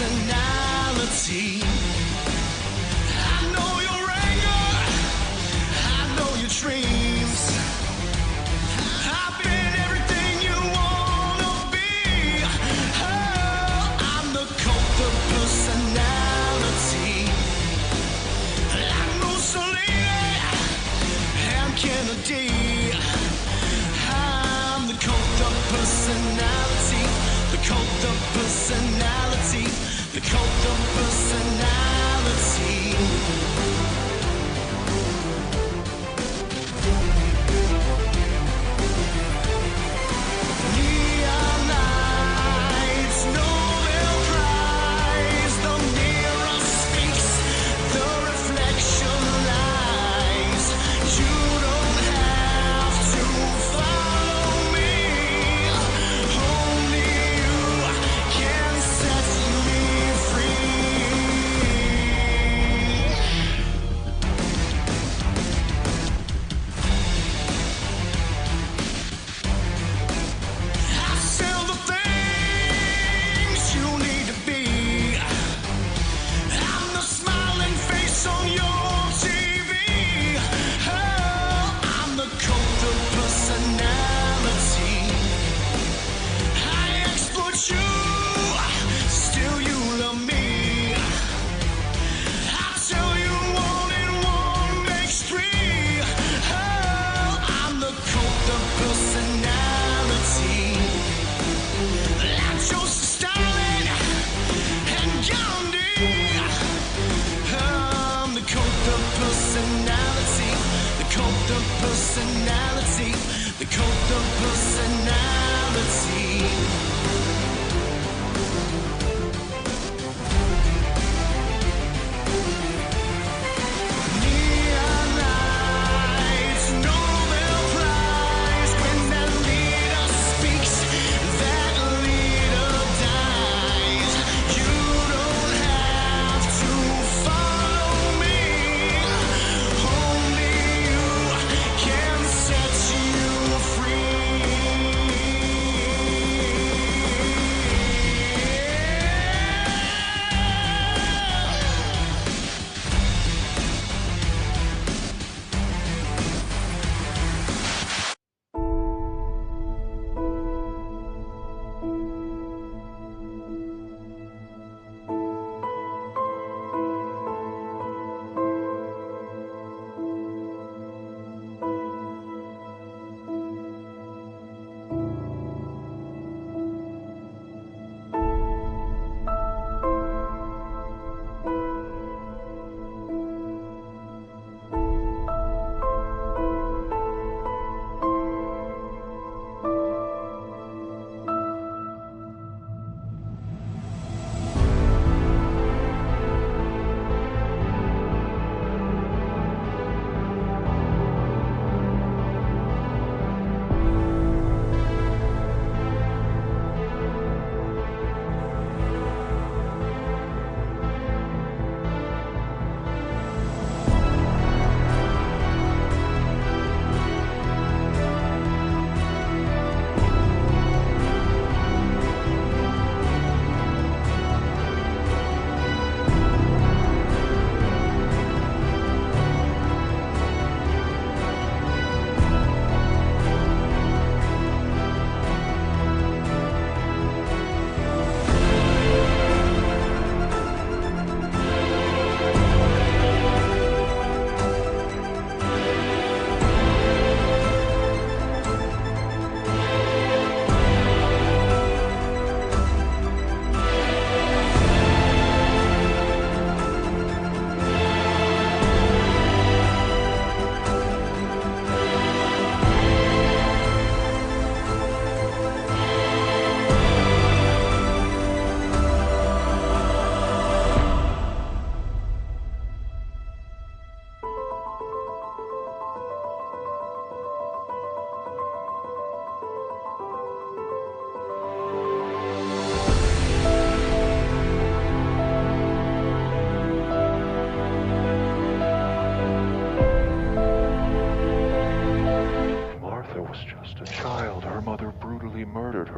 personality. I know your anger, I know your dreams. I've been everything you wanna be. Oh, I'm the cult of personality. Like Mussolini and Kennedy. I'm the cult of personality. The cult of personality. The cult of personality. Neon lights, Nobel Prize. The mirror speaks, the reflection lies. You don't have to follow me. Only you can set me free. I sell the things you need to be. I'm the smiling face on your TV. Oh, I'm the cult of personality. I exploit you, still you love me. I tell you one and one makes three. Oh, I'm the cult of personality. Like Joseph Stalin and Gandhi. I'm the cult of personality. The cult of personality. The cult of personality. Neon lights, Nobel Prize. When that leader speaks, that leader dies. You don't have to follow me. Only you can set you free.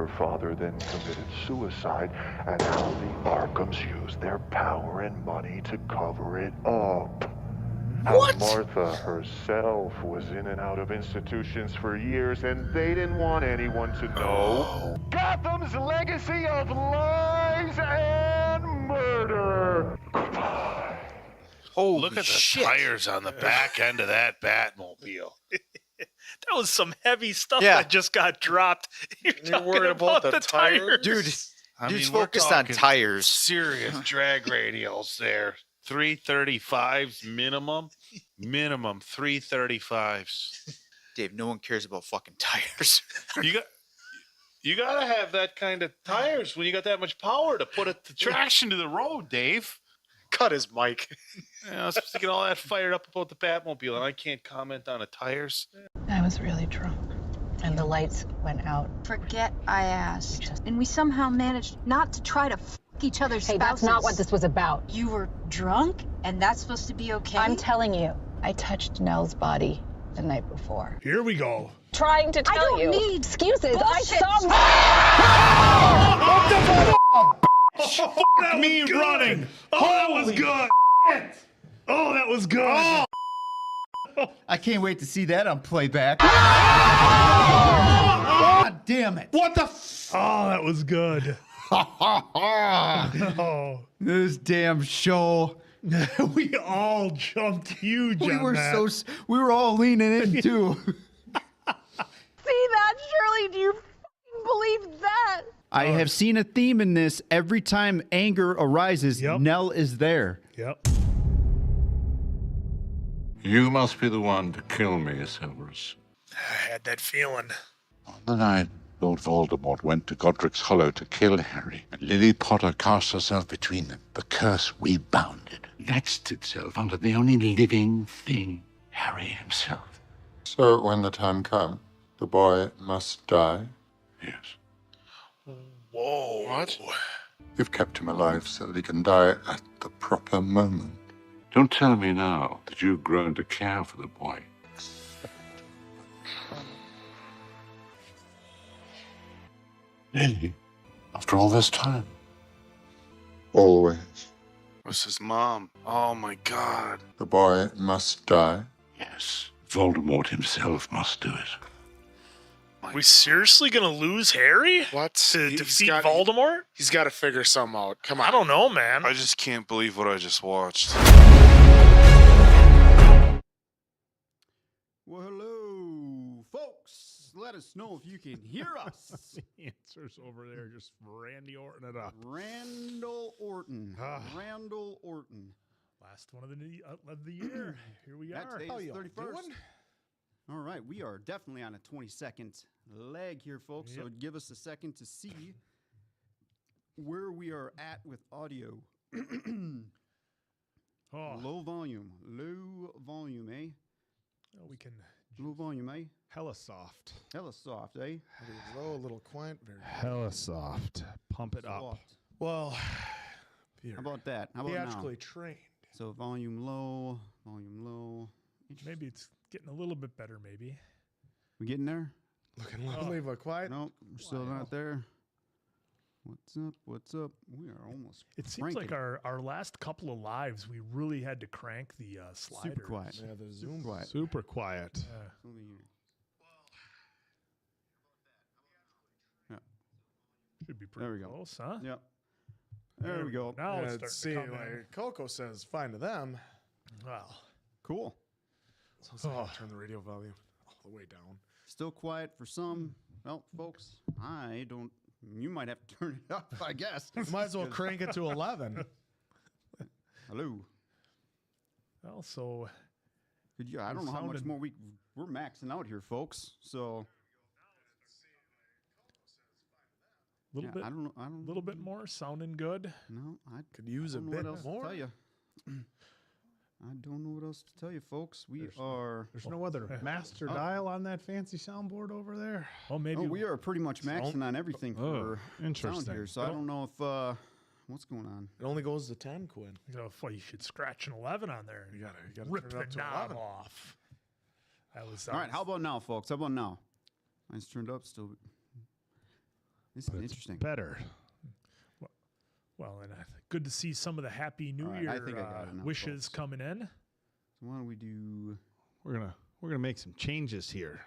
her father then committed suicide, and how the Arkhams used their power and money to cover it up. How Martha herself was in and out of institutions for years, and they didn't want anyone to know Gotham's legacy of lies and murder. Goodbye. Holy Look at the shit. tires on the back end of that Batmobile. That was some heavy stuff Yeah. that just got dropped. You're worried about the tires? Dude, I dude's mean, we're focused on talking tires. Serious drag radials there. 335s minimum. Minimum 335s. Dave, no one cares about fucking tires. You gotta have that kind of tires when you got that much power to put the traction to the road, Dave. Cut his mic. Yeah, I was supposed to get all that fired up about the Batmobile, and I can't comment on the tires. I was really drunk, and the lights went out. Forget I asked. And we somehow managed not to try to f each other's Hey, spouses. that's not what this was about. You were drunk, and that's supposed to be okay? I'm telling you, I touched Nell's body the night before. Here we go. Trying to tell I don't you. need excuses. bullshit. Fuck me running. Oh, that was good. Oh, that was good. I can't wait to see that on playback. God damn it. What the Oh, that was good. Oh. This damn show. We all jumped huge We on were that. we were all leaning in too. See that, Shirley? Do you f***ing believe that? I have seen a theme in this. Every time anger arises, Yep. Nell is there. Yep. You must be the one to kill me, Cerberus. I had that feeling. On the night Lord Voldemort went to Godric's Hollow to kill Harry, and Lily Potter cast herself between them, the curse rebounded, latched itself onto the only living thing, Harry himself. So when the time comes, the boy must die? Yes. Whoa. What? You've kept him alive so that he can die at the proper moment. Don't tell me now that you've grown to care for the boy. Lily, after all this time. Always. This is Mom. Oh my God. The boy must die? Yes, Voldemort himself must do it. We seriously gonna lose Harry? What? To He's defeat got- Voldemort? He's got to figure something out. Come on. I don't know, man. I just can't believe what I just watched. Well, hello, folks. Let us know if you can hear us. The answer's over there. Just Randy Orton it up. Randall Orton. Ah. Randall Orton. Last one of the year. Here we That are. today is 31st. All right, we are definitely on a 22nd leg here, folks. So Yep. give us a second to see where we are at with audio. Oh, Low volume, eh? we can. Low volume, eh? Hella soft. Hella soft, eh? Low, a little quiet. Very Hella soft. Pump it up. Soft. well. How about that? How about Theatrically now? trained. So volume low, volume low. Maybe it's getting a little bit better, maybe. We getting there? Looking lovely but quiet. Nope, we're still not there. What's up? What's up? We are almost. It seems like cranking. our last couple of lives, we really had to crank the sliders. Super quiet. Yeah, the Super Zoom. quiet. Super quiet. Over here. Yeah. Should be pretty There we go. close, huh? Yep. There we go. Now Yeah, it's see, starting to come in. like Coco says, fine to them. Well, Cool. So I turn the radio volume all the way down. Still quiet for some. Well, folks, I don't. You might have to turn it up, I guess. Might as well crank it to 11. Hello. well, so Could you, I don't know how much more we're maxing out here, folks. So a little yeah, bit, I don't know. I don't. little bit more, sounding good. No, I Could use a don't know bit what else more. to tell you. I don't know what else to tell you, folks. We are. There's no other master dial on that fancy soundboard over there. Oh, maybe Oh, we are pretty much maxing on everything for sound interesting. here. So I don't know if what's going on. It only goes to 10, Quinn. well, you should scratch an 11 on there. And You gotta rip turn it up the to knob 11. off. That was All right, how about now, folks? How about now? Mine's turned up still. This is interesting. Better. Well, and good to see some of the Happy New All right, Year I think I got enough, wishes folks. coming in. So why don't we do? We're gonna make some changes here.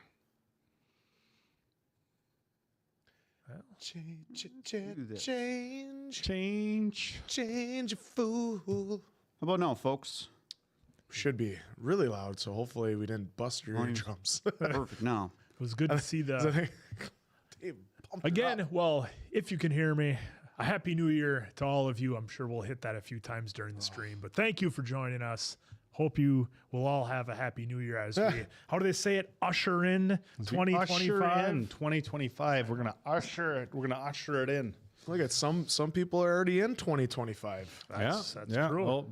Do this. Change. a fool. How about now, folks? Should be really loud, so hopefully we didn't bust your Fine. eardrums. Perfect. Now. It was good to see the Dave, pump it again. up. Well, if you can hear me, a Happy New Year to all of you. I'm sure we'll hit that a few times during the stream, but thank you for joining us. Hope you will all have a Happy New Year as we, how do they say it? Usher in 2025. Usher in 2025. We're gonna usher it in. Look at some people are already in 2025. That's yeah. true. Well,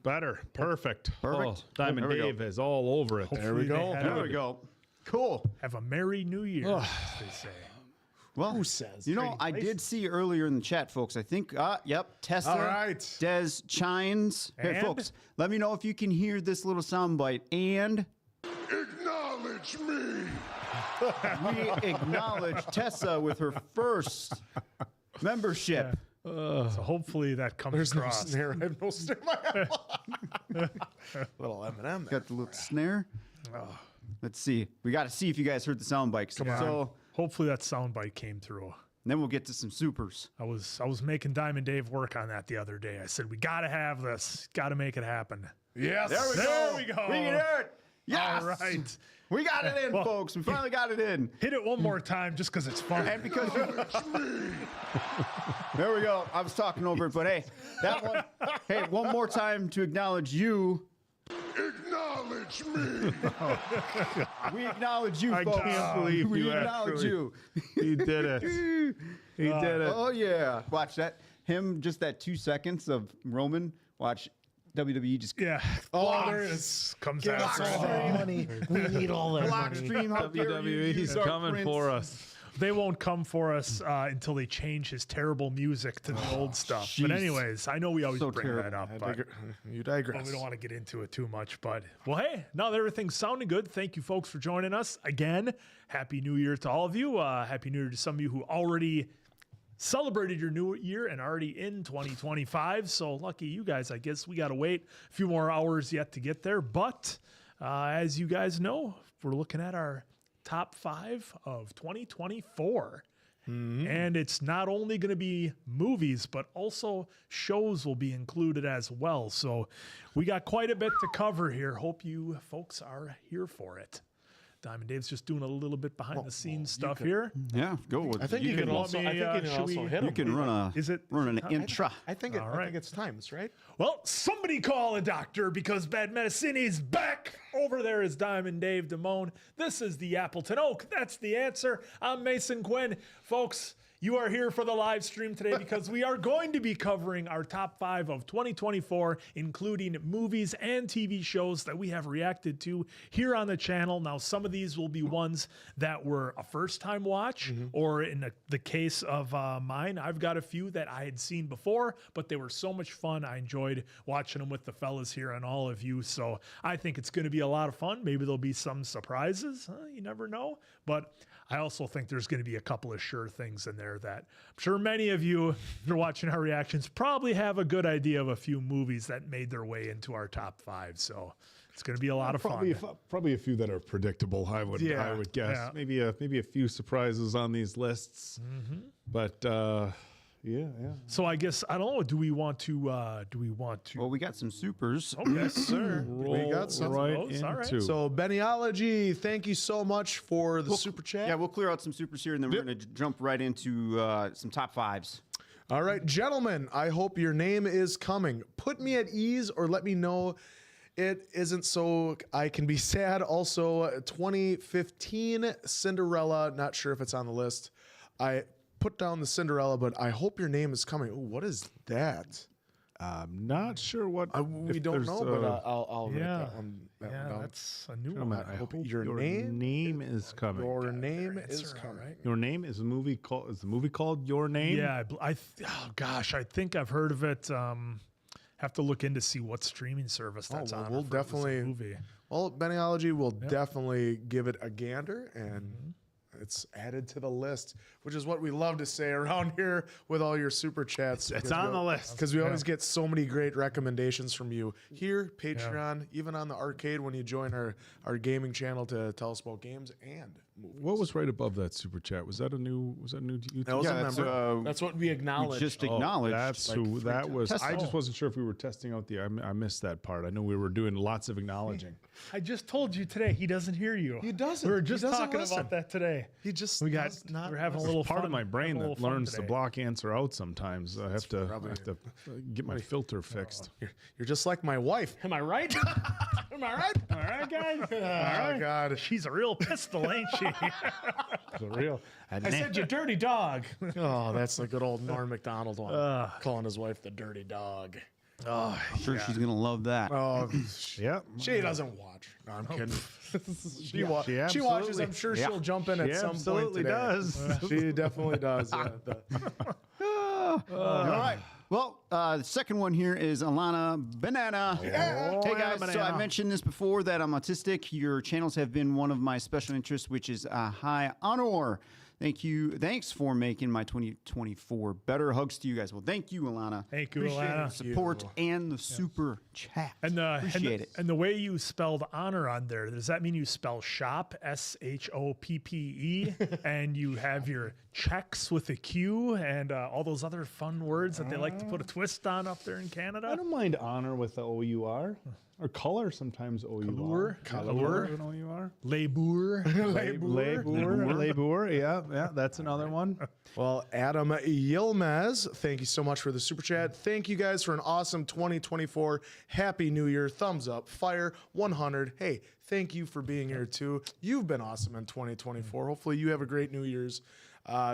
better. Perfect. Perfect. Oh, Diamond There we go. Dave is all over it. Hopefully they There we go. Cool. Have a Merry New Year, as they say. Well, Who says? you know, I did see earlier in the chat, folks. I think, yep, Tessa, All right. Des Chines. Hey, And? folks, let me know if you can hear this little soundbite. And Acknowledge me! we acknowledge Tessa with her first membership. So hopefully that comes There's no across. snare. I have no snare. Little Eminem there. Got the little snare. Let's see. We got to see if you guys heard the soundbite. So Hopefully that soundbite came through. then we'll get to some supers. I was making Diamond Dave work on that the other day. I said we got to have this, got to make it happen. Yes. There we There go. we go. We can hear it. Yes. All right, We got it in, Well, folks. We finally got it in. hit it one more time just because it's fun. And because there we go. I was talking over it, but hey, that one. Hey, one more time to acknowledge you. Acknowledge me! We acknowledge you, I folks. can't believe we you acknowledge actually- you. He did it. He did it. Oh yeah. Watch that. Him just that 2 seconds of Roman. Watch WWE just Yeah. Oh, there it is. Comes Give out. us all that money. We need all that block money. stream. How dare you WWE, he's use our coming prints. for us. They won't come for us until they change his terrible music to the old stuff. But jeez. anyways, I know we always So bring that terrible. up. But You well, digress. we don't want to get into it too much, but well, hey, now that everything's sounding good, thank you folks for joining us again. Happy New Year to all of you. Happy New Year to some of you who already celebrated your new year and already in 2025. So lucky you guys, I guess. We got to wait a few more hours yet to get there. But as you guys know, we're looking at our top 5 of 2024. And it's not only going to be movies, but also shows will be included as well. So we got quite a bit to cover here. Hope you folks are here for it. Diamond Dave's just doing a little bit behind the scenes stuff here. Yeah, go with I it. think you can also. I think you can should also we- hit You him. can run a Is it- run an intra. I think All right. it's time. That's right. Well, somebody call a doctor because Bad Medicine is back. Over there is Diamond Dave Damone. This is the Appleton Oak. That's the answer. I'm Mason Quinn. Folks, you are here for the live stream today because we are going to be covering our top 5 of 2024, including movies and TV shows that we have reacted to here on the channel. Now, some of these will be ones that were a first-time watch, or in the case of mine, I've got a few that I had seen before, but they were so much fun. I enjoyed watching them with the fellas here and all of you, so I think it's going to be a lot of fun. Maybe there'll be some surprises. You never know, but I also think there's going to be a couple of sure things in there that I'm sure many of you, if you're watching our reactions, probably have a good idea of a few movies that made their way into our top 5. So it's going to be a lot of fun. Probably a few that are predictable. I would guess. Yeah. Maybe a few surprises on these lists. But yeah. So I guess, I don't know, do we want to, Well, we got some supers. oh, yes, sir. Roll got some right of those. All right. into. So Beniology, thank you so much for the super chat. Yeah, we'll clear out some supers here, and then we're going to jump right into some top 5s. All right, gentlemen, I hope your name is coming. Put me at ease or let me know it isn't so I can be sad. Also, 2015 Cinderella, not sure if it's on the list. I put down the Cinderella, but I hope your name is coming. Ooh, what is that? I'm not sure what. We if don't there's, know, but I'll write Yeah. that one down. That's a new gentlemen, one. I hope your your name- name is coming. Your name Answer, is all coming. right. Your name is the movie called Your Name? Yeah, oh gosh, I think I've heard of it. Have to look in to see what streaming service that's well, on. we'll if it was a definitely- movie. Well, Beniology will definitely give it a gander, and it's added to the list, which is what we love to say around here with all your super chats. It's on the list. Because we always get so many great recommendations from you here, Patreon, even on the arcade when you join our gaming channel to tell us about games and movies. What was right above that super chat? Was that a new YouTube? That was a member. That's what we acknowledged. Just acknowledged. That's like, who that was. test- I just wasn't sure if we were testing out the. I missed that part. I know we were doing lots of acknowledging. I just told you today he doesn't hear you. He doesn't. We were He just doesn't talking listen. about that today. He just We got. does not We're having a listen. little Part fun. of my brain having a that little fun learns to today. block answer out sometimes. I have to get my filter fixed. You're just like my wife. Am I right? Am I right? All right, guys. All Oh, right. God. She's a real pistol, ain't she? For real. I said you dirty dog. Oh, that's the good old Norm McDonald one. Calling his wife the dirty dog. I'm sure she's gonna love that. Oh, Yep. she doesn't watch. No, I'm kidding. She watches. absolutely- I'm sure she'll jump in at She some point absolutely today. does. She definitely does. Yeah. All right. Well, the second one here is Alana Banana. Hey guys, so I mentioned this before that I'm autistic. Your channels have been one of my special interests, which is a high honor. Thank you. Thanks for making my 2024 better. Hugs to you guys. Well, thank you, Alana. Thank you, Appreciate Alana. the support and the super chat. And Appreciate it. And the way you spelled honor on there, does that mean you spell shop SHOPPE and you have your checks with a Q and all those other fun words that they like to put a twist on up there in Canada? I don't mind honor with the OUR. Or color sometimes OUR. Color. An OUR. Labor. Labor. Yeah, that's another one. Well, Adam Yilmaz, thank you so much for the super chat. Thank you guys for an awesome 2024. Happy New Year. Thumbs up. Fire 100. Hey, thank you for being here too. You've been awesome in 2024. Hopefully you have a great New Year's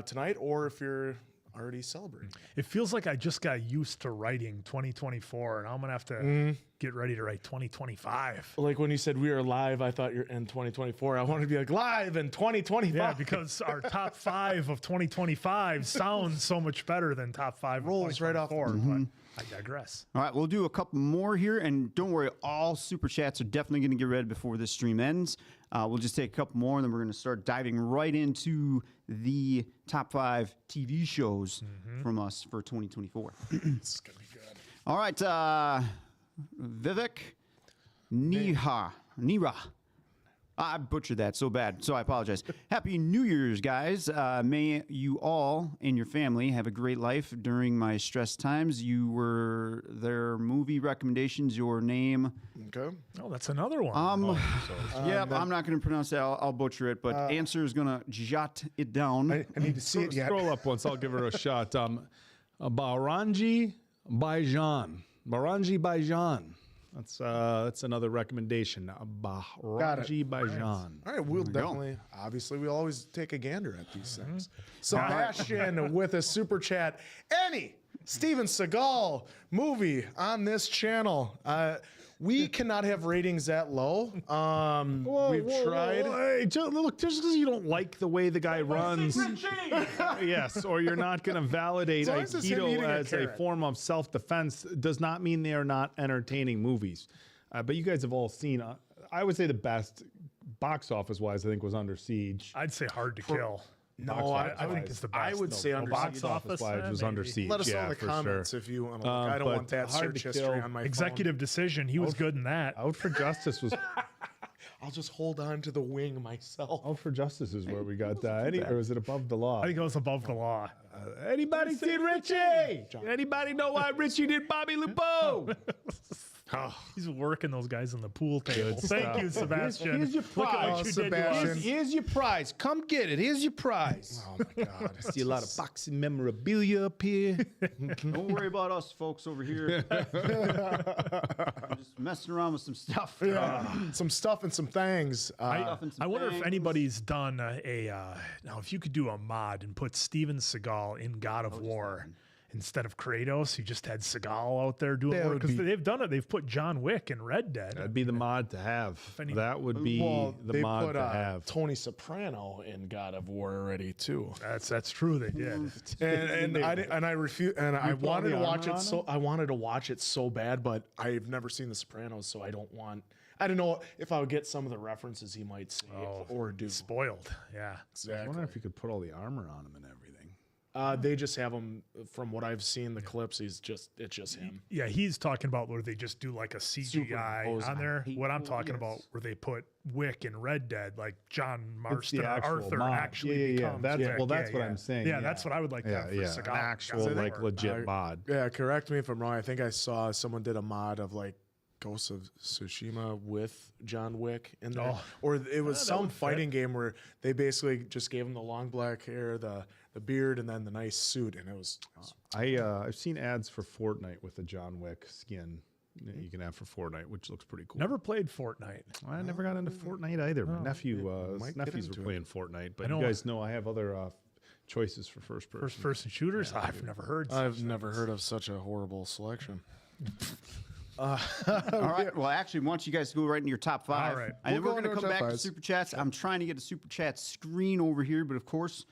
tonight, or if you're already celebrating. It feels like I just got used to writing 2024 and I'm going to have to get ready to write 2025. Like when you said we are live, I thought you're in 2024. I wanted to be like live in 2025. Yeah, because our top 5 of 2025 sounds so much better than top 5 Rolls right off the 2024, but I digress. All right, we'll do a couple more here, and don't worry, all super chats are definitely going to get read before this stream ends. We'll just take a couple more, and then we're going to start diving right into the top 5 TV shows from us for 2024. It's gonna be good. All right, Vivek Nira. I butchered that so bad, so I apologize. Happy New Year's, guys. May you all and your family have a great life during my stress times. You were their movie recommendations, your name. Okay. Oh, that's another one. Yep, I'm not going to pronounce that. I'll butcher it, but Answer is going to jot it down. I need to see it yet. Scroll up once. I'll give her a shot. Baranji Baijan. Baranji Baijan. That's another recommendation. Baranji Baijan. All right, we'll definitely, obviously, we'll always take a gander at these things. Sebastian with a super chat. Any Steven Seagal movie on this channel. We cannot have ratings that low. We've tried. Hey, look, just because you don't like the way the guy runs, yes, or you're not going to validate As long as it's him Aikido eating a as a carrot. form of self-defense does not mean they are not entertaining movies. But you guys have all seen, I would say the best box office-wise, I think, was Under Siege. I'd say Hard to Kill. No, I think it's the best. I would say Under box Siege. office was Under Siege. Let us know yeah, in the for comments sure. if you want to. I don't but want that Hard to search history Kill. on my Executive Decision. He was good in that. Out for Justice was. I'll just hold on to the wing myself. Out for Justice is where we got that. Or was it Above the Law? I think it was Above the Law. Anybody seen Richie? Anybody know why Richie did Bobby Lupo? He's working those guys on the pool table. Thank you, Sebastian. Here's your Look at prize. what you Sebastian. did to us. Here's your prize. Come get it. Here's your prize. Oh my God! I see a lot of boxing memorabilia up here. Don't worry about us folks over here. I'm just messing around with some stuff. Some stuff and some things. I wonder if anybody's done now if you could do a mod and put Steven Seagal in God of War instead of Kratos, you just had Seagal out there doing That work. would Because be- they've done it. They've put John Wick in Red Dead. That'd be the mod to have. any- That would be the they mod put to have. Tony Soprano in God of War already too. That's true. They did. And I refuse. And I put all wanted the to watch armor it on so I wanted to watch it so bad, but I've never seen The Sopranos, so I don't want. I don't know if I would get some of the references he might say or do. Spoiled. Yeah. I Exactly. wonder if you could put all the armor on him and everything. They just have him. From what I've seen, the clips. It's just him. Yeah, he's talking about where they just do like a CGI Superimposed. on there. What I'm Hateful, talking about, yes. where they put Wick in Red Dead, like John It's Marston the or actual Arthur mod. actually becomes That's, Wick. well, that's Yeah, what yeah. I'm saying. Yeah, that's what I would like to have for Seagal. An actual, Yeah. like, legit I- mod. Yeah, correct me if I'm wrong. I think I saw someone did a mod of like Ghost of Tsushima with John Wick in there, or it was that some would fit. fighting game where they basically just gave him the long black hair, the beard, and then the nice suit, and it was I've seen ads for Fortnite with the John Wick skin that you can have for Fortnite, which looks pretty cool. Never played Fortnite. I never got into Fortnite either. My nephew, might his get nephews were into it. playing Fortnite, but I know- you guys know I have other choices for first person. First person shooters? I've never heard. I've such never things. heard of such a horrible selection. All right. Well, actually, why don't you guys go right into your top five? All right. And then We'll we're go going to into come our top back to fives. super chats. I'm trying to get a super chat screen over here, but of course,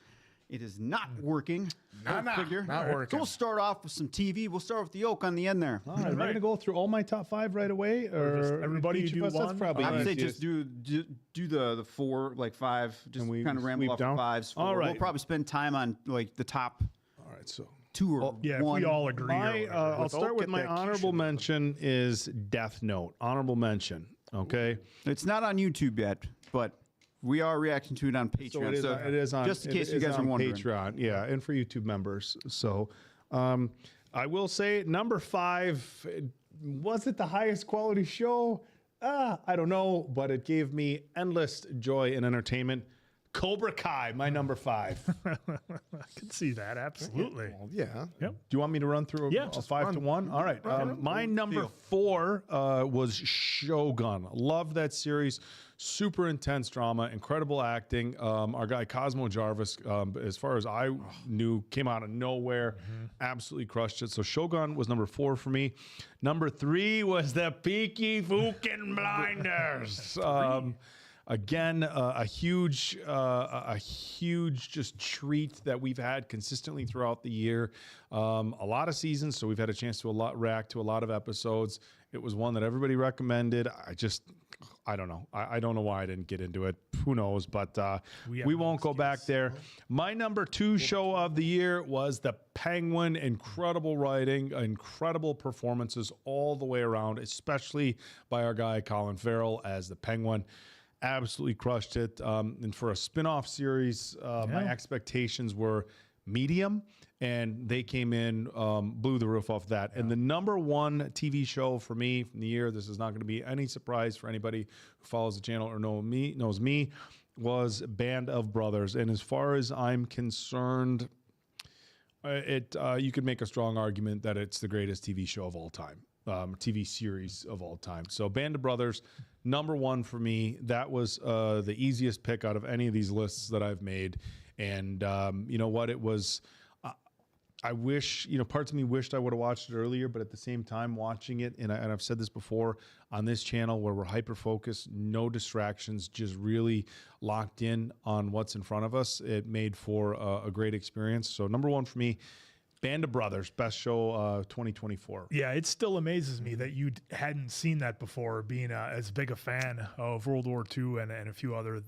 it is not working. Go figure. not So working. we'll start off with some TV. We'll start with the yoke on the end there. All right, am I going to go through all my top five right away, or just everybody each do of us? That's one? probably I would say easiest. just do the four, like five, just And we kind of ramble sweep off down? the fives. All We'll right. probably spend time on like the top All right, so two or Yeah, if one. we all agree. or my whatever. I'll start with get my that honorable quiche. mention is Death Note. Honorable mention. Okay. It's not on YouTube yet, but we are reacting to it on Patreon. So it is on. Just in case it you is guys are on wondering. Patreon, yeah, and for YouTube members. So, I will say number 5. Was it the highest quality show? I don't know, but it gave me endless joy and entertainment. Cobra Kai, my number 5. Do I can see that absolutely. Well, yeah. Yep. you want me to run through Yeah, a just 5 to 1? All right. My number 4 was Shogun. Love that series. Super intense drama, incredible acting. Our guy Cosmo Jarvis, as far as I knew, came out of nowhere, absolutely crushed it. So Shogun was number 4 for me. Number 3 was the Peaky Fucking Blinders. Again, a huge just treat that we've had consistently throughout the year. A lot of seasons, so we've had a chance to react to a lot of episodes. It was one that everybody recommended. I don't know. I don't know why I didn't get into it. Who knows? But we won't go back there. My number 2 show of the year was The Penguin. Incredible writing, incredible performances all the way around, especially by our guy Colin Farrell as the Penguin. Absolutely crushed it. And for a spin-off series, my expectations were medium, and they came in, blew the roof off that. And the number 1 TV show for me from the year, this is not going to be any surprise for anybody who follows the channel or knows me, was Band of Brothers. And as far as I'm concerned, you could make a strong argument that it's the greatest TV show of all time. TV series of all time. So Band of Brothers, number 1 for me. That was the easiest pick out of any of these lists that I've made. And you know what? It was, I wish, parts of me wished I would have watched it earlier, but at the same time watching it, and I've said this before on this channel where we're hyper-focused, no distractions, just really locked in on what's in front of us. It made for a great experience. So number 1 for me, Band of Brothers, best show 2024. Yeah, it still amazes me that you hadn't seen that before, being as big a fan of World War II and a few other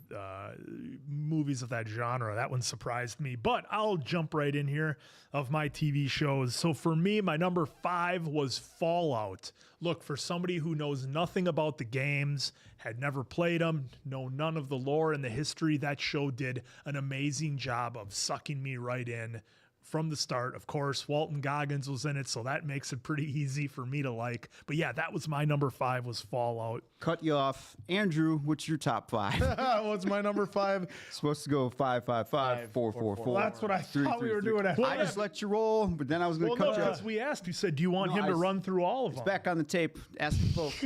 movies of that genre. That one surprised me. But I'll jump right in here of my TV shows. So for me, my number 5 was Fallout. Look, for somebody who knows nothing about the games, had never played them, know none of the lore and the history, that show did an amazing job of sucking me right in from the start. Of course, Walton Goggins was in it, so that makes it pretty easy for me to like. But yeah, that was my number 5, was Fallout. Cut you off. Andrew, what's your top 5? What's my number 5? Supposed to go 5, 5, 5, 4, 4, 4. That's what I thought we were doing. I just let you roll, but then I was going Well, to no, cut you off. because we asked, you said, do you want No, him to run through all of It's them? back on the tape. Ask the folks.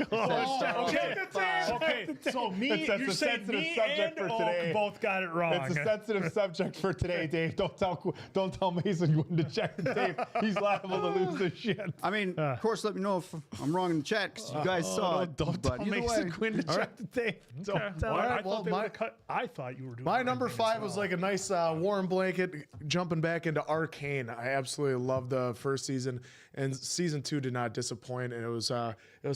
Okay, so me, That's you're a saying sensitive me subject and for Oak today. both got it wrong. It's a sensitive subject for today, Dave. Don't tell me Mason Gwynn to check the tape. He's liable to lose his shit. I mean, of course, let me know if I'm wrong in the chat because you guys saw it. Don't but tell either Mason way, Gwynn to check the tape. Don't tell Well, him. I thought they would've cut. I thought you were doing My the number right thing as 5 was well. like a nice warm blanket jumping back into Arcane. I absolutely loved the first season, and season 2 did not disappoint. And it was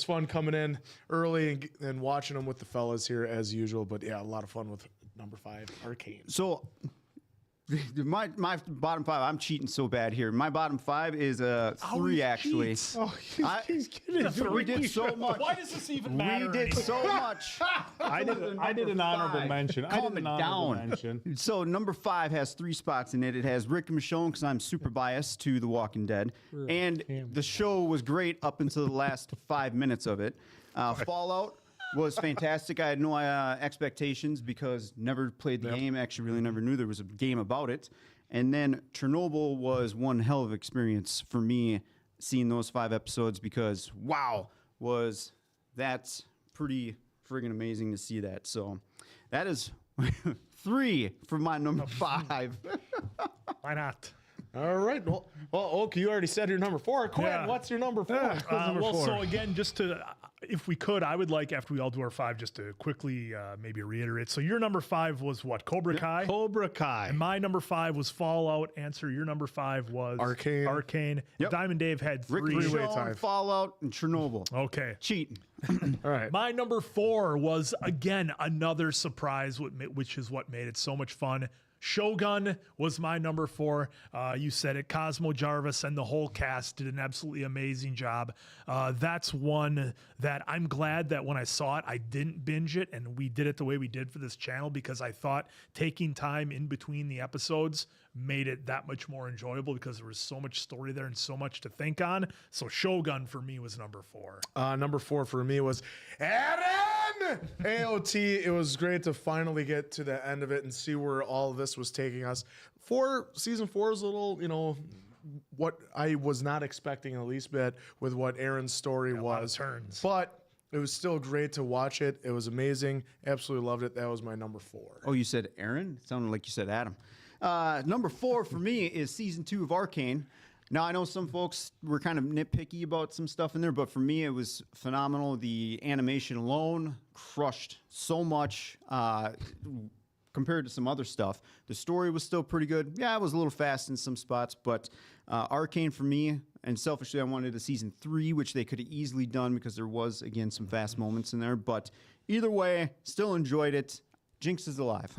fun coming in early and watching them with the fellas here as usual. But yeah, a lot of fun with number 5, Arcane. So my bottom 5, I'm cheating so bad here. My bottom 5 is 3 actually. Oh, he's kidding. We did so much. Why does this even matter? We did so much. I did an honorable mention. Calm it down. So number 5 has 3 spots in it. It has Rick and Michonne because I'm super biased to The Walking Dead, and the show was great up until the last 5 minutes of it. Fallout was fantastic. I had no expectations because never played the game. Actually, really never knew there was a game about it. And then Chernobyl was one hell of an experience for me seeing those 5 episodes because wow, was that's pretty friggin' amazing to see that. So that is 3 for my number 5. Why not? All right. Well, Oak, you already said your number 4. Quinn, Yeah. what's your number 4? So again, just to, if we could, I would like after we all do our 5, just to quickly maybe reiterate. So your number 5 was what? Cobra Kai. Cobra Kai. And my number 5 was Fallout. Answer. Your number 5 was Arcane. Arcane. Yep. Diamond Dave had Rick 3. Michonne, Fallout, and Chernobyl. Okay. Cheating. All right. My number 4 was again another surprise, which is what made it so much fun. Shogun was my number 4. You said it. Cosmo Jarvis and the whole cast did an absolutely amazing job. That's one that I'm glad that when I saw it, I didn't binge it, and we did it the way we did for this channel because I thought taking time in between the episodes made it that much more enjoyable because there was so much story there and so much to think on. So Shogun for me was number 4. Number 4 for me was Aaron AOT. It was great to finally get to the end of it and see where all this was taking us. Season 4 is a little, what I was not expecting the least bit with what Aaron's story was. Turns. But it was still great to watch it. It was amazing. Absolutely loved it. That was my number 4. Oh, you said Aaron? It sounded like you said Adam. Number 4 for me is season 2 of Arcane. Now, I know some folks were kind of nitpicky about some stuff in there, but for me, it was phenomenal. The animation alone crushed so much compared to some other stuff. The story was still pretty good. Yeah, it was a little fast in some spots, but Arcane for me, and selfishly, I wanted a season 3, which they could have easily done because there was, again, some fast moments in there. But either way, still enjoyed it. Jinx is alive.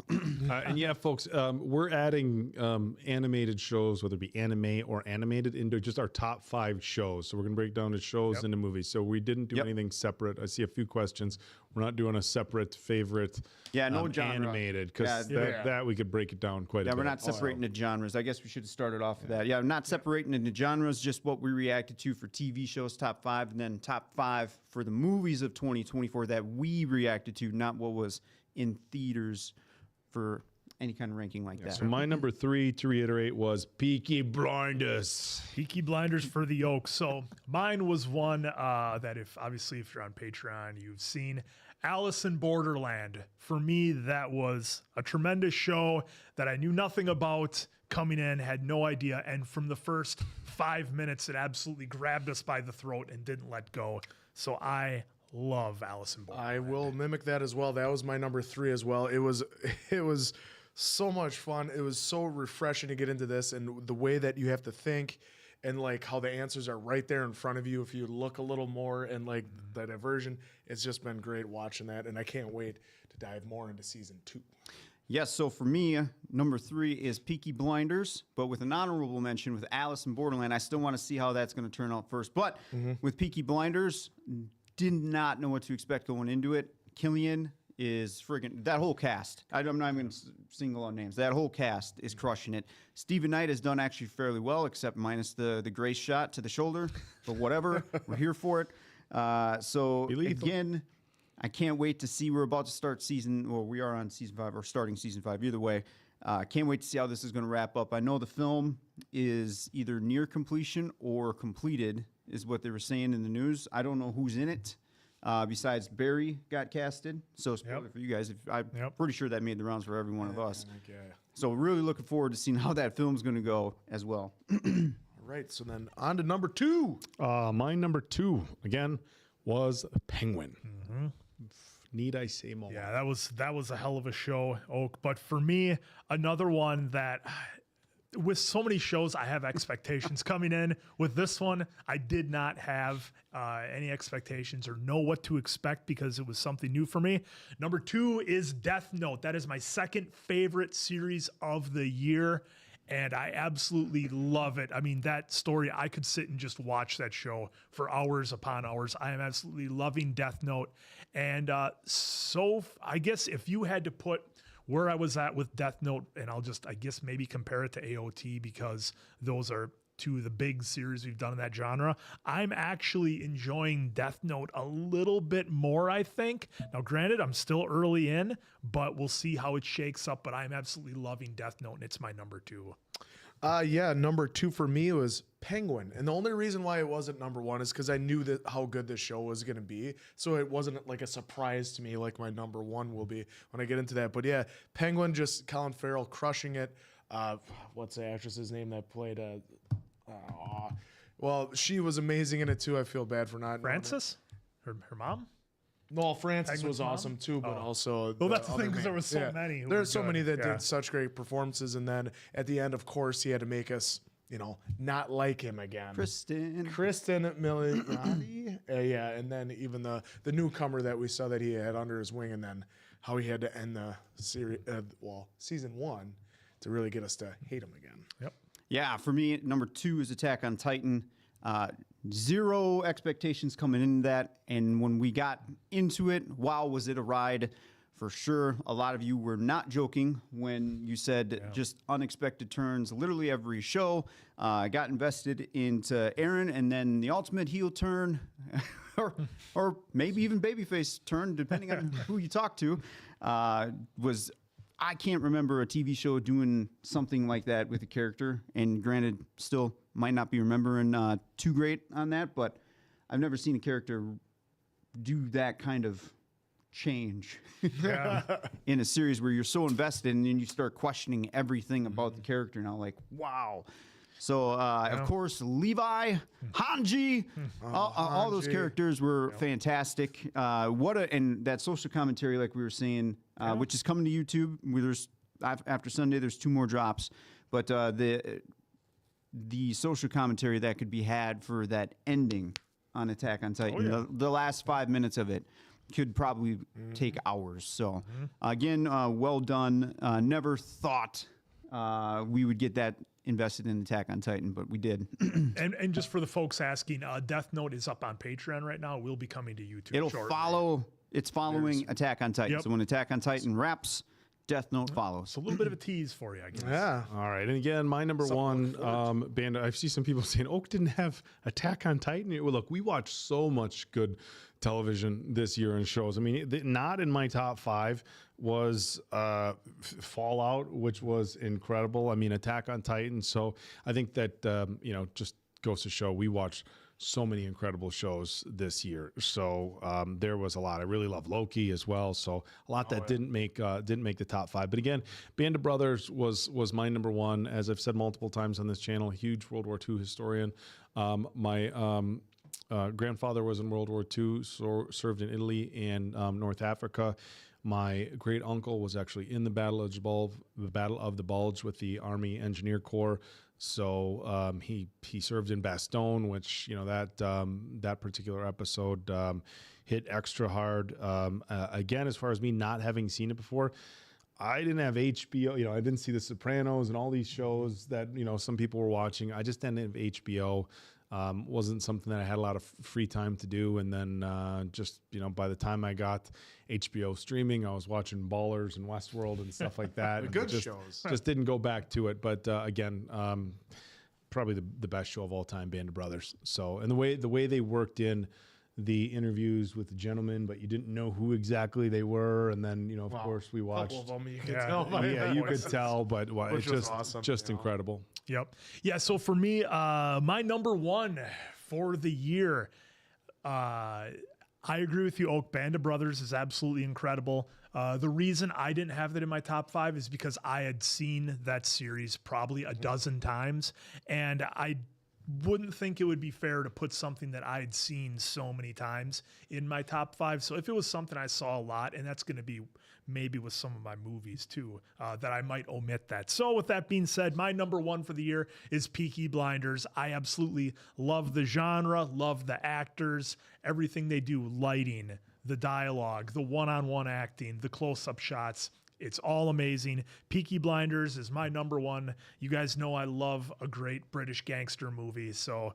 And yeah, folks, we're adding animated shows, whether it be anime or animated, into just our top 5 shows. So we're going to break down the shows into movies. So we didn't do anything separate. I see a few questions. We're not doing a separate favorite no genre. animated because that we could break it down quite a bit. Yeah, we're not separating the genres. I guess we should have started off with that. Yeah, not separating into genres, just what we reacted to for TV shows, top 5, and then top 5 for the movies of 2024 that we reacted to, not what was in theaters for any kind of ranking like that. So my number 3, to reiterate, was Peaky Blinders. Peaky Blinders for the Oak. So mine was one that if you're on Patreon, you've seen. Alice in Borderland. For me, that was a tremendous show that I knew nothing about coming in, had no idea. And from the first 5 minutes, it absolutely grabbed us by the throat and didn't let go. So I love Alice in Borderland. I will mimic that as well. That was my number 3 as well. It was so much fun. It was so refreshing to get into this and the way that you have to think and like how the answers are right there in front of you if you look a little more and like the diversion. It's just been great watching that, and I can't wait to dive more into season 2. Yes, so for me, number 3 is Peaky Blinders, but with an honorable mention with Alice in Borderland. I still want to see how that's going to turn out first. But with Peaky Blinders, did not know what to expect going into it. Killian is friggin' that whole cast. I'm not even single on names. That whole cast is crushing it. Stephen Knight has done actually fairly well, except minus the grace shot to the shoulder. But whatever, we're here for it. So again, I can't wait to see. We're about to start we are on season 5 or starting season 5. Either way, can't wait to see how this is going to wrap up. I know the film is either near completion or completed, is what they were saying in the news. I don't know who's in it. Besides Barry got casted. So spoiler for you guys. I'm pretty sure that made the rounds for every one of us. So really looking forward to seeing how that film's going to go as well. All right, so then on to number 2. My number 2 again was Penguin. Need I say more? Yeah, that was a hell of a show, Oak. But for me, another one that, with so many shows, I have expectations coming in. With this one, I did not have any expectations or know what to expect because it was something new for me. Number 2 is Death Note. That is my second favorite series of the year, and I absolutely love it. I mean, that story, I could sit and just watch that show for hours upon hours. I am absolutely loving Death Note. And I guess if you had to put where I was at with Death Note, and I guess maybe compare it to AOT because those are two of the big series we've done in that genre, I'm actually enjoying Death Note a little bit more, I think. Now, granted, I'm still early in, but we'll see how it shakes up. But I'm absolutely loving Death Note, and it's my number 2. Yeah, number 2 for me was Penguin. And the only reason why it wasn't number 1 is because I knew that how good this show was going to be. So it wasn't like a surprise to me like my number 1 will be when I get into that. But yeah, Penguin, just Colin Farrell crushing it. What's the actress's name that played? Well, she was amazing in it too. I feel bad for not. Frances? Her mom? No, Frances Penguin's was mom? awesome too, but also. Well, that's the other thing, 'cause there was so yeah. many who There's were so good. many that Yeah. did such great performances, and then at the end, of course, he had to make us, not like him again. Kristen Milioti. Yeah, and then even the newcomer that we saw that he had under his wing, and then how he had to end the series, season 1, to really get us to hate him again. Yep. Yeah, for me, number 2 is Attack on Titan. Zero expectations coming into that. And when we got into it, wow, was it a ride for sure. A lot of you were not joking when you said just unexpected turns literally every show. Got invested into Aaron, and then the ultimate heel turn, or maybe even babyface turn, depending on who you talk to, was... I can't remember a TV show doing something like that with a character. And granted, still might not be remembering too great on that, but I've never seen a character do that kind of change in a series where you're so invested and then you start questioning everything about the character. Now, like, wow. So, of course, Levi, Hanji, all those characters were fantastic. And that social commentary, like we were saying, which is coming to YouTube. There's after Sunday, there's 2 more drops, but the social commentary that could be had for that ending on Attack on Titan, the last 5 minutes of it, could probably take hours. So, again, well done. Never thought we would get that invested in Attack on Titan, but we did. and just for the folks asking, Death Note is up on Patreon right now. It will be coming to YouTube. It'll shortly. follow. It's following Attack on Titan. Yep. So when Attack on Titan wraps, Death Note follows. It's a little bit of a tease for you, I guess. Yeah. All right. And again, my number 1 band, I see some people saying Oak didn't have Attack on Titan. Well, look, we watched so much good television this year in shows. I mean, not in my top 5 was Fallout, which was incredible. I mean, Attack on Titan. So I think that, just goes to show we watched so many incredible shows this year. So there was a lot. I really love Loki as well. So a lot that didn't make the top 5. But again, Band of Brothers was my number 1. As I've said multiple times on this channel, huge World War II historian. My grandfather was in World War II, served in Italy and North Africa. My great uncle was actually in the Battle of the Bulge with the Army Engineer Corps. So he served in Bastogne, which that particular episode hit extra hard. Again, as far as me not having seen it before, I didn't have HBO. I didn't see The Sopranos and all these shows that some people were watching. I just didn't have HBO. Wasn't something that I had a lot of free time to do. And then by the time I got HBO streaming, I was watching Ballers and Westworld and stuff like that. Good shows. Just didn't go back to it. But again, probably the best show of all time, Band of Brothers. So, and the way they worked in the interviews with the gentlemen, but you didn't know who exactly they were. And then, of course, we watched. A couple of them you could tell by Yeah, their you could voices. tell, but it's was just awesome, just incredible. Yep. Yeah. So for me, my number 1 for the year, I agree with you, Oak. Band of Brothers is absolutely incredible. The reason I didn't have that in my top 5 is because I had seen that series probably a dozen times, and I wouldn't think it would be fair to put something that I had seen so many times in my top 5. So if it was something I saw a lot, and that's going to be maybe with some of my movies too, that I might omit that. So with that being said, my number 1 for the year is Peaky Blinders. I absolutely love the genre, love the actors, everything they do, lighting, the dialogue, the one-on-one acting, the close-up shots. It's all amazing. Peaky Blinders is my number 1. You guys know I love a great British gangster movie. So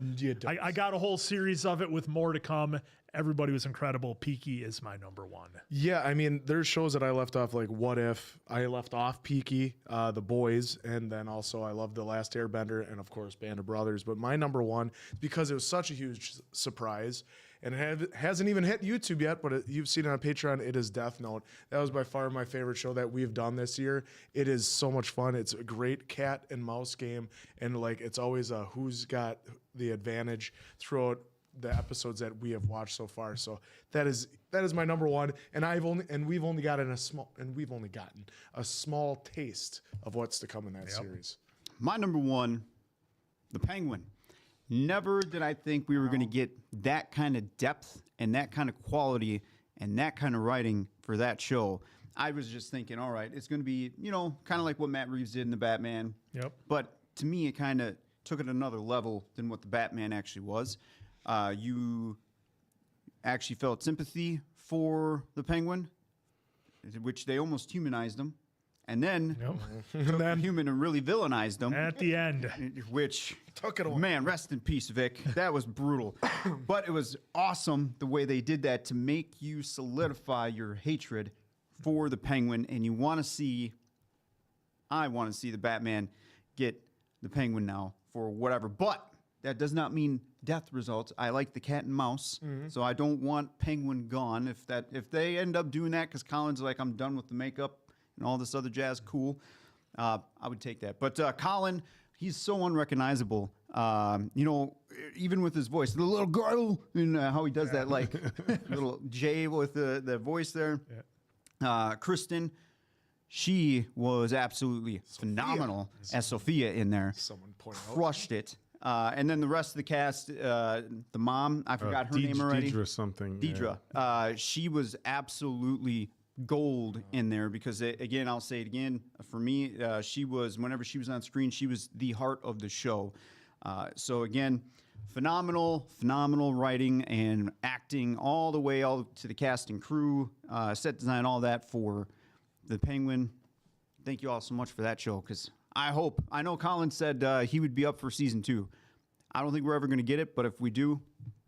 I got a whole series of it with more to come. Everybody was incredible. Peaky is my number 1. Yeah, I mean, there's shows that I left off, like What If. I left off Peaky, The Boys, and then also I love The Last Airbender, and of course Band of Brothers. But my number 1, because it was such a huge surprise, and it hasn't even hit YouTube yet, but you've seen it on Patreon, it is Death Note. That was by far my favorite show that we've done this year. It is so much fun. It's a great cat and mouse game, and like it's always a who's got the advantage throughout the episodes that we have watched so far. So that is my number 1, and we've only gotten a small taste of what's to come in that series. My number 1, The Penguin. Never did I think we were going to get that kind of depth and that kind of quality and that kind of writing for that show. I was just thinking, all right, it's going to be, kind of like what Matt Reeves did in the Batman. Yep. But to me, it kind of took it another level than what the Batman actually was. You actually felt sympathy for the Penguin, which they almost humanized him. And then, took the human and really villainized him. At the end. Which, took it away. Man, rest in peace, Vic. That was brutal. But it was awesome the way they did that to make you solidify your hatred for the Penguin. And I want to see the Batman get the Penguin now for whatever. But that does not mean death results. I like the cat and mouse, so I don't want Penguin gone. If they end up doing that, because Colin's like, I'm done with the makeup and all this other jazz, cool. I would take that. But Colin, he's so unrecognizable. Even with his voice, the little girl, and how he does that, like little J with the voice there. Yeah. Kristen, she was absolutely phenomenal as Sophia in there. Someone pointed out. Crushed it. And then the rest of the cast, the mom, I forgot her name already. Deidre something. Deidre. Yeah. She was absolutely gold in there because, again, I'll say it again. For me, she was, whenever she was on screen, she was the heart of the show. So, again, phenomenal writing and acting all the way all to the cast and crew, set design, all that for the Penguin. Thank you all so much for that show because I know Colin said he would be up for season 2. I don't think we're ever going to get it, but if we do,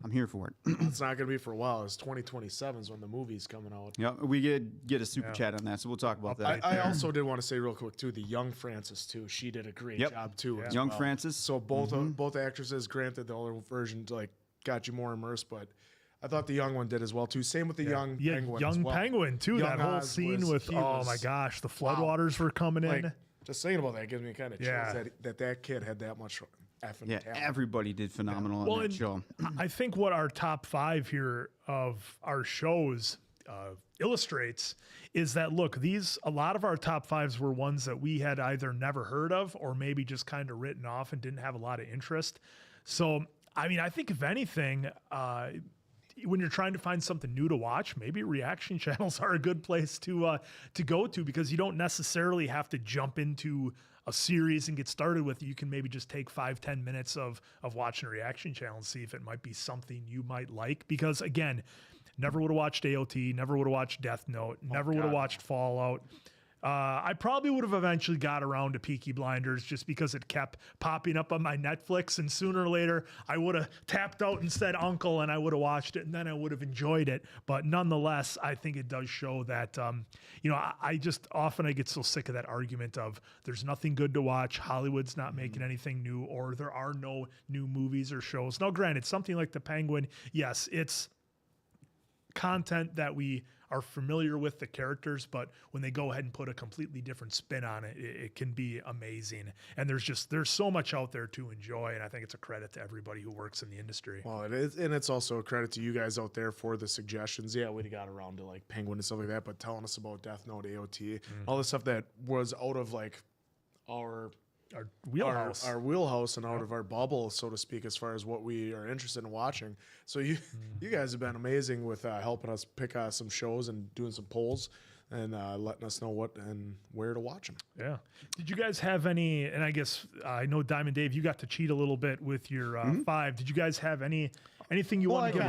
I'm here for it. It's not going to be for a while. It's 2027 is when the movie's coming out. Yeah, we get a super chat on that, so we'll talk about that. I also did want to say real quick too, the young Frances too. She did a great job too. As young well. Frances. So both actresses, granted the older version like got you more immersed, but I thought the young one did as well too. Same with the young Penguin. Young as well. Penguin too. Young that whole Oz scene was- with he oh was- my gosh, the floodwaters were coming in. Like, just saying about that gives me kind of chills that kid had that much effing talent. Everybody did phenomenal on that show. I think what our top 5 here of our shows illustrates is that look, a lot of our top 5s were ones that we had either never heard of or maybe just kind of written off and didn't have a lot of interest. So, I mean, I think if anything, when you're trying to find something new to watch, maybe reaction channels are a good place to go to because you don't necessarily have to jump into a series and get started with. You can maybe just take 5-10 minutes of watching a reaction channel and see if it might be something you might like. Because again, never would have watched AOT, never would have watched Death Note, never would have watched Fallout. I probably would have eventually got around to Peaky Blinders just because it kept popping up on my Netflix, and sooner or later I would have tapped out and said uncle and I would have watched it and then I would have enjoyed it. But nonetheless, I think it does show that, I just often I get so sick of that argument of there's nothing good to watch, Hollywood's not making anything new, or there are no new movies or shows. Now, granted, something like The Penguin, yes, it's content that we are familiar with the characters, but when they go ahead and put a completely different spin on it, it can be amazing. And there's so much out there to enjoy, and I think it's a credit to everybody who works in the industry. Well, it is, and it's also a credit to you guys out there for the suggestions. Yeah, we got around to like Penguin and stuff like that, but telling us about Death Note, AOT, all the stuff that was out of like our wheelhouse, our wheelhouse, and out of our bubble, so to speak, as far as what we are interested in watching. So you guys have been amazing with helping us pick some shows and doing some polls and letting us know what and where to watch them. Yeah. Did you guys have any? And I guess I know Diamond Dave, you got to cheat a little bit with your 5. Did you guys have anything you want to give?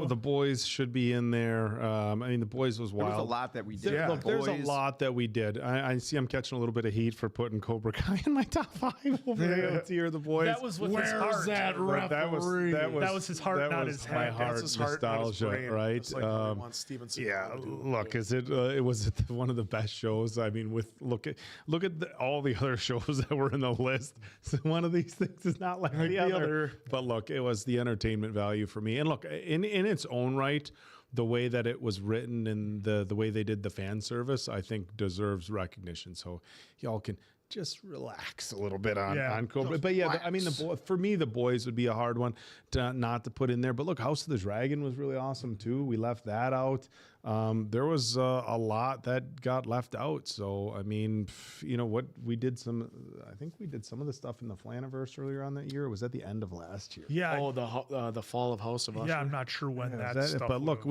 The boys should be in there. I mean, the boys was wild. There was a lot that we did. Look, there's a lot that we did. I see I'm catching a little bit of heat for putting Cobra Kai in my top 5 over AOT or the boys. That was with his heart. That referee? That was his heart, not his head. My heart nostalgia, right? It's like Stevenson. Yeah. Look, it was one of the best shows. I mean, look at all the other shows that were in the list. So one of these things is not like the other. But look, it was the entertainment value for me. And look, in its own right, the way that it was written and the way they did the fan service, I think deserves recognition. So y'all can just relax a little bit on Cobra. But yeah, I mean, for me, the boys would be a hard one not to put in there. But look, House of the Dragon was really awesome too. We left that out. There was a lot that got left out. So, I mean, what we did I think we did some of the stuff in the Flaniverse earlier on that year. Or was that the end of last year? Yeah. Oh, the fall of House of Usher. Yeah, I'm not sure when that stuff. But look,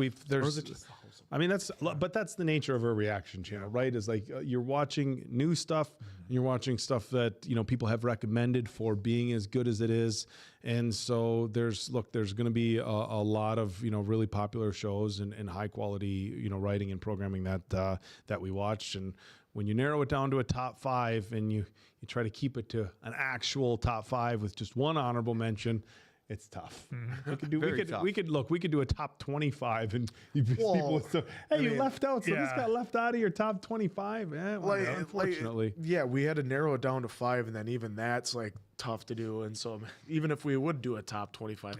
I mean, that's the nature of a reaction channel, right? Is like you're watching new stuff, and you're watching stuff that people have recommended for being as good as it is, and so there's going to be a lot of really popular shows and high quality writing and programming that we watched, and when you narrow it down to a top 5 and you try to keep it to an actual top 5 with just one honorable mention. It's tough. We could do a top 25 and people would say, hey, you left out. So this got left out of your top 25. Unfortunately. We had to narrow it down to 5, and then even that's like tough to do. And so even if we would do a top 25,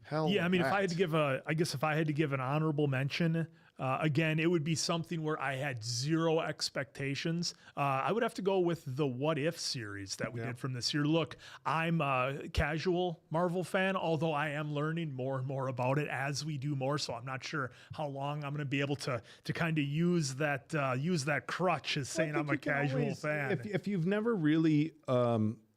hell. Yeah, I mean, if I had to give an honorable mention, again, it would be something where I had zero expectations. I would have to go with the What If series that we did from this year. Look, I'm a casual Marvel fan, although I am learning more and more about it as we do more. So I'm not sure how long I'm going to be able to kind of use that crutch as saying I'm a casual fan. If you've never really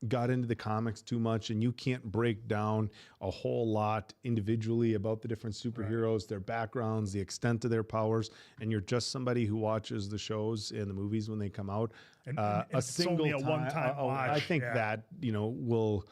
got into the comics too much and you can't break down a whole lot individually about the different superheroes, their backgrounds, the extent of their powers, and you're just somebody who watches the shows and the movies when they come out, a single only a one-time watch. I think that will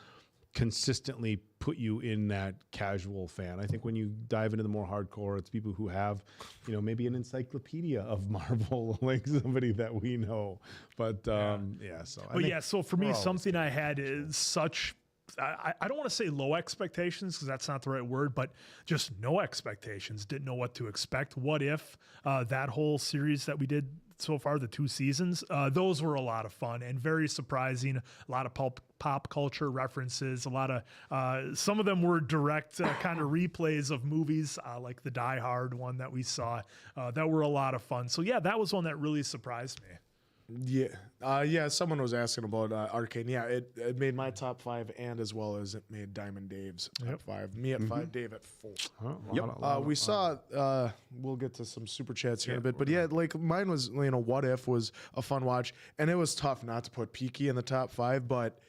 consistently put you in that casual fan. I think when you dive into the more hardcore, it's people who have, maybe an encyclopedia of Marvel, like somebody that we know. But so for me, something I had is such. I don't want to say low expectations because that's not the right word, but just no expectations. Didn't know what to expect. What If that whole series that we did so far, the 2 seasons, those were a lot of fun and very surprising. A lot of pop culture references, a lot of some of them were direct kind of replays of movies like the Die Hard one that we saw that were a lot of fun. So yeah, that was one that really surprised me. Someone was asking about Arcane. Yeah, it made my top 5, and as well as it made Diamond Dave's top 5. Me at 5, Dave at 4. We saw. We'll get to some super chats here in a bit, but like mine was. What If was a fun watch, and it was tough not to put Peaky in the top 5, but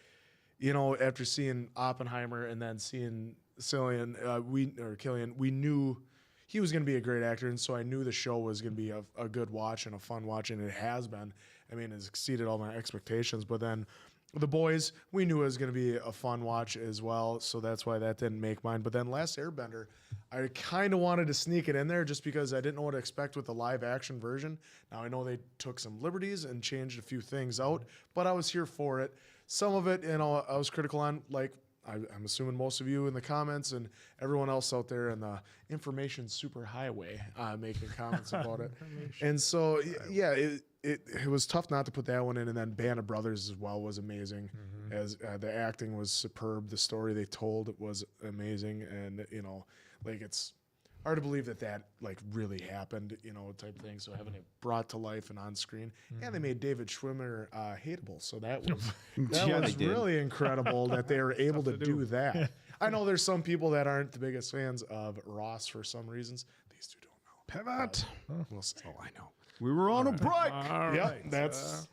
after seeing Oppenheimer and then seeing Cillian, we knew he was going to be a great actor, and so I knew the show was going to be a good watch and a fun watch, and it has been. I mean, it's exceeded all my expectations. But then The Boys, we knew it was going to be a fun watch as well, so that's why that didn't make mine. But then Last Airbender, I kind of wanted to sneak it in there just because I didn't know what to expect with the live-action version. Now, I know they took some liberties and changed a few things out, but I was here for it. Some of it, I was critical on, like, I'm assuming most of you in the comments and everyone else out there in the information superhighway making comments about it. And so, it was tough not to put that one in. And then Band of Brothers as well was amazing. As the acting was superb. The story they told was amazing. And, hard to believe that like really happened, type of thing. So having it brought to life and on screen, and they made David Schwimmer hateable. So that was really incredible that they were able to do that. I know there's some people that aren't the biggest fans of Ross for some reasons. These two don't know. Pivot. I know. We were on a break. All Yep, right. that's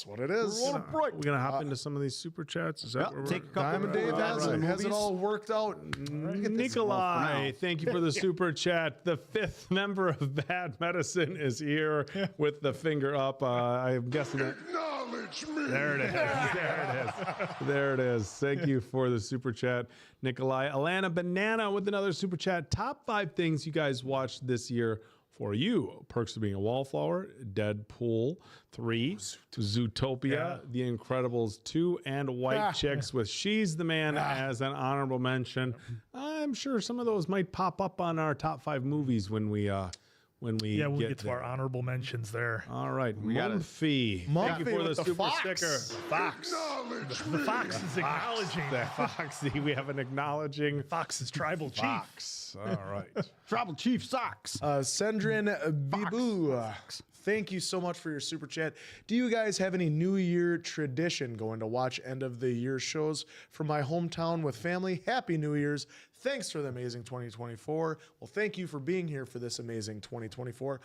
what it is. We're on a break. We're gonna hop into some of these super chats. Is that where Take a we're? couple Diamond Dave has movies. it all worked out. Nikolai, thank you for the super chat. The 5th member of Bad Medicine is here with the finger up. I'm guessing that. Acknowledge me. There it is. There it is. There it is. Thank you for the super chat, Nikolai. Alana Banana with another super chat. Top 5 things you guys watched this year for you. Perks of Being a Wallflower, Deadpool 3, Zootopia, The Incredibles 2, and White Chicks with She's the Man as an honorable mention. I'm sure some of those might pop up on our top 5 movies when we get to our honorable mentions there. All right, got it. Mumphy. Thank you for the super Fox. sticker. Fox. The Fox is acknowledging. Foxy. We have an acknowledging Fox's tribal chief. Fox. All right. Tribal Chief Socks. Sendrin Bibu. Thank you so much for your super chat. Do you guys have any New Year tradition going to watch end of the year shows from my hometown with family? Happy New Year's. Thanks for the amazing 2024. Well, thank you for being here for this amazing 2024.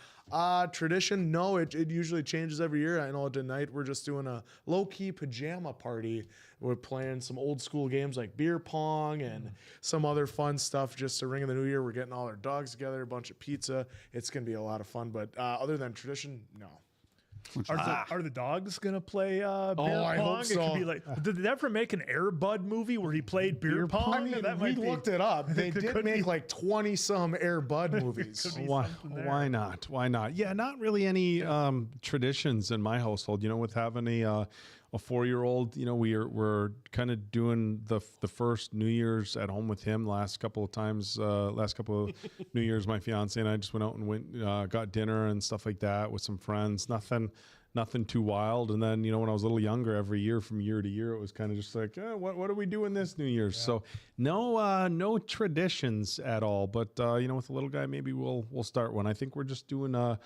Tradition? No, it usually changes every year. I know tonight we're just doing a low-key pajama party. We're playing some old school games like beer pong and some other fun stuff just to ring in the new year. We're getting all our dogs together, a bunch of pizza. It's going to be a lot of fun. But other than tradition, no. Are the dogs gonna play beer pong? I hope so. It could be like, did they ever make an Air Bud movie where he played beer pong? I mean, we looked it up. They did make like 20-some Air Bud movies. Why not? Why not? Yeah, not really any traditions in my household. With having a 4-year-old, we're kind of doing the first New Year's at home with him. Last couple of New Year's, my fiance and I just went out and got dinner and stuff like that with some friends. Nothing too wild. And then, when I was a little younger, every year from year to year, it was kind of just like, what are we doing this New Year's? Yeah. So no traditions at all. But, with the little guy, maybe we'll start one. I think we're just doing a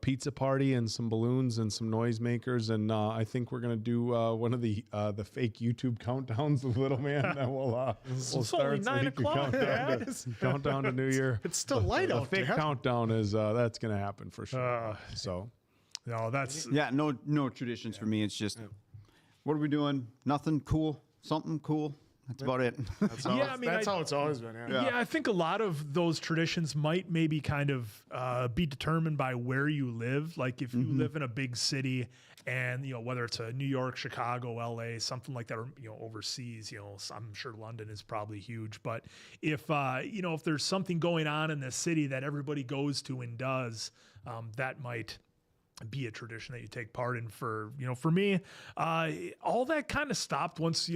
pizza party and some balloons and some noisemakers. And I think we're going to do one of the fake YouTube countdowns with little man. And we'll start 9 o'clock, Dad. Countdown to New Year. It's still light out there. The fake countdown is that's going to happen for sure. No, that's no traditions for me. It's just, what are we doing? Nothing cool. Something cool. That's about it. That's how it's always been. Yeah, I think a lot of those traditions might maybe kind of be determined by where you live. Like if you live in a big city and, whether it's a New York, Chicago, LA, something like that, or, overseas, I'm sure London is probably huge. But if there's something going on in the city that everybody goes to and does, that might be a tradition that you take part in. For me, all that kind of stopped once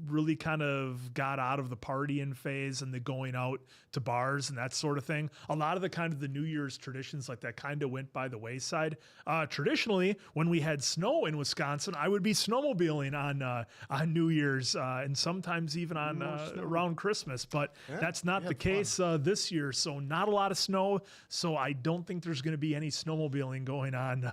really kind of got out of the partying phase and the going out to bars and that sort of thing. A lot of the kind of the New Year's traditions like that kind of went by the wayside. Traditionally, when we had snow in Wisconsin, I would be snowmobiling on New Year's and sometimes even on around Christmas, but that's not the case this year. So not a lot of snow. So I don't think there's going to be any snowmobiling going on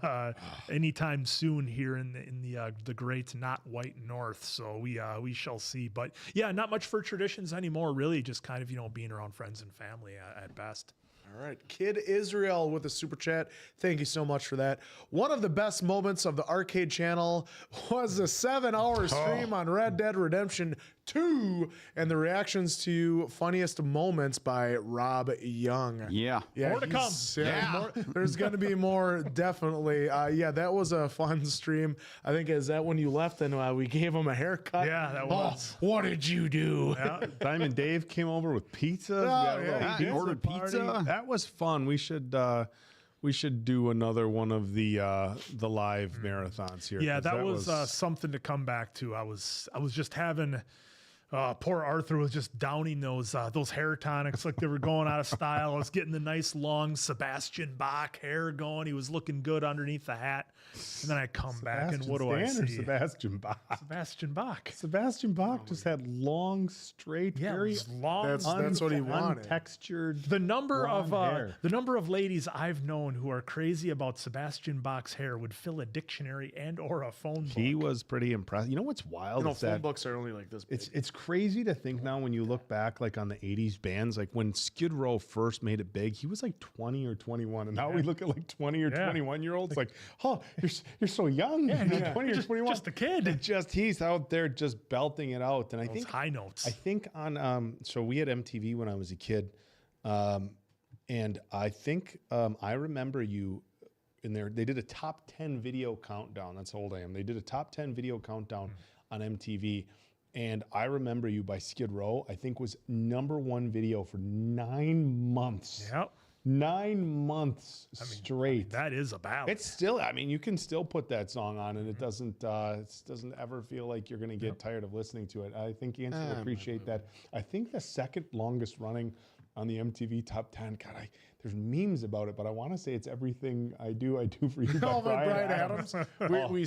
anytime soon here in the great not white north. So we shall see. But yeah, not much for traditions anymore. Really, just kind of being around friends and family at best. All right. Kid Israel with a super chat. Thank you so much for that. One of the best moments of the arcade channel was a 7-hour stream on Red Dead Redemption 2 and the reactions to funniest moments by Rob Young. Yeah. More to come. There's going to be more, definitely. That was a fun stream. I think, is that when you left and we gave him a haircut? Yeah, that was. What did you do? Yeah. Diamond Dave came over with pizza. He ordered pizza. That was fun. We should do another one of the live marathons here. Yeah, that was something to come back to. I was just having Poor Arthur was just downing those hair tonics like they were going out of style. I was getting the nice long Sebastian Bach hair going. He was looking good underneath the hat. And then I come back and what do I see? Sebastian Bach. Sebastian Bach. Sebastian Bach just had long, straight, very long. That's what he wanted. Untextured. The number hair. of ladies I've known who are crazy about Sebastian Bach's hair would fill a dictionary and or a phone book. He was pretty impressed. You know what's wild? is phone that books are only like this big. It's crazy to think now when you look back like on the 80s bands, like when Skid Row first made it big, he was like 20 or 21. And now we look at like 20 or 21-year-olds like, oh, you're so young. Yeah, 20 or 21. Just a kid. He's out there just belting it out. And I think high notes. I think on so we had MTV when I was a kid. And I think I remember you in there. They did a top 10 video countdown. That's how old I am. They did a top 10 video countdown on MTV. And I Remember You by Skid Row, I think was #1 video for 9 months. Yep. 9 months straight. That is a ballad. It's still, you can still put that song on and it doesn't ever feel like you're going to get tired of listening to it. I think Yancey will appreciate that. I think the second longest running on the MTV Top 10, God, there's memes about it, but I want to say it's Everything I Do for You by Bryan Adams. We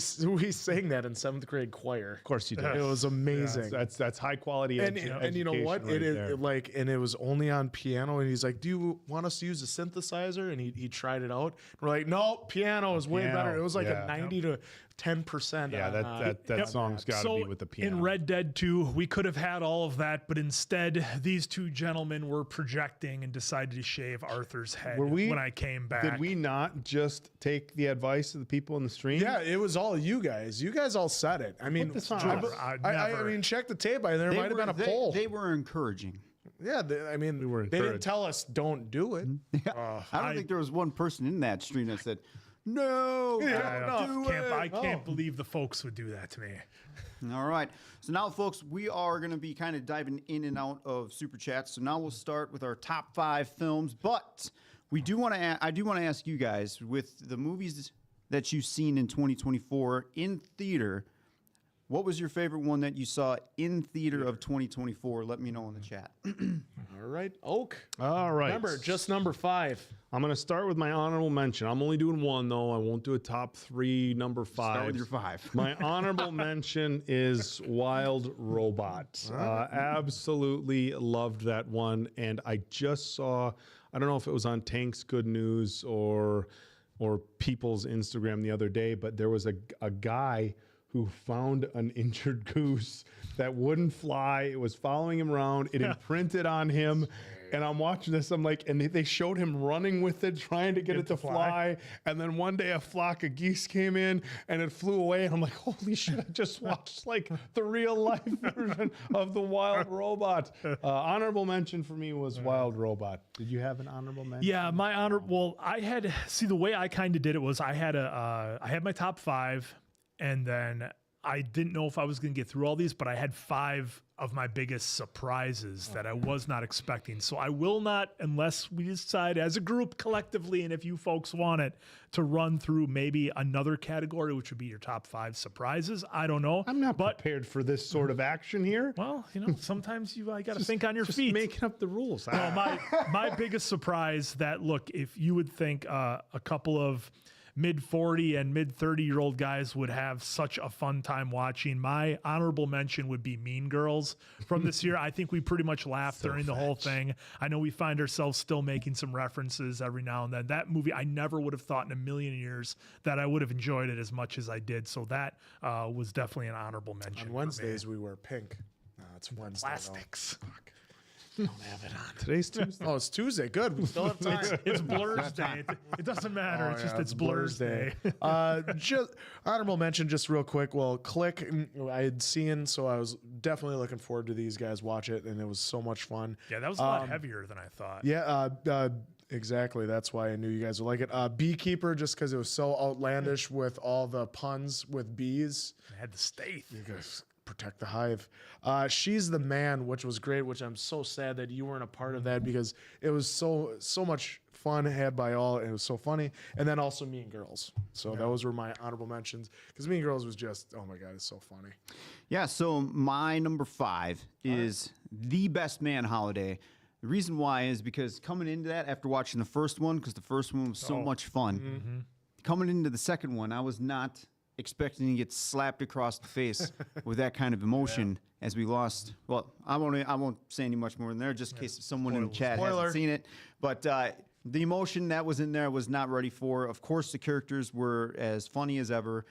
sang that in 7th grade choir. Of course you did. It was amazing. Yeah, that's high quality education. And you know what? Right And it was only on piano. And he's like, "Do you want us to use a synthesizer?" And he tried it out. We're like, "No, piano is way better." It was like a 90 to 10%. Yeah, that song's got to be with the piano. In Red Dead 2, we could have had all of that, but instead, these two gentlemen were projecting and decided to shave Arthur's head when I came back. Did we not just take the advice of the people in the stream? Yeah, it was all you guys. You guys all said it. I mean, I mean, check the tape. There might have been a poll. They were encouraging. Yeah, they didn't tell us don't do it. I don't think there was one person in that stream that said, "No, I can't believe the folks would do that to me." All right. So now, folks, we are going to be kind of diving in and out of Super Chats. So now we'll start with our top 5 films. But I do want to ask you guys, with the movies that you've seen in 2024 in theater, what was your favorite one that you saw in theater of 2024? Let me know in the chat. All right, Oak. All right. Remember, just number 5. I'm going to start with my honorable mention. I'm only doing one, though. I won't do a top 3, number 5. Start with your 5. My honorable mention is Wild Robot. Absolutely loved that one. And I just saw, I don't know if it was on Tank's Good News or People's Instagram the other day, but there was a guy who found an injured goose that wouldn't fly. It was following him around. It imprinted on him. And I'm watching this. I'm like, and they showed him running with it, trying to get it to fly. And then one day a flock of geese came in and it flew away. And I'm like, holy shit, I just watched like the real life version of the Wild Robot. Honorable mention for me was Wild Robot. Did you have an honorable mention? Yeah, my the way I kind of did it was I had my top 5. And then I didn't know if I was going to get through all these, but I had 5 of my biggest surprises that I was not expecting. So I will not, unless we decide as a group collectively, and if you folks want it, to run through maybe another category, which would be your top 5 surprises. I don't know. I'm not prepared for this sort of action here. Well, sometimes I got to think on your feet. Making up the rules. No, my biggest surprise that, look, if you would think a couple of mid-40 and mid-30-year-old guys would have such a fun time watching, my honorable mention would be Mean Girls from this year. I think we pretty much laughed during the whole thing. I know we find ourselves still making some references every now and then. That movie, I never would have thought in a million years that I would have enjoyed it as much as I did. So that was definitely an honorable mention. On Wednesdays, we wear pink. No, it's Wednesday. Plastics. Don't have it on. Today's Tuesday. Oh, it's Tuesday. Good. We still have time. It's Blur's Day. It doesn't matter. It's Blur's Day. Just honorable mention, just real quick. Well, Click, I had seen, so I was definitely looking forward to these guys watch it, and it was so much fun. Yeah, that was a lot heavier than I thought. Yeah, exactly. That's why I knew you guys would like it. Beekeeper, just because it was so outlandish with all the puns with bees. I had the Staith. You guys protect the hive. She's the Man, which was great, which I'm so sad that you weren't a part of that because it was so much fun had by all, and it was so funny. And then also Mean Girls. So those were my honorable mentions because Mean Girls was just, oh my God, it's so funny. Yeah, so my number 5 is The Best Man Holiday. The reason why is because coming into that after watching the first one, because the first one was so much fun, coming into the second one, I was not expecting to get slapped across the face with that kind of emotion as we lost. Well, I won't say any much more than there, just in case someone in the chat hasn't seen it. But the emotion that was in there was not ready for. Of course, the characters were as funny as ever,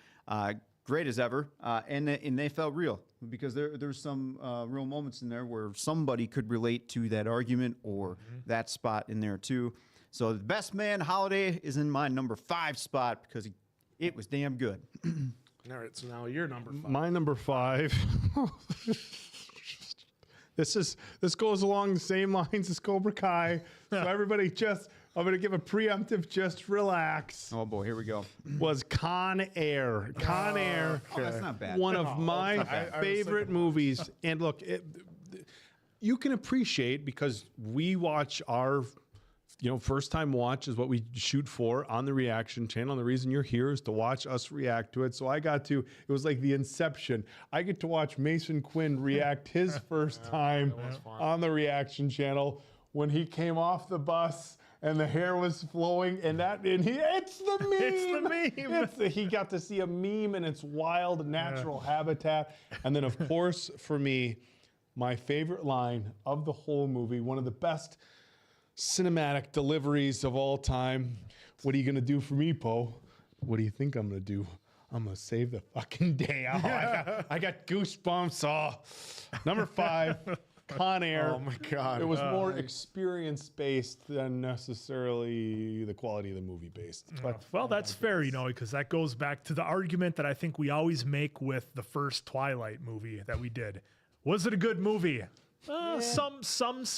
great as ever, and they felt real because there's some real moments in there where somebody could relate to that argument or that spot in there too. So the Best Man Holiday is in my number 5 spot because it was damn good. All right, so now you're number 5. My number 5. This goes along the same lines as Cobra Kai. So everybody I'm going to give a preemptive just relax. Oh boy, here we go. Was Con Air. Con Air. Oh, that's not bad. One of my favorite movies. And look, you can appreciate because we watch our first time watch is what we shoot for on the reaction channel. And the reason you're here is to watch us react to it. So it was like the inception. I get to watch Mason Quinn react his first time on the reaction channel when he came off the bus and the hair was flowing it's the meme. It's the meme. He got to see a meme in its wild natural habitat. And then of course, for me, my favorite line of the whole movie, one of the best cinematic deliveries of all time. What are you going to do for me, Poe? What do you think I'm going to do? I'm going to save the fucking day. I got goosebumps. Number 5, Con Air. Oh my God. It was more experience-based than necessarily the quality of the movie based. But well, that's fair, because that goes back to the argument that I think we always make with the first Twilight movie that we did. Was it a good movie? Some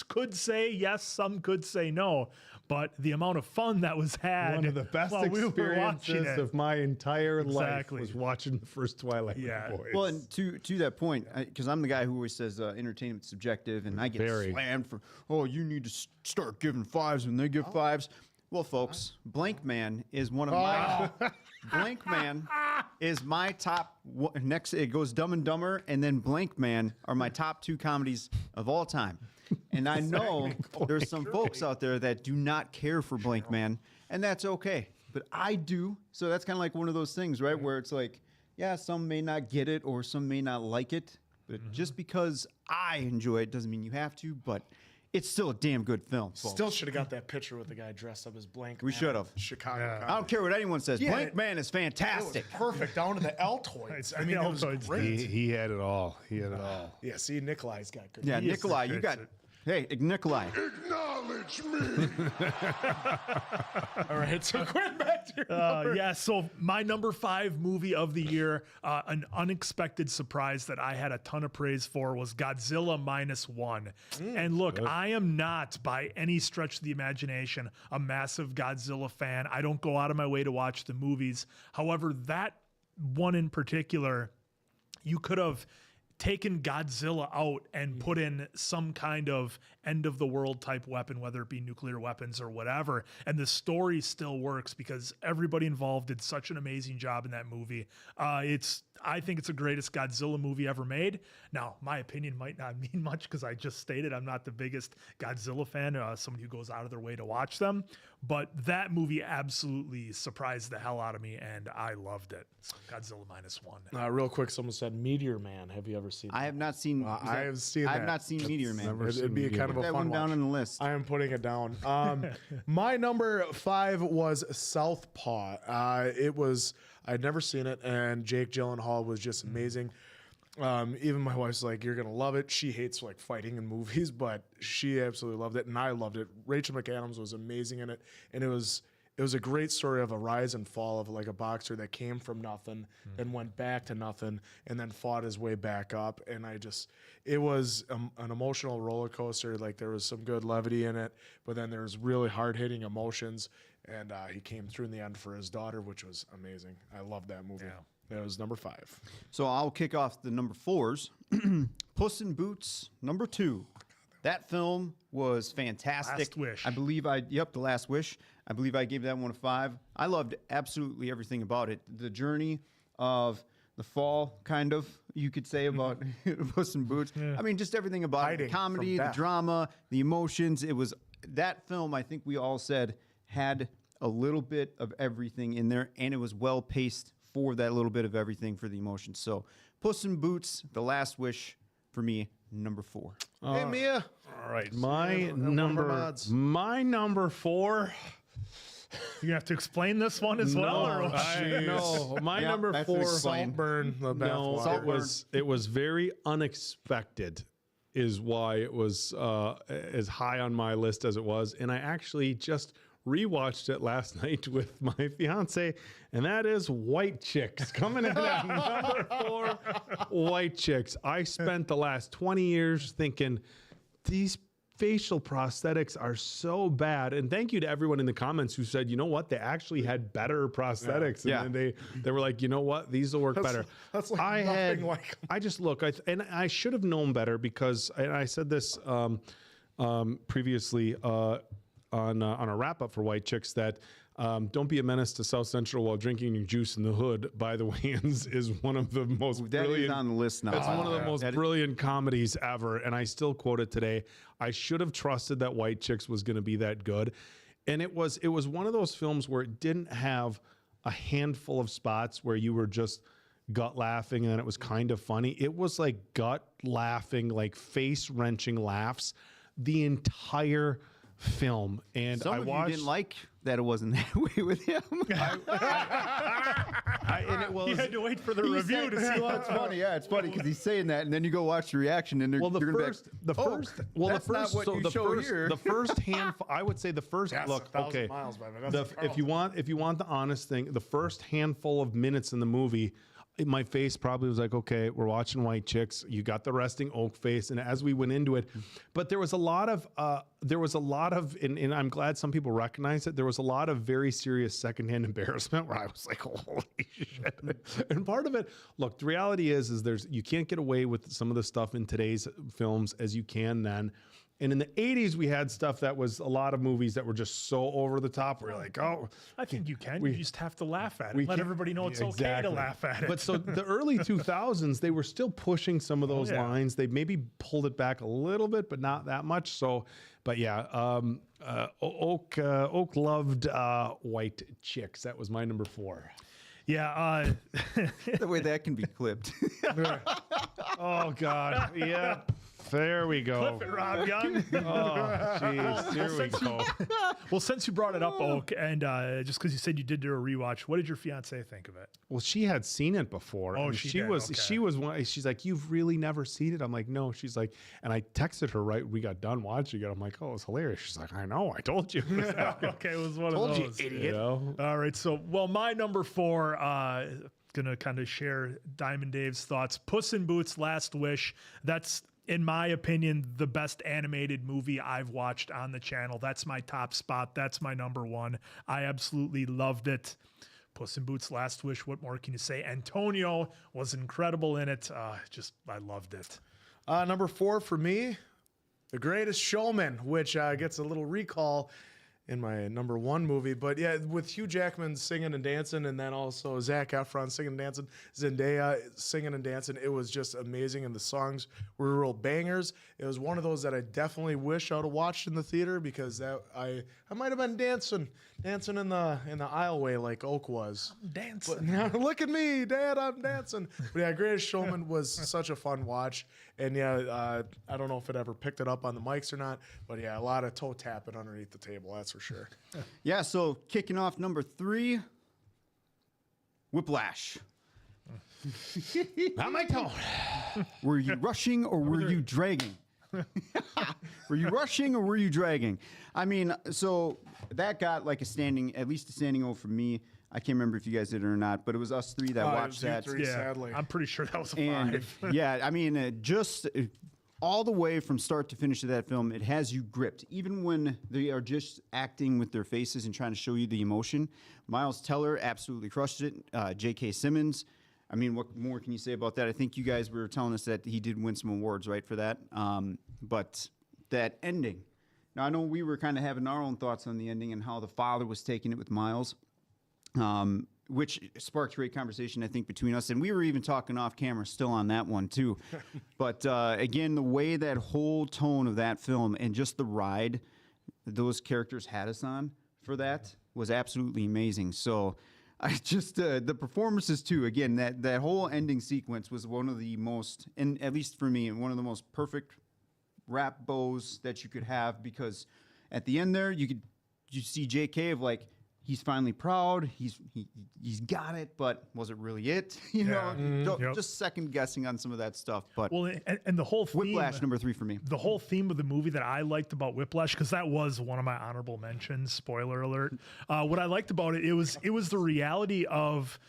could say yes, some could say no, but the amount of fun that was had. One of the best experiences of my entire life was watching the first Twilight Boys. Well, and to that point, because I'm the guy who always says entertainment's subjective, and I get slammed for, you need to start giving 5s when they give 5s. Well, folks, Blank Man is one of my... Blank Man is my top... Next, it goes Dumb and Dumber, and then Blank Man are my top 2 comedies of all time. And I know there's some folks out there that do not care for Blank Man, and that's okay. But I do. So that's kind of like one of those things, right? Where it's like, yeah, some may not get it or some may not like it. But just because I enjoy it doesn't mean you have to, but... It's still a damn good film, folks. Still should have got that picture with the guy dressed up as Blank We Man should have. Chicago. I don't care what anyone says. Yeah, Blank Man is fantastic. It was perfect down to the Altoids. I mean, it was great. He had it all. Yeah, see, Nikolai's got good. Yeah, Nikolai, you got... Hey, Nikolai. Acknowledge me. All right, so Quinn, back to your number. Yeah, so my number 5 movie of the year, an unexpected surprise that I had a ton of praise for was Godzilla -1. And look, I am not by any stretch of the imagination a massive Godzilla fan. I don't go out of my way to watch the movies. However, that one in particular, you could have taken Godzilla out and put in some kind of end of the world type weapon, whether it be nuclear weapons or whatever. And the story still works because everybody involved did such an amazing job in that movie. I think it's the greatest Godzilla movie ever made. Now, my opinion might not mean much because I just stated I'm not the biggest Godzilla fan, someone who goes out of their way to watch them. But that movie absolutely surprised the hell out of me, and I loved it. So Godzilla -1. Real quick, someone said Meteor Man. Have you ever seen that? I have not seen... I have seen that. I have not seen Meteor Man. It'd be kind of a that fun one down watch. on the list. I am putting it down. My number 5 was Southpaw. I'd never seen it, and Jake Gyllenhaal was just amazing. Even my wife's like, you're gonna love it. She hates like fighting in movies, but she absolutely loved it, and I loved it. Rachel McAdams was amazing in it, and it was a great story of a rise and fall of like a boxer that came from nothing, then went back to nothing, and then fought his way back up. And it was an emotional roller coaster. Like there was some good levity in it, but then there was really hard hitting emotions. And he came through in the end for his daughter, which was amazing. I love that movie. That was number 5. So I'll kick off the number 4s. Puss in Boots, number 2. That film was fantastic. Last Wish. I believe The Last Wish. I believe I gave that one a 5. I loved absolutely everything about it. The journey of the fall, kind of, you could say, about Puss in Boots. Yeah. I mean, just everything about it. The comedy, the drama, the emotions. It was that film, I think we all said, had a little bit of everything in there, and it was well paced for that little bit of everything for the emotions. So Puss in Boots, The Last Wish, for me, number 4. Hey, Mia. All right, my number 4. You have to explain this one as well. No, my number 4. Saltburn. It was very unexpected, is why it was as high on my list as it was, and I actually just rewatched it last night with my fiance, and that is White Chicks, coming in at number 4. White Chicks. I spent the last 20 years thinking these facial prosthetics are so bad, and thank you to everyone in the comments who said, you know what, they actually had better prosthetics, and then they were like, you know what, these will work better. That's like nothing like them. I just look, and I should have known better, because, and I said this previously on a wrap up for White Chicks, that Don't Be a Menace to South Central While Drinking Your Juice in the Hood by the Wayans is one of the most brilliant. Is on the list now. It's one of the most brilliant comedies ever, and I still quote it today. I should have trusted that White Chicks was going to be that good, and it was one of those films where it didn't have a handful of spots where you were just gut laughing and then it was kind of funny. It was like gut laughing, like face wrenching laughs the entire film. And Some of you didn't like that it wasn't that way with him. And it was, you had to wait for the review to see. Well, it's funny. Yeah, it's funny because he's saying that, and then you go watch the reaction, and the first handful. I would say the first. Yes, look, okay. Miles, if you want the honest thing, the first handful of minutes in the movie, my face probably was like, okay, we're watching White Chicks. You got the resting oak face, and as we went into it, but there was a lot of, and I'm glad some people recognize it. There was a lot of very serious secondhand embarrassment where I was like, holy shit. And part of it, look, the reality is you can't get away with some of the stuff in today's films as you can then. And in the 80s, we had stuff that was a lot of movies that were just so over the top. We're like, oh. I think you can. You just have to laugh at it. Let everybody know it's okay to laugh at it. But so the early 2000s, they were still pushing some of those lines. They maybe pulled it back a little bit, but not that much. So, but yeah, Oak loved White Chicks. That was my number 4. Yeah. The way that can be clipped. Oh, God. Yeah. There we go. Clip it, Rob Young. Oh, jeez. Here we go. Well, since you brought it up, Oak, and just because you said you did do a rewatch, what did your fiance think of it? Well, she had seen it before. Oh, she was one. She's like, you've really never seen it? I'm like, no. She's like, and I texted her right when we got done watching it. I'm like, oh, it's hilarious. She's like, I know. I told you. Okay, it was one of those. Told you, idiot. You know? All right. So, well, my number 4. Gonna kind of share Diamond Dave's thoughts. Puss in Boots: Last Wish. That's, in my opinion, the best animated movie I've watched on the channel. That's my top spot. That's my number 1. I absolutely loved it. Puss in Boots: Last Wish. What more can you say? Antonio was incredible in it. I loved it. Number 4 for me, The Greatest Showman, which gets a little recall in my number 1 movie. But yeah, with Hugh Jackman singing and dancing, and then also Zac Efron singing and dancing, Zendaya singing and dancing, it was just amazing. And the songs were real bangers. It was one of those that I definitely wish I would have watched in the theater, because I might have been dancing in the aisleway like Oak was. I'm dancing. But now, look at me, Dad, I'm dancing. But yeah, Greatest Showman was such a fun watch. And yeah, I don't know if it ever picked it up on the mics or not, but yeah, a lot of toe tapping underneath the table, that's for sure. Yeah, so kicking off number 3, Whiplash. Not my tone. Were you rushing or were you dragging? Were you rushing or were you dragging? I mean, so that got like at least a standing O for me. I can't remember if you guys did it or not, but it was us 3 that watched that. Sadly. I'm pretty sure that was a 5. Yeah, I mean, just all the way from start to finish of that film, it has you gripped. Even when they are just acting with their faces and trying to show you the emotion. Miles Teller absolutely crushed it. J.K. Simmons, I mean, what more can you say about that? I think you guys were telling us that he did win some awards, right, for that. But that ending. Now, I know we were kind of having our own thoughts on the ending and how the father was taking it with Miles, which sparked great conversation, I think, between us. And we were even talking off camera still on that one, too. But again, the way that whole tone of that film and just the ride those characters had us on for that was absolutely amazing. So I just the performances too. Again, that whole ending sequence was one of the most, and at least for me, one of the most perfect rap bows that you could have, because at the end there you see J.K. of like, he's finally proud, he's got it, but was it really it? You know, just second guessing on some of that stuff. But well, and the whole theme, Whiplash number 3 for me. The whole theme of the movie that I liked about Whiplash, because that was one of my honorable mentions. Spoiler alert. What I liked about it, it was the reality of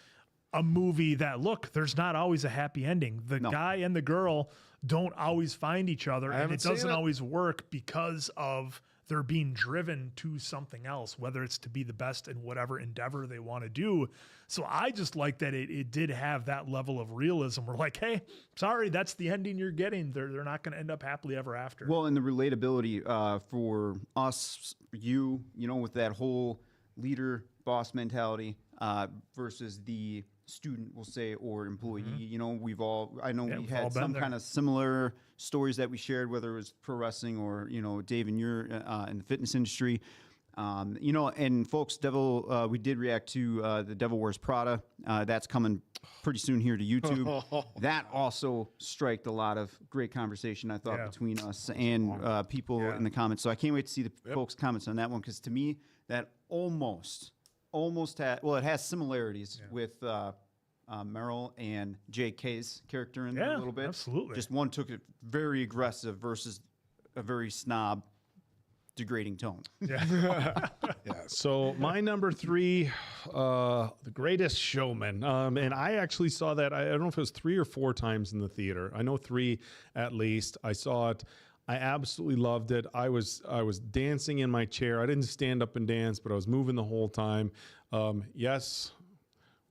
a movie that, look, there's not always a happy ending. The guy and the girl don't always find each other, and it doesn't always work because of they're being driven to something else, whether it's to be the best in whatever endeavor they want to do. So I just like that it did have that level of realism. We're like, hey, sorry, that's the ending you're getting. They're not going to end up happily ever after. Well, and the relatability for us, you know, with that whole leader boss mentality versus the student, we'll say, or employee. You know, we had some kind of similar stories that we shared, whether it was pro wrestling or, you know, Dave and you're in the fitness industry. You know, and folks, we did react to the Devil Wears Prada. That's coming pretty soon here to YouTube. That also striked a lot of great conversation, I thought, between us and people in the comments. So I can't wait to see the folks' comments on that one, because to me, that almost had, well, it has similarities with Meryl and J.K.'s character in there a little bit. Absolutely. Just one took it very aggressive versus a very snob, degrading tone. So my number 3, The Greatest Showman. And I actually saw that, I don't know if it was 3 or 4 times in the theater. I know 3 at least. I saw it. I absolutely loved it. I was dancing in my chair. I didn't stand up and dance, but I was moving the whole time. Yes,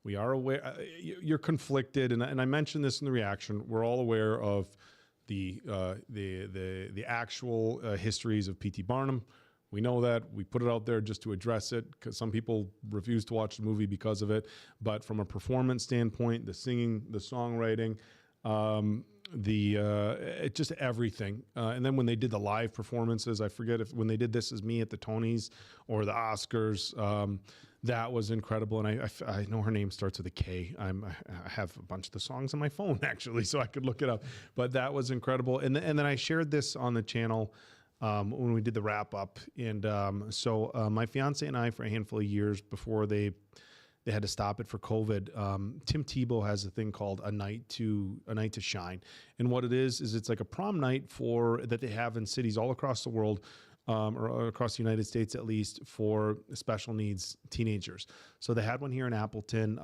we are aware. You're conflicted, and I mentioned this in the reaction. We're all aware of the actual histories of P.T. Barnum. We know that. We put it out there just to address it, because some people refuse to watch the movie because of it. But from a performance standpoint, the singing, the songwriting, just everything. And then when they did the live performances, I forget when they did This Is Me at the Tonys or the Oscars, that was incredible. And I know her name starts with a K. I have a bunch of the songs on my phone, actually, so I could look it up. But that was incredible. And then I shared this on the channel when we did the wrap up. And so my fiance and I, for a handful of years before they had to stop it for COVID, Tim Tebow has a thing called a night to shine. And what it is it's like a prom night that they have in cities all across the world, or across the United States at least, for special needs teenagers. So they had one here in Appleton.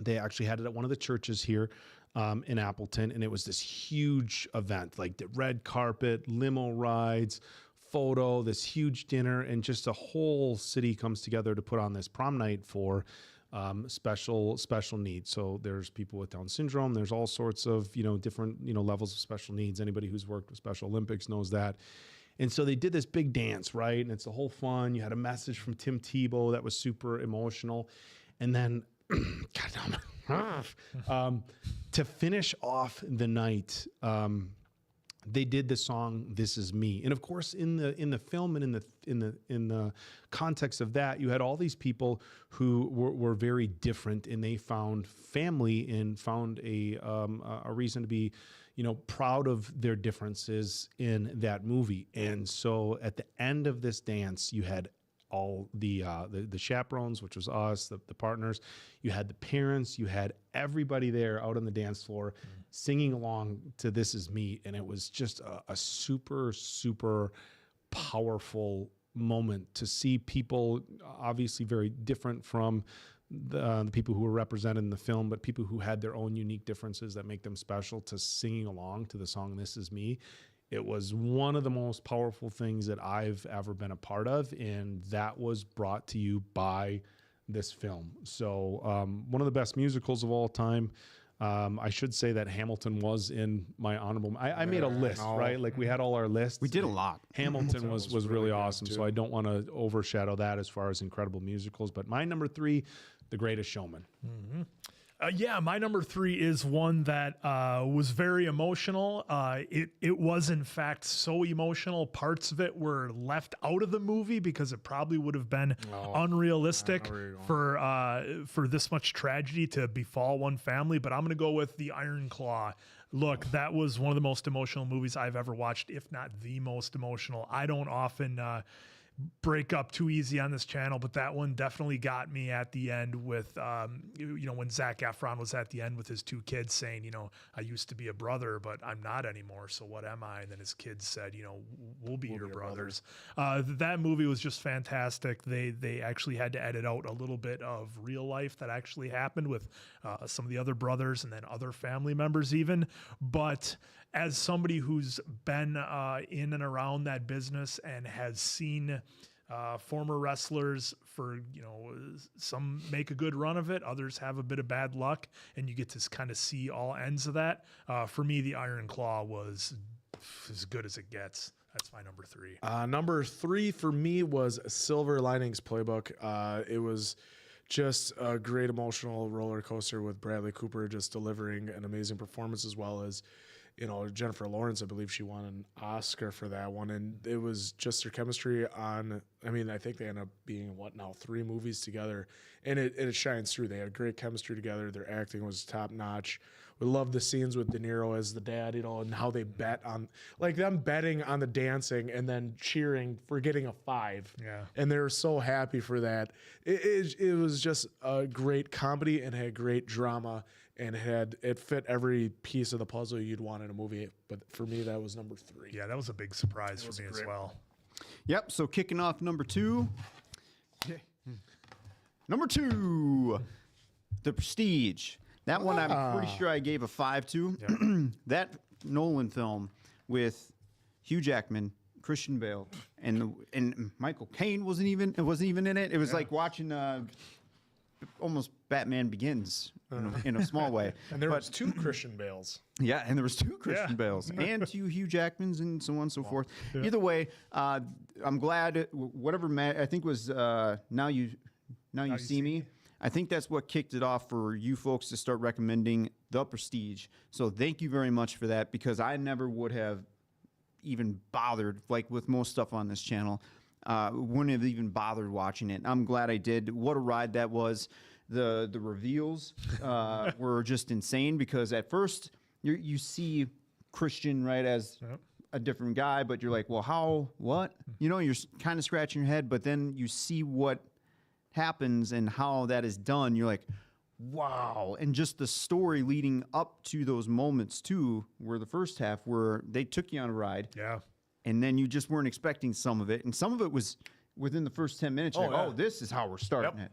They actually had it at one of the churches here in Appleton, and it was this huge event, like the red carpet, limo rides, photo, this huge dinner, and just a whole city comes together to put on this prom night for special needs. So there's people with Down syndrome. There's all sorts of, different, levels of special needs. Anybody who's worked with Special Olympics knows that. And so they did this big dance, right? And it's a whole fun. You had a message from Tim Tebow that was super emotional. And then, to finish off the night, they did the song "This Is Me," and of course, in the film and in the context of that, you had all these people who were very different, and they found family and found a reason to be, proud of their differences in that movie. And so, at the end of this dance, you had all the chaperones, which was us, the partners. You had the parents. You had everybody there out on the dance floor singing along to "This Is Me." And it was just a super, super powerful moment to see people obviously very different from the people who were represented in the film, but people who had their own unique differences that make them special, to singing along to the song "This Is Me." It was one of the most powerful things that I've ever been a part of, and that was brought to you by this film. So one of the best musicals of all time. I should say that Hamilton was in my honorable. I made a list, right? Like we had all our lists. We did a lot. Hamilton was really awesome. So I don't want to overshadow that as far as incredible musicals. But my number 3, The Greatest Showman. Yeah, my number 3 is one that was very emotional. It was, in fact, so emotional. Parts of it were left out of the movie because it probably would have been unrealistic for this much tragedy to befall one family. But I'm going to go with The Iron Claw. Look, that was one of the most emotional movies I've ever watched, if not the most emotional. I don't often break up too easy on this channel, but that one definitely got me at the end with, when Zac Efron was at the end with his 2 kids saying, I used to be a brother, but I'm not anymore. So what am I? And then his kids said, we'll be your brothers. That movie was just fantastic. They actually had to edit out a little bit of real life that actually happened with some of the other brothers and then other family members even. But as somebody who's been in and around that business and has seen former wrestlers some make a good run of it, others have a bit of bad luck, and you get to kind of see all ends of that. For me, the Iron Claw was as good as it gets. That's my number 3. Number 3 for me was Silver Linings Playbook. It was just a great emotional roller coaster with Bradley Cooper just delivering an amazing performance, as well as Jennifer Lawrence. I believe she won an Oscar for that one, and it was just their chemistry on. I think they end up being 3 movies together, and it shines through. They had great chemistry together. Their acting was top notch. We love the scenes with De Niro as the dad, and how they bet on, like them betting on the dancing and then cheering for getting a 5. Yeah, and they were so happy for that. It was just a great comedy and had great drama. And it fit every piece of the puzzle you'd want in a movie. But for me, that was number 3. Yeah, that was a big surprise for me as well. Yep. So kicking off number 2. Number 2, The Prestige. That one I'm pretty sure I gave a 5 to. Yeah. That Nolan film with Hugh Jackman, Christian Bale, and Michael Caine wasn't even in it. It was like watching almost Batman Begins in a small way. And there was 2 Christian Bales. Yeah, and there was 2 Christian Bales and 2 Hugh Jackmans and so on and so forth. Yeah. Either way, I'm glad whatever I think was Now You See Me. I think that's what kicked it off for you folks to start recommending The Prestige. So thank you very much for that, because I never would have even bothered, like with most stuff on this channel, wouldn't have even bothered watching it. I'm glad I did. What a ride that was. The reveals were just insane, because at first you see Christian, right, as a different guy, but you're like, well, how, what? You're kind of scratching your head, but then you see what happens and how that is done. You're like, wow. And just the story leading up to those moments too, where the first half where they took you on a ride. Yeah. And then you just weren't expecting some of it. And some of it was within the first 10 minutes. This is how we're starting it.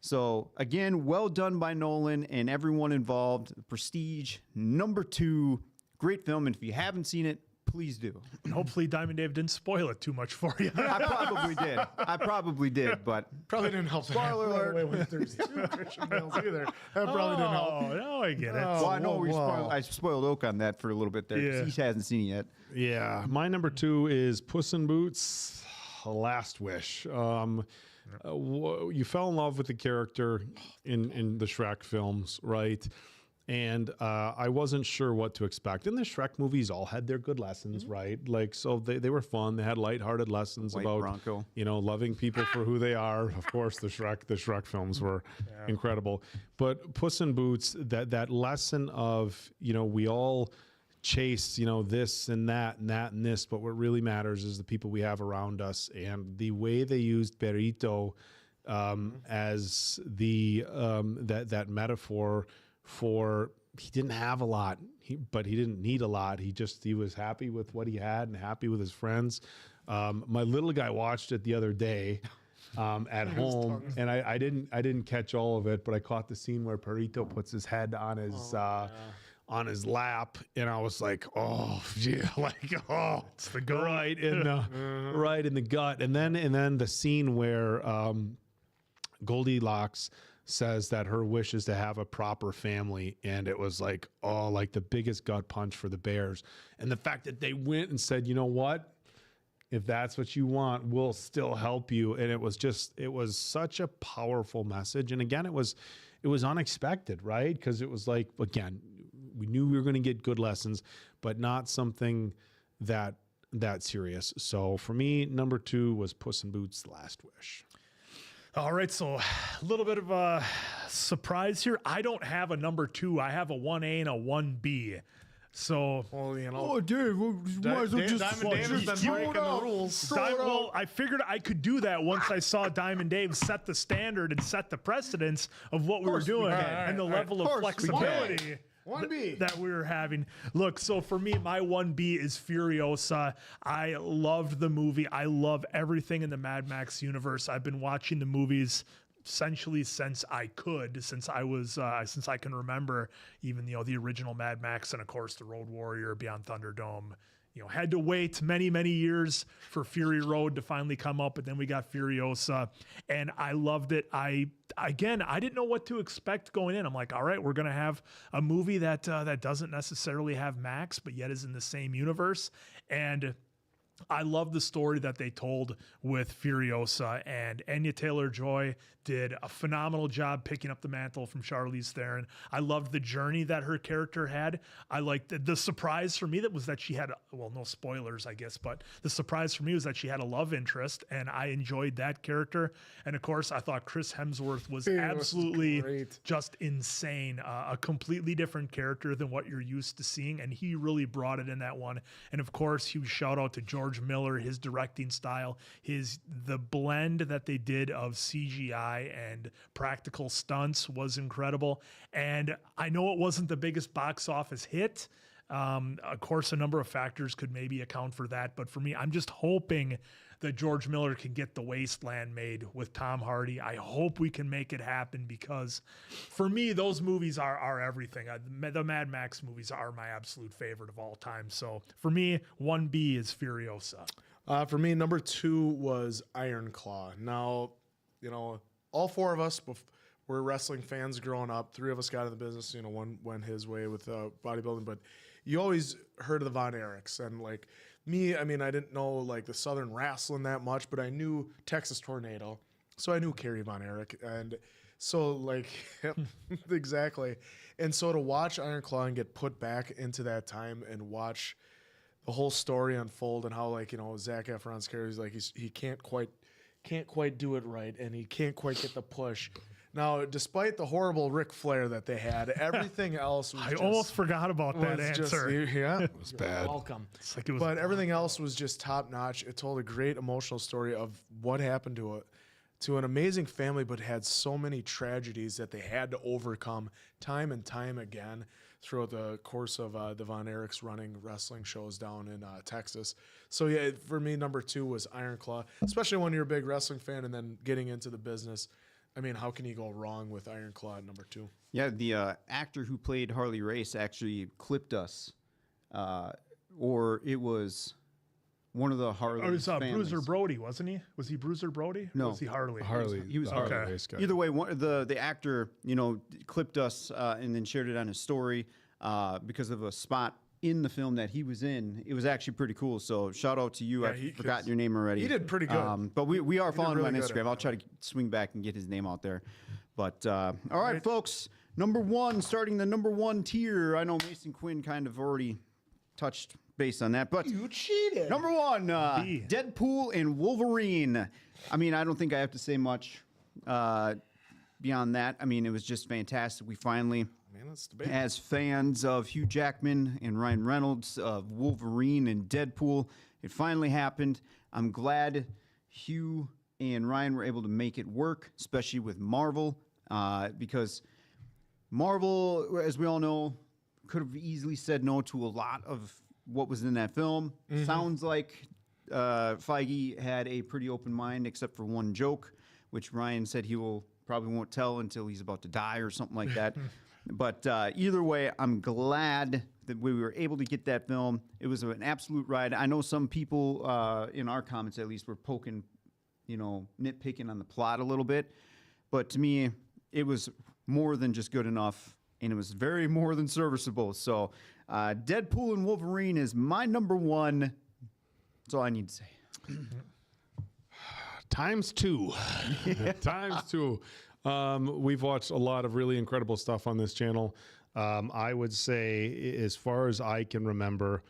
So again, well done by Nolan and everyone involved. Prestige, number 2, great film. And if you haven't seen it, please do. And hopefully Diamond Dave didn't spoil it too much for you. I probably did, but probably didn't help. Spoiler alert. When there's 2 Christian Bales either. That probably didn't help. Oh, no, I get it. Well, I know I spoiled Oak on that for a little bit there, because he hasn't seen it yet. Yeah, my number 2 is Puss in Boots: Last Wish. You fell in love with the character in the Shrek films, right? And I wasn't sure what to expect. And the Shrek movies all had their good lessons, right? Like, so they were fun. They had lighthearted lessons about Bronco. Loving people for who they are. Of course, the Shrek films were incredible. But Puss in Boots, that lesson of, we all chase, this and that and that and this, but what really matters is the people we have around us. And the way they used Perito as the that metaphor for, he didn't have a lot, but he didn't need a lot. He was happy with what he had and happy with his friends. My little guy watched it the other day at home, and I didn't catch all of it, but I caught the scene where Perito puts his head on his on his lap, and I was like, oh, yeah, like, oh, it's the gut. Right in the gut. And then the scene where Goldilocks says that her wish is to have a proper family, and it was like, oh, like the biggest gut punch for the Bears. And the fact that they went and said, you know what, if that's what you want, we'll still help you. And it was such a powerful message. And again, it was unexpected, right? Because it was like, again, we knew we were going to get good lessons, but not something that serious. So for me, number 2 was Puss in Boots: The Last Wish. All right, so a little bit of a surprise here. I don't have a number 2. I have a 1A and a 1B. So, well, you know, oh, Dave, might as well just Diamond Dave has been breaking the rules. Well, I figured I could do that once I saw Diamond Dave set the standard and set the precedence of what we were doing and the level of flexibility that we were having. Look, so for me, my 1B is Furiosa. I loved the movie. I love everything in the Mad Max universe. I've been watching the movies essentially since I can remember, even the original Mad Max, and of course the Road Warrior, Beyond Thunderdome. Had to wait many years for Fury Road to finally come up, but then we got Furiosa, and I loved it. I didn't know what to expect going in. I'm like, all right, we're gonna have a movie that doesn't necessarily have Max, but yet is in the same universe, and I love the story that they told with Furiosa, and Anya Taylor-Joy did a phenomenal job picking up the mantle from Charlize Theron. I loved the journey that her character had. I liked the surprise for me that she had, no spoilers, I guess, but the surprise for me was that she had a love interest, and I enjoyed that character. And of course, I thought Chris Hemsworth was absolutely just insane, a completely different character than what you're used to seeing, and he really brought it in that one. And of course, huge shout out to George Miller, his directing style, the blend that they did of CGI and practical stunts was incredible. And I know it wasn't the biggest box office hit. Of course, a number of factors could maybe account for that. But for me, I'm just hoping that George Miller can get The Wasteland made with Tom Hardy. I hope we can make it happen, because for me, those movies are everything. The Mad Max movies are my absolute favorite of all time. So for me, 1B is Furiosa. For me, number 2 was Iron Claw. Now, all 4 of us were wrestling fans growing up. 3 of us got in the business. One went his way with bodybuilding, but you always heard of the Von Erichs. And like me, I didn't know like the Southern wrestling that much, but I knew Texas Tornado. So I knew Kerry Von Erich. And so like, yep, exactly. And so to watch Iron Claw and get put back into that time and watch the whole story unfold, and how Zac Efron's character is like, he can't quite do it right, and he can't quite get the push. Now, despite the horrible Ric Flair that they had, everything else was almost forgot about that answer. It was bad. Welcome. But everything else was just top notch. It told a great emotional story of what happened to an amazing family, but had so many tragedies that they had to overcome time and time again throughout the course of the Von Erichs running wrestling shows down in Texas. So yeah, for me, number 2 was Iron Claw, especially when you're a big wrestling fan and then getting into the business. How can you go wrong with Iron Claw at number 2? Yeah, the actor who played Harley Race actually clipped us, or it was one of the Harley. It was Bruiser Brody, wasn't he? Was he Bruiser Brody? No, or was he Harley? He was Harley Race guy. Either way, the actor clipped us and then shared it on his story because of a spot in the film that he was in. It was actually pretty cool. So shout out to you. I forgot your name already. He did pretty good. But we are following him on Instagram. I'll try to swing back and get his name out there. But all right, folks. Number 1, starting the number 1 tier. I know Mason Quinn kind of already touched base on that, but you cheated. Number 1, Deadpool and Wolverine. I don't think I have to say much beyond that. It was just fantastic. We finally, as fans of Hugh Jackman and Ryan Reynolds, of Wolverine and Deadpool, it finally happened. I'm glad Hugh and Ryan were able to make it work, especially with Marvel, because Marvel, as we all know, could have easily said no to a lot of what was in that film. Mm-hmm. Sounds like Feige had a pretty open mind, except for one joke, which Ryan said he probably won't tell until he's about to die or something like that. But either way, I'm glad that we were able to get that film. It was an absolute ride. I know some people in our comments, at least, were poking, nitpicking on the plot a little bit. but to me, it was more than just good enough, and it was very more than serviceable. So, Deadpool and Wolverine is my number one. That's all I need to say. Times two. Times two. We've watched a lot of really incredible stuff on this channel. I would say, as far as I can remember,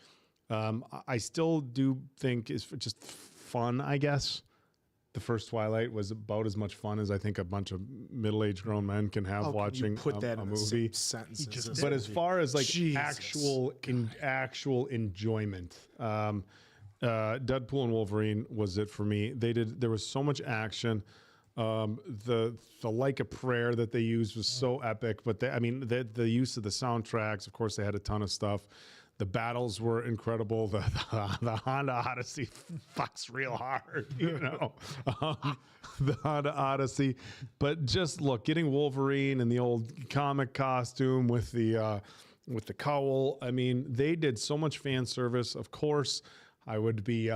I still do think it's just fun, I guess. The first Twilight was about as much fun as I think a bunch of middle-aged grown men can have watching a movie. Sentences. But as far as like actual enjoyment, Deadpool and Wolverine was it for me. There was so much action. The Like a Prayer that they used was so epic. But the use of the soundtracks, of course, they had a ton of stuff. The battles were incredible. The Honda Odyssey fucks real hard, you know. The Honda Odyssey, but just look, getting Wolverine in the old comic costume with the cowl. I mean, they did so much fan service. Of course, I would be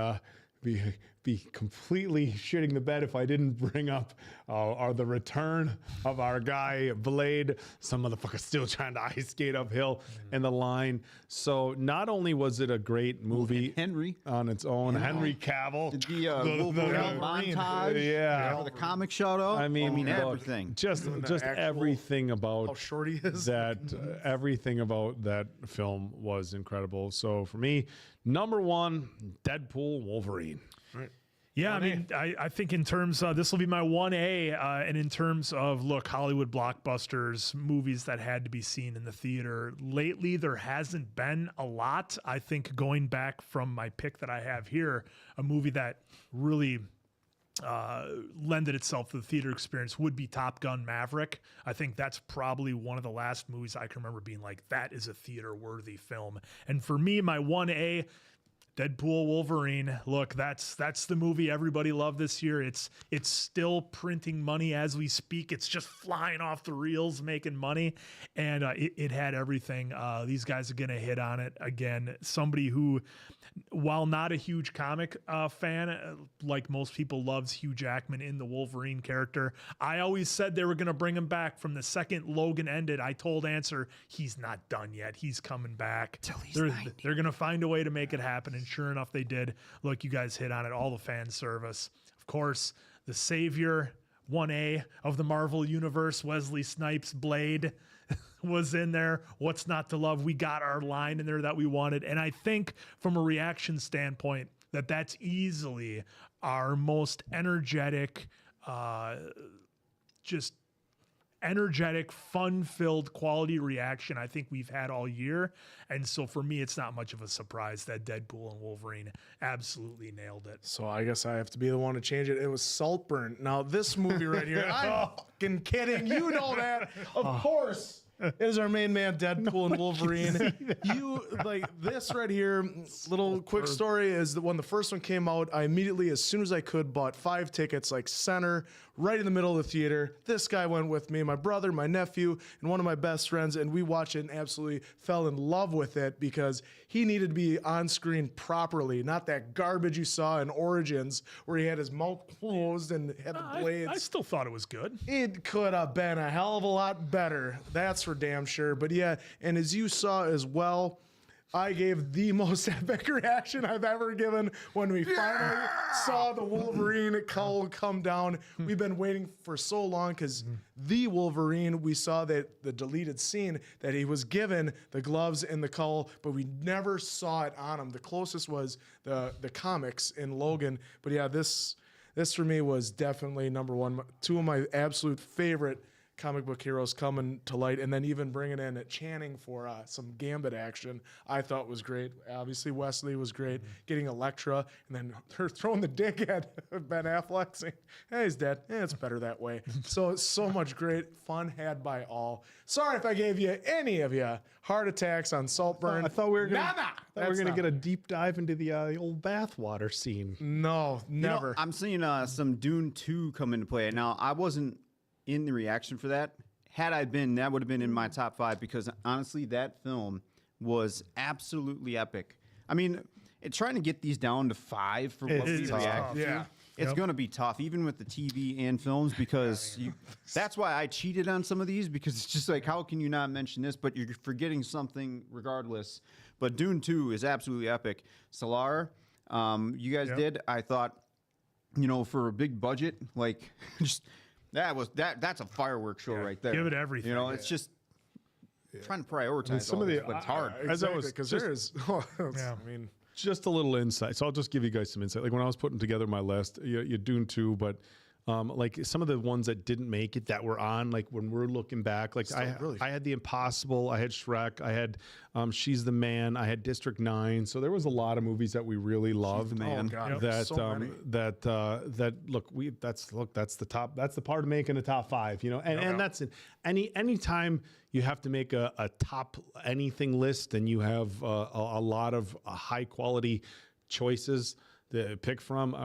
completely shitting the bed if I didn't bring up the return of our guy Blade. Some motherfucker still trying to ice skate uphill in the line. So not only was it a great movie, Henry on its own, Henry Cavill, the Wolverine montage, the comic shout out. I mean, everything. Just everything about how short he is. That everything about that film was incredible. So for me, number one, Deadpool, Wolverine. Yeah, I mean, I think in terms of this will be my 1A, and in terms of, look, Hollywood blockbusters, movies that had to be seen in the theater, lately there hasn't been a lot. I think going back from my pick that I have here, a movie that really lended itself to the theater experience would be Top Gun Maverick. I think that's probably one of the last movies I can remember being like, that is a theater-worthy film. And for me, my 1A, Deadpool, Wolverine. Look, that's the movie everybody loved this year. It's still printing money as we speak. It's just flying off the reels, making money, and it had everything. These guys are gonna hit on it again. Somebody who, while not a huge comic fan, like most people, loves Hugh Jackman in the Wolverine character. I always said they were gonna bring him back from the second Logan ended. I told Answer he's not done yet. He's coming back. They're gonna find a way to make it happen. And sure enough, they did. Look, you guys hit on it. All the fan service. Of course, the savior, 1A of the Marvel Universe, Wesley Snipes' Blade, was in there. What's not to love? We got our line in there that we wanted. And I think from a reaction standpoint, that's easily our most energetic, just energetic, fun-filled, quality reaction I think we've had all year. And so for me, it's not much of a surprise that Deadpool and Wolverine absolutely nailed it. So I guess I have to be the one to change it. It was Saltburn. Now this movie right here, I'm fucking kidding. You know that. Of course. Is our main man Deadpool and Wolverine. You like this right here. Little quick story is that when the first one came out, I immediately, as soon as I could, bought 5 tickets, like center, right in the middle of the theater. This guy went with me, my brother, my nephew, and one of my best friends, and we watched it and absolutely fell in love with it because he needed to be on screen properly, not that garbage you saw in Origins where he had his mouth closed and had the blades. I still thought it was good. It could have been a hell of a lot better. That's for damn sure. But yeah, and as you saw as well, I gave the most epic reaction I've ever given when we finally saw the Wolverine cowl come down. We've been waiting for so long because the Wolverine, we saw that the deleted scene that he was given the gloves and the cowl, but we never saw it on him. The closest was the comics in Logan. But yeah, this for me was definitely number one. 2 of my absolute favorite comic book heroes coming to light, and then even bringing in Channing for some Gambit action, I thought was great. Obviously, Wesley was great. Getting Elektra, and then her throwing the dick at Ben Affleck, saying, hey, he's dead. It's better that way. So much great fun had by all. Sorry if I gave you any of you heart attacks on Saltburn. I thought we were gonna get a deep dive into the old bathwater scene. No, never. I'm seeing some Dune 2 come into play. Now, I wasn't in the reaction for that. Had I been, that would have been in my top 5 because honestly, that film was absolutely epic. I mean, trying to get these down to 5 for what we react to. It's going to be tough, even with the TV and films, because that's why I cheated on some of these, because it's just like, how can you not mention this? But you're forgetting something regardless. But Dune 2 is absolutely epic. Solar, you guys did. I thought, for a big budget, like just that's a fireworks show right there. Give it everything. It's just trying to prioritize. Some all of the this, but it's hard. as I was because just- there is. I mean, just a little insight. So I'll just give you guys some insight. Like when I was putting together my list, you Dune 2, but like some of the ones that didn't make it that were on, like when we're looking back, like I had The Impossible, I had Shrek, I had She's the Man, I had District 9. So there was a lot of movies that we really loved. the Man. Oh, God, That so many. That's the top. That's the part of making a top 5. And that's it. Anytime you have to make a top anything list, and you have a lot of high quality choices to pick from,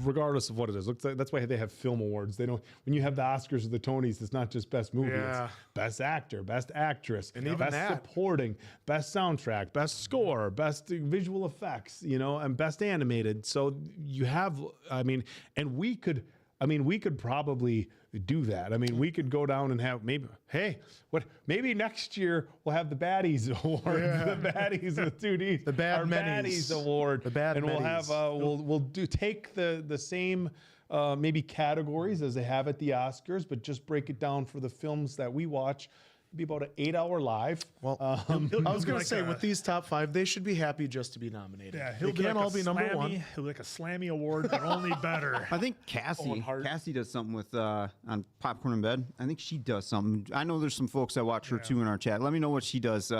regardless of what it is. Looks like that's why they have film awards. They don't. When you have the Oscars or the Tonys, it's not just best movie. Yeah. It's best actor, best actress, And even best that. supporting, best soundtrack, best score, best visual effects. And best animated. So you have. We could probably do that. We could go down and have maybe next year we'll have the Baddies Award, the Baddies with 2Ds, The Bad our Mennies. Baddies Award, The Bad and we'll Mennies. have take the same maybe categories as they have at the Oscars, but just break it down for the films that we watch. Be about an 8-hour live. Well, I was going to say, with these top 5, they should be happy just to be nominated. Yeah, they can't all be number 1. He'll be like a Slammy Award, but only better. I think Cassie does something with on Popcorn in Bed. I think she does something. I know there's some folks that watch her too in our chat. Let me know what she does.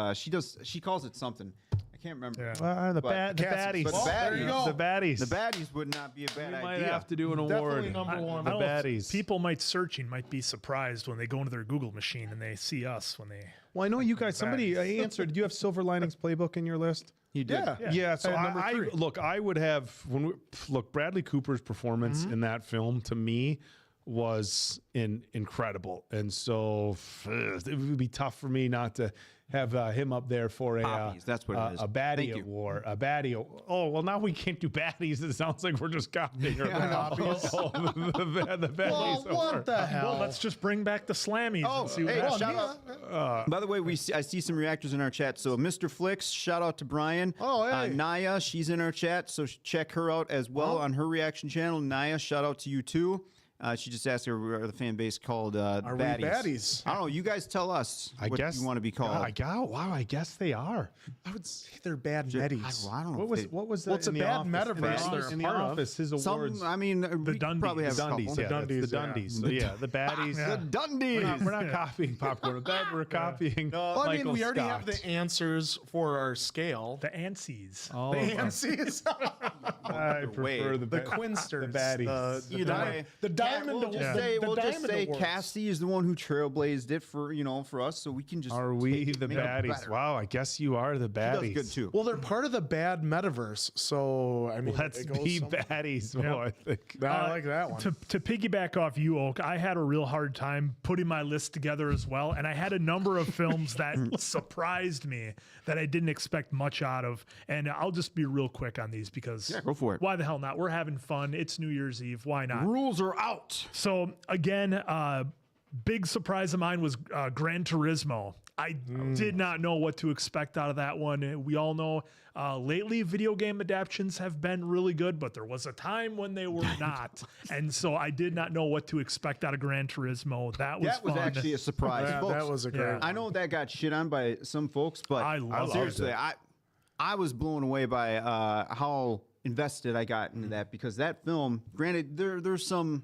She calls it something. I can't remember. The Baddies. But the there you go. The Baddies. The Baddies would not be a bad We idea. might have to do an Definitely award. number 1. The I don't know if Baddies. People might be surprised when they go into their Google machine and they see us when they. Well, I know you guys. Somebody answered. Do you have Silver Linings Playbook in your list? You did. Yeah. So I had number 3. I would have Bradley Cooper's performance in that film to me was incredible, and so it would be tough for me not to have him up there for That's what it is. a baddie award. A baddie. Oh well, now we can't do baddies. It sounds like we're just copying her. The baddies. Well, what the hell? Well, let's just bring back the Slammies. Oh, and see what hey, happens. shout out. By the way, I see some reactors in our chat. So Mr. Flicks, shout out to Brian. Oh, hey. Naya, she's in our chat, so check her out as well on her reaction channel. Naya, shout out to you too. She just asked her the fan base called Are we Baddies. baddies? I don't know. You guys tell us what you want to be called. I guess they are. I would say they're bad meddies. I don't know. What was that? Well, it's a in the bad office? metaverse they're In the a part of. office, his Some, awards. I mean, we Dundies. probably have The a couple. Dundies, yeah, Dundies, the yeah. Dundies. So yeah, the baddies. Yeah. The Dundies. We're not copying Popcorn in Bed. We're copying. Well, I mean, Michael we already have Scott. the answers for our scale. The Ansies. All The of them. ANSIs. I prefer The Quinsters. the baddies. Either way. The Diamond We'll just Award. say, The we'll just Diamond say Awards. Cassie is the one who trailblazed it for us, so we can just. Are we the make it baddies? better. Wow, I guess you are the She does baddies. good too. Well, they're part of the bad metaverse, so I mean, Let's it goes be somewhere. baddies. Oh, I think. I like that one. To piggyback off you, Oak, I had a real hard time putting my list together as well, and I had a number of films that surprised me that I didn't expect much out of. And I'll just be real quick on these because go for it. Why the hell not? We're having fun. It's New Year's Eve. Why not? Rules are out. So again, big surprise of mine was Gran Turismo. I did not know what to expect out of that one. We all know lately video game adaptions have been really good, but there was a time when they were not. And so I did not know what to expect out of Gran Turismo. That was fun. actually a surprise. Yeah, folks. that was a great Yeah. one. I know that got shit on by some folks, but I loved seriously, it. I was blown away by how invested I got into that, because that film, granted, there's some,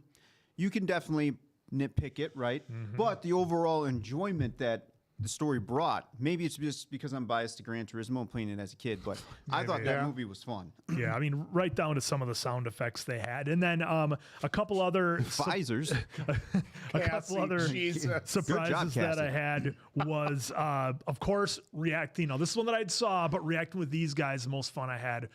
you can definitely nitpick it, right? But the overall enjoyment that the story brought, maybe it's just because I'm biased to Gran Turismo and playing it as a kid, but I thought that movie was fun. Yeah, I mean, right down to some of the sound effects they had. And then a couple other Pfizer's. a couple other surprises that Cassie. I had was, of course, reacting. This is one that I saw, but reacting with these guys, the most fun I had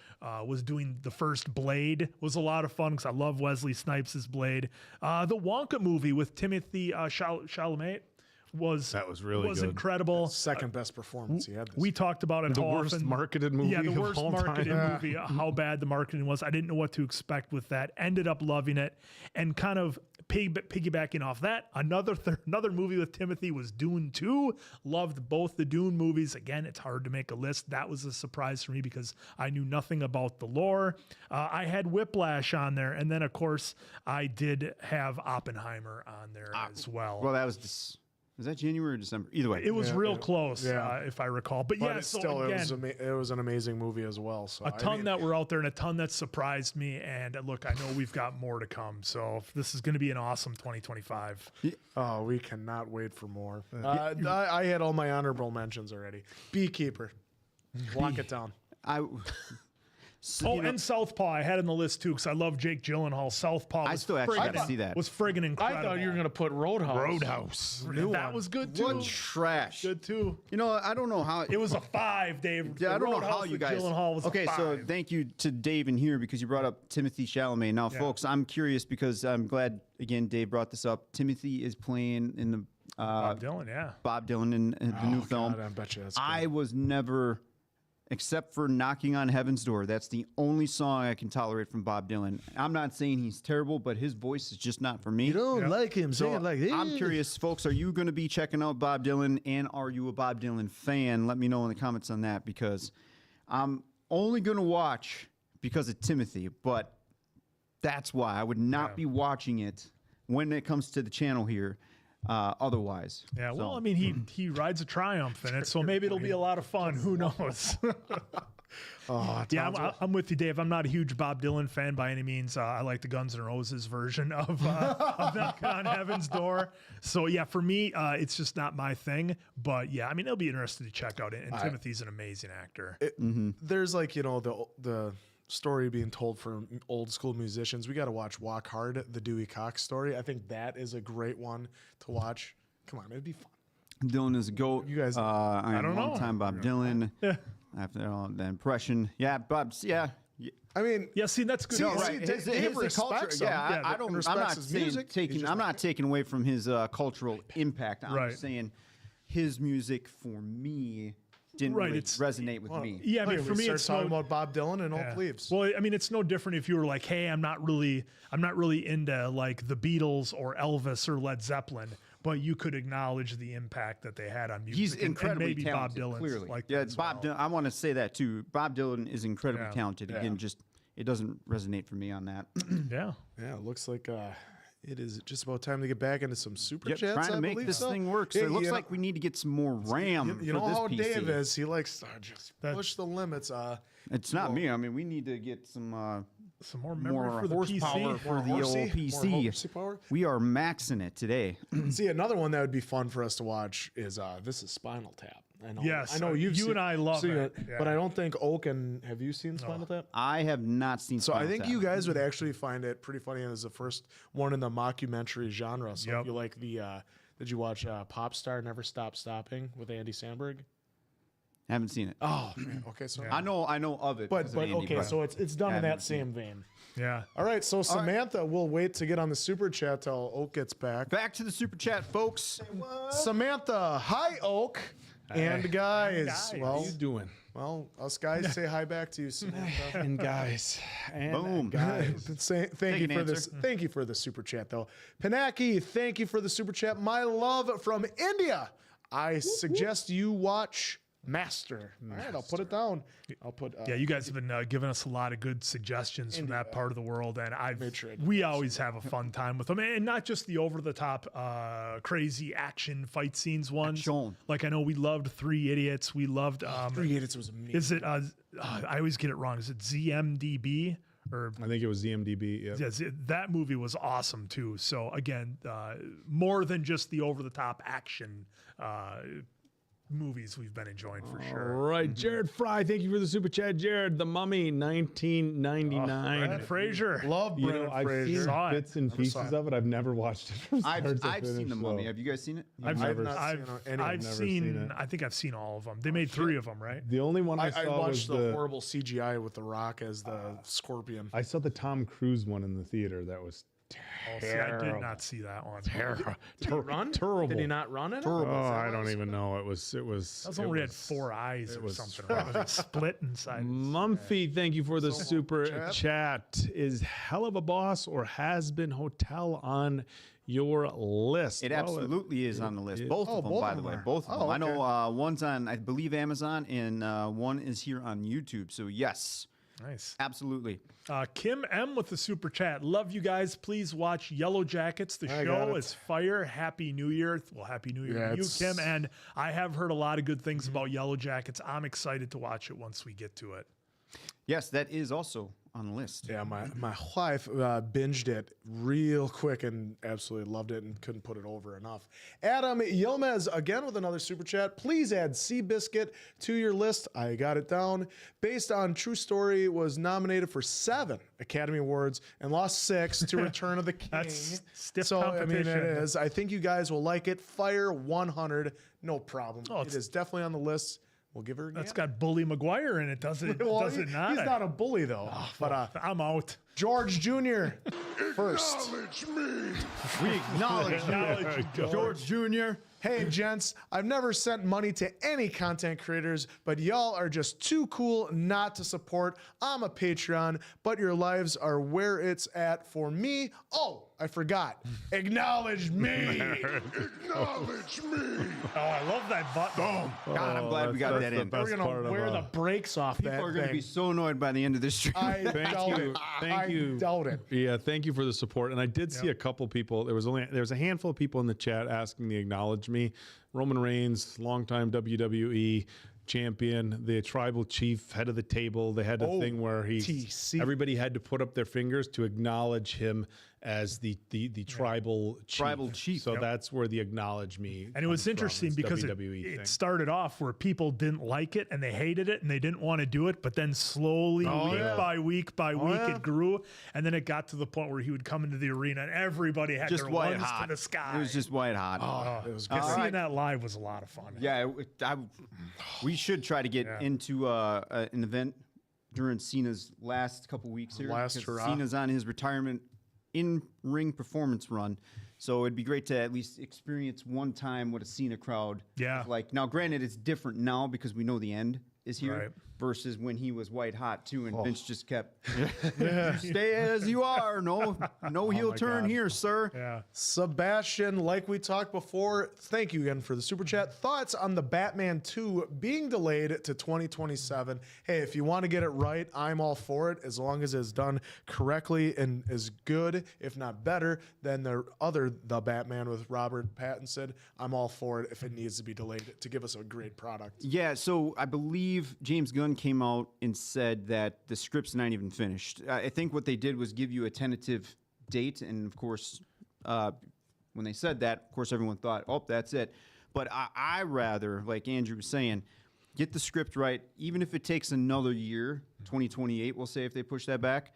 was doing the first Blade. Was a lot of fun because I love Wesley Snipes' Blade. The Wonka movie with Timothy Chalamet That was really good. incredible. Second best performance he had. We talked about it. The how worst often, marketed movie Yeah, the of worst all marketed time. movie. How bad the marketing was. I didn't know what to expect with that. Ended up loving it, and kind of piggybacking off that, another movie with Timothy was Dune 2. Loved both the Dune movies. Again, it's hard to make a list. That was a surprise for me because I knew nothing about the lore. I had Whiplash on there, and then of course I did have Oppenheimer on there as well. Well, that was that January or December? Either way, it was real close, if I recall. But yeah, it's so still, again, it was an amazing movie as well. So a ton that were out there and a ton that surprised me. And look, I know we've got more to come. So this is going to be an awesome 2025. Oh, we cannot wait for more. I had all my honorable mentions already. Beekeeper. Lock it down. And Southpaw I had in the list too because I love Jake Gyllenhaal. Southpaw was I still actually got to see that. Was friggin' incredible. I thought you were going to put Roadhouse. That was good too. What trash. Good too. You know, I don't know how. It was a 5, Dave. Yeah, I don't know how you guys. Gyllenhaal was okay, a 5. so thank you to Dave in here because you brought up Timothy Chalamet. Now, folks, I'm curious because I'm glad again Dave brought this up. Timothy is playing in the Bob Dylan, Bob Dylan in the new film. I bet you that's good. I was never. Except for Knocking on Heaven's Door. That's the only song I can tolerate from Bob Dylan. I'm not saying he's terrible, but his voice is just not for me. You don't like him. So Say it like this. I'm curious, folks, are you going to be checking out Bob Dylan, and are you a Bob Dylan fan? Let me know in the comments on that, because I'm only going to watch because of Timothy, but that's why I would not be watching it when it comes to the channel here. Otherwise. Yeah, well, I mean, he rides a Triumph in it, so maybe it'll be a lot of fun. Who knows? I'm with you, Dave. I'm not a huge Bob Dylan fan by any means. I like the Guns N' Roses version of Knocking on Heaven's Door. So yeah, for me, it's just not my thing. But yeah, I mean, it'll be interesting to check out. And Timothy's an amazing actor. There's like the story being told from old school musicians. We got to watch Walk Hard, the Dewey Cox story. I think that is a great one to watch. Come on, it'd be fun. Dylan is a GOAT. You guys, I don't know. Time Bob Dylan. After all, the impression. Yeah, Bob. Yeah. I mean, see, that's good. Dave respects him. I don't. I'm not saying taking. I'm not taking away from his cultural impact. I'm just saying his music for me didn't really resonate with me. Yeah, I mean, for me, it's talking about Bob Dylan and all plebes. Well, I mean, it's no different if you were like, hey, I'm not really into like the Beatles or Elvis or Led Zeppelin, but you could acknowledge the impact that they had on music. He's incredibly and maybe talented, Bob Dylan's clearly. like Bob Dylan. I want to say that too. Bob Dylan is incredibly talented. Again, just it doesn't resonate for me on that. Yeah, it looks like it is just about time to get back into some super chats. Trying to make this thing work. So it looks like we need to get some more RAM. You know for this how PC. Dave is. He likes to just push the limits. It's not me. I mean, we need to get some more memory for the horsepower PC. for the old PC. We are maxing it today. See, another one that would be fun for us to watch is this is Spinal Tap. I know, yes, I know you and I love it, but I don't think Oak and have you seen Spinal Tap? I have not seen. So Spinal I think Tap. you guys would actually find it pretty funny, and it's the first one in the mockumentary genre. So if you like the, did you watch Pop Star Never Stop Stopping with Andy Samberg? Haven't seen it. Oh, man. Okay, so I know of it. But okay, so it's done in that same vein. Yeah. All right, so Samantha, we'll wait to get on the super chat till Oak gets back. Back to the super chat, folks. Samantha, hi Oak and guys. Well, how you doing? Well, us guys say hi back to you, Samantha. And guys. And boom, guys. Thank you for this. Thank you for the super chat, though. Pinaki, thank you for the super chat. My love from India. I suggest you watch Master. All right, I'll put it down. I'll put. You guys have been giving us a lot of good suggestions from that part of the world, and we always have a fun time with them, and not just the over the top, crazy action fight scenes ones. Like I know we loved 3 Idiots. We loved 3 Idiots was amazing. Is it? I always get it wrong. Is it ZMDB? Or I think it was ZMDB. Yeah. Yes, that movie was awesome too. So again, more than just the over the top action. Movies we've been enjoying for sure. All right, Jared Fry, thank you for the super chat. Jared, The Mummy, 1999. Brendan Fraser. Love Brendan Fraser. I've seen bits and pieces of it. I've never watched it from start to finish. I've seen The Mummy. Have you guys seen it? I've seen it. I think I've seen all of them. They made 3 of them, right? The only one I saw watched was the horrible CGI with The Rock as the scorpion. I saw the Tom Cruise one in the theater. That was Oh, see, I did not see that one. Did he run? Terrible. Did he not run it? Oh, I don't even know. It was. That was when we had 4 eyes or something. Right? It was split inside. Mumphy, thank you for the super chat. Is Hell of a Boss or Has Been Hotel on your list? It absolutely is on the list. Both of them, both by of the them way. are. Both of Oh, them. I okay. know one's on, I believe, Amazon, and one is here on YouTube. So, yes. Nice. Absolutely. Kim M with the super chat. Love you guys. Please watch Yellow Jackets. The I got show it. is fire. Happy New Year. Well, Happy New Year Yeah, to you, it's- Kim. And I have heard a lot of good things about Yellow Jackets. I'm excited to watch it once we get to it. Yes, that is also on the list. Yeah, my wife binged it real quick and absolutely loved it and couldn't put it over enough. Adam Yilmaz again with another super chat. Please add Seabiscuit to your list. I got it down. Based on true story, was nominated for 7 Academy Awards and lost 6 to Return of the King. That's stiff so I mean, it competition. is. I think you guys will like it. Fire 100, no problem. Oh, it is definitely on the list. We'll give her a That's gander. got Bully McGuire in it, does it? Well, does it not? He's not a bully though. But I'm out. George Jr. first. We acknowledge George Jr. Hey, gents, I've never sent money to any content creators, but y'all are just too cool not to support. I'm a Patreon, but your lives are where it's at for me. Oh, I forgot. Acknowledge me. Acknowledge me. Oh, I love that button. God, I'm glad we got that in. We're going to wear the brakes off that People are going to thing. be so annoyed by the end of this stream. I doubt you. it. Thank I you. doubt it. Yeah, thank you for the support. And I did see a couple people. There was a handful of people in the chat asking the acknowledge me. Roman Reigns, longtime WWE champion, the tribal chief, head of the table. They had a thing where TC. everybody had to put up their fingers to acknowledge him as the tribal chief. Tribal chief. So that's where the acknowledge me. And it was comes from. interesting It's because WWE thing. it started off where people didn't like it and they hated it and they didn't want to do it, but then slowly, week by week, it grew. And then it got to the point where he would come into the arena and everybody had Just their white lungs hot. to the sky. It was just white hot. It was good. Seeing that live was a lot of fun. Yeah, we should try to get into an event during Cena's last couple weeks here. Last because hurrah. Cena's on his retirement in-ring performance run. So it'd be great to at least experience one time what a Cena crowd is like. Now, granted, it's different now because we know the end is here Right. versus when he was white hot too, and Vince just kept stay as you are. No heel turn here, sir. Yeah. Sebastian, like we talked before, thank you again for the super chat. Thoughts on the Batman 2 being delayed to 2027? Hey, if you want to get it right, I'm all for it as long as it's done correctly and is good, if not better, than the Batman with Robert Pattinson. I'm all for it if it needs to be delayed to give us a great product. Yeah, so I believe James Gunn came out and said that the script's not even finished. I think what they did was give you a tentative date, and of course, when they said that, of course, everyone thought, oh, that's it. But I rather, like Andrew was saying, get the script right, even if it takes another year, 2028, we'll say, if they push that back,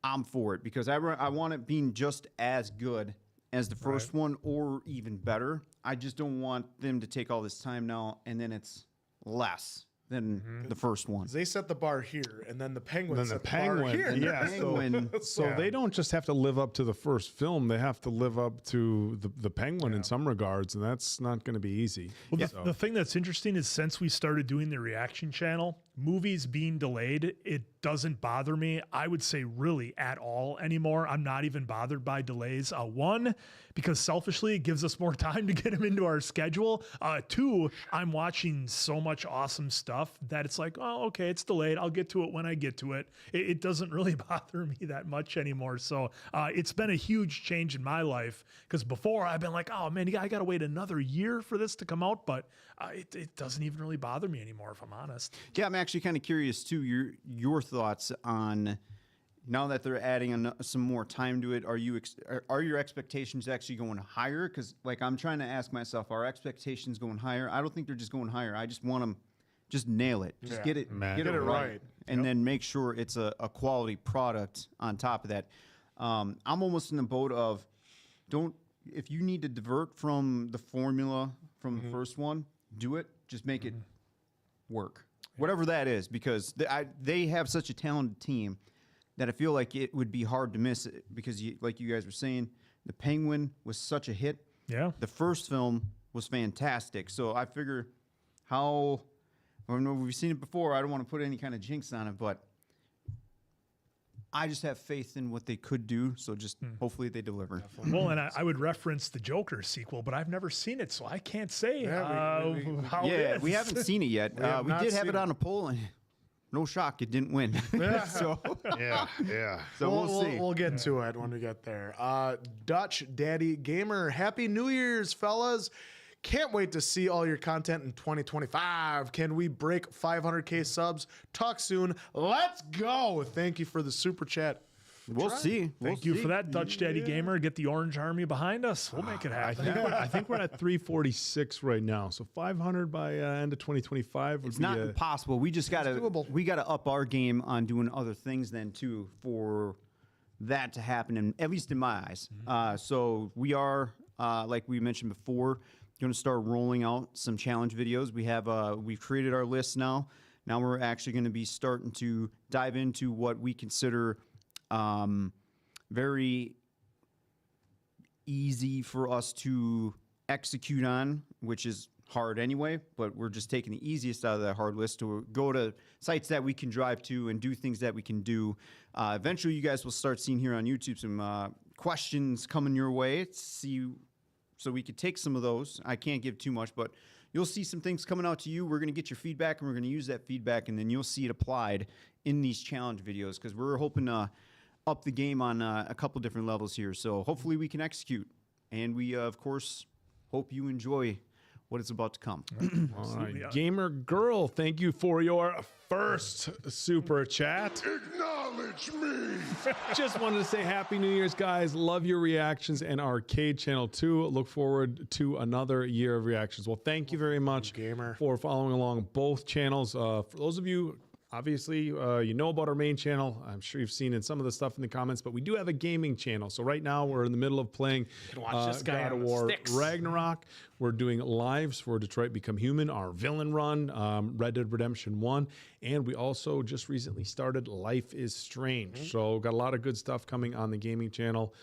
I'm for it, because I want it being just as good as the first one or even better. I just don't want them to take all this time now, and then it's less than the first one. They set the bar here, and then the Penguin Then set the the bar Penguin, here. yeah. Penguin. So they don't just have to live up to the first film; they have to live up to the Penguin in some regards, and that's not going to be easy. Well, So- the thing that's interesting is since we started doing the reaction channel, movies being delayed, it doesn't bother me, I would say, really at all anymore. I'm not even bothered by delays. One, because selfishly, it gives us more time to get them into our schedule. Two, I'm watching so much awesome stuff that it's like, oh, okay, it's delayed. I'll get to it when I get to it. It doesn't really bother me that much anymore. So it's been a huge change in my life, because before I've been like, oh man, I got to wait another year for this to come out. But it doesn't even really bother me anymore, if I'm honest. Yeah, I'm actually kind of curious too. Your thoughts on now that they're adding some more time to it. Are your expectations actually going higher? Because like I'm trying to ask myself, are expectations going higher? I don't think they're just going higher. I just want them just nail it, just get it right, and then make sure it's a quality product on top of that. I'm almost in the boat of if you need to divert from the formula from the first one, do it. Just make it work. Whatever that is, because they have such a talented team that I feel like it would be hard to miss because, like you guys were saying, The Penguin was such a hit. Yeah. The first film was fantastic. So I figure I know we've seen it before. I don't want to put any kind of jinx on it, but I just have faith in what they could do. So just hopefully they deliver. Well, and I would reference the Joker sequel, but I've never seen it, so I can't say how it is. We haven't seen it yet. We did have it on a poll, and no shock, it didn't win. So Yeah. So we'll see. We'll get to it when we get there. Dutch Daddy Gamer, Happy New Year's, fellas. Can't wait to see all your content in 2025. Can we break 500K subs? Talk soon. Let's go. Thank you for the super chat. We'll see. Thank you for that, Dutch Daddy Gamer. Get the Orange Army behind us. We'll make it happen. I think we're at 346 right now. So 500 by end of 2025 would It's be not impossible. We just gotta up our game on doing other things then too for that to happen. And at least in my eyes. So we are like we mentioned before, going to start rolling out some challenge videos. We've created our list now. Now we're actually going to be starting to dive into what we consider very easy for us to execute on, which is hard anyway, but we're just taking the easiest out of that hard list to go to sites that we can drive to and do things that we can do. Eventually, you guys will start seeing here on YouTube some questions coming your way. So we could take some of those. I can't give too much, but you'll see some things coming out to you. We're going to get your feedback, and we're going to use that feedback, and then you'll see it applied in these challenge videos because we're hoping to up the game on a couple different levels here. So hopefully we can execute, and we, of course, hope you enjoy what is about to come. All right. Gamer Girl, thank you for your first super chat. Acknowledge me. Just wanted to say Happy New Year's, guys. Love your reactions and Arcade Channel 2. Look forward to another year of reactions. Well, thank you very much for following along both channels. For those of you, obviously, you know about our main channel. I'm sure you've seen in some of the stuff in the comments, but we do have a gaming channel. So right now we're in the middle of playing God of War Ragnarok. We're doing lives for Detroit Become Human, our villain run, Red Dead Redemption 1. And we also just recently started Life is Strange. So got a lot of good stuff coming on the gaming channel.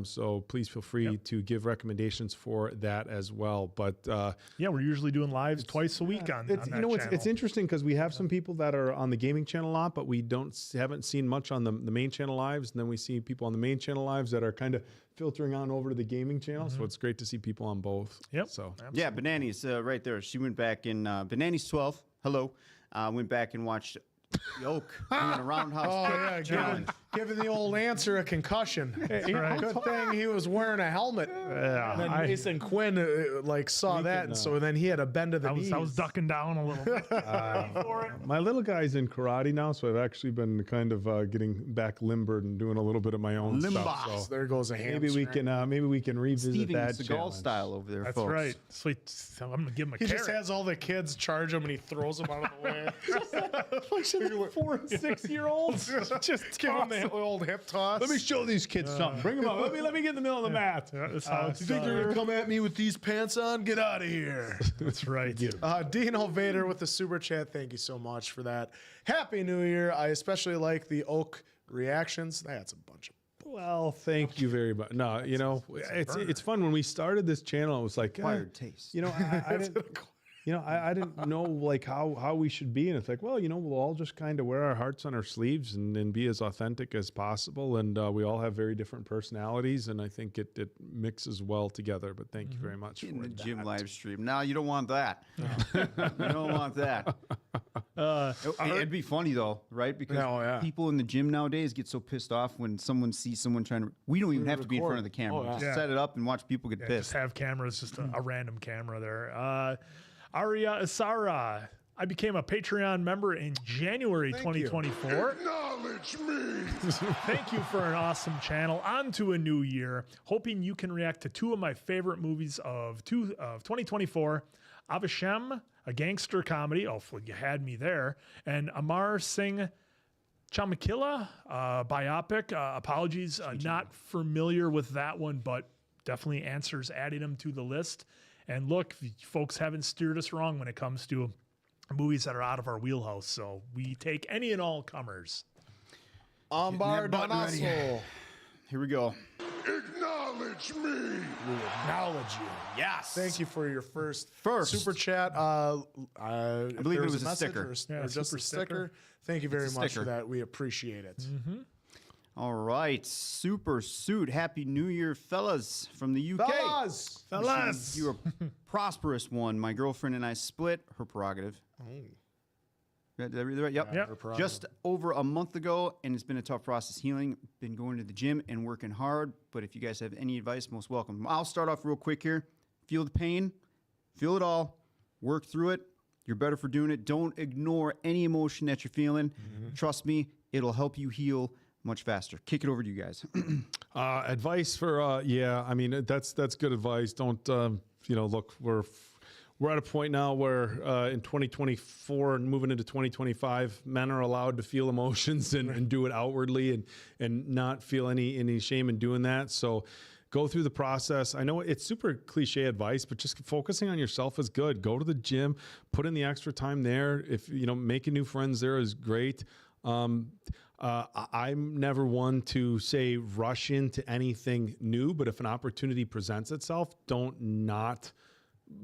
So please feel free to give recommendations for that as well. But yeah, we're usually doing lives twice a week on that channel. It's interesting because we have some people that are on the gaming channel a lot, but we haven't seen much on the main channel lives. And then we see people on the main channel lives that are kind of filtering on over to the gaming channel. So it's great to see people on both. Yep. So yeah, Banani's right there. She went back in Banani's 12. Hello. Went back and watched the Oak doing a roundhouse giving the old answer a concussion. Good thing he was wearing a helmet. And then Mason Quinn saw that, and so then he had a bend of the knees. I was ducking down a little bit. my little guy's in karate now, so I've actually been kind of getting back limbered and doing a little bit of my own stuff. So there goes a maybe we can revisit Steven that Seagal challenge. Style over there. That's folks. right. Sweet. So I'm gonna give him a He carrot. just has all the kids charge him and he throws them out of the way. 4 and 6-year-olds. Just give him the old hip toss. Let me show these kids something. Bring them up. Let me get in the middle of the mat. That's how You think they're gonna come at me with these pants on? Get out of here. That's right. Dino Vader with the super chat. Thank you so much for that. Happy New Year. I especially like the Oak reactions. That's a bunch of. Well, thank you very much. No, you know, it's fun. When we started this channel, it was like, Acquired taste. you know, I didn't know like how we should be. And it's like, well, you know, we'll all just kind of wear our hearts on our sleeves and be as authentic as possible. And we all have very different personalities. And I think it mixes well together. But thank you very much In for the that. gym live stream. No, you don't want that. You don't want that. It'd be funny though, right? Because people in the gym nowadays get so pissed off when someone sees someone trying to. We don't even have to be in front of the camera. Just set it up and watch people get pissed. Just have cameras, just a random camera there. Aria Isara, I became a Patreon member in January 2024. Acknowledge me. Thank you for an awesome channel. On to a new year. Hoping you can react to two of my favorite movies of 2024. Avisham, a gangster comedy. Oh, you had me there. And Amar Singh Chamakila, biopic. Apologies, not familiar with that one, but definitely answers, adding them to the list. And look, folks haven't steered us wrong when it comes to movies that are out of our wheelhouse. So we take any and all comers. Ambar button ready. Donaso. Here we go. Acknowledge me. We acknowledge you. Yes. Thank you for your first First. super chat. I believe it was a sticker. or Yeah, just super a sticker. Thank you very It's a much sticker. for that. We appreciate it. All right. Super Suit. Happy New Year, fellas, from the UK. Fellas! You're a prosperous one. My girlfriend and I split. Her prerogative. Did I read that right? Yep. Yeah. Her prerogative. Just over a month ago, and it's been a tough process healing. Been going to the gym and working hard. But if you guys have any advice, most welcome. I'll start off real quick here. Feel the pain. Feel it all. Work through it. You're better for doing it. Don't ignore any emotion that you're feeling. Trust me, it'll help you heal much faster. Kick it over to you guys. Advice for I mean that's good advice. Don't look, we're at a point now where in 2024 and moving into 2025, men are allowed to feel emotions and do it outwardly and not feel any shame in doing that. So go through the process. I know it's super cliche advice, but just focusing on yourself is good. Go to the gym, put in the extra time there. If making new friends there is great. I'm never one to say rush into anything new, but if an opportunity presents itself, don't not,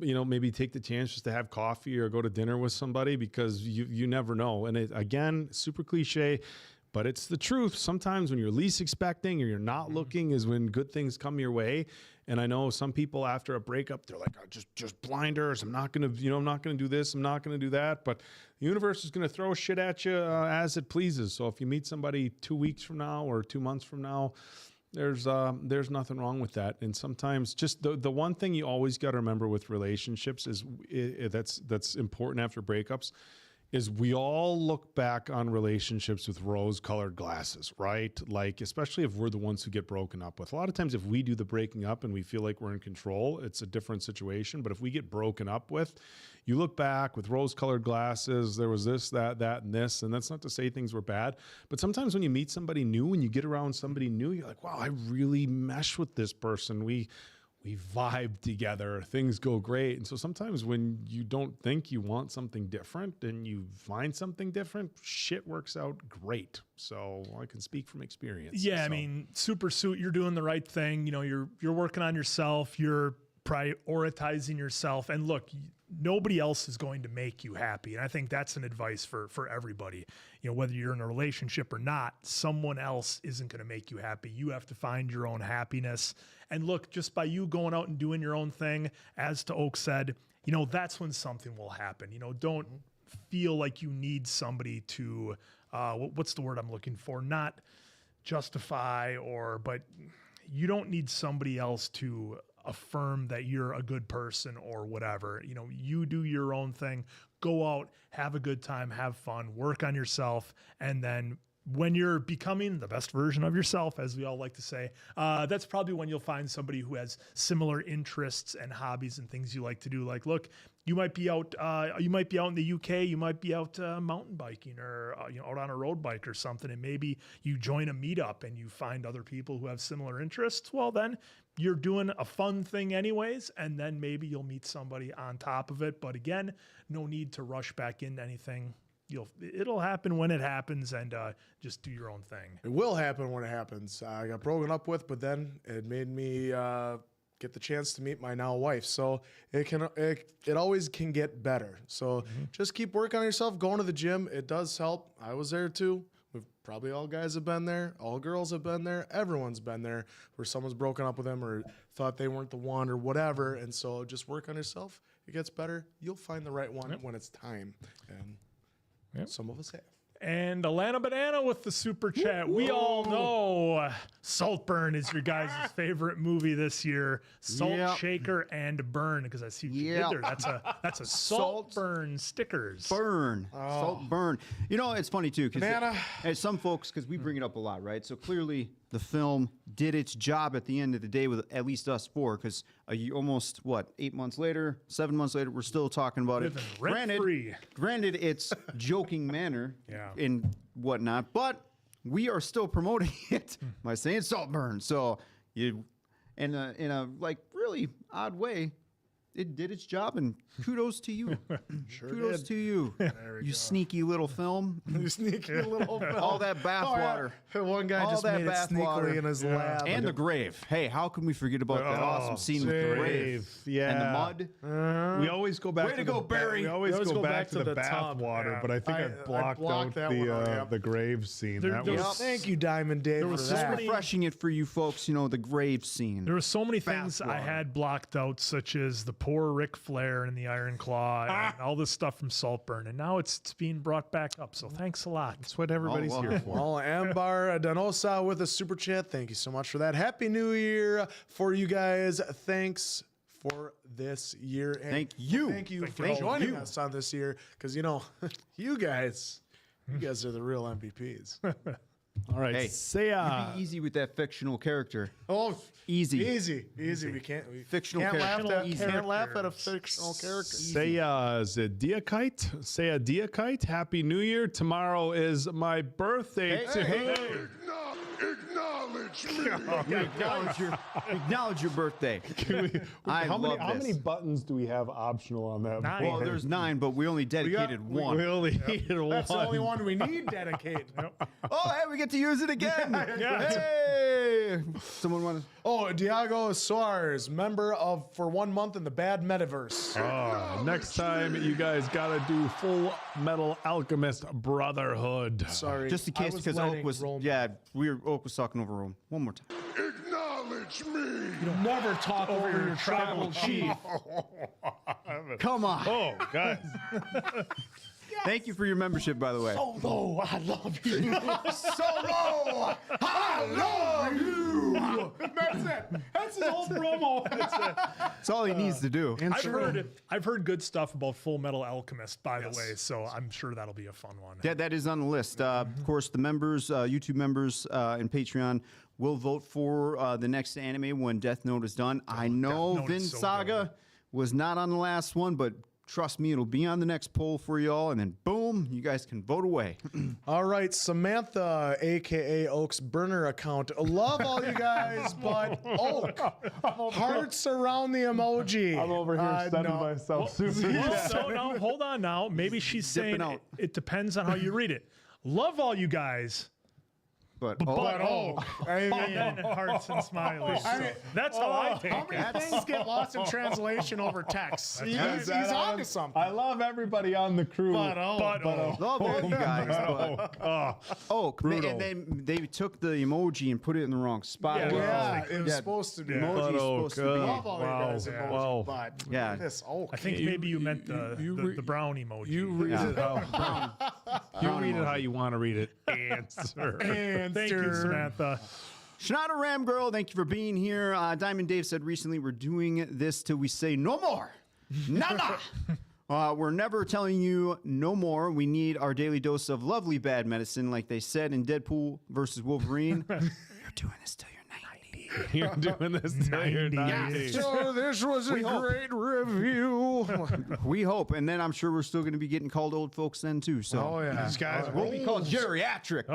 maybe take the chance just to have coffee or go to dinner with somebody, because you never know. And again, super cliche, but it's the truth. Sometimes when you're least expecting or you're not looking is when good things come your way. And I know some people after a breakup, they're like, oh, just blinders. I'm not going to, I'm not going to do this. I'm not going to do that. But the universe is going to throw shit at you as it pleases. So if you meet somebody 2 weeks from now or 2 months from now, there's nothing wrong with that. And sometimes just the one thing you always got to remember with relationships is that's important after breakups is we all look back on relationships with rose-colored glasses, right? Like, especially if we're the ones who get broken up with. A lot of times if we do the breaking up and we feel like we're in control, it's a different situation. But if we get broken up with, you look back with rose-colored glasses, there was this, that, and this. And that's not to say things were bad. But sometimes when you meet somebody new and you get around somebody new, you're like, wow, I really mesh with this person. We vibe together, things go great. And so sometimes when you don't think you want something different and you find something different, shit works out great. So I can speak from experience. Yeah, so. I mean, super suit, you're doing the right thing. You're working on yourself, you're prioritizing yourself. And look, nobody else is going to make you happy. And I think that's an advice for everybody. Whether you're in a relationship or not, someone else isn't going to make you happy. You have to find your own happiness. And look, just by you going out and doing your own thing, as to Oak said, that's when something will happen. Don't feel like you need somebody to, what's the word I'm looking for? Not justify but you don't need somebody else to affirm that you're a good person or whatever. You do your own thing, go out, have a good time, have fun, work on yourself. And then when you're becoming the best version of yourself, as we all like to say, that's probably when you'll find somebody who has similar interests and hobbies and things you like to do. Like, look, you might be out in the UK, you might be out mountain biking or out on a road bike or something, and maybe you join a meetup and you find other people who have similar interests. Well, then you're doing a fun thing anyways, and then maybe you'll meet somebody on top of it. But again, no need to rush back into anything. It'll happen when it happens, and just do your own thing. It will happen when it happens. I got broken up with, but then it made me get the chance to meet my now wife. So it always can get better. So just keep working on yourself, going to the gym. It does help. I was there too. Probably all guys have been there. All girls have been there. Everyone's been there where someone's broken up with them or thought they weren't the one or whatever. And so just work on yourself. It gets better. You'll find the right one when it's time. And some of us have. And Alana Banana with the super chat. We all know Saltburn is your guys' favorite movie this year. Salt Shaker and Burn, because I see what you did there. That's a Saltburn stickers. Burn. Salt burn. It's funny too, Banana. As some folks, because we bring it up a lot, right? So clearly the film did its job at the end of the day with at least us four, because almost 8 months later, 7 months later, we're still talking about it. Granted, it's joking manner and whatnot, but we are still promoting it by saying Saltburn. So in a really odd way, it did its job, and kudos to you. Kudos to you. You sneaky little film. You sneaky little film. All that bathwater. One guy just made it sneakily in his lab. And the grave. Hey, how can we forget about that awesome scene with the grave? Yeah. And the mud. We always go back Way to go, Barry. We always go back to the bath water, but I think I blocked out the grave scene. Thank you, Diamond Dave. There was for so that. many- Refreshing it for you folks, the grave scene. There were so many things I had blocked out, such as the poor Ric Flair and the Iron Claw and all this stuff from Saltburn, and now it's being brought back up. So thanks a lot. That's what everybody's here for. Well, Ambar Danosa with a super chat. Thank you so much for that. Happy New Year for you guys. Thanks for this year. And Thank you. Thank you for joining us on this year, because you guys are the real MVPs. All right, Hey, Seiya. you be easy with that fictional character. Oh, Easy. We can't. Fictional can't character. can't laugh at a fictional character. Seiya Diakite. Seiya Diakite. Happy New Year. Tomorrow is my birthday. Acknowledge me. Acknowledge your birthday. How many buttons do we have optional on that? 9. Well, there's 9, but we only dedicated one. We only needed one. That's the only one we need dedicated. Oh, hey, we get to use it again. Hey, someone want to? Oh, Diego Suarez, member of for 1 month in the Bad Metaverse. Next time, you guys gotta do Full Metal Alchemist Brotherhood. Sorry, Just in case, because Oak was Oak was talking over him. One more time. Acknowledge me. Never talk over your tribal chief. Come on. Oh, guys. Thank you for your membership, by the way. Solo, I love you. Solo, I love you. That's it. That's his whole promo. That's all he needs to do. I've heard good stuff about Full Metal Alchemist, by the way, so I'm sure that'll be a fun one. Yeah, that is on the list. Of course, the members, YouTube members, and Patreon will vote for the next anime when Death Note is done. I know Note Vin is so Saga was not on the last one, but trust me, it'll be on the next poll for y'all, and then boom, you guys can vote away. All right, Samantha, aka Oak's burner account. Love all you guys, but Oak, hearts around the emoji. I'm over here sending myself super No, hold on now. Maybe she's saying out. it depends on how you read it. Love all you guys. But Oak. And then hearts and smileys. That's how I take How many things get lost in translation over text? He's on to something. I love everybody on the crew. But love all you guys. And then they took the emoji and put it in the wrong spot. Yeah, it was supposed to be. Emoji is supposed to be. Love all you guys emoji, but Yeah. this Oak. I think maybe you meant the brown emoji. You read it how you read it how you want to read it. Answer. Thank you, Samantha. Shanada Ram Girl, thank you for being here. Diamond Dave said recently we're doing this till we say no more. Nada. We're never telling you no more. We need our daily dose of lovely bad medicine, like they said in Deadpool versus Wolverine. You're doing this till you're 90. You're doing this till you're 90. So this was a great review. We hope, and then I'm sure we're still going to be getting called old folks then too. So These guys we'll be called geriatric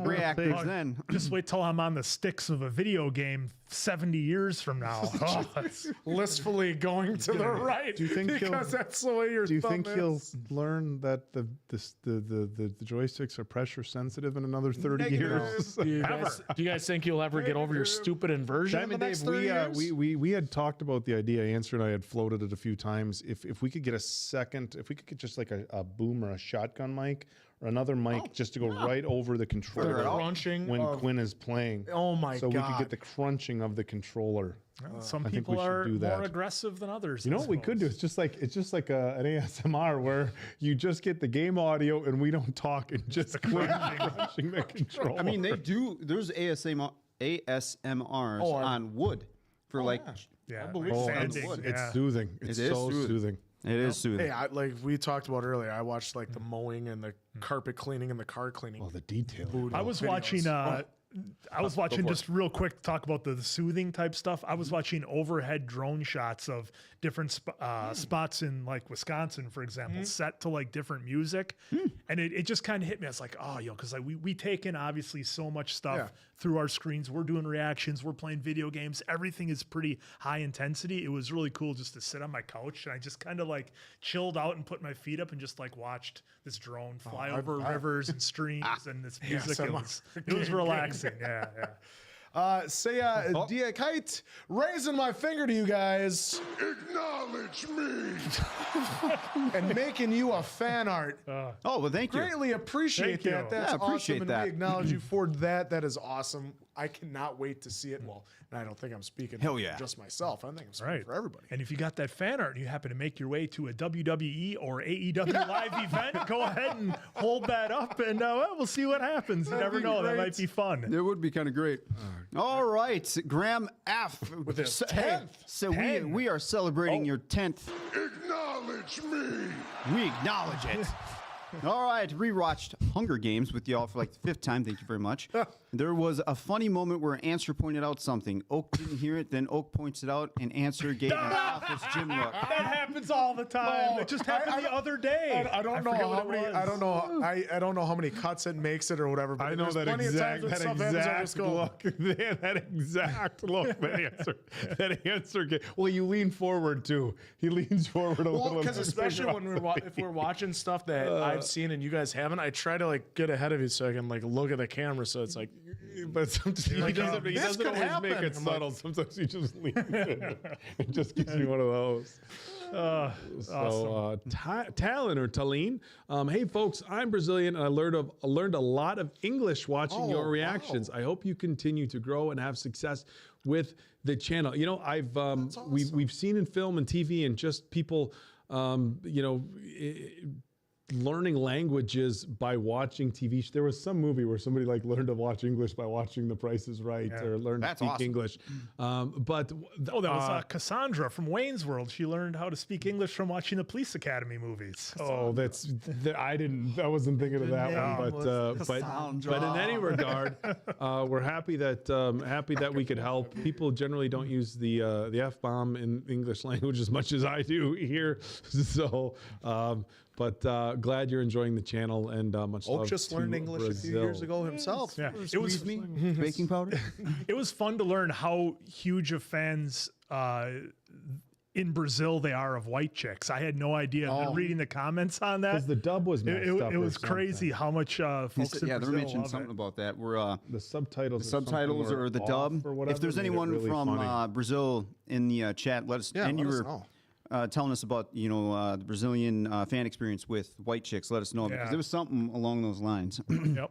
reactors then. Just wait till I'm on the sticks of a video game 70 years from now. blissfully going to the right. Do you think because that's the way your Do you thumb think he'll is. learn that the joysticks are pressure sensitive in another 30 years? Do you guys think you'll ever get over your stupid inversion in the next 30 years? We had talked about the idea. Answer and I had floated it a few times. If we could get if we could get just like a boom or a shotgun mic or another mic just to go right over the controller crunching when Quinn is playing. Oh my so God. we could get the crunching of the controller. Some I think we people should are do that. more aggressive than others. You know what we could do? It's just like an ASMR where you just get the game audio and we don't talk and just crunching the controller. I mean, they do. There's ASMRs on wood for Yeah, it's soothing. It's so soothing. It is soothing. Hey, like we talked about earlier, I watched like the mowing and the carpet cleaning and the car cleaning. Oh, the detail. I was watching I was watching, just real quick to talk about the soothing type stuff. I was watching overhead drone shots of different spots in like Wisconsin, for example, set to like different music. And it just kind of hit me. I was like, oh, because like we take in obviously so much stuff through our screens. We're doing reactions. We're playing video games. Everything is pretty high intensity. It was really cool just to sit on my couch and I just kind of like chilled out and put my feet up and just like watched this drone fly over rivers and streams and this music. It was relaxing. Yeah. Dia Kite, raising my finger to you guys. Acknowledge me. And making you a fan art. Oh, well, thank you. Greatly appreciate that. That's appreciate awesome. that. And we acknowledge you for that. That is awesome. I cannot wait to see it. Well, and I don't think I'm speaking for just myself. I think I'm speaking for everybody. And if you got that fan art and you happen to make your way to a WWE or AEW live event, go ahead and hold that up and we'll see what happens. You never know. That might be fun. It would be kind of great. All right, Graham F. With his 10th. So we are celebrating your 10th. Acknowledge me. We acknowledge it. All right, rewatched Hunger Games with y'all for like the 5th time. Thank you very much. There was a funny moment where Answer pointed out something. Oak didn't hear it, then Oak points it out, and Answer gave an office Jim look. That happens all the time. It just happened the other day. I don't know how many. I don't know. I don't know how many cuts it makes it or whatever. But I know that exact look. That exact look. That answer. Well, you lean forward too. He leans forward a little. Because especially when if we're watching stuff that I've seen and you guys haven't, I try to like get ahead of you so I can like look at the camera. So it's like, but sometimes he doesn't always make it subtle. Sometimes he just leans in. It just gives me one of those. Awesome. Talon or Talene. Hey folks, I'm Brazilian and I learned a lot of English watching your reactions. I hope you continue to grow and have success with the channel. You know, I've we've seen in film and TV and just people learning languages by watching TV. There was some movie where somebody like learned to watch English by watching The Price is Right or learned to speak English. But that was Cassandra from Wayne's World. She learned how to speak English from watching the Police Academy movies. Cassandra. I wasn't thinking of that one. But in any regard, we're happy that we could help. People generally don't use the F-bomb in English language as much as I do here. So. But glad you're enjoying the channel and much love. Oak just learned English a few years ago himself. Yeah. It was baking powder. It was fun to learn how huge of fans in Brazil they are of white chicks. I had no idea. I've been reading the comments on that. Because the dub was messed up. It was crazy how much folks in Brazil they mentioned something about that. Where the subtitles, or the dub. Or whatever, if there's anyone from Brazil in the chat, let us. And you were telling us about the Brazilian fan experience with white chicks. Let us know because there was something along those lines. Yep.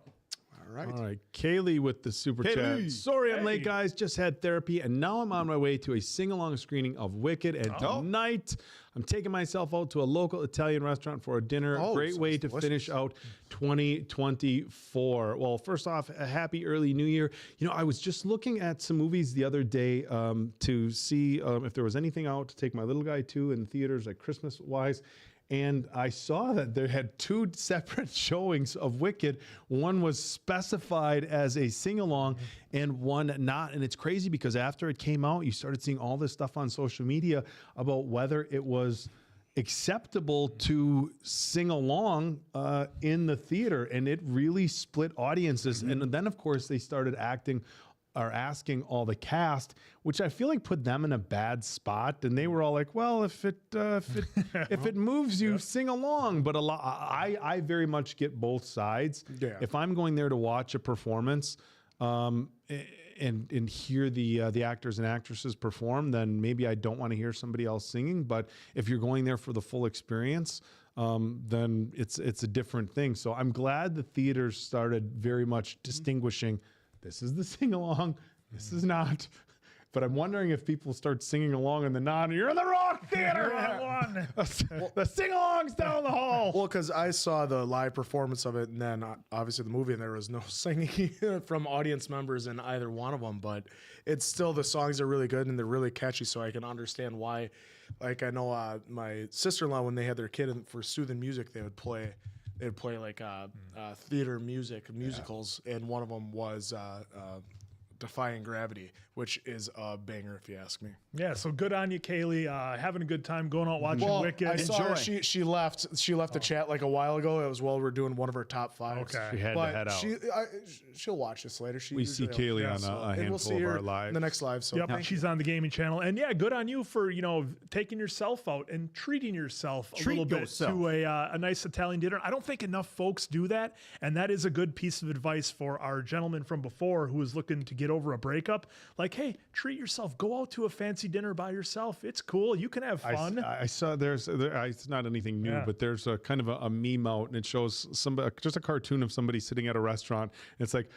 All right. Kaylee with the super chat. Sorry I'm late, guys. Just had therapy, and now I'm on my way to a sing-along screening of Wicked. And tonight, I'm taking myself out to a local Italian restaurant for a dinner. Great way to finish out 2024. Well, first off, a happy early New Year. You know, I was just looking at some movies the other day to see if there was anything out to take my little guy to in theaters, like Christmas-wise. And I saw that there had 2 separate showings of Wicked. One was specified as a sing-along and one not. And it's crazy because after it came out, you started seeing all this stuff on social media about whether it was acceptable to sing along in the theater. And it really split audiences. And then, of course, they started asking all the cast, which I feel like put them in a bad spot, and they were all like, "Well, if it moves you, sing along." But I very much get both sides. Yeah. If I'm going there to watch a performance, and hear the actors and actresses perform, then maybe I don't want to hear somebody else singing. But if you're going there for the full experience, then it's a different thing. So I'm glad the theaters started very much distinguishing. This is the sing-along. This is not. But I'm wondering if people start singing along in the nod. You're in the wrong theater. The sing-along's down the hall. Well, because I saw the live performance of it, and then obviously the movie, and there was no singing from audience members in either one of them. But it's still, the songs are really good and they're really catchy, so I can understand why. Like I know my sister-in-law, when they had their kid for soothing music, they would play they'd play like theater musicals, and one of them was Defying Gravity, which is a banger if you ask me. Yeah, so good on you, Kaylee. Having a good time going out watching Wicked. I saw her, she left the chat like a while ago. It was while we were doing one of her top 5s. Okay. She had to head out. She'll watch this later. We see Kaylee on a handful of our lives. In the next live. So yep, she's on the gaming channel. And yeah, good on you for, taking yourself out and treating yourself a little bit to a nice Italian dinner. I don't think enough folks do that. And that is a good piece of advice for our gentleman from before who was looking to get over a breakup. Like, hey, treat yourself. Go out to a fancy dinner by yourself. It's cool. You can have fun. I saw it's not anything new, but there's a kind of a meme out, and it shows just a cartoon of somebody sitting at a restaurant. It's like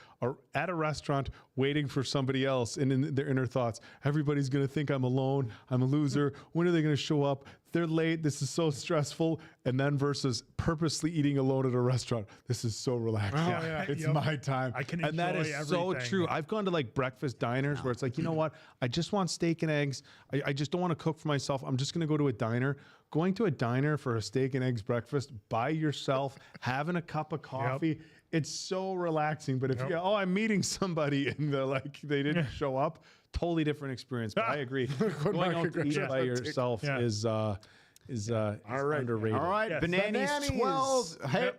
at a restaurant waiting for somebody else, and in their inner thoughts, everybody's going to think I'm alone. I'm a loser. When are they going to show up? They're late. This is so stressful. And then versus purposely eating alone at a restaurant. This is so relaxing. Oh, yeah. It's my time. I can and that is so true. I've gone to like breakfast diners where it's like, you know what? I just want steak and eggs. I just don't want to cook for myself. I'm just going to go to a diner. Going to a diner for a steak and eggs breakfast by yourself, having a cup of coffee. It's so relaxing. But if you go, I'm meeting somebody and they're like, they didn't show up, totally different experience. But I agree. Going out to eat by yourself is underrated. All right, Bananas 12. Hey.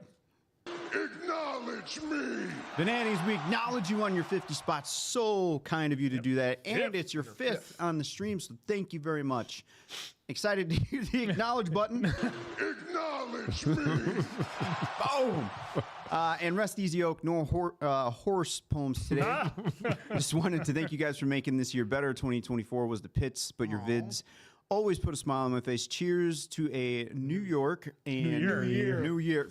Acknowledge me. Bananas, we acknowledge you on your 50 spots. So kind of you to do that. And it's your 5th on the stream, so thank you very much. Excited to hear the acknowledge button. Acknowledge me. Boom. And rest easy, Oak. No horse poems today. Just wanted to thank you guys for making this year better. 2024 was the pits, but your vids always put a smile on my face. Cheers to a New York and New Year,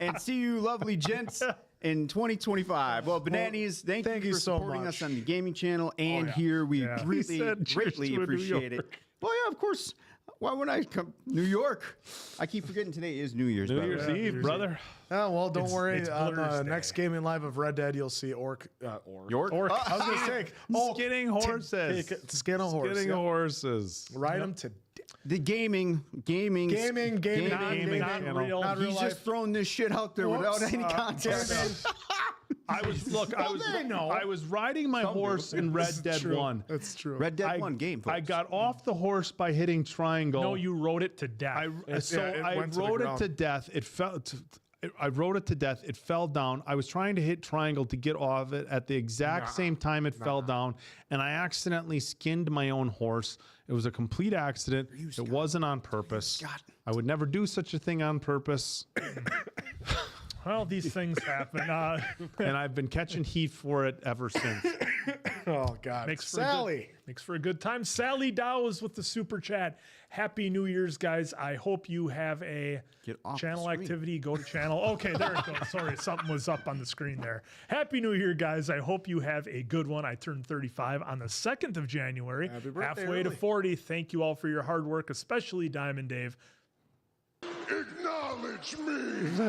and see you, lovely gents, in 2025. Well, Bananas, thank you for supporting us on the gaming channel and here. We greatly appreciate it. Well, yeah, of course. Why would I come? New York. I keep forgetting today is New Year's. New Year's Eve, brother. Oh, well, don't worry. On the next gaming live of Red Dead, you'll see York. I was going to say, skinning horses. Skin a horse. Skinning horses. Ride them to death. The gaming. Not real. He's just throwing this shit out there without any context. I was riding my horse in Red Dead 1. That's true. Red Dead 1 game, folks. I got off the horse by hitting triangle. No, you rode it to death. I rode it to death. I rode it to death. It fell down. I was trying to hit triangle to get off it at the exact same time it fell down, and I accidentally skinned my own horse. It was a complete accident. It wasn't on purpose. I would never do such a thing on purpose. Well, these things happen. And I've been catching heat for it ever since. Oh, God. Makes for a good time. Sally Dowes with the super chat. Happy New Year's, guys. I hope you have a channel activity. Go to channel. Okay, there it goes. Sorry, something was up on the screen there. Happy New Year, guys. I hope you have a good one. I turned 35 on the 2nd of January. Happy birthday, halfway to 40. Thank you all for your hard work, especially Diamond Dave. Acknowledge me.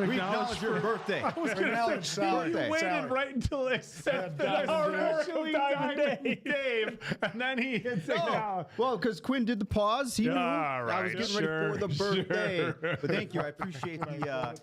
We acknowledge your birthday. I was going to say, you waited right until they said that hard work of Diamond Dave. And then he hits it down. Well, because Quinn did the pause. He knew I was getting ready for the birthday. But thank you. I appreciate the...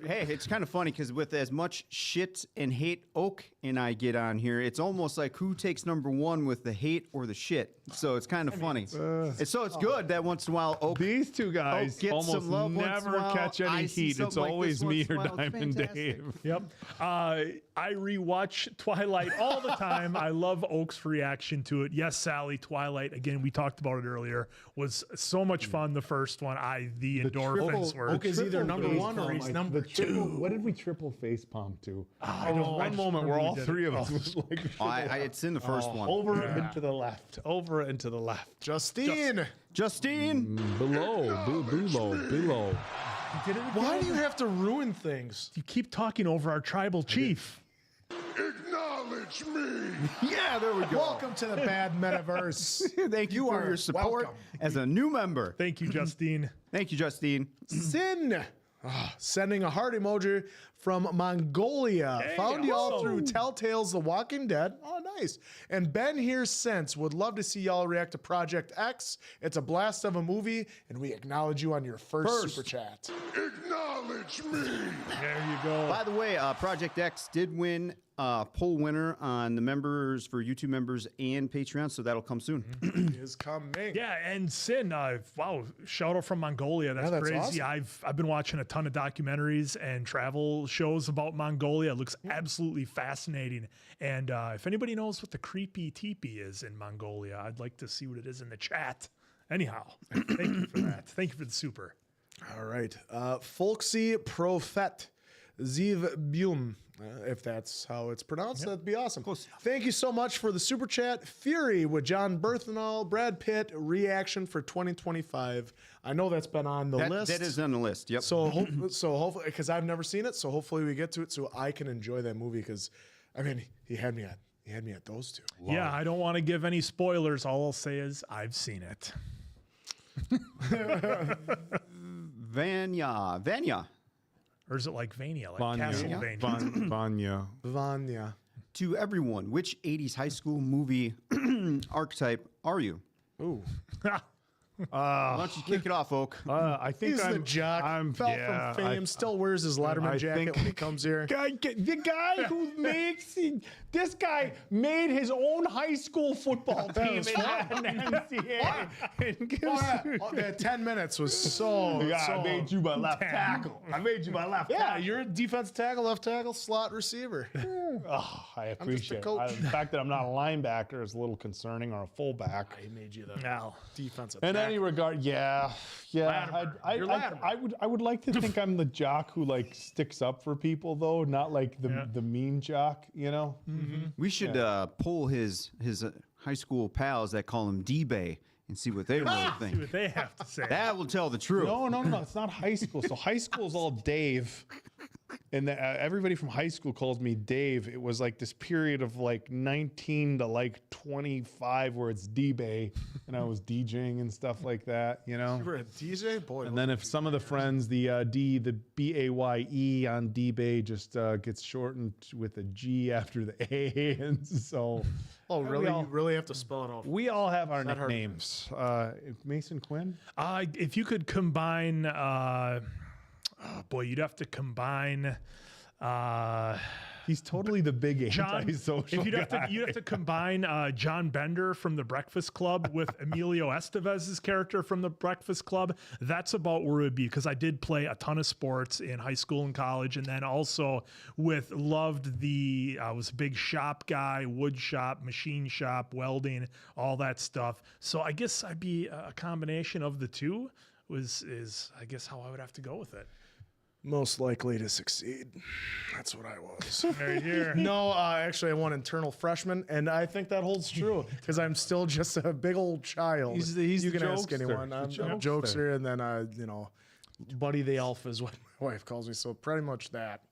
Hey, it's kind of funny because with as much shit and hate Oak and I get on here, it's almost like who takes number one with the hate or the shit. So it's kind of funny. And so it's good that once in a while Oak... These two guys almost some love never catch any heat. It's always me or Diamond Dave. Yep. I rewatch Twilight all the time. I love Oak's reaction to it. Yes, Sally, Twilight, again, we talked about it earlier, was so much fun, the first one. The endorphins were... Oak is either number one or he's number two. What did we triple face palm to? There was one moment where all three of us was like... it's in the first one. Over and to the left. Over and to the left. Justine! Below. Why do you have to ruin things? You keep talking over our tribal chief. Acknowledge me. Yeah, there we go. Welcome to the bad metaverse. Thank you for your support as a new member. Thank you, Justine. Thank you, Justine. Sin. Sending a heart emoji from Mongolia. Hey, Found y'all awesome. through Telltale's The Walking Dead. Oh, nice. And been here since. Would love to see y'all react to Project X. It's a blast of a movie, and we acknowledge you on your first super chat. Acknowledge me. There you go. By the way, Project X did win poll winner on the members for YouTube members and Patreon, so that'll come soon. Is coming. Yeah, and Sin, wow, shout out from Mongolia. That's, that's crazy. awesome. I've been watching a ton of documentaries and travel shows about Mongolia. It looks absolutely fascinating. And if anybody knows what the creepy teepee is in Mongolia, I'd like to see what it is in the chat. Anyhow, thank you for that. Thank you for the super. All right. Folksy Prophet Ziv Bum. If that's how it's pronounced, that'd be awesome. Thank you so much for the super chat. Fury with John Berthenol, Brad Pitt reaction for 2025. I know that's been on the list. That is on the list. Yep. So hopefully, because I've never seen it, so hopefully we get to it so I can enjoy that movie. Because I mean, he had me at those two. Yeah, I don't want to give any spoilers. All I'll say is I've seen it. Vanya. Or is it like Vania, like Vanya. Castlevania? Vanya. To everyone, which 80s high school movie archetype are you? Ooh. Why don't you kick it off, Oak? I think He's I'm the jock. Fell from fame. Still wears his Letterman jacket when he comes here. The guy who makes this guy made his own high school football team in an NCAA. That 10 minutes was so. I made you my left tackle. I made you my left Yeah, tackle. you're a defense tackle, left tackle, slot receiver. Oh, I appreciate it. coach. The fact that I'm not a linebacker is a little concerning, or a fullback. He made you the No. defensive In tackle. any regard, yeah. Latimer. You're Latimer. I would like to think I'm the jock who like sticks up for people, though, not like the mean jock, you know. We should poll his high school pals that call him D-Bay and see what they really See think. what they have to say. That will tell the truth. No, it's not high school. So high school is all Dave, and everybody from high school calls me Dave. It was like this period of like 19 to like 25 where it's D-Bay, and I was DJing and stuff like that, you know. You were a DJ? Boy. And then if some of the friends, the B-A-Y-E on D-Bay just gets shortened with a G after the A, and so. Oh, really? You really have to spell it out. We all have our Not hard. nicknames. Mason Quinn? If you could combine, you'd have to combine. He's totally the big John, antisocial if you'd guy. have to combine John Bender from The Breakfast Club with Emilio Estevez's character from The Breakfast Club, that's about where it would be, because I did play a ton of sports in high school and college, and then also I was a big shop guy, wood shop, machine shop, welding, all that stuff. So I guess I'd be a combination of the two is I guess how I would have to go with it. Most likely to succeed. That's what I was. Right here. No, actually, I won internal freshman, and I think that holds true because I'm still just a big old child. He's you the can ask jokester. anyone. I'm a jokester, and then Buddy the Elf is what my wife calls me. So pretty much that.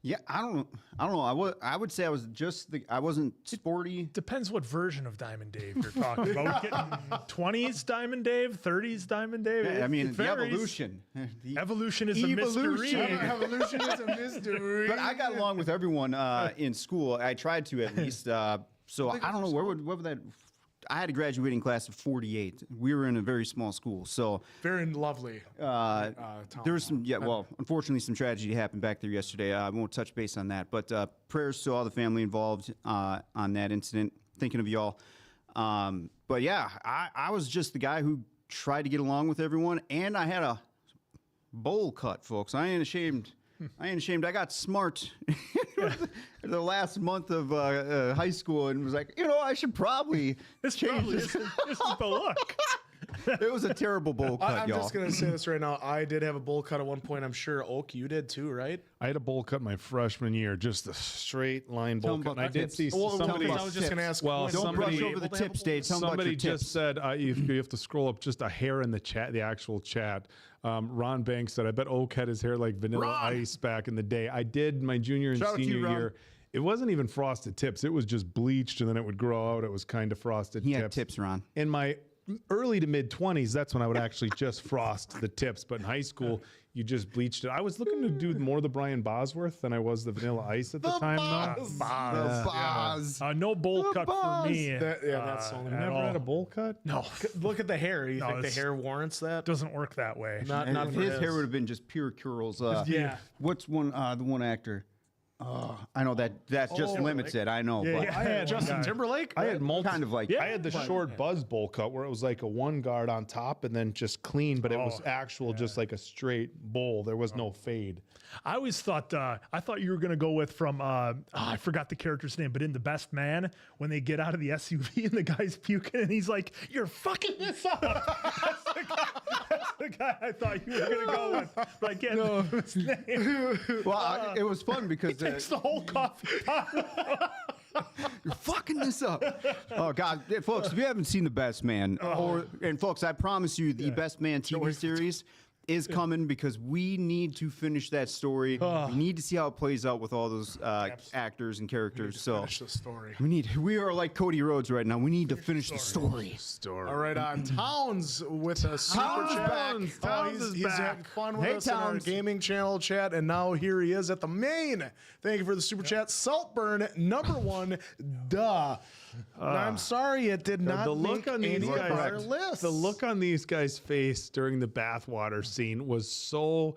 Yeah, I don't know. I would say I wasn't sporty. Depends what version of Diamond Dave you're talking about. We're getting 20s Diamond Dave, 30s Diamond Dave. I mean, It the varies. evolution. Evolution is a mystery. Evolution is a mystery. But I got along with everyone in school. I tried to at least. So I don't know where would that. I had a graduating class of 48. We were in a very small school, so very lovely. There was some, unfortunately, some tragedy happened back there yesterday. I won't touch base on that, but prayers to all the family involved on that incident. Thinking of y'all. But yeah, I was just the guy who tried to get along with everyone, and I had a bowl cut, folks. I ain't ashamed. I got smart the last month of high school and was like, I should probably change this. This is the look. It was a terrible bowl cut, I'm y'all. just going to say this right now. I did have a bowl cut at one point. I'm sure, Oak, you did too, right? I had a bowl cut my freshman year, just a straight line Tell bowl 'em cut. about And I the did tips. see Well, somebody. I was just going to ask. Well, Don't somebody, brush over the tips, Dave. Tell 'em about somebody your just tips. said you have to scroll up just a hair in the chat, the actual chat. Ron Banks said, I bet Oak had his hair like Vanilla Ice back in the day. I did my junior and Shout out to you, senior Ron. year. It wasn't even frosted tips. It was just bleached, and then it would grow out. It was kind of frosted He tips. had tips, Ron. In my early to mid 20s, that's when I would actually just frost the tips. But in high school, you just bleached it. I was looking to do more of the Brian Bosworth than I was the Vanilla Ice at the time. No bowl cut for me. That's only Never had a bowl cut. No, look at the hair. You think the hair warrants that? Doesn't work that way. Not if for his hair would have been just pure curls. What's one? The one actor. I know that just limits it. I know. But I had Justin Timberlake. I had kind of like. I had the short buzz bowl cut where it was like a one guard on top and then just clean, but it was actual just like a straight bowl. There was no fade. I always thought you were gonna go with from I forgot the character's name, but in The Best Man when they get out of the SUV and the guy's puking and he's like, "You're fucking this up." That's the guy I thought you were gonna go with, but I can't remember his name. Well, it was fun because takes the whole coffee pot. You're fucking this up. Oh God, folks! If you haven't seen The Best Man, and folks, I promise you, the Best Man TV series is coming because we need to finish that story. We need to see how it plays out with all those actors and characters. So finish the story. We are like Cody Rhodes right now. We need to finish the story. All right, Towns with a super chat. He's having fun with us in our gaming channel chat, and now here he is at the main. Thank you for the super chat. Saltburn #1. Duh. I'm sorry, it did not make any of our list. The look on these guys' face during the bathwater scene was so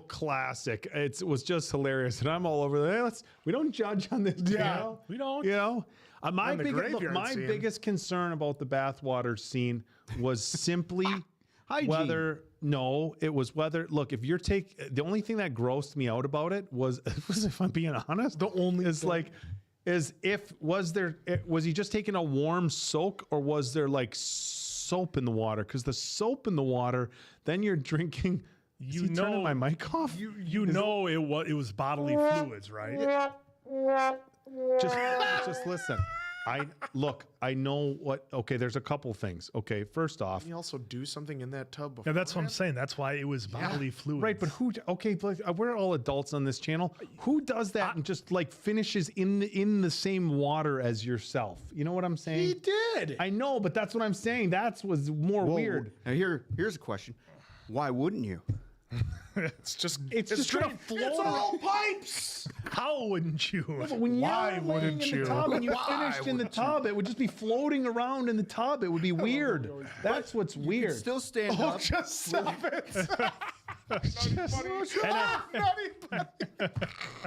classic. It was just hilarious, and I'm all over there. We don't judge on this channel. We don't. You know, my biggest concern about the bathwater scene was simply whether. No, it was whether. Look, if you're the only thing that grossed me out about it was if I'm being honest, the only is like. Was he just taking a warm soak or was there like soap in the water? Because the soap in the water, then you're drinking. Turning my mic off? It was bodily fluids, right? Just listen. I know what. Okay, there's a couple things. Okay, first off, can you also do something in that tub before? Yeah, that's what I'm saying. That's why it was bodily fluids. Right, but who? Okay, we're all adults on this channel. Who does that and just like finishes in the same water as yourself? You know what I'm saying? He did. I know, but that's what I'm saying. Was more weird. Now here's a question. Why wouldn't you? It's just gonna float. It's all pipes. How wouldn't you? Why wouldn't you? When you finished in the tub, it would just be floating around in the tub. It would be weird. That's what's weird. Still stand up. Just stop it.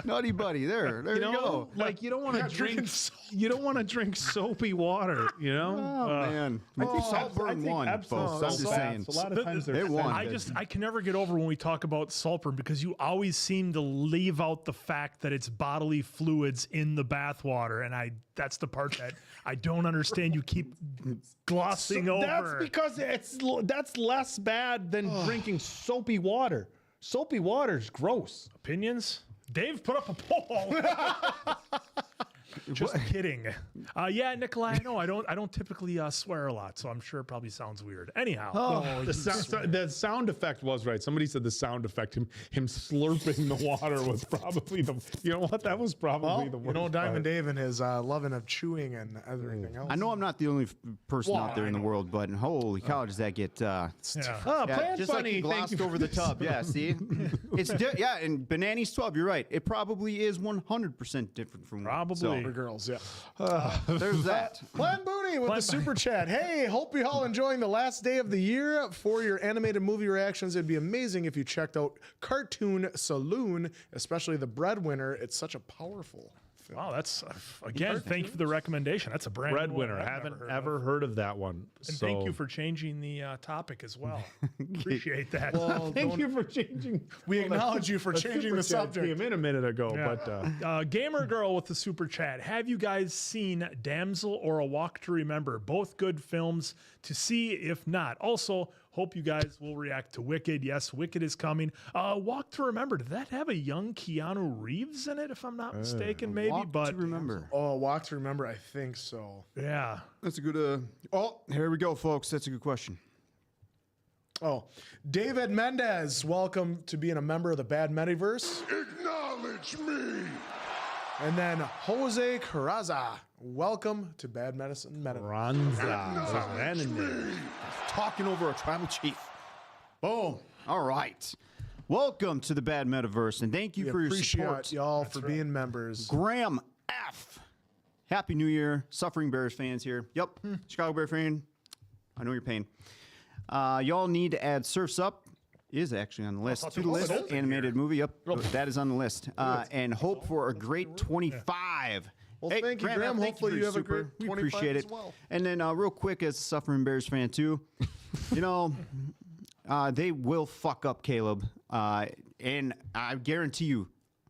Naughty buddy. There you go. Like you don't want to drink. You don't want to drink soapy water. You know. Oh man. I think Saltburn won. Folks. I'm just saying. A lot of times it won. I can never get over when we talk about Saltburn because you always seem to leave out the fact that it's bodily fluids in the bathwater, and that's the part that I don't understand. You keep glossing over. That's because that's less bad than drinking soapy water. Soapy water's gross. Opinions? Dave put up a poll. Just kidding. Yeah, Nikolai, I know I don't typically swear a lot, so I'm sure it probably sounds weird. Anyhow, the sound effect was right. Somebody said the sound effect, him slurping the water was probably the. You know what? That was probably the worst. You know, Diamond Dave and his loving of chewing and everything else. I know I'm not the only person out there in the world, but holy cow, does that get? Plant just Bunny, like he glossed over the tub. Yeah, see, it's and Banani's 12. You're right. It probably is 100% different from probably. For girls, yeah. There's that. Plan Booty with the super chat. Hey, hope you all enjoying the last day of the year. For your animated movie reactions, it'd be amazing if you checked out Cartoon Saloon, especially The Breadwinner. It's such a powerful film. Wow, that's again. Thank you for the recommendation. That's a brand new Breadwinner. one. Haven't ever heard of that one. And thank you for changing the topic as well. Appreciate that. Well, thank you for changing. We acknowledge you for changing the subject. Came in a minute ago, but Gamer Girl with the super chat. Have you guys seen Damsel or A Walk to Remember? Both good films to see. If not, also hope you guys will react to Wicked. Yes, Wicked is coming. Walk to Remember. Did that have a young Keanu Reeves in it? If I'm not mistaken, maybe. Walk to Remember. Oh, Walk to Remember. I think so. Yeah, that's a good. Oh, here we go, folks. That's a good question. Oh, David Mendez, welcome to being a member of the Bad Mediverse. Acknowledge me. And then Jose Carraza, welcome to Bad Medicine Carranza. Talking over a tribal chief. Boom. All right. Welcome to the Bad Metaverse, and thank you for your support. Appreciate y'all for being members. Graham F. Happy New Year. Suffering Bears fans here. Yep. Chicago Bear fan. I know your pain. Y'all need to add Surf's Up. Is actually on the list. To the list. Animated movie. Yep. That is on the list. And hope for a great 25. Well, thank you, Graham. Hopefully you have a great 25 We appreciate it. as well. And then real quick, as a suffering Bears fan too, you know, they will fuck up Caleb. And I guarantee you,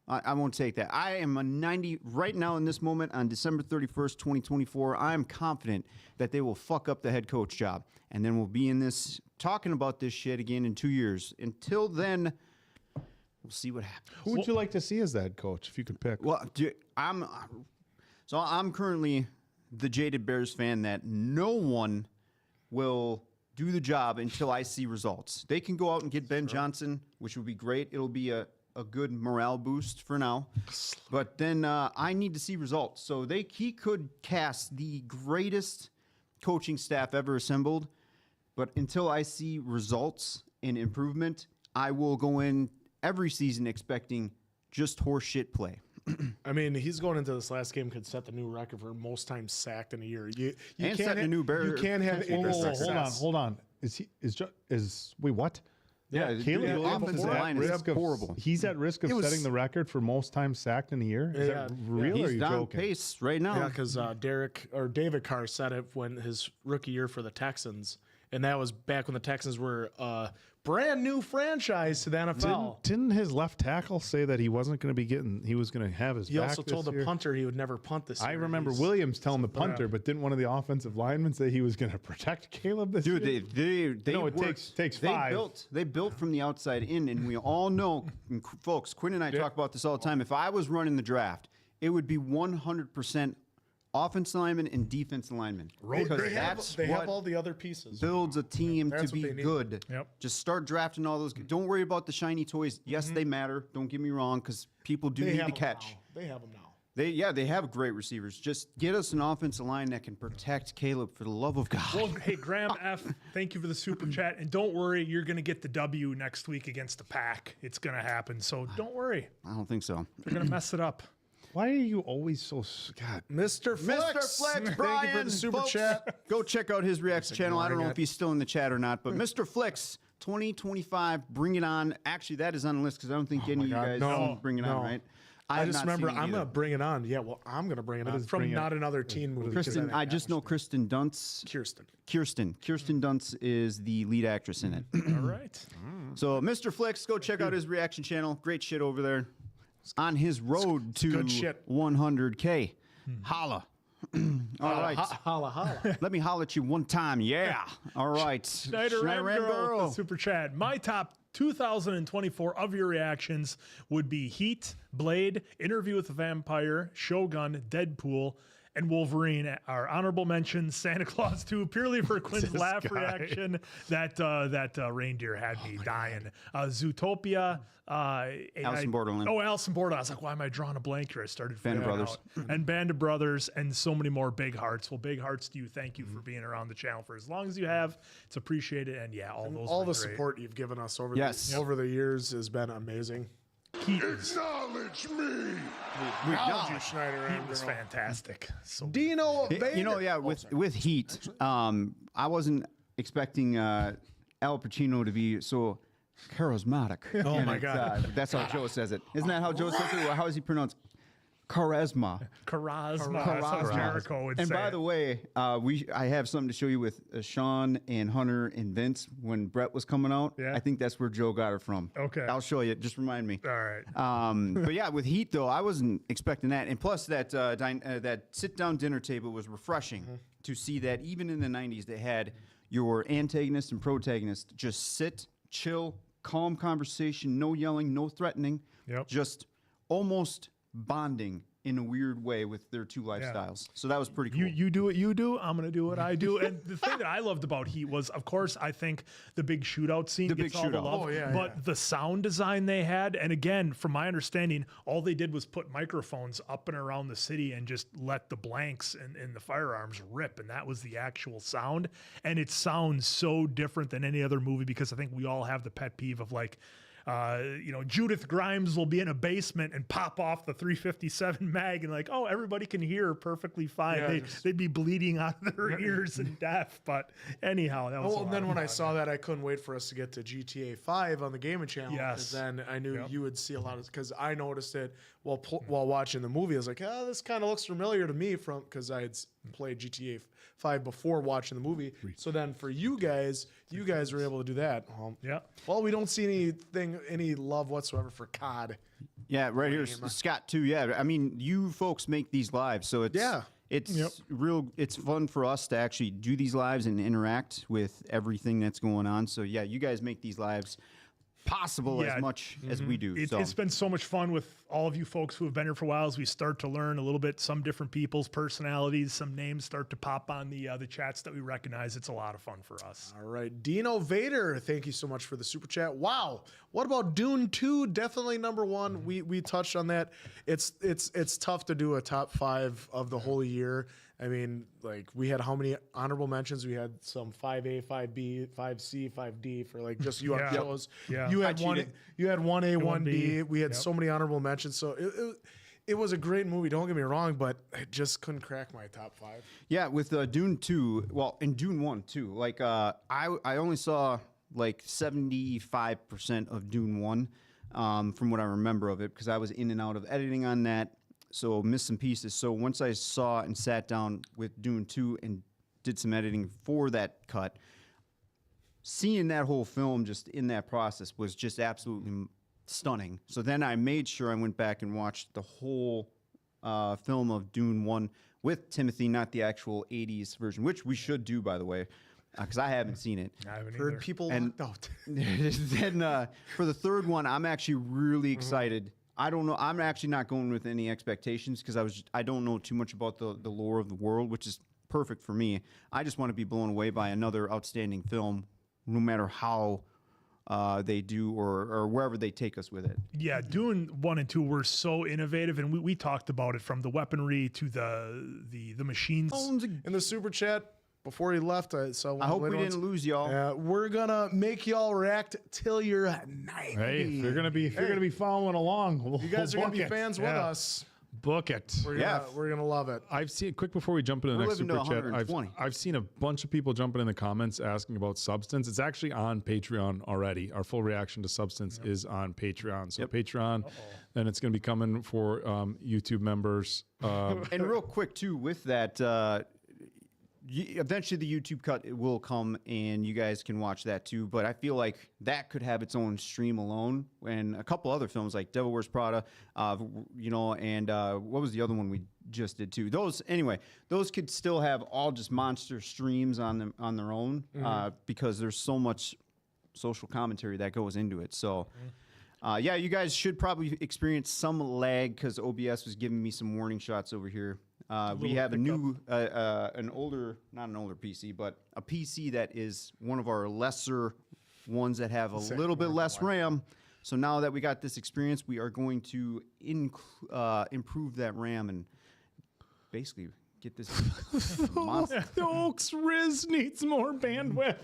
I won't take that. I am a 90 right now in this moment on December 31st, 2024. I am confident that they will fuck up the head coach job. And then we'll be in this talking about this shit again in 2 years. Until then, we'll see what happens. Who would you like to see as the head coach if you could pick? Well, I'm currently the jaded Bears fan that no one will do the job until I see results. They can go out and get Ben Johnson, which would be great. It'll be a good morale boost for now. But then I need to see results. So he could cast the greatest coaching staff ever assembled. But until I see results and improvement, I will go in every season expecting just horseshit play. I mean, he's going into this last game could set the new record for most times sacked in a year. You And can't setting a new Bear. You can't have Hold on. Wait, what? Yeah, Caleb the Williams offensive is at line is risk of horrible. He's at risk of setting the record for most times sacked in a year. Is that real? Or are He's you down joking? pace right now. Yeah, because David Carr said it when his rookie year for the Texans, and that was back when the Texans were a brand new franchise to the NFL. Didn't his left tackle say that he wasn't going to be getting? He was going to have his. He back also this told the year? punter he would never punt this year. I remember Williams telling the punter, but didn't one of the offensive linemen say he was going to protect Caleb this year? Dude, they No, it worked. takes they five. They built from the outside in, and we all know, and folks, Quinn and I talk about this all the time. If I was running the draft, it would be 100% offensive lineman and defensive lineman. Because They have all the other pieces. builds a team That's to what be they need. good. Yep. Just start drafting all those. Don't worry about the shiny toys. Yes, they matter. Don't get me wrong, because people do They need have to 'em catch. now. They have them now. They have great receivers. Just get us an offensive line that can protect Caleb for the love of God. Well, hey, Graham F., thank you for the super chat. And don't worry, you're going to get the W next week against the Pack. It's going to happen. So don't worry. I don't think so. They're going to mess it up. Why are you always so God? Mr. Flex, Brian, thank you for the super folks, chat. Go check out his reaction channel. I don't know ignoring if he's still in the chat or not, but Mr. Flex 2025, bring it on. Actually, that is on the list because I don't think any of you guys bring it on, right? I just not remember seen it I'm either. going to bring it on. Yeah, well, I'm going to bring it on from Not Another Teen movie. Kristen, I just know Kristen Dunst. Kirsten Dunst is the lead actress in it. All right. So, Mr. Flex, go check out his reaction channel. Great shit over there. On his road to 100K. Holla. All right. Holla, holla. Let me holla at you one time. Yeah. All right. Schneider Rambo, the super chat. My top 2024 of your reactions would be Heat, Blade, Interview with the Vampire, Shogun, Deadpool, and Wolverine. Our honorable mentions: Santa Claus 2, purely for Quinn's laugh reaction. That reindeer had me dying. Zootopia. Alice in Borderland. Oh, Alice in Borderland. I was like, why am I drawing a blank here? I started Band of figuring Brothers. out. And Band of Brothers, and so many more. Big Hearts. Well, Big Hearts to you. Thank you for being around the channel for as long as you have. It's appreciated. And yeah, all the support you've given us over Yes. the years has been amazing. Acknowledge me. We acknowledge you, Schneider. Heat was fantastic. So Dino Vader. You know, yeah, with Heat, I wasn't expecting Al Pacino to be so charismatic. Oh, And my it's, God. that's how Joe says it. Isn't that how Joe says it? Or how is he pronounced? Charisma. Charisma. That's how Jericho would And say by it. the way, I have something to show you with Sean and Hunter and Vince when Brett was coming out. Yeah. I think that's where Joe got it from. Okay. I'll show you. Just remind me. All right. But yeah, with Heat though, I wasn't expecting that, and plus that sit-down dinner table was refreshing to see that even in the '90s they had your antagonist and protagonist just sit, chill, calm conversation, no yelling, no threatening, Yep. just almost bonding in a weird way with their two lifestyles. So that was pretty cool. You do what you do. I'm gonna do what I do. And the thing that I loved about Heat was, of course, I think the big shootout scene gets all the love. But the sound design they had, and again, from my understanding, all they did was put microphones up and around the city and just let the blanks and the firearms rip, and that was the actual sound. And it sounds so different than any other movie, because I think we all have the pet peeve of like, Judith Grimes will be in a basement and pop off the 357 mag and like, oh, everybody can hear perfectly fine. Yeah, They'd be bleeding out of their ears and deaf. But anyhow, that was. Well, then when I saw that, I couldn't wait for us to get to GTA 5 on the gaming channel. Yes. Then I knew you would see a lot of, because I noticed it while watching the movie. I was like, oh, this kind of looks familiar to me because I had played GTA 5 before watching the movie. So then for you guys were able to do that. Well, we don't see any love whatsoever for COD. Yeah, right here, Scott too. Yeah, I mean, you folks make these lives, so it's it's fun for us to actually do these lives and interact with everything that's going on. So yeah, you guys make these lives possible as much as we do. It's been so much fun with all of you folks who have been here for a while, as we start to learn a little bit, some different people's personalities, some names start to pop on the chats that we recognize. It's a lot of fun for us. All right. Dino Vader, thank you so much for the super chat. Wow. What about Dune 2? Definitely number one. We touched on that. It's tough to do a top 5 of the whole year. I mean, like, we had how many honorable mentions? We had some 5A, 5B, 5C, 5D for like just you on shows. Yeah. You had 1A, 1B. We had so many honorable mentions. So it was a great movie. Don't get me wrong, but it just couldn't crack my top 5. Yeah, with Dune 2, well, and Dune 1 too. Like, I only saw like 75% of Dune 1 from what I remember of it, because I was in and out of editing on that. So missed some pieces. So once I saw and sat down with Dune 2 and did some editing for that cut, seeing that whole film just in that process was just absolutely stunning. So then I made sure I went back and watched the whole film of Dune 1 with Timothy, not the actual 80s version, which we should do, by the way, because I haven't seen it. I haven't heard people locked out. Then for the third one, I'm actually really excited. I don't know. I'm actually not going with any expectations, because I don't know too much about the lore of the world, which is perfect for me. I just want to be blown away by another outstanding film, no matter how they do or wherever they take us with it. Yeah, Dune 1 and 2 were so innovative, and we talked about it, from the weaponry to the machines. In the super chat before he left, I hope we didn't lose y'all. Yeah, we're gonna make y'all react till you're 90. Hey, if you're gonna be following along, you guys are gonna be fans with us. Book it. We're gonna love it. I've seen, quick before we jump into the next super chat, I've seen a bunch of people jumping in the comments asking about Substance. It's actually on Patreon already. Our full reaction to Substance is on Patreon. So Patreon, then it's gonna be coming for YouTube members. And real quick too, with that. Eventually the YouTube cut will come and you guys can watch that too, but I feel like that could have its own stream alone, and a couple other films like Devil Wears Prada, and what was the other one we just did too? Those could still have all just monster streams on their own, because there's so much social commentary that goes into it. So you guys should probably experience some lag, because OBS was giving me some warning shots over here. We have a new, not an older PC, but a PC that is one of our lesser ones that have a little bit less RAM. So now that we got this experience, we are going to improve that RAM and basically get this monster. The Oaks Riz needs more bandwidth.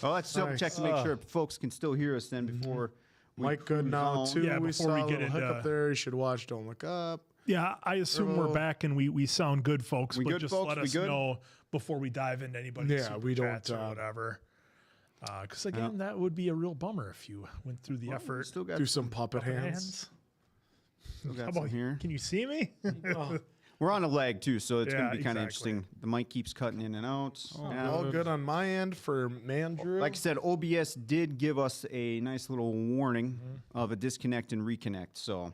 Well, let's double check to make sure folks can still hear us then before. Mike good now too. Yeah, we before saw we get a little hiccup there. You should watch Don't Look Up. Yeah, I assume we're back and we sound good, folks. We but good, just folks? let us know before we dive into anybody's super chats or whatever. Because again, that would be a real bummer if you went through the effort. Still got do some puppet hands. Still got some here. Can you see me? We're on a lag too, so it's going to be kind of interesting. The mic keeps cutting in and out. All good on my end for Mandrew. Like I said, OBS did give us a nice little warning of a disconnect and reconnect. So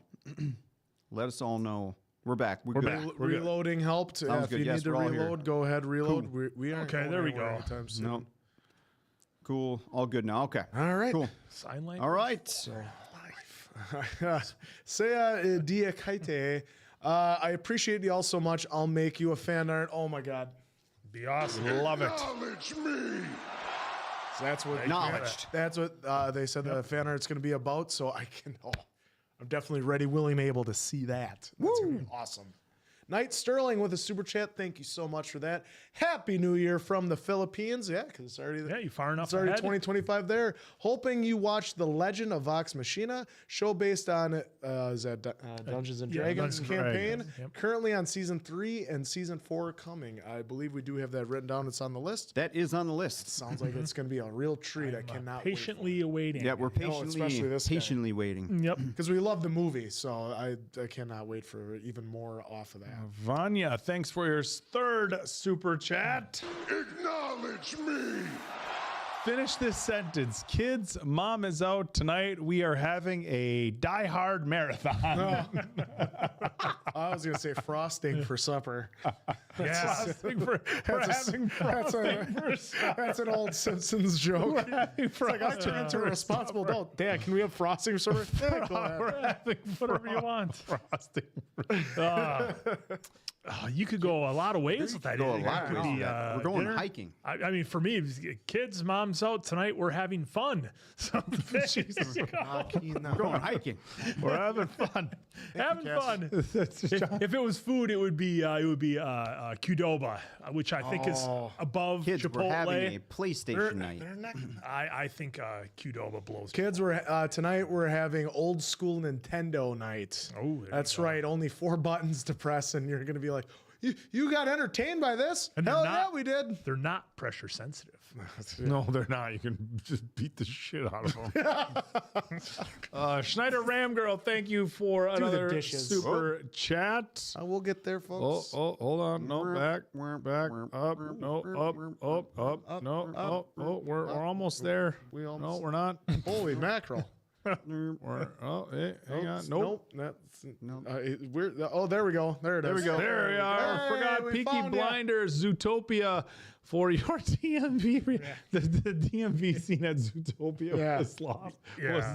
let us all know. We're back. We're good. Reloading helped. If you need to reload, go ahead, reload. Cool. We aren't okay, there we go. Anytime soon. Nope. Cool. All good now. Okay. All right. Cool. Sign language. All right. Saya Diakaite. I appreciate y'all so much. I'll make you a fan art. Oh my God. Be awesome. Love it. Acknowledge me. So that's what Acknowledged. That's what they said the fan art's going to be about. So I can. Oh, I'm definitely ready, willing, and able to see that. That's going to be awesome. Knight Sterling with a super chat. Thank you so much for that. Happy New Year from the Philippines. Yeah, because it's already you far enough. It's already ahead. 2025 there. Hoping you watched The Legend of Vox Machina, show based on is that Dungeons and Dragons Dungeons and campaign. Dragons, yep. Currently on season 3 and season 4 coming. I believe we do have that written down. It's on the list. That is on the list. Sounds like it's going to be a real treat. I cannot patiently awaiting. Yeah, we're especially this guy. patiently waiting. Yep. because we love the movie. So I cannot wait for even more off of that. Vanya, thanks for your third super chat. Acknowledge me. Finish this sentence. Kids, mom is out tonight. We are having a Die Hard marathon. I was going to say frosting for supper. That's That's an old Simpsons joke. It's like I turn into a responsible adult. Dad, can we have frosting for supper? Yeah, go ahead. We're having whatever you want. Frosting. You could go a lot of ways with that. Go a It lot could of be, ways. We're going dinner. hiking. I mean, for me, it was, kids, mom's out tonight. We're having fun. So, Jesus. We're going hiking. We're having fun. having fun. If it was food, it would be Qdoba, which I think is above Kids, Chipotle. we're having a PlayStation night. I think Qdoba blows. Kids, tonight we're having old school Nintendo night. Oh, that's right. Only 4 buttons to press, and you're gonna be like, "You got entertained by this? And Hell yeah, we did." They're not pressure sensitive. No, they're not. You can just beat the shit out of them. Schneider Ram Girl, thank you for another dishes. super chat. We'll get there, folks. Hold on. No, back, up, no, up, no, up. We're almost there. No, we're not. Holy mackerel. Hang on. Nope. There we go. There it is. There we are. Hey, Forgot we Peaky found ya. Blinders, Zootopia for your DMV. The DMV scene at Zootopia was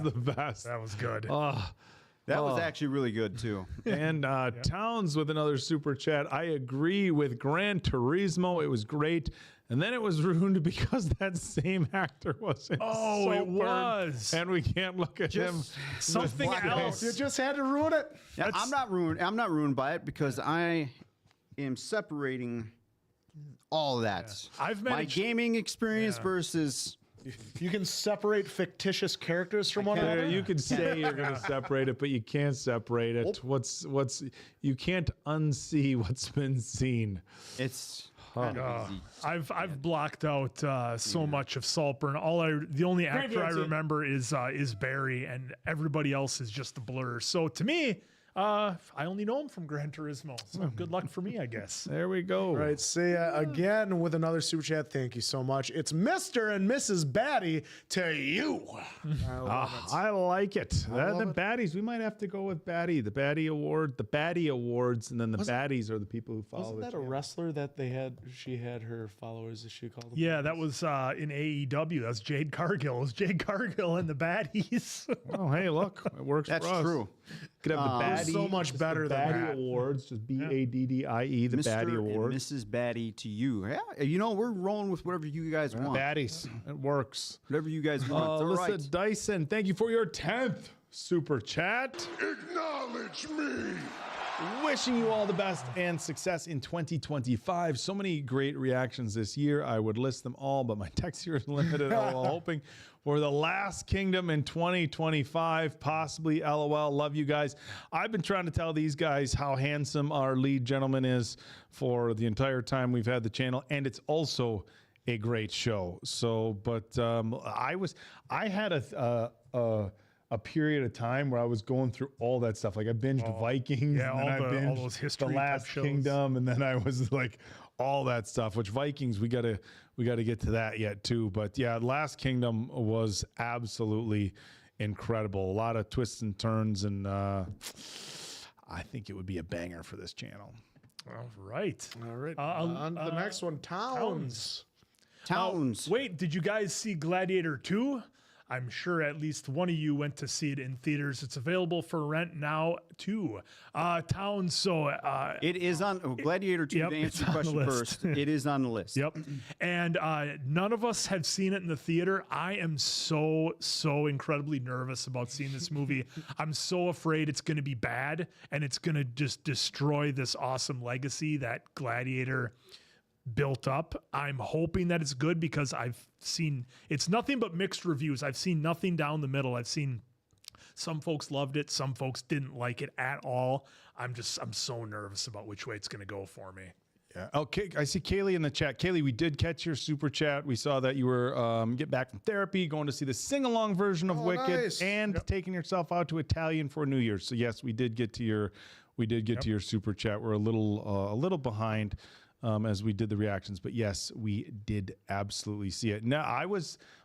the best. That was good. That was actually really good too. And Towns with another super chat. I agree with Gran Turismo. It was great. And then it was ruined because that same actor was in It Saltburn, was. and we can't look at him. Something else. You just had to ruin it. Yeah, I'm not ruined by it because I am separating all of that. I've my gaming experience versus. You can separate fictitious characters from one another. You could say you're going to separate it, but you can't separate it. What's you can't unsee what's been seen. It's kind of easy. I've blocked out so much of Saltburn. The only actor I remember is Barry, and everybody else is just a blur. So to me, I only know him from Gran Turismo. So good luck for me, I guess. There we go. All right, Saya again with another super chat. Thank you so much. It's Mr. and Mrs. Batty to you. I like it. The baddies. We might have to go with Batty. The Batty Award, the Batty Awards, and then the baddies are the people who follow. Wasn't that a wrestler that they had? She had her followers. As she called them. Yeah, that was in AEW. That's Jade Cargill. It was Jade Cargill and the baddies. Oh, hey, look, it works That's for us. true. Could have the Batty. So much better than Batty that. Awards, just BADDIE, the Mr. Batty and Awards. Mrs. Batty to you. Yeah, you know we're rolling with whatever you guys want. Baddies, it works. Whatever you guys want. It's all Alyssa right. Dyson, thank you for your 10th super chat. Acknowledge me. Wishing you all the best and success in 2025. So many great reactions this year. I would list them all, but my text here is limited. I'm hoping for the Last Kingdom in 2025, possibly. LOL. Love you guys. I've been trying to tell these guys how handsome our lead gentleman is for the entire time we've had the channel, and it's also a great show. So, but I had a period of time where I was going through all that stuff. Like I binged Vikings, yeah, and then I binged all those history The Last type shows. Kingdom, and then I was like all that stuff. Which Vikings, we gotta get to that yet too. But yeah, Last Kingdom was absolutely incredible. A lot of twists and turns, and I think it would be a banger for this channel. All right. On to the next one, Towns. Towns. Wait, did you guys see Gladiator 2? I'm sure at least one of you went to see it in theaters. It's available for rent now too. Towns, so it is on Gladiator 2. Yep, To answer your question first, it is on the list. Yep. And none of us have seen it in the theater. I am so incredibly nervous about seeing this movie. I'm so afraid it's going to be bad and it's going to just destroy this awesome legacy that Gladiator built up. I'm hoping that it's good because I've seen it's nothing but mixed reviews. I've seen nothing down the middle. I've seen some folks loved it, some folks didn't like it at all. I'm so nervous about which way it's going to go for me. Yeah. Okay. I see Kaylee in the chat. Kaylee, we did catch your super chat. We saw that you were get back from therapy, going to see the sing-along version of Wicked, nice. and taking yourself out to Italian for New Year's. So yes, we did get to your to your super chat. We're a little behind as we did the reactions, but yes, we did absolutely see it. Now,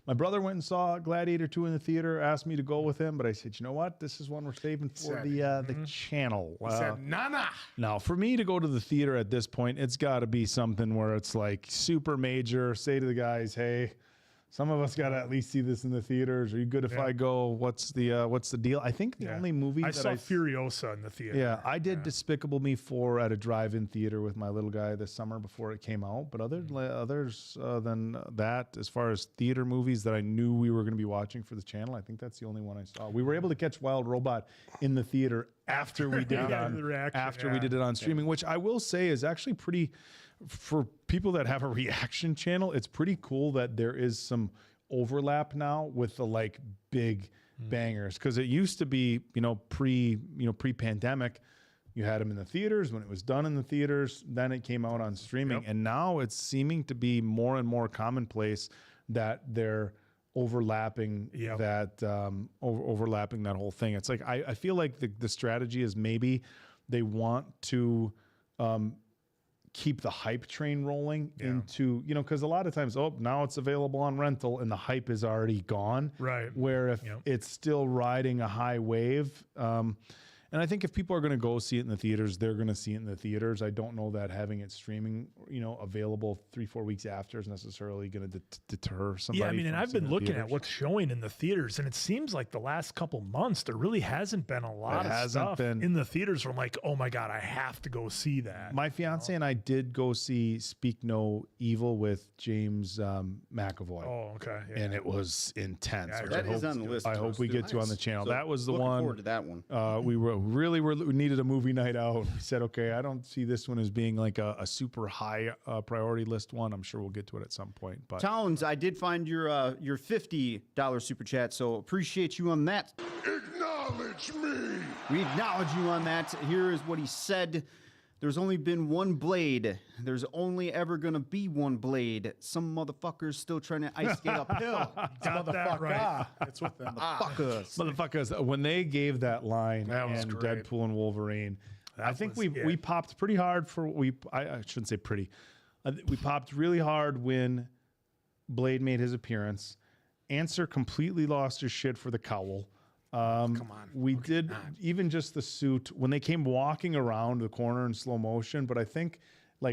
my brother went and saw Gladiator 2 in the theater, asked me to go with him, but I said, you know what? This is one we're saving for the channel. He said, nah. Now, for me to go to the theater at this point, it's got to be something where it's like super major. Say to the guys, hey, some of us got to at least see this in the theaters. Are you good if I go? What's the deal? I think the only movie I saw Furiosa in the theater. Yeah, I did Despicable Me 4 at a drive-in theater with my little guy this summer before it came out. But others than that, as far as theater movies that I knew we were going to be watching for the channel, I think that's the only one I saw. We were able to catch Wild Robot in the theater after we did it we did it on streaming, which I will say is actually pretty. For people that have a reaction channel, it's pretty cool that there is some overlap now with the big bangers, because it used to be pre-pandemic, you had them in the theaters when it was done in the theaters, then it came out on streaming, and now it's seeming to be more and more commonplace that they're overlapping overlapping that whole thing. It's like I feel like the strategy is maybe they want to keep the hype train rolling into, because a lot of times, now it's available on rental and the hype is already gone. Right. Where if it's still riding a high wave, and I think if people are going to go see it in the theaters, they're going to see it in the theaters. I don't know that having it streaming, available 3-4 weeks after is necessarily going to deter somebody. Yeah, I mean, and I've been looking at what's showing in the theaters, and it seems like the last couple months there really hasn't been a lot of stuff in the theaters where I'm like, oh my God, I have to go see that. My fiance and I did go see Speak No Evil with James McAvoy. Oh, okay. Yeah. And it was intense. Yeah, that is on the list. I hope we get to on the channel. So that was the looking one. Forward to that one. We needed a movie night out. We said, okay, I don't see this one as being like a super high priority list one. I'm sure we'll get to it at some point. But Towns, I did find your $50 super chat, so appreciate you on that. Acknowledge me. We acknowledge you on that. Here is what he said. There's only been one blade. There's only ever going to be one blade. Some motherfuckers still trying to ice skate uphill. Got that right. It's with them. motherfuckers, when they gave that line and Deadpool and Wolverine, I think we popped pretty hard I shouldn't say pretty. We popped really hard when Blade made his appearance. Answer completely lost his shit for the cowl. Come on. We did even just the suit when they came walking around the corner in slow motion. But I think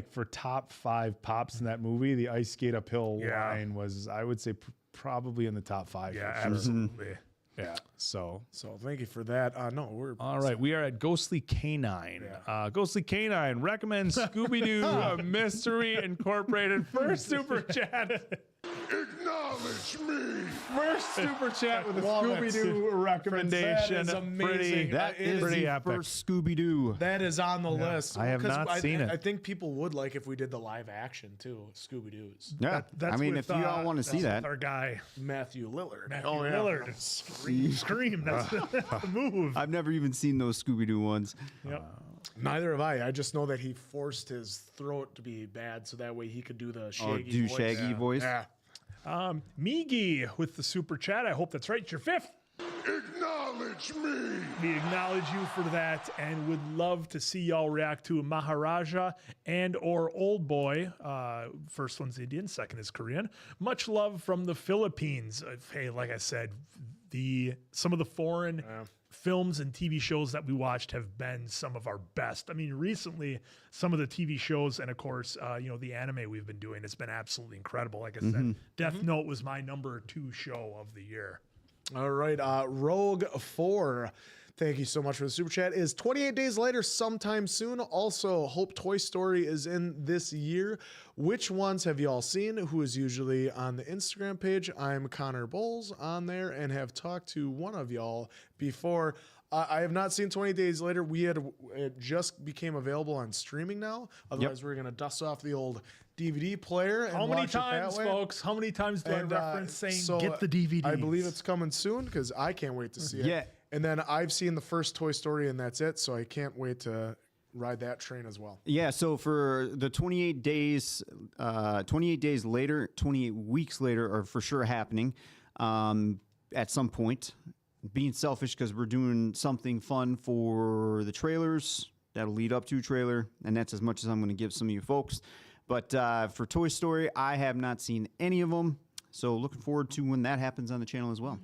for top 5 pops in that movie, the ice skate uphill line was, I would say, probably in the top 5. Yeah, for sure. absolutely. Yeah. So thank you for that. No, we're all right. We are at Ghostly Canine. Ghostly Canine recommends Scooby-Doo Mystery Incorporated. First super chat. Acknowledge me. First super chat with a Scooby-Doo recommendation. That is amazing. That is pretty the epic. First Scooby-Doo. That is on the list. I have not seen it. I think people would like if we did the live action too, Scooby-Doo's. Yeah, That's if with, you all want to see that. our guy Matthew Lillard. Lillard. Scream. That's the move. I've never even seen those Scooby-Doo ones. Yep. Neither have I. I just know that he forced his throat to be bad so that way he could do the Shaggy voice. Shaggy voice. Yeah. Migi with the super chat. I hope that's right. It's your 5th. Acknowledge me. We acknowledge you for that and would love to see y'all react to Maharaja and or Old Boy. First one's Indian, second is Korean. Much love from the Philippines. Hey, like I said, some of the foreign films and TV shows that we watched have been some of our best. I mean, recently, some of the TV shows and, of course, the anime we've been doing, it's been absolutely incredible. Like I said, Death Note was my number 2 show of the year. All right, Rogue 4. Thank you so much for the super chat. Is 28 days later sometime soon? Also, hope Toy Story is in this year. Which ones have y'all seen? Who is usually on the Instagram page? I'm Connor Bowles on there and have talked to one of y'all before. I have not seen 20 Days Later. It just became available on streaming now. Otherwise, we're going to dust off the old DVD player. And How many watch it that times, way. folks? How many times do I reference saying so get the DVD? I believe it's coming soon because I can't wait to see it. Yeah. And then I've seen the first Toy Story and that's it. So I can't wait to ride that train as well. Yeah, so for the 28 days later, 28 weeks later are for sure happening at some point. Being selfish because we're doing something fun for the trailers that'll lead up to trailer, and that's as much as I'm going to give some of you folks. But for Toy Story, I have not seen any of them. So looking forward to when that happens on the channel as well.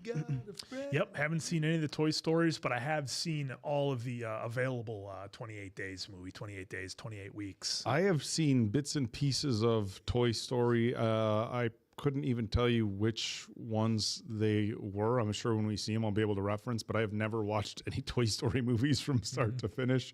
Yep, haven't seen any of the Toy Stories, but I have seen all of the available 28 Days movie, 28 Days, 28 Weeks. I have seen bits and pieces of Toy Story. I couldn't even tell you which ones they were. I'm sure when we see them, I'll be able to reference, but I have never watched any Toy Story movies from start to finish.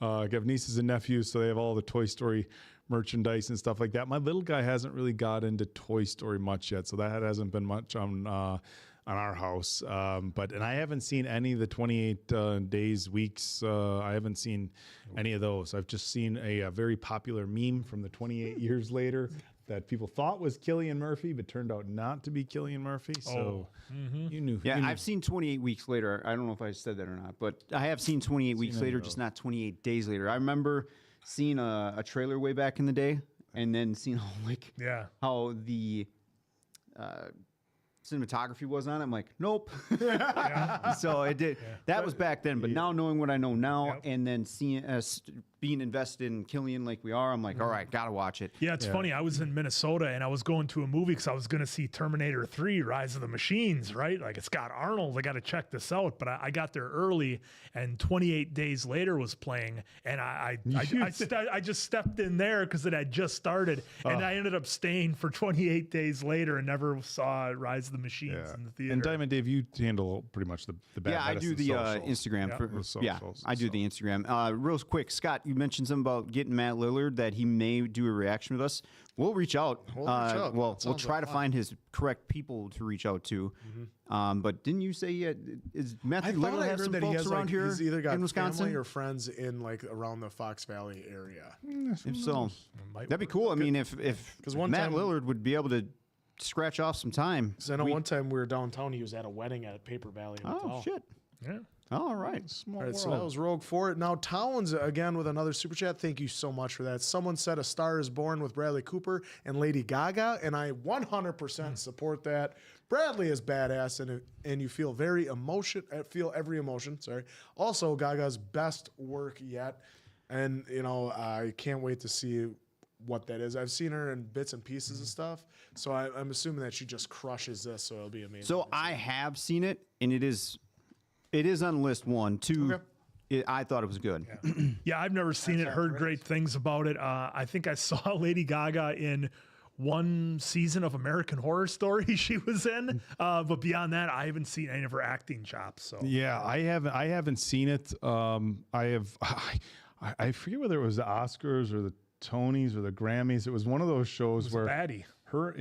I have nieces and nephews, so they have all the Toy Story merchandise and stuff like that. My little guy hasn't really got into Toy Story much yet, so that hasn't been much on our house. And I haven't seen any of the 28 days, weeks. I haven't seen any of those. I've just seen a very popular meme from the 28 years later that people thought was Cillian Murphy, but turned out not to be Cillian Murphy. So you knew. Yeah, you knew. I've seen 28 weeks later. I don't know if I said that or not, but I have seen 28 weeks later, just not 28 days later. I remember seeing a trailer way back in the day, and then seeing how the cinematography was on it. I'm like, nope. So it did. That was back then, but now knowing what I know now, and then seeing us being invested in Cillian like we are, I'm like, all right, gotta watch it. Yeah, it's funny. I was in Minnesota and I was going to a movie because I was going to see Terminator 3: Rise of the Machines, right? Like, it's got Arnold. I got to check this out. But I got there early, and 28 Days Later was playing, and I just stepped in there because it had just started, and I ended up staying for 28 Days Later and never saw Rise of the Machines in the theater. And Diamond Dave, you handle pretty much the bad I do the Instagram. I do the Instagram. Real quick, Scott, you mentioned something about getting Matt Lillard, that he may do a reaction with us. We'll reach out. We'll try to find his correct people to reach out to. But didn't you say is Matthew Lillard have some folks around here he's either got in Wisconsin family or friends in around the Fox Valley area? If so, that'd be cool. I mean, if Matt Lillard would be able to scratch off some time. Because I know one time we were downtown, he was at a wedding at Paper Valley Hotel. Oh, shit. Yeah. All right. All right, so that was Rogue 4. Now, Towns, again, with another super chat. Thank you so much for that. Someone said A Star is Born with Bradley Cooper and Lady Gaga, and I 100% support that. Bradley is badass, and you feel every emotion. Sorry. Also, Gaga's best work yet, and I can't wait to see what that is. I've seen her in bits and pieces of stuff, so I'm assuming that she just crushes this, so it'll be amazing. So I have seen it, and it is on list 1. 2, I thought it was good. Yeah, I've never seen it, heard great things about it. I think I saw Lady Gaga in one season of American Horror Story she was in, but beyond that, I haven't seen any of her acting chops. So yeah, I haven't seen it. I forget whether it was the Oscars or the Tonys or the Grammys. It was one of those shows where it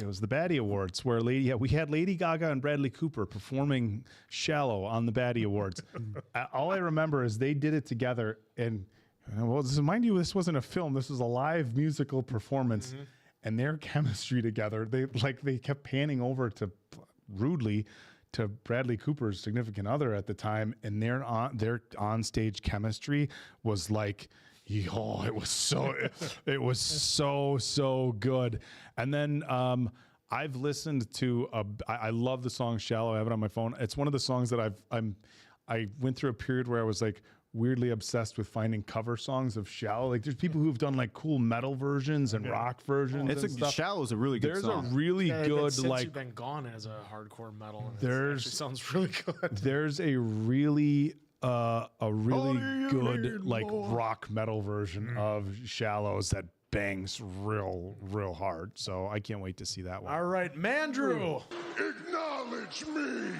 was the Baddie Awards where we had Lady Gaga and Bradley Cooper performing Shallow on the Baddie Awards. All I remember is they did it together, and mind you, this wasn't a film. This was a live musical performance, and their chemistry together. They kept panning over rudely to Bradley Cooper's significant other at the time, and their on-stage chemistry was like. It was so good. And then I've listened to I love the song Shallow. I have it on my phone. It's one of the songs that I went through a period where I was like weirdly obsessed with finding cover songs of Shallow. Like, there's people who've done like cool metal versions and rock versions. Shallow is a really good song. There's a really good since you've been gone as a hardcore metal. And it actually sounds really good. There's a really good rock metal version of Shallows that bangs real hard. So I can't wait to see that one. All right, Mandrew. Acknowledge me.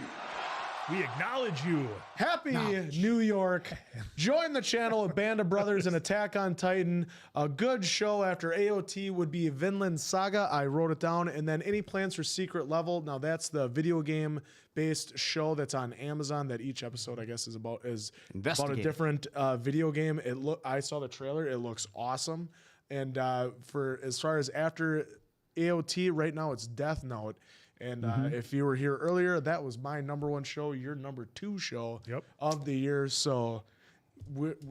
We acknowledge you. Happy New York. Join the channel of Band of Brothers and Attack on Titan. A good show after AOT would be Vinland Saga. I wrote it down. And then any plans for Secret Level. Now that's the video game based show that's on Amazon that each episode I guess is about a different video game. I saw the trailer. It looks awesome. And for as far as after AOT right now it's Death Note. And if you were here earlier, that was my number 1 show, your number 2 show of the year. So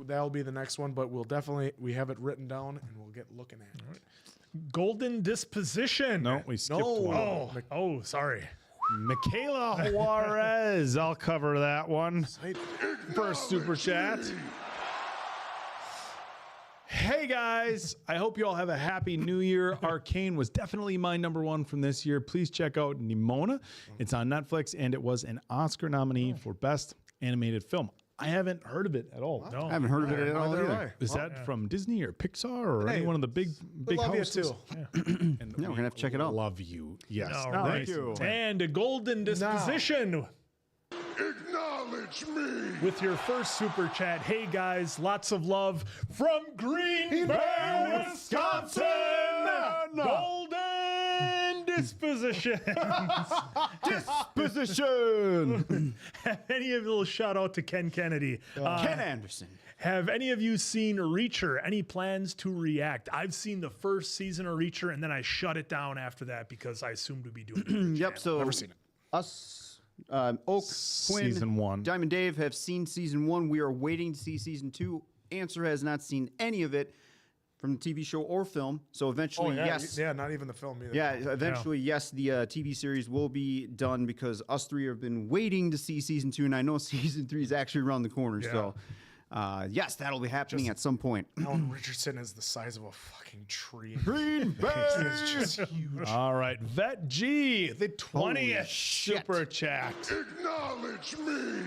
that'll be the next one, but we have it written down and we'll get looking at it. Golden Disposition. No, we skipped one. Oh, sorry. Michaela Juarez. I'll cover that one. First super chat. Hey guys, I hope you all have a happy new year. Arcane was definitely my number 1 from this year. Please check out Nimona. It's on Netflix and it was an Oscar nominee for Best Animated Film. I haven't heard of it at all. No, I haven't heard of it at all either. Is that from Disney or Pixar or any one of the big houses? And we're gonna have to check it out. Love you. Yes. Thank you. And a Golden Disposition. Acknowledge me. With your first super chat. Hey guys, lots of love from Green Bay, Wisconsin. Golden Disposition. Disposition. Have any of you, a little shout out to Ken Kennedy. Ken Anderson. Have any of you seen Reacher? Any plans to react? I've seen the first season of Reacher and then I shut it down after that because I assumed to be doing it. Yep, so Never seen it. Us Oak, Quinn, Season 1. Diamond Dave have seen season 1. We are waiting to see season 2. Answer has not seen any of it from the TV show or film. So eventually, yes. Yeah, not even the film either. Yeah, eventually, yes, the TV series will be done because us 3 have been waiting to see season 2, and I know season 3 is actually around the corner. Yeah. So, yes, that'll be happening at some point. Alan Richardson is the size of a fucking tree. Green Bay! It's just huge. All right, Vet G, the 20th super chat. Acknowledge me.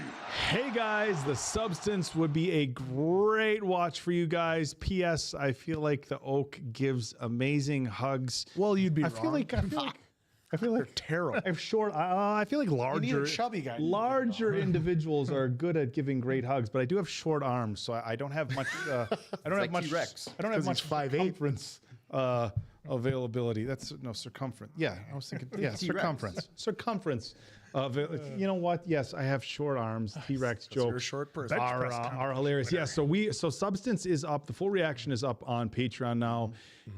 Hey guys, The Substance would be a great watch for you guys. P.S. I feel like the Oak gives amazing hugs. Well, you'd be I wrong. feel like They're terrible. I'm short. I feel like larger, chubby guy. larger individuals are good at giving great hugs, but I do have short arms, so I don't have much. I don't have much. T-Rex. I don't have much 5'8". circumference availability. That's no circumference. Yeah, I was thinking. Yeah, circumference. Circumference. You know what? Yes, I have short arms. T-Rex You're a jokes short person. are hilarious. Yeah, so Substance is up. The full reaction is up on Patreon now,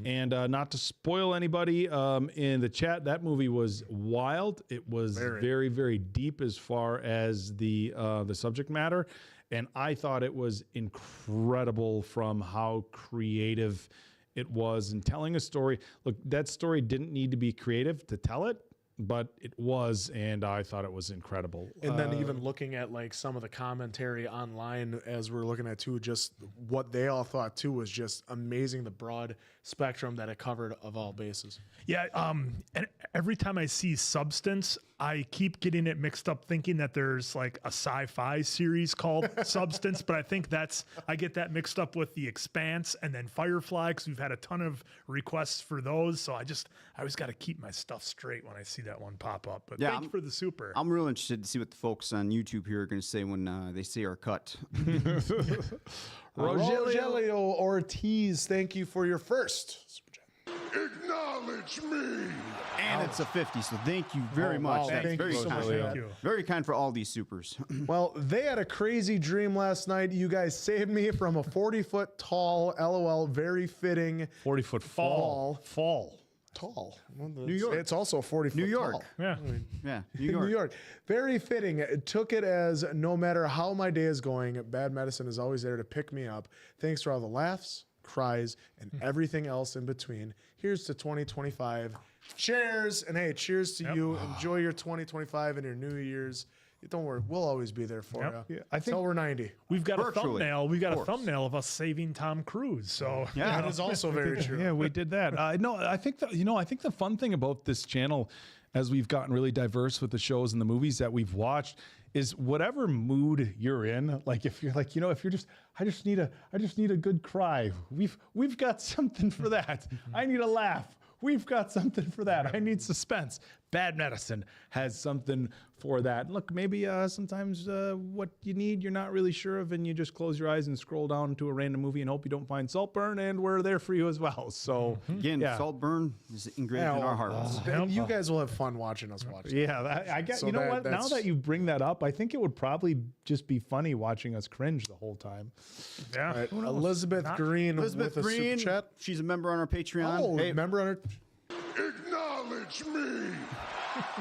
and not to spoil anybody in the chat, that movie was wild. It was very, very deep as far as the subject matter, and I thought it was incredible from how creative it was in telling a story. Look, that story didn't need to be creative to tell it, but it was, and I thought it was incredible. And then even looking at like some of the commentary online as we're looking at too, just what they all thought too was just amazing. The broad spectrum that it covered of all bases. Yeah, and every time I see Substance, I keep getting it mixed up thinking that there's like a sci-fi series called Substance, but I think I get that mixed up with The Expanse and then Firefly because we've had a ton of requests for those. So I always got to keep my stuff straight when I see that one pop up. But thank you for the super. I'm real interested to see what the folks on YouTube here are going to say when they see our cut. Rogelio Ortiz, thank you for your first super chat. Acknowledge me. And it's a 50, so thank you very much. Wow, That's thank very you so kind. much. Thank you. Very kind for all these supers. Well, they had a crazy dream last night. You guys saved me from a 40-foot tall, LOL, very fitting 40-foot fall. tall. New York. It's also 40 foot New York. tall. Yeah. Yeah, New York. Very fitting. Took it as no matter how my day is going, Bad Medicine is always there to pick me up. Thanks for all the laughs, cries, and everything else in between. Here's to 2025. Cheers. And hey, cheers to you. Enjoy your 2025 and your New Year's. Don't worry, we'll always be there for you. Yeah, I think until we're 90. We've got Virtually, a thumbnail. We've got of a thumbnail of us saving Tom Cruise. So That is also very true. Yeah, we did that. No, I think the fun thing about this channel, as we've gotten really diverse with the shows and the movies that we've watched, is whatever mood you're in. Like if you're like, if you're just, I just need a good cry. We've got something for that. I need a laugh. We've got something for that. I need suspense. Bad Medicine has something for that. Look, maybe sometimes what you need you're not really sure of, and you just close your eyes and scroll down to a random movie and hope you don't find Saltburn, and we're there for you as well. So again, Saltburn is engraved in our hearts. You guys will have fun watching us watch. Yeah, I guess you know what? Now that you bring that up, I think it would probably just be funny watching us cringe the whole time. Yeah. Right. Elizabeth Green with a super chat. She's a member on our Patreon. Oh, member on our. Acknowledge me.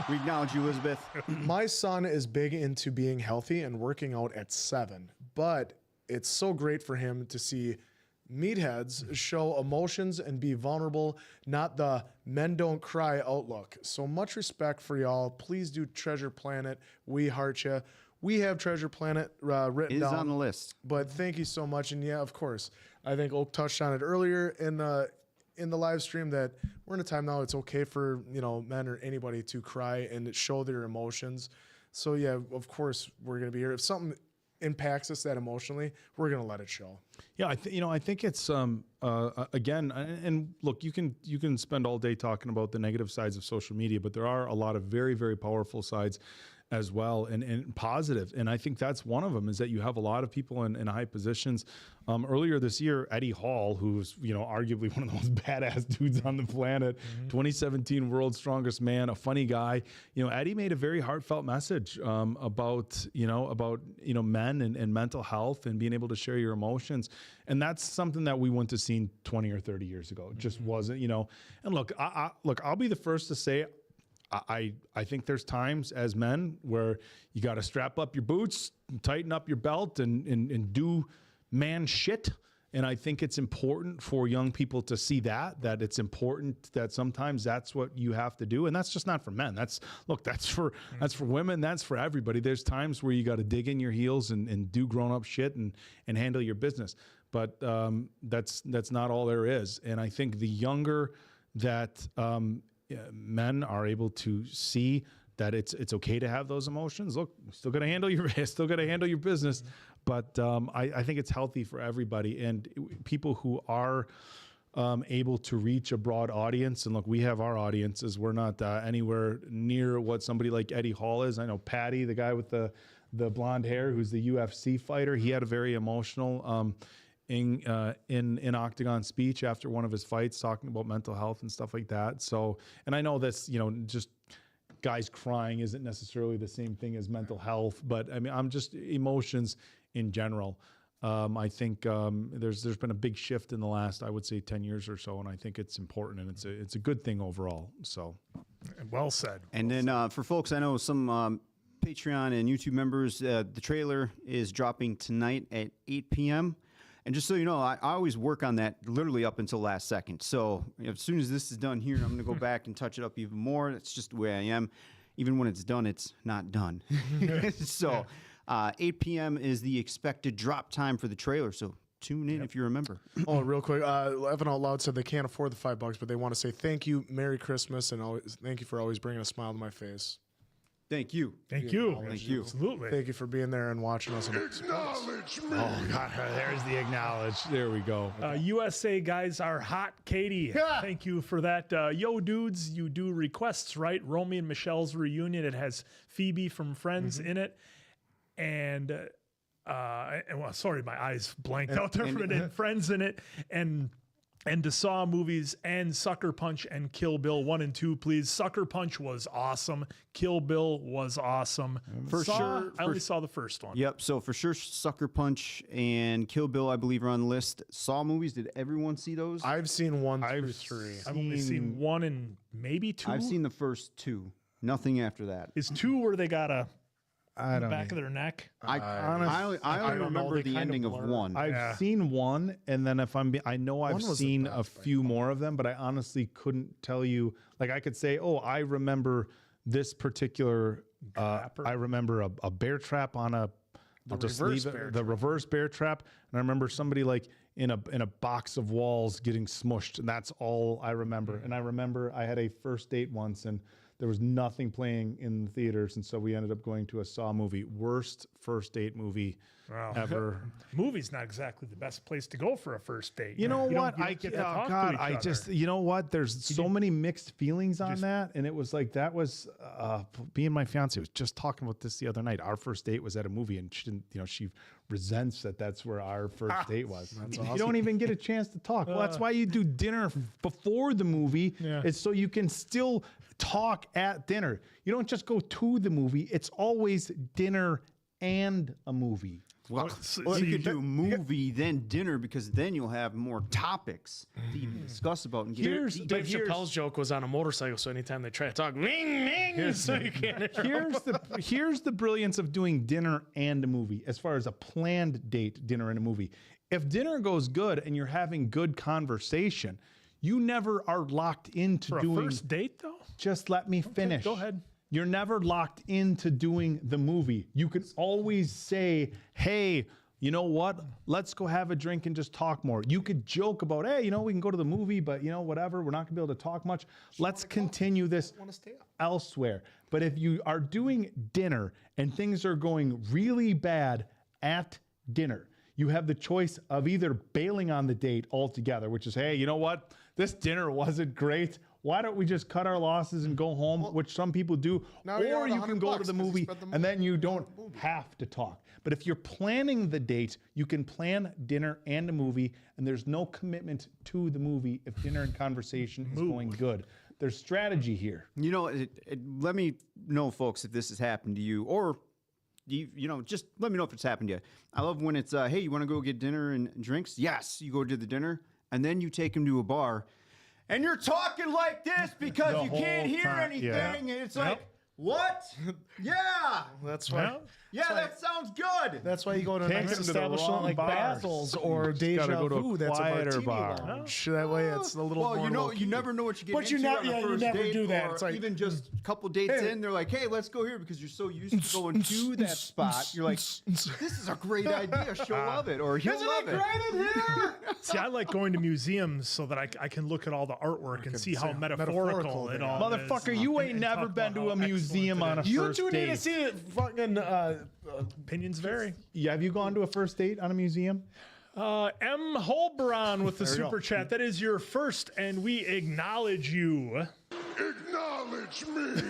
We acknowledge you, Elizabeth. My son is big into being healthy and working out at 7, but it's so great for him to see meatheads show emotions and be vulnerable, not the men don't cry outlook. So much respect for y'all. Please do Treasure Planet. We heart ya. We have Treasure Planet written down. on the list. But thank you so much. And yeah, of course, I think Oak touched on it earlier in the live stream that we're in a time now it's okay for, men or anybody to cry and show their emotions. So yeah, of course we're going to be here. If something impacts us that emotionally, we're going to let it show. Yeah, I think it's again, and look, you can spend all day talking about the negative sides of social media, but there are a lot of very, very powerful sides as well, and positive. And I think that's one of them, is that you have a lot of people in high positions. Earlier this year, Eddie Hall, who's arguably one of the most badass dudes on the planet, 2017 World's Strongest Man, a funny guy. Eddie made a very heartfelt message about men and mental health and being able to share your emotions. And that's something that we wouldn't have seen 20 or 30 years ago. It just wasn't, And look, I'll be the first to say, I think there's times as men where you got to strap up your boots, tighten up your belt, and do man shit. And I think it's important for young people to see that it's important that sometimes that's what you have to do. And that's just not for men. That's for women. That's for everybody. There's times where you got to dig in your heels and do grown up shit and handle your business. But that's not all there is. And I think the younger that men are able to see that it's okay to have those emotions. Look, still got to handle your business, but I think it's healthy for everybody, and people who are able to reach a broad audience. And look, we have our audiences. We're not anywhere near what somebody like Eddie Hall is. I know Patty, the guy with the blonde hair, who's the UFC fighter. He had a very emotional in Octagon speech after one of his fights, talking about mental health and stuff like that. So, and I know this, just guys crying isn't necessarily the same thing as mental health, but I mean, I'm just emotions in general. I think there's been a big shift in the last, I would say, 10 years or so, and I think it's important, and it's a good thing overall. So, well said. And then for folks, I know some Patreon and YouTube members, the trailer is dropping tonight at 8 p.m. And just so you know, I always work on that literally up until last second. So as soon as this is done here, I'm going to go back and touch it up even more. That's just the way I am. Even when it's done, it's not done. So 8 p.m. is the expected drop time for the trailer. So tune in if you remember. Oh, real quick. Evan Out Loud said they can't afford the $5, but they want to say thank you, Merry Christmas, and thank you for always bringing a smile to my face. Thank you. Thank you. Thank you. Absolutely. Thank you for being there and watching us. Acknowledge me. Oh, God, there's the acknowledge. There we go. USA guys are hot. Katie, thank you for that. Yo, dudes, you do requests, right? Romy and Michelle's reunion. It has Phoebe from Friends in it. And well, sorry, my eyes blanked out there for a minute. Friends in it. And the Saw movies and Sucker Punch and Kill Bill 1 and 2, please. Sucker Punch was awesome. Kill Bill was awesome. For sure. I only saw the first one. Yep. So for sure, Sucker Punch and Kill Bill, I believe, are on the list. Saw movies, did everyone see those? I've seen 1 through 3. I've only seen 1 and maybe 2. I've seen the first 2. Nothing after that. Is 2 where they got the back of their neck? I only remember the ending of 1. I've seen 1, and then I know I've seen a few more of them, but I honestly couldn't tell you. Like, I could say, oh, I remember this particular. I remember a bear trap on a. The reverse bear trap, and I remember somebody like in a box of walls getting smushed, and that's all I remember. And I remember I had a first date once, and There was nothing playing in the theaters, and so we ended up going to a Saw movie. Worst first date movie ever. Movie's not exactly the best place to go for a first date. You know what? You know what? There's so many mixed feelings on that, and it was like that was me and my fiance was just talking about this the other night. Our first date was at a movie, and she didn't. You know, she resents that that's where our first date was. You don't even get a chance to talk. Well, that's why you do dinner before the movie. It's so you can still talk at dinner. You don't just go to the movie. It's always dinner and a movie. Well, you could do movie, then dinner, because then you'll have more topics to even discuss about. And Dave Chappelle's joke was on a motorcycle, so anytime they try to talk, so you can't. Here's the brilliance of doing dinner and a movie, as far as a planned date, dinner and a movie. If dinner goes good and you're having good conversation, you never are locked into for doing a first date, though. Just let me finish. Go ahead. You're never locked into doing the movie. You can always say, hey, you know what? Let's go have a drink and just talk more. You could joke about, hey, you know, we can go to the movie, but you know, whatever, we're not gonna be able to talk much. Let's continue this elsewhere. But if you are doing dinner and things are going really bad at dinner, you have the choice of either bailing on the date altogether, which is, hey, you know what? This dinner wasn't great. Why don't we just cut our losses and go home, which some people do, or you can go to the movie and then you don't have to talk. But if you're planning the date, you can plan dinner and a movie, and there's no commitment to the movie if dinner and conversation is going good. There's strategy here. You know, let me know, folks, if this has happened to you, or you know, just let me know if it's happened to you. I love when it's, hey, you want to go get dinner and drinks? Yes, you go to the dinner, and then you take them to a bar, and you're talking like this because you can't hear anything, and it's like, what? Yeah. That's why. That sounds good. That's why you go to a nice establishment like Bathels or Deja Vu. That's a martini lounge. That way it's a little more you never know what you get but into on the you first never date, do that. Or it's like, even just a couple dates in, they're like, hey, let's go here, because you're so used to going to that spot. You're like, this is a great idea. She'll love it, or he'll love it. Isn't it great in here? See, I like going to museums so that I can look at all the artwork and see how metaphorical it all is. Motherfucker, you ain't never been to a museum on a first date. You two need to see it. Fucking opinions vary. Yeah, have you gone to a first date on a museum? M. Holbron with the super chat. That is your first, and we acknowledge you. Acknowledge me.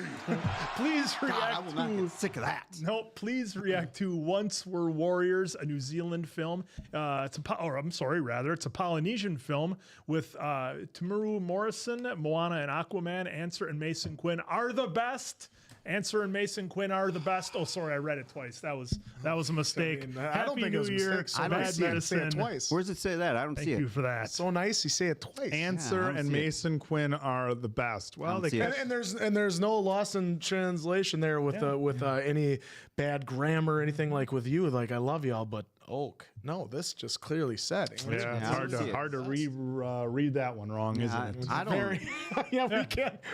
Please react I will not get sick of that. No, please react to Once Were Warriors, a New Zealand film. It's a Polynesian film with Tamuru Morrison, Moana and Aquaman. Answer and Mason Quinn are the best. Answer and Mason Quinn are the best. Oh, sorry, I read it twice. That was a mistake. I don't think it was a mistake. So I don't see it. Say it twice. Where does it say that? I don't see it. Thank you for that. So nice. You say it twice. Answer and Mason Quinn are the best. Well, they can. And there's no loss in translation there with any bad grammar or anything like with you. Like I love y'all, but Oak. No, this just clearly said. Yeah, it's hard to read that one wrong, isn't it? I don't.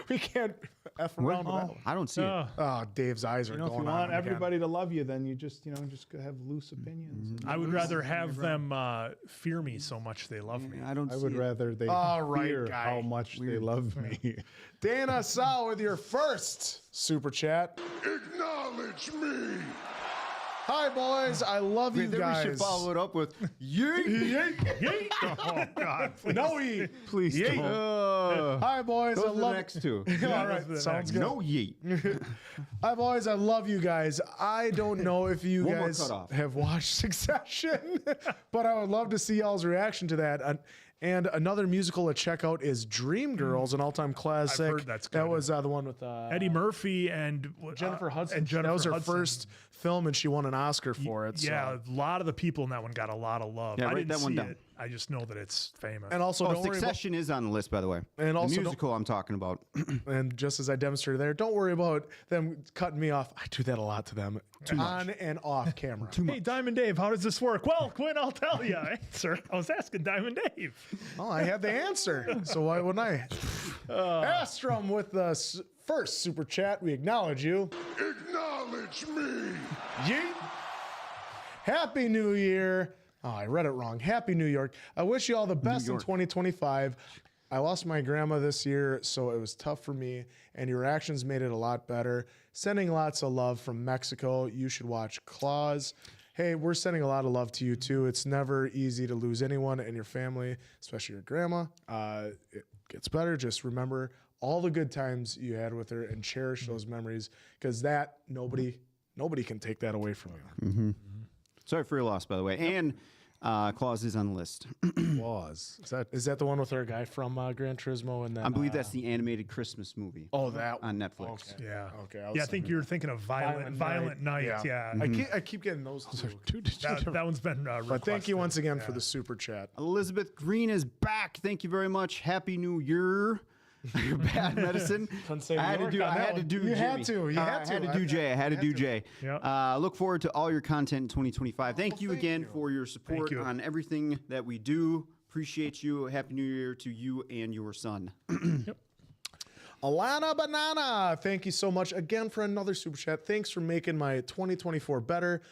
we can't f around with that one. I don't see it. Oh, Dave's eyes are going on. If you want everybody to love you, then you just have loose opinions. I would rather have them fear me so much they love me. I would rather they fear how much they love me. Dana Saw with your first super chat. Acknowledge me. Hi, boys. I love you guys. We should follow it up with yeet. Yeet. Oh, God. Please. No yeet. Please don't. Hi, boys. Those I are the love next two. All right. Sounds good. No yeet. Hi, boys. I love you guys. I don't know if you guys have watched Succession, but I would love to see y'all's reaction to that. And another musical to check out is Dreamgirls, an all-time classic. I've heard that's good. That was the one with Eddie Murphy and Jennifer Hudson. And Jennifer that was her Hudson. first film, and she won an Oscar for it. Yeah, a lot of the people in that one got a lot of love. Yeah, I write didn't that one see down. it. I just know that it's famous. And also, don't worry about, Succession is on the list, by the way. And also the musical I'm talking about. And just as I demonstrated there, don't worry about them cutting me off. I do that a lot to them, on and off camera. Hey, Diamond Dave, how does this work? Well, Quinn, I'll tell you. Answer. I was asking Diamond Dave. Well, I had the answer, so why wouldn't I? Astrom with the first super chat. We acknowledge you. Acknowledge me. Yeet. Happy New Year. Oh, I read it wrong. Happy New York. I wish you all the best in 2025. I lost my grandma this year, so it was tough for me, and your actions made it a lot better. Sending lots of love from Mexico. You should watch Claws. Hey, we're sending a lot of love to you, too. It's never easy to lose anyone in your family, especially your grandma. It gets better. Just remember all the good times you had with her and cherish those memories, because that nobody can take that away from you. Mm-hmm. Sorry for your loss, by the way. And Claus is on the list. Claus. Is that the one with our guy from Gran Turismo? And then, I believe that's the animated Christmas movie. Oh, that on Netflix. Okay. Yeah. Okay. I think you're thinking of Violent Night. Yeah. I keep getting those two. That one's been But thank you once again for the super chat. Elizabeth Green is back. Thank you very much. Happy New Year. Bad medicine. I had to do. I had to do. You had to. You had to. I had to do Jay. I had to do Jay. Yep. Look forward to all your content in 2025. Thank you again for your support on everything that we do. Appreciate you. Happy New Year to you and your son. Yep. Alana Banana, thank you so much again for another super chat. Thanks for making my 2024 better.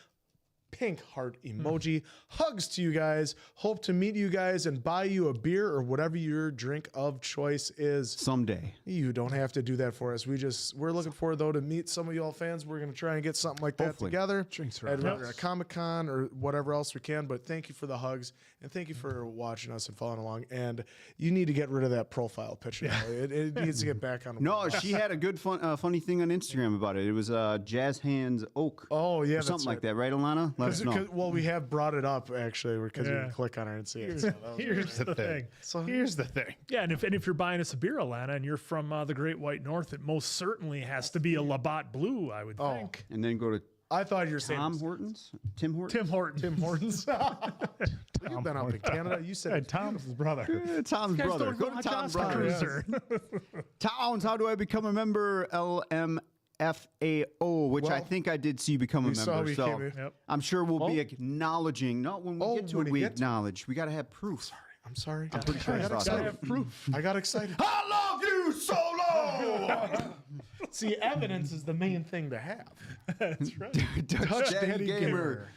Pink heart emoji. Hugs to you guys. Hope to meet you guys and buy you a beer or whatever your drink of choice is. Someday. You don't have to do that for us. We're looking forward though to meet some of y'all fans. We're gonna try and get something like that together. Drinks at a Comic-Con or whatever else we can. But thank you for the hugs and thank you for watching us and following along. And you need to get rid of that profile picture. It needs to get back on. No, she had a good funny thing on Instagram about it. It was Jazz Hands Oak. Oh yeah, or something like that, right, Alana? Let us know. Well, we have brought it up actually because you can click on it and see it. Here's the thing. Here's the thing. Yeah, and if you're buying us a beer, Alana, and you're from the Great White North, it most certainly has to be a Labatt Blue, I would think. And then go to I thought you were saying Tim Hortons. Tim Hortons. You've been up in Canada. You said Tom's brother. Tom's brother. Go to Tom's brother. Towns, how do I become a member? LMFAO, which I think I did see you become a member. So I'm sure we'll be acknowledging. No, when we get to it, we acknowledge. We got to have proof. I'm sorry. I'm pretty sure I got saw excited. that. Proof. I got excited. I love you, Solo. See, evidence is the main thing to have. That's right. Touch Daddy Gamer.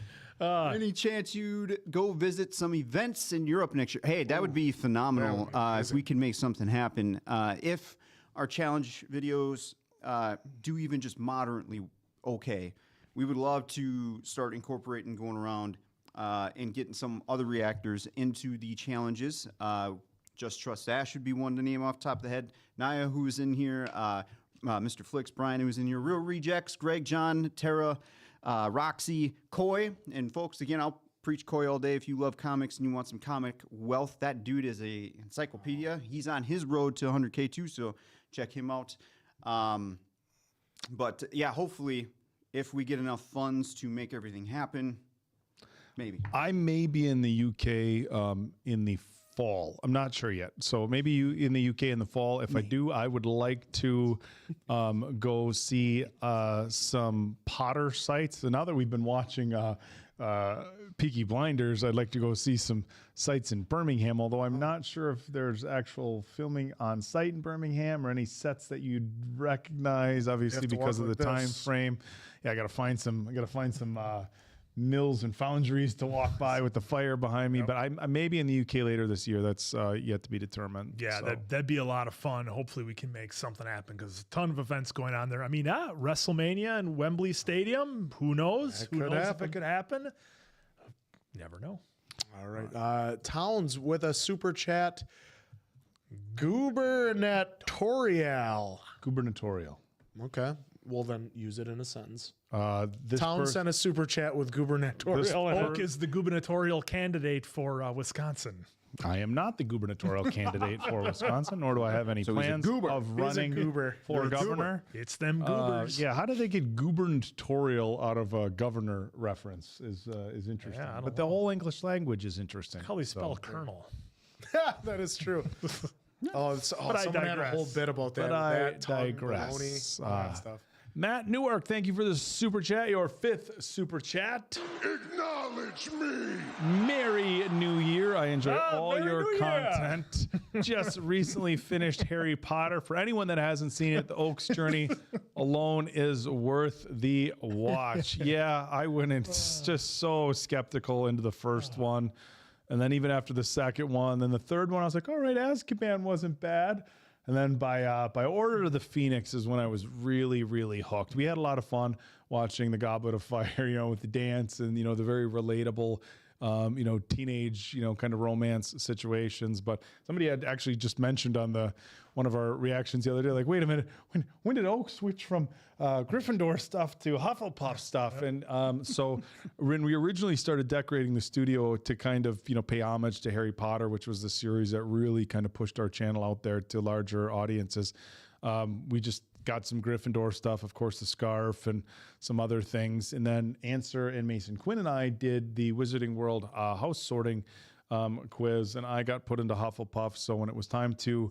Any chance you'd go visit some events in Europe next year? Hey, that would be phenomenal if we can make something happen. If our challenge videos do even just moderately okay, we would love to start incorporating going around and getting some other reactors into the challenges. Just Trust Ash would be one to name off the top of the head. Naya, who's in here, Mr. Flicks, Brian, who's in here, Real Rejects, Greg, John, Tara, Roxy, Coy. And folks, again, I'll preach Coy all day. If you love comics and you want some comic wealth, that dude is a encyclopedia. He's on his road to 100K too, so check him out. But yeah, hopefully, if we get enough funds to make everything happen, maybe. I may be in the UK in the fall. I'm not sure yet. So maybe you in the UK in the fall. If I do, I would like to go see some Potter sites. And now that we've been watching Peaky Blinders, I'd like to go see some sites in Birmingham, although I'm not sure if there's actual filming on site in Birmingham or any sets that you'd recognize, obviously because of the time frame. Yeah, I got to find some mills and foundries to walk by with the fire behind me, but I may be in the UK later this year. That's yet to be determined. Yeah, so. that'd be a lot of fun. Hopefully we can make something happen because a ton of events going on there. I mean, WrestleMania and Wembley Stadium, who knows? Who knows if it could happen? Never know. All right. Towns with a super chat. Gubernatorial. Okay. Well, then use it in a sentence. Town sent a super chat with gubernatorial. Oak is the gubernatorial candidate for Wisconsin. I am not the gubernatorial candidate for Wisconsin, nor do I have any plans of running for governor. It's them goobers. Yeah, how did they get gubernatorial out of a governor reference is interesting. Yeah, but the whole English language is interesting. How they spell colonel. That is true. Someone had a whole bit about that. But I digress. digress. All that stuff. Matt Newark, thank you for the super chat, your 5th super chat. Acknowledge me. Merry New Year. I enjoy all your content. Just recently finished Harry Potter. For anyone that hasn't seen it, the Oak's journey alone is worth the watch. Yeah, I went in just so skeptical into the first one. And then even after the second one, then the third one, I was like, all right, Azkaban wasn't bad. And then by Order of the Phoenix is when I was really, really hooked. We had a lot of fun watching the Goblet of Fire, with the dance and, the very relatable, teenage, kind of romance situations. But somebody had actually just mentioned on one of our reactions the other day, like, wait a minute, when did Oak switch from Gryffindor stuff to Hufflepuff stuff? And so when we originally started decorating the studio to kind of, pay homage to Harry Potter, which was the series that really kind of pushed our channel out there to larger audiences, we just got some Gryffindor stuff, of course, the scarf and some other things. And then Answer and Mason Quinn and I did the Wizarding World house sorting quiz, and I got put into Hufflepuff. So when it was time to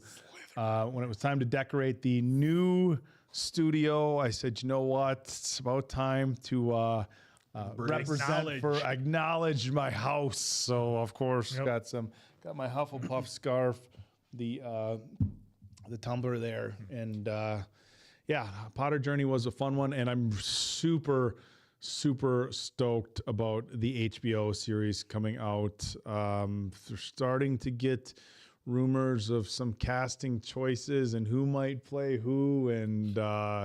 decorate the new studio, I said, you know what, it's about time to acknowledge my house. So of course, got my Hufflepuff scarf, the tumbler there, and Potter Journey was a fun one, and I'm super stoked about the HBO series coming out. They're starting to get rumors of some casting choices and who might play who, and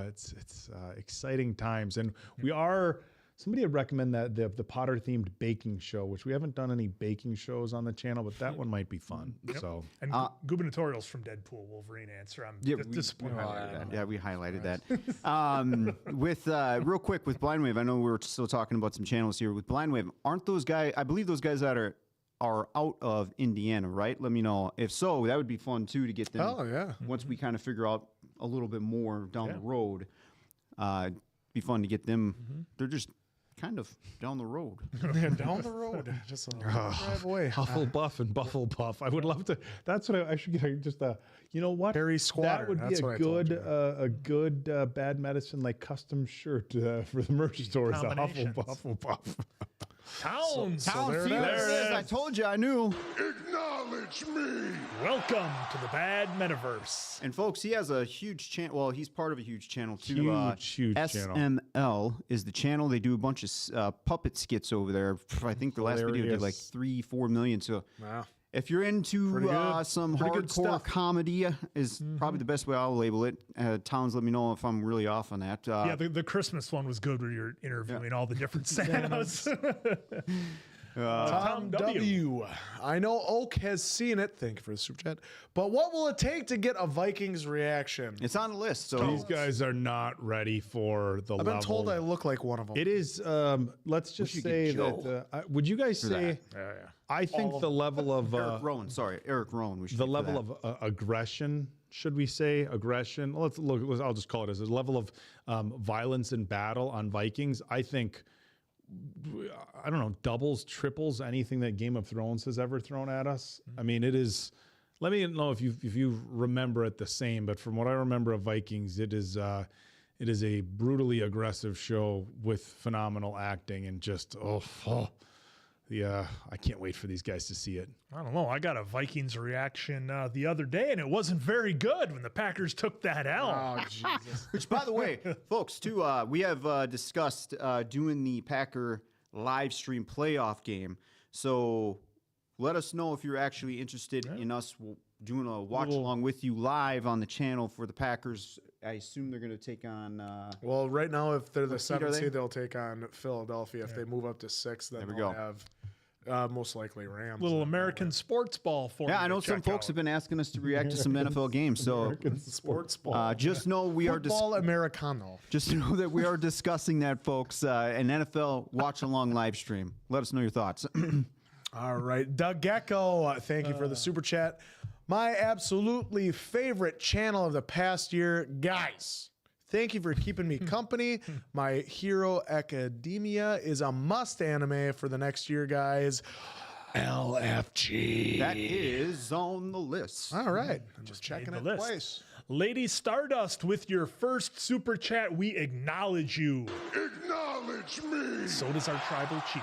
it's exciting times. And somebody had recommended that the Potter themed baking show, which we haven't done any baking shows on the channel, but that one might be fun. So and gubernatorials from Deadpool, Wolverine answer. I'm disappointed. We highlighted that. With real quick with Blindwave, I know we're still talking about some channels here. With Blindwave, aren't those guys? I believe those guys that are out of Indiana, right? Let me know if so. That would be fun too to get them. Oh yeah. Once we kind of figure out a little bit more down the road, be fun to get them. They're just kind of down the road. Down the road, just a drive away. Hufflepuff and Bufflepuff. I would love to. That's what I should get. Just you know what? Harry Squatter. That would be a good bad medicine like custom shirt for the merch store. Is a Hufflepuff. Towns. There it is. I told you, I knew. Acknowledge me. Welcome to the Bad Metaverse. And folks, he has a huge channel. Well, he's part of a huge channel too. Huge channel. SML is the channel. They do a bunch of puppet skits over there. I think the last video did like 3-4 million. So if you're into some hardcore comedy, is probably the best way I'll label it. Towns, let me know if I'm really off on that. The Christmas one was good where you're interviewing all the different Santas. Tom W. I know Oak has seen it. Thank you for the super chat. But what will it take to get a Vikings reaction? It's on the list. So these guys are not ready for the level. I've been told I look like one of them. It is. Let's just say that. Would you guys say? I think the level of Eric Rowan. Sorry, Eric Rowan. The level of aggression. Should we say aggression? Let's look. I'll just call it as a level of violence in battle on Vikings. I think. I don't know, doubles, triples, anything that Game of Thrones has ever thrown at us. I mean, it is. Let me know if you remember it the same. But from what I remember of Vikings, it is a brutally aggressive show with phenomenal acting and just I can't wait for these guys to see it. I don't know. I got a Vikings reaction the other day, and it wasn't very good when the Packers took that L. Oh, Jesus. Which, by the way, folks, too, we have discussed doing the Packer live stream playoff game. So let us know if you're actually interested in us doing a watch along with you live on the channel for the Packers. I assume they're going to take on. Well, right now, if they're the 7th seed, they'll take on Philadelphia. If they move up to 6, then they'll have most likely Rams. Little American sports ball for I know some folks have been asking us to react to some NFL games. So American sports ball. Just know we Football Americano. Just know that we are discussing that, folks. An NFL watch along live stream. Let us know your thoughts. All right, Doug Gecko. Thank you for the super chat. My absolutely favorite channel of the past year, guys. Thank you for keeping me company. My Hero Academia is a must anime for the next year, guys. LFG. That is on the list. All right. I'm just checking it twice. Lady Stardust, with your first super chat, we acknowledge you. Acknowledge me. So does our tribal chief.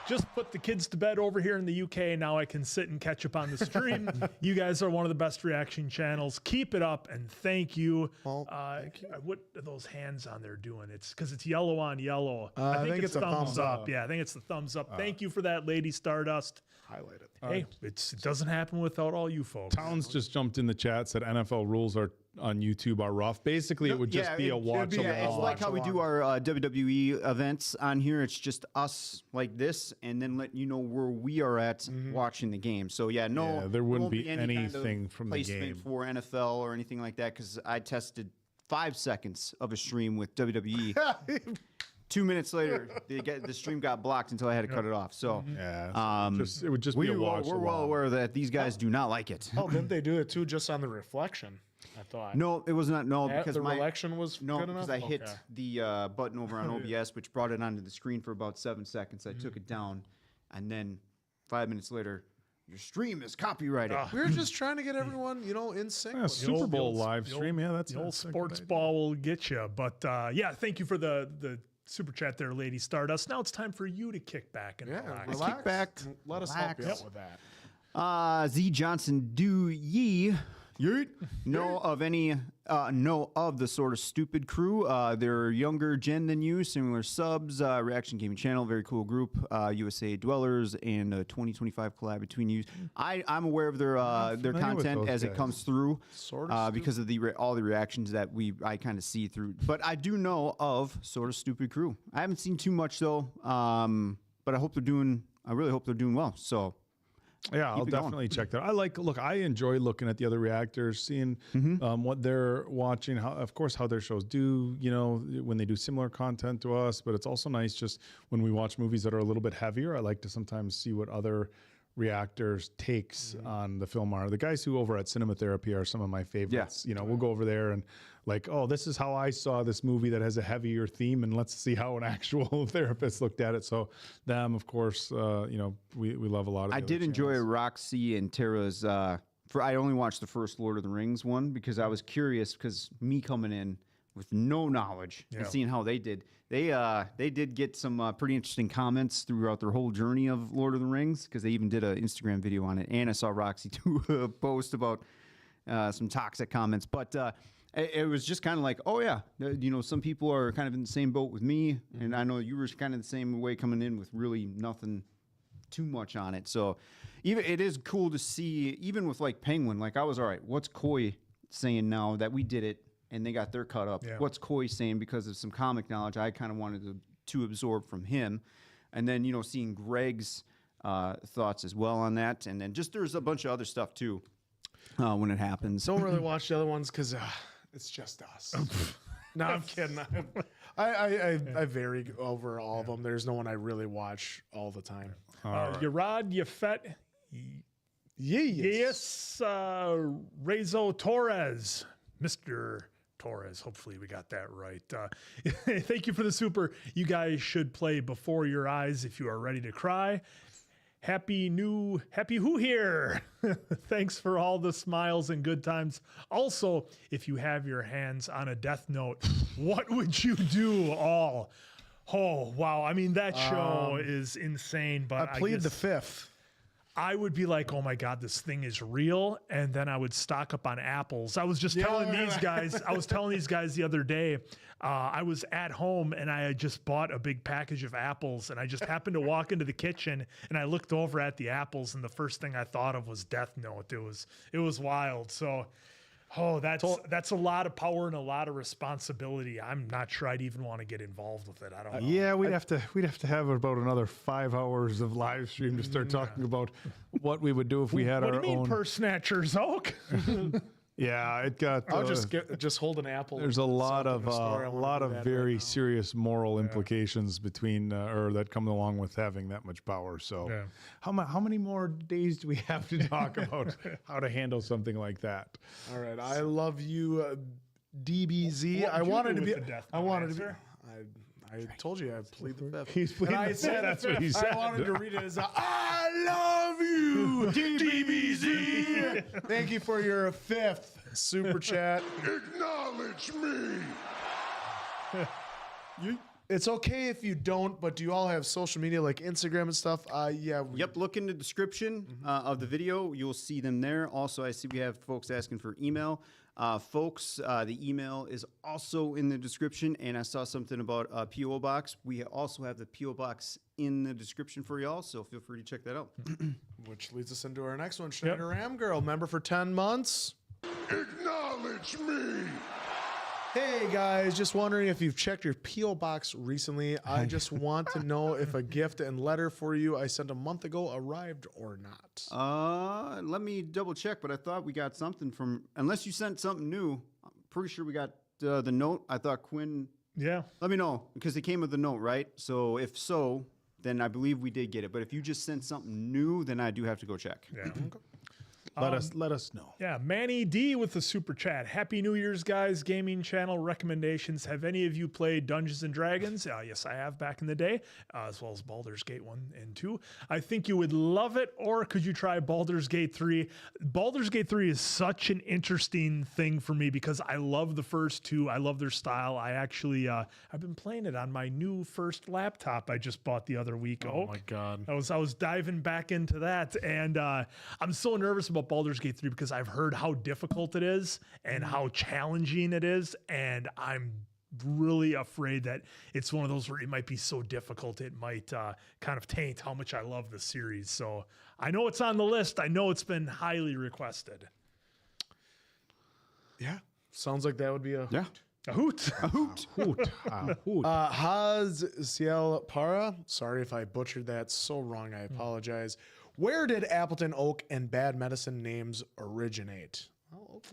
just put the kids to bed over here in the UK. Now I can sit and catch up on the stream. You guys are one of the best reaction channels. Keep it up, and thank you. Well, thank you. What are those hands on there doing? It's because it's yellow on yellow. I think it's a thumbs up. Yeah, I think it's the thumbs up. Thank you for that, Lady Stardust. Highlight it. Hey, it doesn't happen without all you folks. Towns just jumped in the chat, said NFL rules are on YouTube are rough. Basically, it would just be a watch along. It's like how we do our WWE events on here. It's just us like this, and then let you know where we are at watching the game. So there wouldn't be any anything kind of from the placement game for NFL or anything like that, because I tested 5 seconds of a stream with WWE. 2 minutes later, the stream got blocked until I had to cut it off. So it would just be a watch. We're well aware that these guys do not like it. Oh, didn't they do it too, just on the reflection? I thought. No, it was not. No, because the my reflection was good enough. because I hit the button over on OBS, which brought it onto the screen for about 7 seconds. I took it down, and then 5 minutes later, your stream is copyrighted. We were just trying to get everyone, in sync. Yeah, Super Bowl live stream. Yeah, that's the old sports ball will get you. But thank you for the super chat there, Lady Stardust. Now it's time for you to kick back and relax. Kick back. Let us help you out with that. Z Johnson, do ye know of the sort of stupid crew? They're younger gen than you, similar subs, reaction gaming channel, very cool group, USA Dwellers, and a 2025 collab between you. I'm aware of their content as it comes through, because of all the reactions that I kind of see through. But I do know of sort of stupid crew. I haven't seen too much though, but I really hope they're doing well. So. Yeah, I'll definitely check that. I enjoy looking at the other reactors, seeing what they're watching, how their shows do, when they do similar content to us. But it's also nice just when we watch movies that are a little bit heavier. I like to sometimes see what other reactors takes on the film are. The guys who over at Cinema Therapy are some of my favorites. We'll go over there and this is how I saw this movie that has a heavier theme, and let's see how an actual therapist looked at it. So them, of course, we love a lot of. I did enjoy Roxy and Tara's. I only watched the first Lord of the Rings one because I was curious, because me coming in with no knowledge and seeing how they did. They did get some pretty interesting comments throughout their whole journey of Lord of the Rings, because they even did an Instagram video on it. And I saw Roxy do a post about some toxic comments. But it was just kind of like, oh yeah, some people are kind of in the same boat with me. And I know you were kind of the same way coming in with really nothing too much on it. So it is cool to see, even with Penguin, I was, all right, what's Koi saying now that we did it? And they got their cut up. Yeah. What's Koi saying because of some comic knowledge I kind of wanted to absorb from him. And then, seeing Greg's thoughts as well on that. And then there's a bunch of other stuff too when it happens. Don't really watch the other ones because it's just us. No, I'm kidding. I vary over all of them. There's no one I really watch all the time. Yerad Yafet. Yes. Rezo Torres. Mr. Torres. Hopefully we got that right. Thank you for the super. You guys should play Before Your Eyes if you are ready to cry. Happy who here. Thanks for all the smiles and good times. Also, if you have your hands on a death note, what would you do all? Oh, wow. I mean, that show is insane, but I plead the fifth. I would be like, oh my God, this thing is real. And then I would stock up on apples. I was just telling these guys the other day, I was at home and I had just bought a big package of apples, and I just happened to walk into the kitchen and I looked over at the apples, and the first thing I thought of was Death Note. It was wild. So, that's a lot of power and a lot of responsibility. I'm not sure I'd even want to get involved with it. I don't know. Yeah, we'd have to have about another 5 hours of live stream to start talking about what we would do if we had our own. What do you mean, purse snatchers, Oak? Yeah, it got. I'll just hold an apple. There's a lot of very serious moral implications between or that come along with having that much power. So, how many more days do we have to talk about how to handle something like that? All right, I love you, DBZ. I wanted to be. I told you I plead the fifth. That's what he said. I wanted to read it as I love you, DBZ. Thank you for your fifth super chat. Acknowledge me. It's okay if you don't, but do you all have social media like Instagram and stuff? Yeah. Yep. Look in the description of the video. You'll see them there. Also, I see we have folks asking for email. Folks, the email is also in the description, and I saw something about a P.O. Box. We also have the P.O. Box in the description for y'all, so feel free to check that out. Which leads us into our next one, Schneider Ram Girl, member for 10 months. Acknowledge me! Hey guys, just wondering if you've checked your P.O. Box recently. I just want to know if a gift and letter for you I sent a month ago arrived or not. Let me double check, but I thought we got something from, unless you sent something new, I'm pretty sure we got the note. I thought Quinn. Yeah. Let me know, because it came with the note, right? So if so, then I believe we did get it. But if you just sent something new, then I do have to go check. Yeah. Let us know. Yeah, Manny D with the super chat. Happy New Year's, guys. Gaming channel recommendations. Have any of you played Dungeons and Dragons? Yes, I have back in the day, as well as Baldur's Gate 1 and 2. I think you would love it, or could you try Baldur's Gate 3? Baldur's Gate 3 is such an interesting thing for me because I love the first two. I love their style. I actually, I've been playing it on my new first laptop I just bought the other week. Oh my God. I was diving back into that, and I'm so nervous about Baldur's Gate 3 because I've heard how difficult it is and how challenging it is, and I'm really afraid that it's one of those where it might be so difficult it might kind of taint how much I love the series. So I know it's on the list. I know it's been highly requested. Yeah, sounds like that would be a A hoot. A hoot. Hoot. Hoot. Haz Ciel Para. Sorry if I butchered that so wrong. I apologize. Where did Appleton Oak and Bad Medicine names originate? The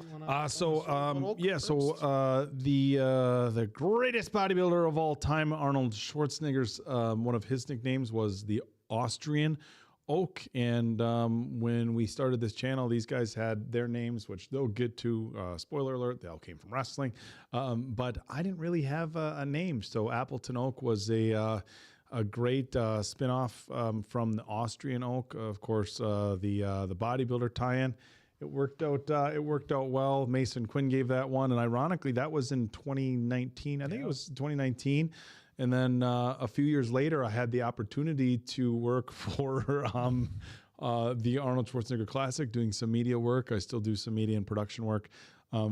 greatest bodybuilder of all time, Arnold Schwarzenegger's one of his nicknames was the Austrian Oak. And when we started this channel, these guys had their names, which they'll get to. Spoiler alert, they all came from wrestling. But I didn't really have a name. So Appleton Oak was a great spin-off from the Austrian Oak. Of course, the bodybuilder tie-in. It worked out well. Mason Quinn gave that one, and ironically, that was in 2019. I think it was 2019. And then a few years later, I had the opportunity to work for the Arnold Schwarzenegger Classic, doing some media work. I still do some media and production work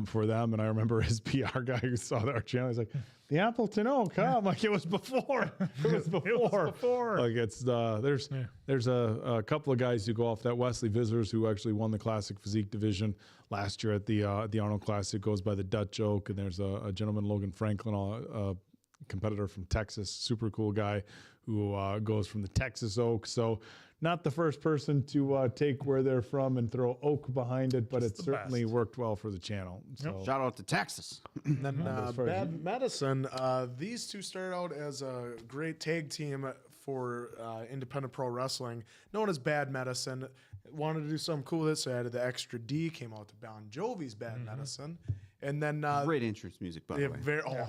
for them. And I remember his PR guy who saw our channel. He's like, "The Appleton Oak, huh?" I'm like, "It was before. It was before. Like it's there's a couple of guys who go off that Wesley Visitors who actually won the Classic Physique division last year at the Arnold Classic. Goes by the Dutch Oak, and there's a gentleman, Logan Franklin, a competitor from Texas, super cool guy who goes from the Texas Oak. So not the first person to take where they're from and throw oak behind it, but it certainly worked well for the channel. So. Shout out to Texas. And then Bad Medicine, these two started out as a great tag team for independent pro wrestling, known as Bad Medicine. Wanted to do something cool with it, so I added the extra D, came out to Bon Jovi's Bad Medicine. And then great entrance music, by the way.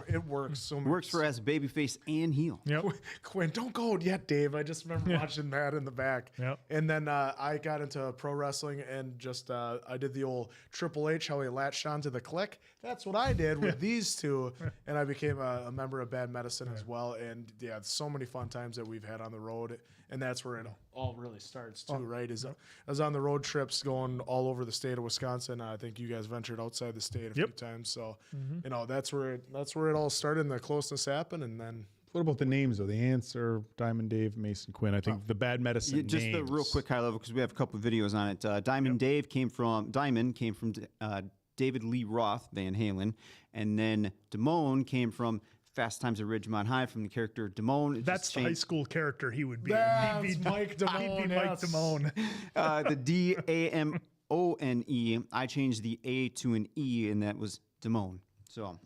It works so much. Works for as babyface and heel. Yep. Quinn, don't go yet, Dave. I just remember watching that in the back. Yep. And then I got into pro wrestling and just I did the old Triple H, how he latched onto the click. That's what I did with these two, and I became a member of Bad Medicine as well. And yeah, so many fun times that we've had on the road, and that's where it all really starts too, right? I was on the road trips going all over the state of Wisconsin. I think you guys ventured outside the state a few times, so that's where it all started, and the closeness happened, and then. What about the names though? The Answer, Diamond Dave, Mason Quinn. I think the Bad Medicine. Just names. the real quick high level, because we have a couple of videos on it. Diamond came from David Lee Roth, Van Halen, and then Damone came from Fast Times at Ridgemont High from the character Damone. That's the high school character he would be. That's Mike Damone. He'd be Mike Damone. The D-A-M-O-N-E. I changed the A to an E, and that was Damone. So,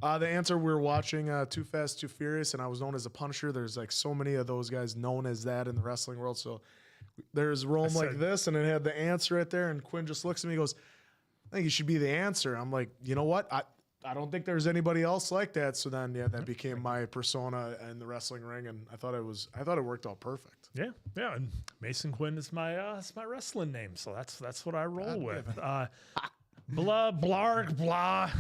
the Answer, we were watching Too Fast, Too Furious, and I was known as a Punisher. There's like so many of those guys known as that in the wrestling world. So there's Rome like this, and it had the Answer right there, and Quinn just looks at me and goes, "I think you should be the Answer." I'm like, you know what? I don't think there's anybody else like that. So then, that became my persona in the wrestling ring, and I thought it worked out perfect. Yeah, and Mason Quinn is my wrestling name, so that's what I roll with. Blah, blarg, blah.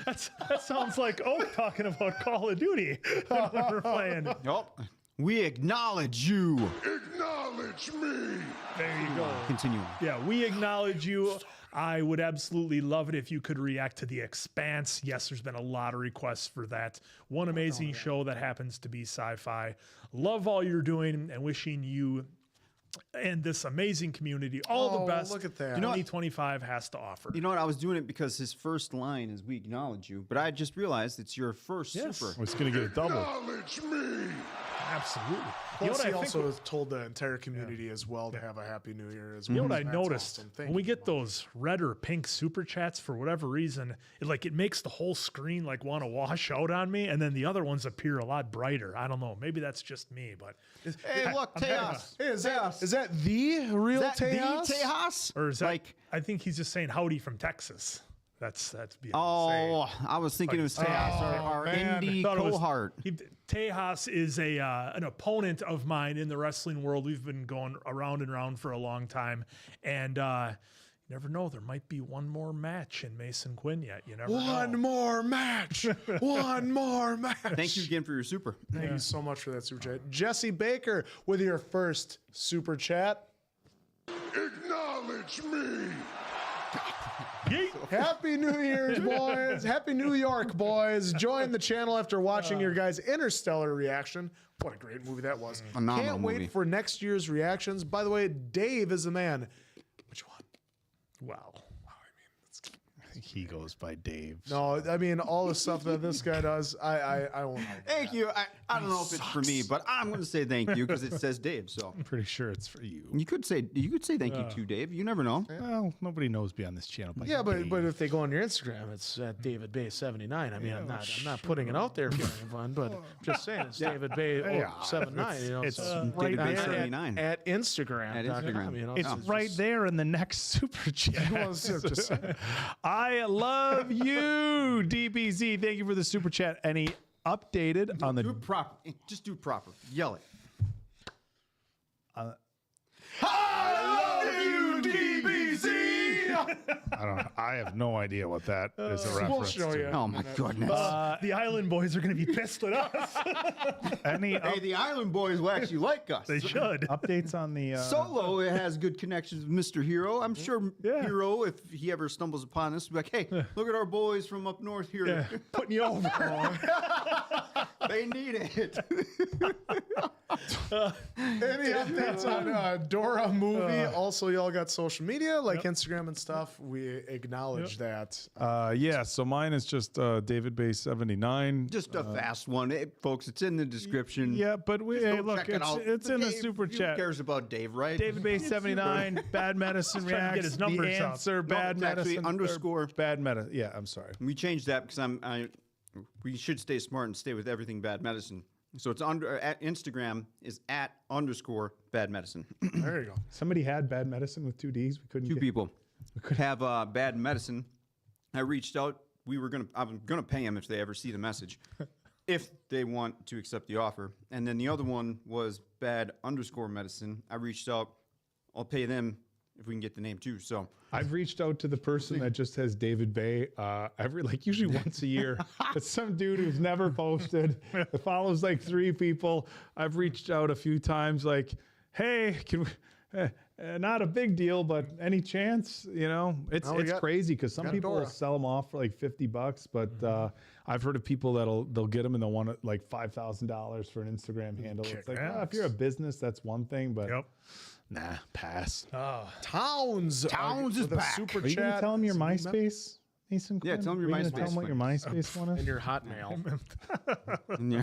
that sounds like Oak talking about Call of Duty when we're playing. Nope. We acknowledge you. Acknowledge me. There you go. Continue. Yeah, we acknowledge you. I would absolutely love it if you could react to The Expanse. Yes, there's been a lot of requests for that. One amazing show that happens to be sci-fi. Love all you're doing and wishing you and this amazing community all the best. Look at that. 2025 has to offer. You know what? I was doing it because his first line is "We acknowledge you," but I just realized it's your first super. It's going to get a double. Acknowledge me. Absolutely. Plus, he also has told the entire community as well to have a Happy New Year as well. You know what I That's noticed? awesome. When we get those red or pink super chats, for whatever reason, it makes the whole screen like want to wash out on me, and then the other ones appear a lot brighter. I don't know. Maybe that's just me, but Hey, look, Tejas. Hey, is that the real Tejas? Tejas? Or is that I think he's just saying howdy from Texas. That's beyond Oh, I was thinking it was Tejas, our indie cohort. Tejas is an opponent of mine in the wrestling world. We've been going around and around for a long time, and you never know. There might be one more match in Mason Quinn yet. You never know. One more match. One more match. Thank you again for your super. Thank you so much for that super chat. Jesse Baker with your first super chat. Acknowledge me. Happy New Year's, boys. Happy New York, boys. Join the channel after watching your guys' Interstellar reaction. What a great movie that was. Phenomenal Can't movie. wait for next year's reactions. By the way, Dave is the man. Which one? Wow. I think he goes by Dave. No, I mean, all the stuff that this guy does, I won't know. Thank you. I don't know if it's for me, but I'm going to say thank you because it says Dave. So I'm pretty sure it's for you. you could say thank you to Dave. You never know. Well, nobody knows beyond this channel. Yeah, but if they go on your Instagram, it's at David Bay 79. I mean, I'm not putting it out there for anyone, but I'm just saying it's David Bay 79. You know, it's so right David Bay there. 79. at Instagram. At Instagram. You know, It's so right there in the next super chat. just saying. I love you, DBZ. Thank you for the super chat. Any updated on Do the it proper. Just do it proper. Yell it. I love you, DBZ. I don't know. I have no idea what that is a reference We'll show to. you. Oh my goodness. The Island Boys are going to be pissed at us. Hey, the Island Boys will actually like us. They should. Updates on the Solo it has good connections with Mr. Hero. I'm sure Hero, if he ever stumbles upon us, will be like, hey, look at our boys from up north here. Yeah, putting you over. They need it. Any updates on Dora movie? Also, y'all got social media like Instagram and stuff. We acknowledge that. yeah, so mine is just David Bay 79. Just a fast one. Hey, folks, it's in the description. Yeah, but Just hey, go look, check it out. it's in the Dave, super who chat. cares about Dave, right? David Bay 79, Bad Medicine He's trying to get reacts. his numbers the up. answer, No, Bad it's actually Medicine. underscore. Bad Medicine. Yeah, I'm sorry. We changed that because we should stay smart and stay with everything Bad Medicine. So it's at Instagram is at _Bad Medicine. There you go. Somebody had Bad Medicine with 2 Ds. We couldn't Two get- people have Bad Medicine. I reached out. I'm gonna pay them if they ever see the message, if they want to accept the offer. And then the other one was Bad _Medicine. I reached out. I'll pay them if we can get the name too. So I've reached out to the person that just has David Bay usually once a year. It's some dude who's never posted. It follows like 3 people. I've reached out a few times like, hey, can we, not a big deal, but any chance? You know, it's crazy because some people will sell them off for like $50, but I've heard of people they'll get them and they'll want it like $5,000 for an Instagram handle. It's like, if you're a business, that's one thing, but nah, pass. Towns is with a back. super Are you gonna chat. tell him your MySpace, Mason? Yeah, Quinn? tell him your Are you gonna MySpace, Tell him what your MySpace one is. in your Hotmail. in your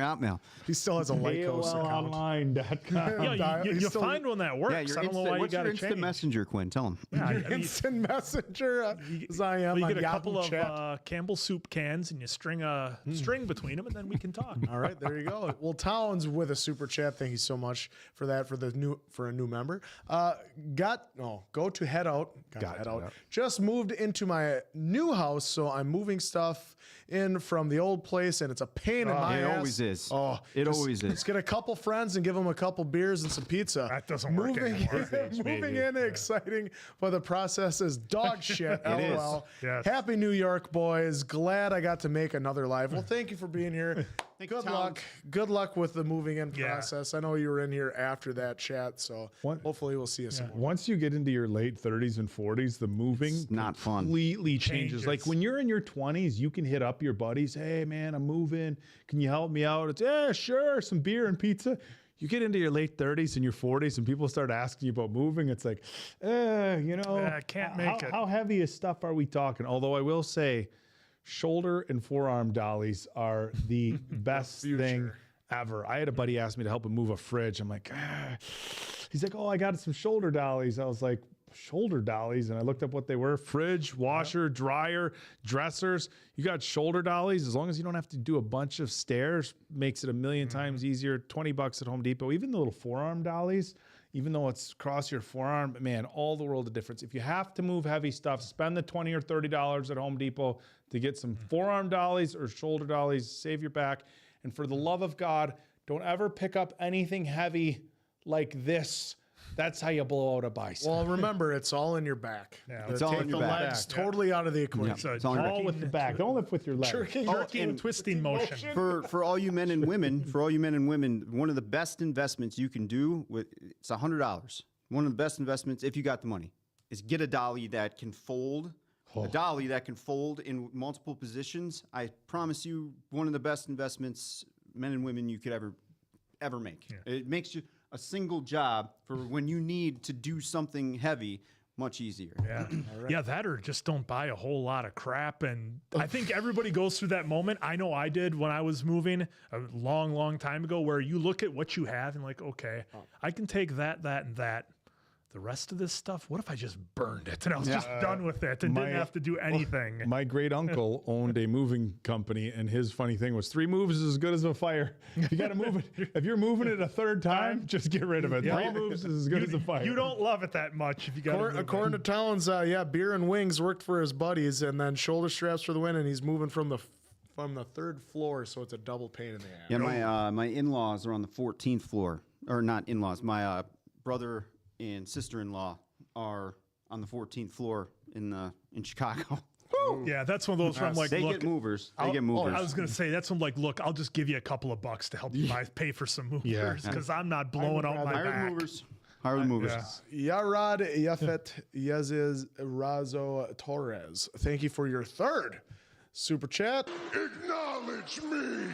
Hotmail. He still has a Lycos account. AOLonline.com. Yeah, you find one that works. Yeah, your I don't know why you what's got your to instant change. messenger, Quinn? Tell him. Yeah, Your instant messenger, as I am you on get a Yahoo couple of chat. Campbell soup cans and you string a string between them, and then we can talk. All right, there you go. Well, Towns with a super chat. Thank you so much for that for a new member. Go to head out. Got to head out. Just moved into my new house, so I'm moving stuff in from the old place, and it's a pain in my ass. It always is. Oh, it always is. Let's get a couple friends and give them a couple beers and some pizza. That doesn't work anymore. Moving in, exciting, but the process is dog shit. LOL. Yes. Happy New York, boys. Glad I got to make another live. Well, thank you for being here. Good luck. Good luck with the moving in process. I know you were in here after that chat, so hopefully we'll see you soon. Once you get into your late 30s and 40s, the moving not fun. Completely changes. Like when you're in your 20s, you can hit up your buddies. Hey man, I'm moving. Can you help me out? It's sure, some beer and pizza. You get into your late 30s and your 40s, and people start asking you about moving. It's like, I can't make it. How heavy of stuff are we talking? Although I will say, shoulder and forearm dollies are the best thing ever. I had a buddy ask me to help him move a fridge. I'm like, he's like, oh, I got some shoulder dollies. I was like, shoulder dollies? And I looked up what they were. Fridge, washer, dryer, dressers. You got shoulder dollies. As long as you don't have to do a bunch of stairs, makes it a million times easier. $20 at Home Depot. Even the little forearm dollies, even though it's across your forearm, man, all the world of difference. If you have to move heavy stuff, spend the $20 or $30 at Home Depot to get some forearm dollies or shoulder dollies. Save your back. And for the love of God, don't ever pick up anything heavy like this. That's how you blow out a bicep. Well, remember, it's all in your back. Yeah, it's all in your back. Legs totally out of the equation. Yeah. It's all with the back. Don't lift with your legs. Jerking and twisting motion. For all you men and women, one of the best investments you can do it's $100. One of the best investments, if you got the money, is get a dolly that can fold. A dolly that can fold in multiple positions. I promise you, one of the best investments, men and women, you could ever make. Yeah. It makes you a single job for when you need to do something heavy much easier. Yeah. Yeah, that or just don't buy a whole lot of crap. And I think everybody goes through that moment. I know I did when I was moving a long time ago, where you look at what you have and like, okay, I can take that, and that. The rest of this stuff, what if I just burned it and I was just done with it and didn't have to do anything? My great uncle owned a moving company, and his funny thing was 3 moves is as good as a fire. You got to move it. If you're moving it a third time, just get rid of it. 3 moves is as good as a fire. You don't love it that much if you got to. According to Towns, beer and wings worked for his buddies, and then shoulder straps for the win, and he's moving from the 3rd floor, so it's a double pain in the ass. Yeah, my in-laws are on the 14th floor, or not in-laws. My brother and sister-in-law are on the 14th floor in Chicago. Yeah, that's one of those where I'm like, they get movers. They get movers. I was going to say, that's when I'm like, look, I'll just give you a couple of bucks to help you pay for some movers because I'm not blowing out my back. Hire the movers. Yarad Yafet Yaziz Razo Torres. Thank you for your 3rd super chat. Acknowledge me.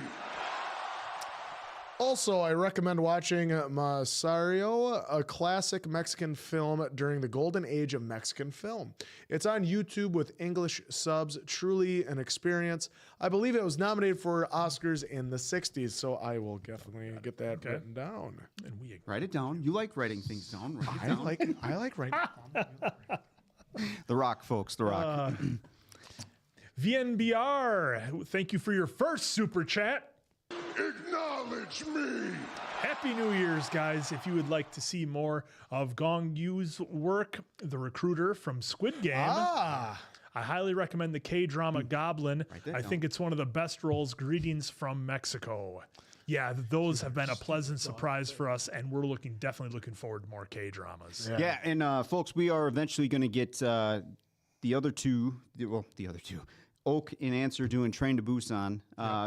Also, I recommend watching Masario, a classic Mexican film during the golden age of Mexican film. It's on YouTube with English subs. Truly an experience. I believe it was nominated for Oscars in the 60s, so I will definitely get that written down. And we write it down. You like writing things down. Write it down. I like writing down. The Rock, folks. The Rock. VNBR, thank you for your 1st super chat. Acknowledge me. Happy New Year's, guys. If you would like to see more of Gong Yu's work, the recruiter from Squid Game, I highly recommend the K-drama Goblin. I think it's one of the best roles. Greetings from Mexico. Yeah, those have been a pleasant surprise for us, and we're definitely looking forward to more K-dramas. Yeah, and folks, we are eventually going to get the other two, Oak and Answer doing Train to Busan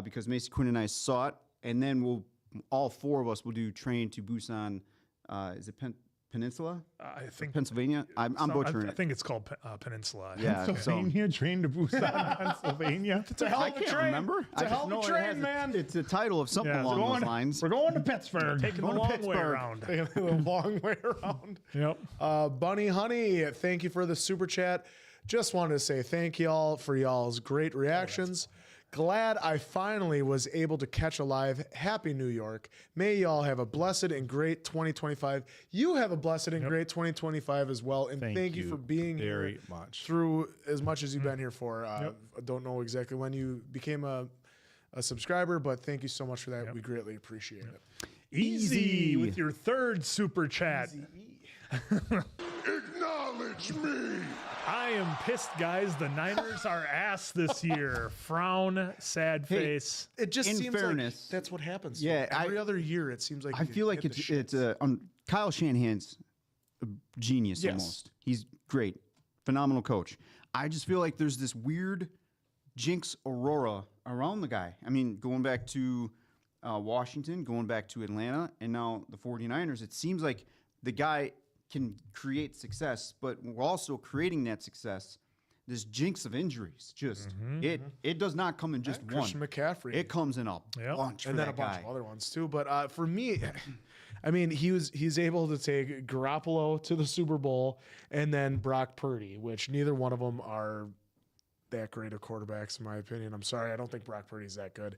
because Macy Quinn and I saw it, and then all 4 of us will do Train to Busan. Is it Peninsula? I think Pennsylvania. I'm butchering it. I think it's called Peninsula. Yeah, Pennsylvania, Train to Busan, Pennsylvania. It's a hell of a train. Remember? It's a hell of a train, man. It's a title of something along those lines. We're going to Pittsburgh. Taking the long way around. The long way around. Yep. Bunny Honey, thank you for the super chat. Just wanted to say thank y'all for y'all's great reactions. Glad I finally was able to catch a live. Happy New York. May y'all have a blessed and great 2025. You have a blessed and great 2025 as well. And thank you for being very here much through as much as you've been here for. I don't know exactly when you became a subscriber, but thank you so much for that. We greatly appreciate it. Easy with your 3rd super chat. Acknowledge me. I am pissed, guys. The Niners are ass this year. Frown, sad face. It just In seems fairness, like that's what happens. yeah, every other year it seems like I feel like it's Kyle Shanahan's a genius Yes. almost. He's great, phenomenal coach. I just feel like there's this weird jinx aurora around the guy. I mean, going back to Washington, going back to Atlanta, and now the 49ers, it seems like the guy can create success, but we're also creating that success. This jinx of injuries, just it does not come in just one. Christian McCaffrey. It comes in a bunch, and for then a that bunch guy. of other ones too. But for me, I mean, he's able to take Garoppolo to the Super Bowl and then Brock Purdy, which neither one of them are that great of quarterbacks in my opinion. I'm sorry, I don't think Brock Purdy's that good.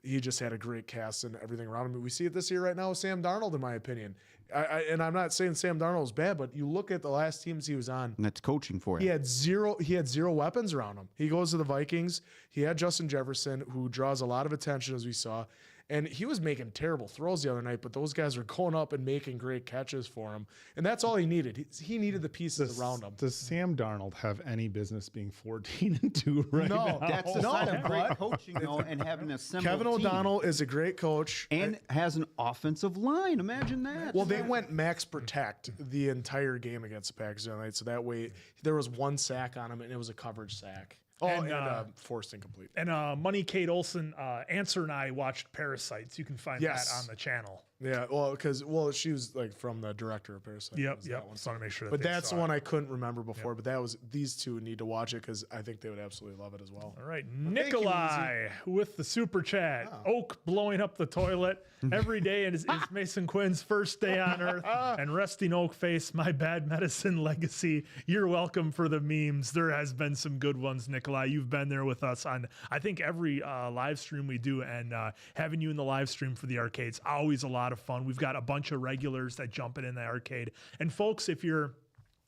He just had a great cast and everything around him. We see it this year right now with Sam Darnold, in my opinion. And I'm not saying Sam Darnold is bad, but you look at the last teams he was on. And that's coaching for you. He had zero weapons around him. He goes to the Vikings. He had Justin Jefferson, who draws a lot of attention, as we saw. And he was making terrible throws the other night, but those guys were going up and making great catches for him. And that's all he needed. He needed the pieces around him. Does Sam Darnold have any business being 14-2 right now? That's a sign of great coaching, though, and having a assembled Kevin team. O'Donnell is a great coach. And has an offensive line. Imagine that. Well, they went max protect the entire game against the Packers the other night. So that way, there was one sack on him, and it was a coverage sack. Oh, and forced incomplete. And Money Kate Olsen, Answer and I watched Parasites. You can find that on the channel. Yeah, well, she was like from the director of Parasite. Yep. Just want to make sure. But that's the one I couldn't remember before. But these two need to watch it because I think they would absolutely love it as well. All right, Nikolai with the super chat. Oak blowing up the toilet every day, and is Mason Quinn's first day on Earth. And resting Oak face, my bad medicine legacy. You're welcome for the memes. There has been some good ones, Nikolai. You've been there with us on I think every live stream we do, and having you in the live stream for the arcade's always a lot of fun. We've got a bunch of regulars that jump in the arcade. And folks, if you're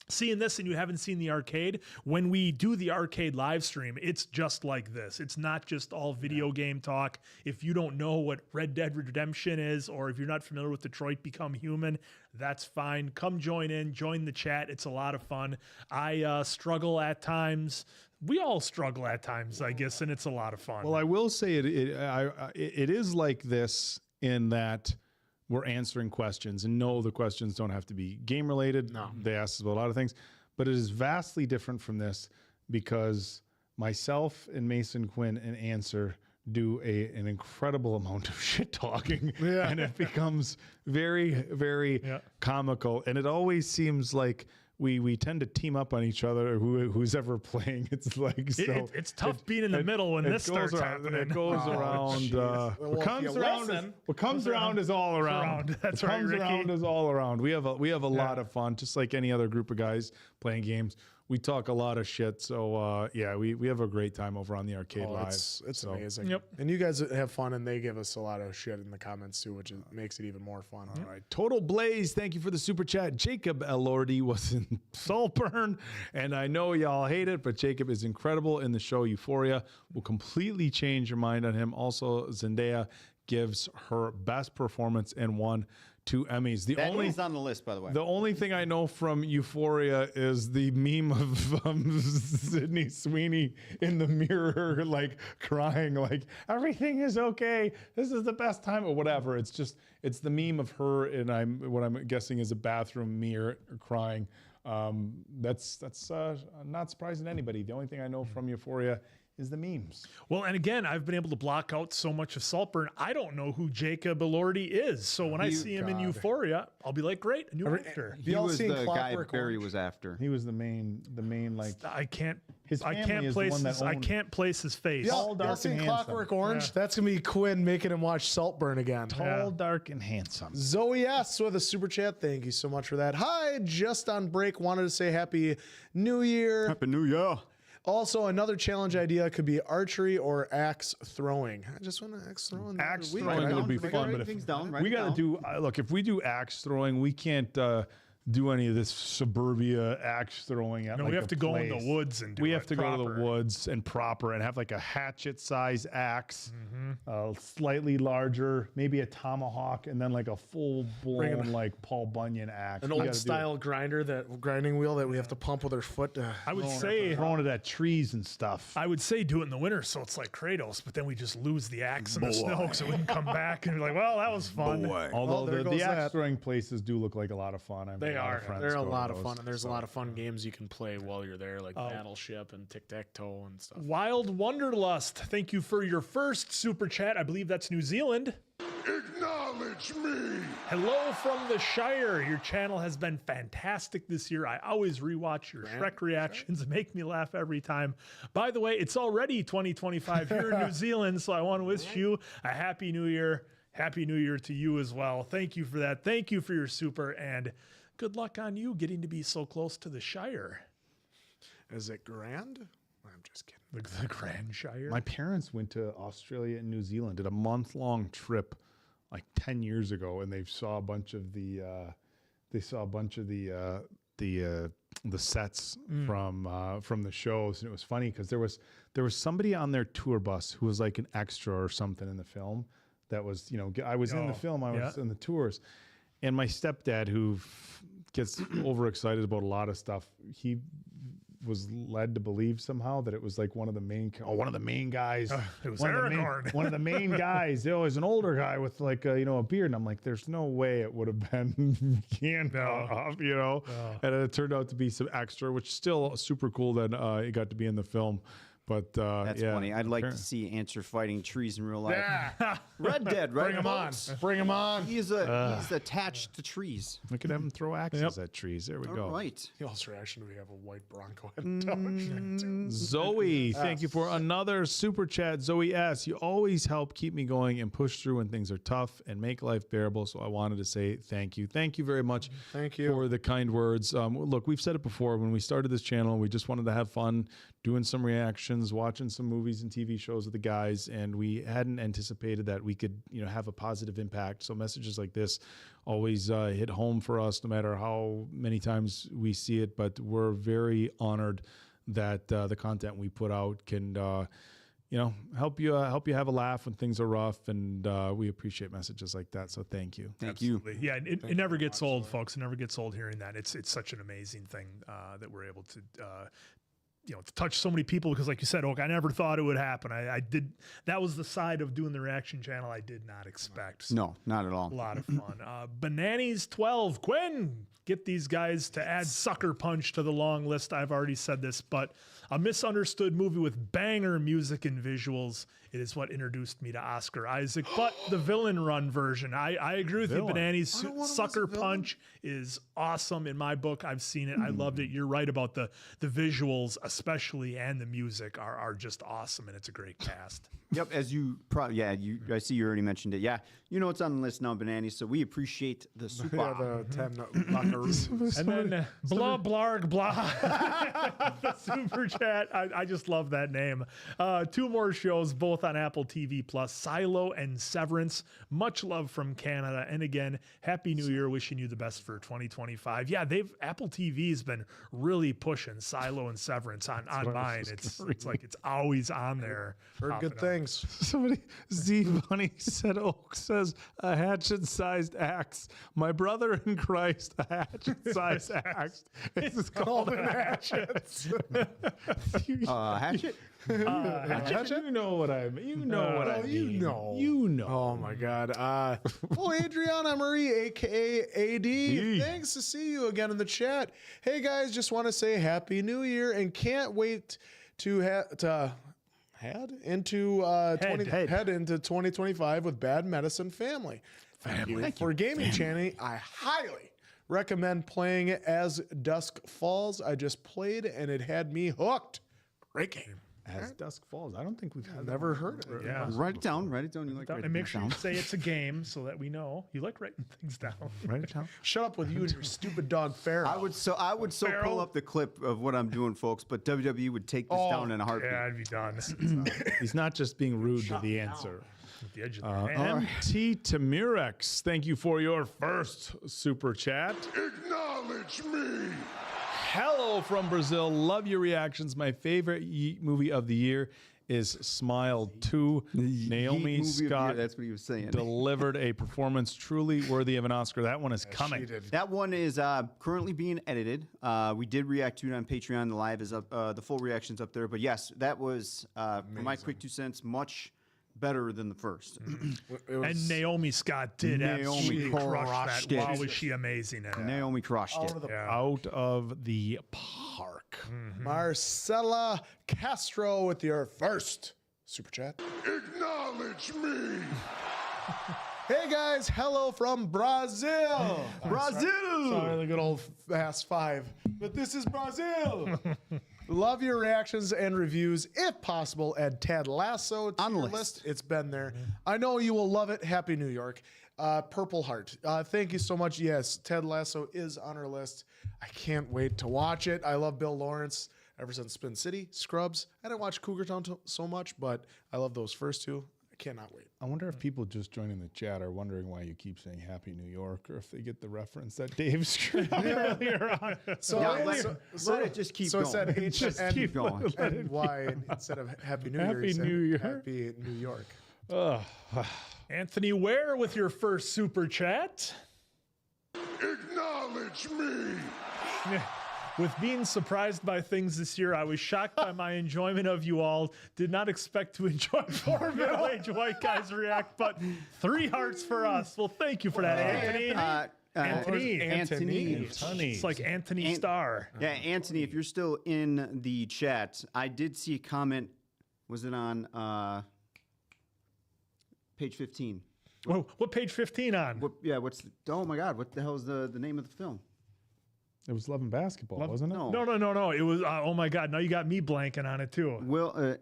seeing this and you haven't seen the arcade, when we do the arcade live stream, it's just like this. It's not just all video game talk. If you don't know what Red Dead Redemption is, or if you're not familiar with Detroit Become Human, that's fine. Come join in, join the chat. It's a lot of fun. I struggle at times. We all struggle at times, I guess, and it's a lot of fun. Well, I will say it is like this in that we're answering questions, and no, the questions don't have to be game related. No. They ask us about a lot of things, but it is vastly different from this because myself and Mason Quinn and Answer do an incredible amount of shit talking, and it becomes very, very comical. And it always seems like we tend to team up on each other, who's ever playing. It's like it's tough being in the middle when this starts happening. It goes around. What comes around is all around. That's what right, comes Ricky. around is all around. We have a lot of fun, just like any other group of guys playing games. We talk a lot of shit. So we have a great time over on the arcade live. It's amazing. Yep. And you guys have fun, and they give us a lot of shit in the comments too, which makes it even more fun. All right. Total Blaze, thank you for the super chat. Jacob Elordi was in Saltburn, and I know y'all hate it, but Jacob is incredible in the show Euphoria. Will completely change your mind on him. Also, Zendaya gives her best performance and won 2 Emmys. He's on the list, by the way. The only thing I know from Euphoria is the meme of Sydney Sweeney in the mirror, like crying, like everything is okay. This is the best time, or whatever. It's the meme of her, and what I'm guessing is a bathroom mirror crying. That's not surprising to anybody. The only thing I know from Euphoria is the memes. Well, and again, I've been able to block out so much of Saltburn. I don't know who Jacob Elordi is. So when I see him in Euphoria, I'll be like, great, a new actor. He was the guy Barry was after. He was the main like. I can't place his face. Y'all seen Clockwork Orange? That's gonna be Quinn making him watch Saltburn again. Tall, dark, and handsome. Zoe S with a super chat. Thank you so much for that. Hi, just on break. Wanted to say Happy New Year. Happy New Year. Also, another challenge idea could be archery or axe throwing. I just want to axe throwing. Axe throwing would be fun, but if we got to do, look, if we do axe throwing, we can't do any of this suburbia axe throwing at No, like we have a to go in the place. woods and do we it have to go to proper. the woods and proper and have like a hatchet size axe, slightly larger, maybe a tomahawk, and then like a full blown like Paul Bunyan axe. An We gotta old do style grinder, that grinding wheel that we have to pump with our foot. I would say throwing it at trees and stuff. I would say do it in the winter so it's like Kratos, but then we just lose the axe in the snow so we can come back and be like, well, that was fun. Although there the goes axe that. throwing places do look like a lot of fun. I mean, They a lot are. of friends They're a go to lot of those, fun, and there's a so. lot of fun games you can play while you're there, like Battleship and Tic Tac Toe and stuff. Wild Wonderlust, thank you for your first super chat. I believe that's New Zealand. Acknowledge me! Hello from the Shire. Your channel has been fantastic this year. I always rewatch your Shrek reactions and make me laugh every time. By the way, it's already 2025 here in New Zealand, so I want to wish you a Happy New Year. Happy New Year to you as well. Thank you for that. Thank you for your super, and good luck on you getting to be so close to the Shire. Is it grand? I'm just kidding. The Grand Shire. My parents went to Australia and New Zealand, did a month-long trip like 10 years ago, and they saw a bunch of the sets from the shows, and it was funny because there was somebody on their tour bus who was like an extra or something in the film. That was, I was in the film, I was in the tours, and my stepdad, who gets overexcited about a lot of stuff, he was led to believe somehow that it was like one of the main guys. It was one Aragorn. One of the main guys. It was an older guy with like a beard, and I'm like, there's no way it would have been Gandalf, And it turned out to be some extra, which is still super cool that it got to be in the film. But That's funny. I'd like to see Answer fighting trees in real life. Yeah. Red Dead, right? Bring him on. Bring him on. He's attached to trees. We could have him throw axes at trees. There we go. All right. The also reaction, do we have a white Bronco? Zoe, thank you for another super chat. Zoe S, you always help keep me going and push through when things are tough and make life bearable. So I wanted to say thank you. Thank you very much for the kind words. Look, we've said it before. When we started this channel, we just wanted to have fun doing some reactions, watching some movies and TV shows with the guys, and we hadn't anticipated that we could, have a positive impact. So messages like this always hit home for us, no matter how many times we see it. But we're very honored that the content we put out can, help you have a laugh when things are rough, and we appreciate messages like that. So thank you. Thank you. Yeah, it never gets old, folks. It never gets old hearing that. It's such an amazing thing that we're able to to touch so many people, because like you said, Oak, I never thought it would happen. I did. That was the side of doing the reaction channel I did not expect. So No, not at all. a lot of fun. Bananas 12. Quinn, get these guys to add Sucker Punch to the long list. I've already said this, but a misunderstood movie with banger music and visuals. It is what introduced me to Oscar Isaac, but the Villain Run version. I agree with you, Bananas. Sucker Punch is awesome in my book. I've seen it. I loved it. You're right about the visuals, especially, and the music are just awesome, and it's a great cast. Yep, as you probably, I see you already mentioned it. Yeah, it's on the list now, Bananas, so we appreciate the super. The 10 buckaroos. And then blah, blarg, blah. The super chat. I just love that name. 2 more shows, both on Apple TV Plus, Silo and Severance. Much love from Canada. And again, Happy New Year. Wishing you the best for 2025. Yeah, Apple TV's been really pushing Silo and Severance on mine. It's like it's always on there. Heard good things. Somebody, Z Bunny said, Oak says, a hatchet-sized axe. My brother in Christ, a hatchet-sized axe. It's called an hatchet. Hatchet? Hatchet? You know what I mean. You know what I mean. You know. Oh my God. Adriana Marie, aka AD. Thanks to see you again in the chat. Hey guys, just want to say Happy New Year and can't wait to head into 2025 with Bad Medicine Family. For gaming channel, I highly recommend playing it as Dusk Falls. I just played and it had me hooked. Great game. As Dusk Falls. I don't think we've never heard of it. Yeah. Write it down. You like writing And make sure down. you say it's a game so that we know you like writing things down. Write it down. Shut up with you and your stupid dog Pharaoh. I would pull up the clip of what I'm doing, folks, but WWE would take this down in a heartbeat. Yeah, I'd be done. He's not just being rude to the answer. At the edge of their hand. MT Tamirex, thank you for your first super chat. Acknowledge me. Hello from Brazil. Love your reactions. My favorite movie of the year is Smile 2. Naomi Scott, that's what he was saying. delivered a performance truly worthy of an Oscar. That one is coming. That one is currently being edited. We did react to it on Patreon. The live is up. The full reaction's up there. But yes, that was, for my quick 2 cents, much better than the first. And Naomi Scott did absolutely crush that. Wow, was she amazing at it. Naomi crushed it. Out of the park. Marcella Castro with your first super chat. Acknowledge me. Hey guys, hello from Brazil. Brazil. Sorry, the good old fast five. But this is Brazil. Love your reactions and reviews. If possible, add Ted Lasso to your list. It's been there. I know you will love it. Happy New York. Purple Heart. Thank you so much. Yes, Ted Lasso is on our list. I can't wait to watch it. I love Bill Lawrence ever since Spin City, Scrubs. I didn't watch Cougar Town so much, but I love those first two. I cannot wait. I wonder if people just joining the chat are wondering why you keep saying Happy New York, or if they get the reference that Dave screwed up earlier on. So, let it just keep going. So it said Just keep going. and why instead of Happy New Year, Happy it said New Year. Happy New York. Anthony Ware with your first super chat. Acknowledge me. With being surprised by things this year, I was shocked by my enjoyment of you all. Did not expect to enjoy 4 middle-aged white guys react, but 3 hearts for us. Well, thank you for that, Anthony. Anthony. It's like Anthony Starr. Yeah, Anthony, if you're still in the chat, I did see a comment. Was it on page 15? What page 15 on? Oh my God, what the hell is the name of the film? It was Love and Basketball, wasn't it? No. It was, oh my God, now you got me blanking on it too. Well,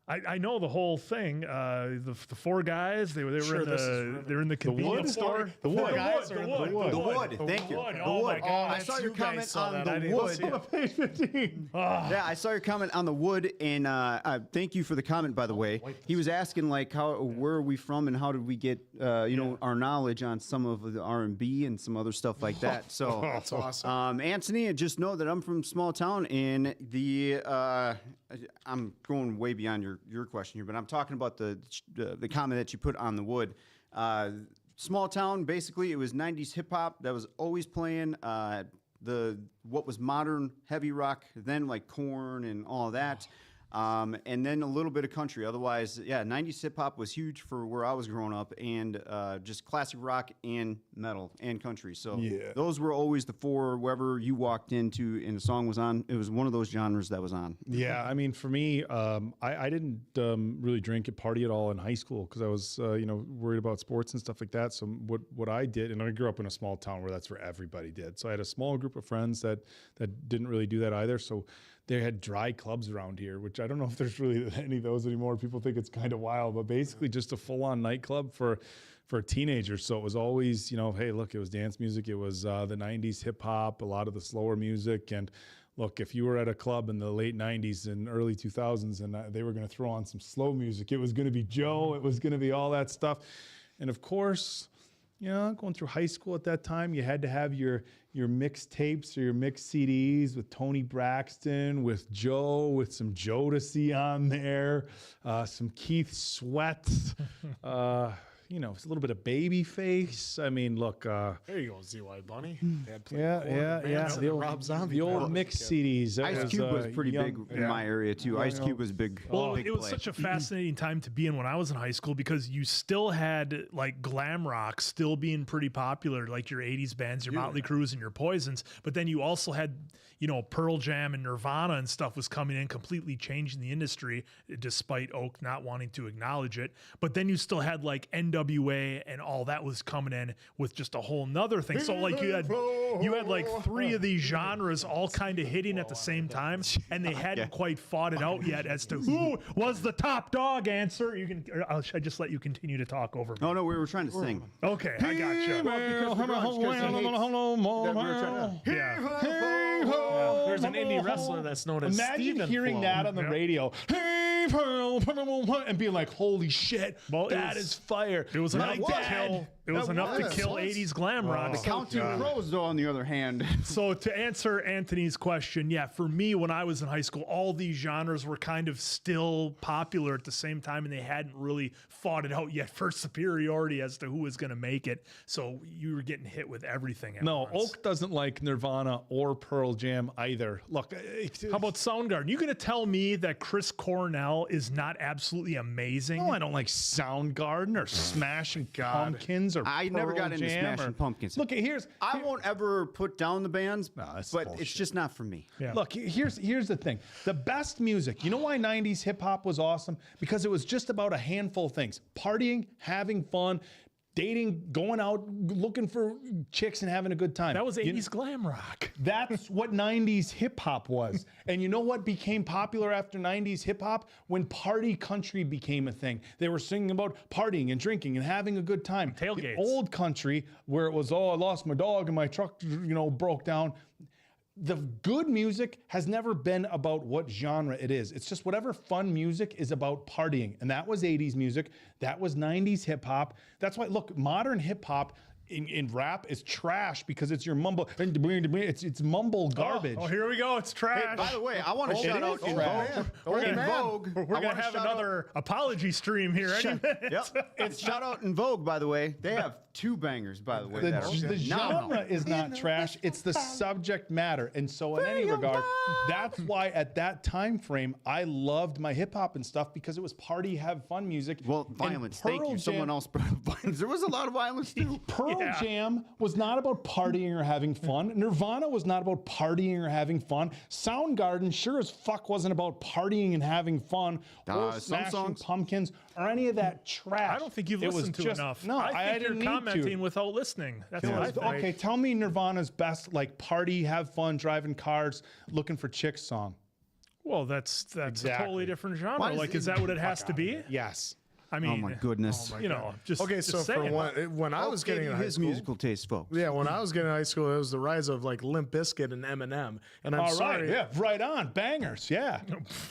I know the whole thing. The 4 guys, they were in the convenience store. The wood. Thank you. Oh my God. I saw your comment on the wood. Page 15. Yeah, I saw your comment on the wood, and thank you for the comment, by the way. He was asking like, where are we from, and how did we get our knowledge on some of the R&B and some other stuff like that. So That's awesome. Anthony, just know that I'm from small town, and I'm going way beyond your question here, but I'm talking about the comment that you put on the wood. Small town, basically, it was 90s hip hop that was always playing. What was modern heavy rock then, like Korn and all that. And then a little bit of country. Otherwise, 90s hip hop was huge for where I was growing up, and just classic rock and metal and country. So those were always the 4. Wherever you walked into and the song was on, it was one of those genres that was on. Yeah, I mean, for me, I didn't really drink and party at all in high school because I was, worried about sports and stuff like that. So what I did, and I grew up in a small town where that's where everybody did. So I had a small group of friends that didn't really do that either. So they had dry clubs around here, which I don't know if there's really any of those anymore. People think it's kind of wild, but basically just a full-on nightclub for teenagers. So it was always, hey, look, it was dance music. It was the 90s hip hop, a lot of the slower music. And look, if you were at a club in the late 90s and early 2000s and they were going to throw on some slow music, it was going to be Joe. It was going to be all that stuff. And of course, going through high school at that time, you had to have your mixtapes or your mixed CDs with Tony Braxton, with Joe, with some Jodeci on there, some Keith Sweat, it's a little bit of Babyface. I mean, look. There you go, ZY Bunny. Yeah. The old Rob Zombie. The old mixed CDs. Ice Cube was pretty big in my area too. Ice Cube was big. Well, big it was play. such a fascinating time to be in when I was in high school because you still had like glam rock still being pretty popular, like your 80s bands, your Motley Crues and your Poisons. But then you also had, Pearl Jam and Nirvana and stuff was coming in, completely changing the industry, despite Oak not wanting to acknowledge it. But then you still had like NWA and all that was coming in with just a whole nother thing. So like you had like 3 of these genres all kind of hitting at the same time, and they hadn't quite fought it out yet as to who was the top dog. Answer. Should I just let you continue to talk over me? Oh no, we were trying to sing. Okay, I got you. There's an indie wrestler that's known as Imagine Steven hearing Flow. that on the radio. Hey, Pearl, and being like, holy shit, that is fire. It was enough to kill. It was enough to was. kill 80s glam rock. The Counting Crows, though, on the other hand. So to answer Anthony's question, yeah, for me, when I was in high school, all these genres were kind of still popular at the same time, and they hadn't really fought it out yet for superiority as to who was going to make it. So you were getting hit with everything. No, once. Oak doesn't like Nirvana or Pearl Jam either. Look, how about Soundgarden? You going to tell me that Chris Cornell is not absolutely amazing? No, I don't like Soundgarden or Smashing Pumpkins or I never Pearl got into Jam Smashing Pumpkins. Look, I won't ever put down the bands, that's but bullshit. it's just not for me. Yeah. Look, here's the thing. The best music, you know why 90s hip hop was awesome? Because it was just about a handful of things. Partying, having fun, dating, going out, looking for chicks and having a good time. That was 80s glam rock. That's what 90s hip hop was. And you know what became popular after 90s hip hop? When party country became a thing. They were singing about partying and drinking and having a good time. Tailgates. The old country, where it was, oh, I lost my dog and my truck, broke down. The good music has never been about what genre it is. It's just whatever fun music is about partying. And that was 80s music. That was 90s hip hop. That's why, look, modern hip hop in rap is trash because it's your mumble, it's mumble garbage. Oh, here we go. It's trash. Hey, by the way, I want to shout out in Vogue. We're going to have another apology stream here any minute. Yep. It's shout out in Vogue, by the way. They have 2 bangers, by the way. The genre is not trash. It's the subject matter. And so in any regard, that's why at that time frame, I loved my hip hop and stuff because it was party, have fun music. Well, violence. And Thank Pearl you. Jam- Someone else brought up violence. There was a lot of violence, too. Pearl Jam was not about partying or having fun. Nirvana was not about partying or having fun. Soundgarden sure as fuck wasn't about partying and having fun or some Smashing songs. Pumpkins or any of that trash. I don't think you've It was listened to just- enough. No, I think didn't you're need commenting to. without listening. That's what I think. Okay, tell me Nirvana's best like party, have fun, driving cars, looking for chicks song. Well, that's a totally different genre. Why does Like, it- is that what it has to be? Yes. I mean, Oh, my goodness. just Okay, just so for saying. when I was getting in high his school, musical taste, folks. yeah, when I was getting in high school, it was the rise of like Limp Bizkit and Eminem. And I'm All right, sorry, yeah, right on, bangers, yeah.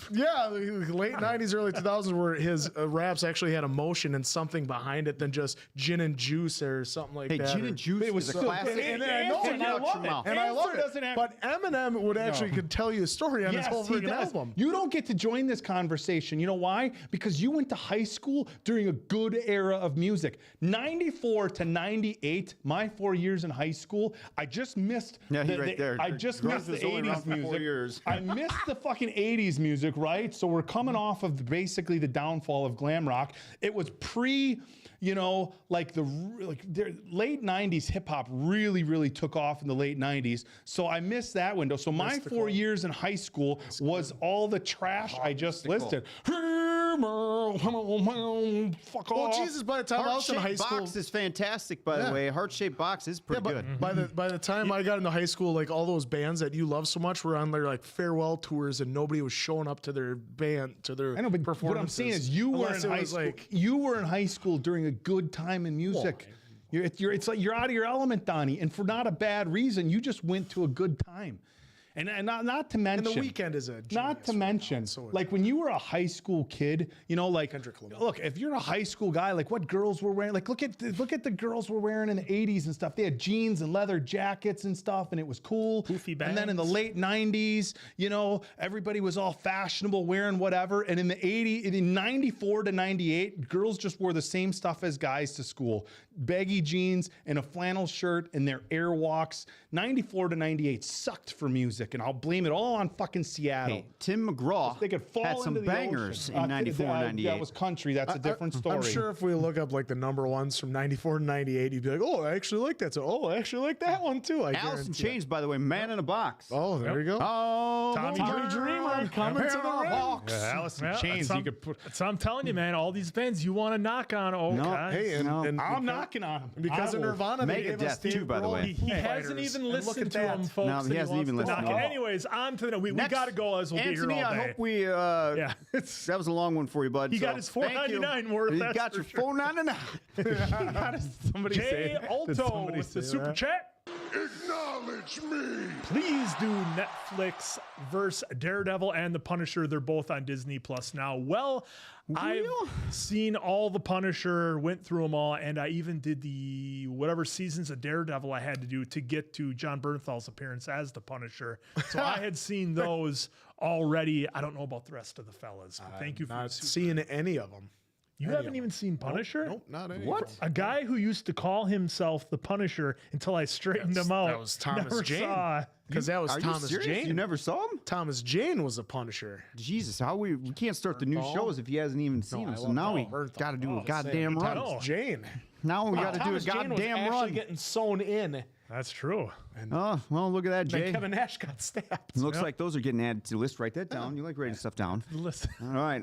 yeah, the late '90s, early 2000s, where his raps actually had emotion and something behind it than just gin and juice or something like Hey, that. Gin or- and Juice It was is a still- classic. And I know, And I love it. and I love Answer it. doesn't have- But Eminem would actually could tell you a story on his whole he freaking does. album. You don't get to join this conversation. You know why? Because you went to high school during a good era of music. 94 to 98, my 4 years in high school, I just missed Yeah, he right there. I just Grunge missed the was only around 80s for 4 music. years. I missed the fucking 80s music, right? So we're coming off of basically the downfall of glam rock. It was pre, like the late 90s hip hop really took off in the late 90s. So I missed that window. So my 4 years in high school was all the trash I just listed. Fuck Well, off. Jesus, by the time I was in high Heart-shaped school, box is fantastic, by Yeah. the way. Heart-shaped box is pretty good. by the time I got into high school, like all those bands that you love so much were on their like farewell tours, and nobody was showing up to their band to their I know, but what I'm performances. saying is you were in Unless it high was, school. like- You were in high school during a good time in music. It's like you're out of your element, Donnie, and for not a bad reason. You just went to a good time. And not to mention, And the weekend is a not to genius mention, right now, so like when you were a high school kid, like Kendrick Lamar. look, if you're a high school guy, like what girls were wearing, like look at the girls were wearing in the 80s and stuff. They had jeans and leather jackets and stuff, and it was cool. Poofy And then in the bands. late 90s, everybody was all fashionable, wearing whatever. And in the 94 to 98, girls just wore the same stuff as guys to school. Baggy jeans and a flannel shirt and their Airwalks. 94 to 98 sucked for music, and I'll blame it all on fucking Seattle. Hey, Tim McGraw They could fall had some into the bangers ocean. in 94 and 98. That was country. That's a different story. I'm sure if we look up like the number ones from 94 to 98, you'd be like, oh, I actually like that. So, oh, I actually like that one too. I Alice in guarantee Chains, by the way, Man in a Box. Oh, there you go. Oh, Tommy Dreamer coming to the ring. Yeah, Alice in Chains. That's You could put. So I'm telling you, man, all these bands you want to knock on. Oh, No, guys. Hey, and I'm because- knocking on him because of Nirvana, they gave us Megadeth, too, Dave by the Grohl way. and He Foo hasn't Fighters, even and look listened at to that. him, folks. No, he that hasn't wants even to knock listened. it. Anyways, on to the we Next- got to go as we'll Anthony, be here all I day. hope we. Yeah. That was a long one for you, bud. He so got his thank you. $4.99 worth, He that's got for your sure. $4.99. Somebody Jay say. Did Alto somebody with the say super that? chat. Acknowledge me. Please do Netflix versus Daredevil and The Punisher. They're both on Disney Plus now. Well, I've seen all The Punisher, went through them all, and I even did the whatever seasons of Daredevil I had to do to get to John Bernthal's appearance as The Punisher. So I had seen those already. I don't know about the rest of the fellas. But thank you for not seeing any of them. You haven't even seen Punisher? Nope, not any. What? A guy who used to call himself the Punisher until I straightened him out. That was Thomas Never Jane. saw. Because that was Are you Thomas serious? Jane. You never saw him? Thomas Jane was a Punisher. Jesus, how we can't start the new shows if he hasn't even seen them. So now we got to do a goddamn run. Thomas Jane. Now we got to do a Thomas Jane was goddamn actually run. getting sewn in. That's true. Oh, well, look at that, Then Jay. Kevin Nash got stabbed. Looks like those are getting added to the list. Write that down. You like writing stuff down. Listen. All right.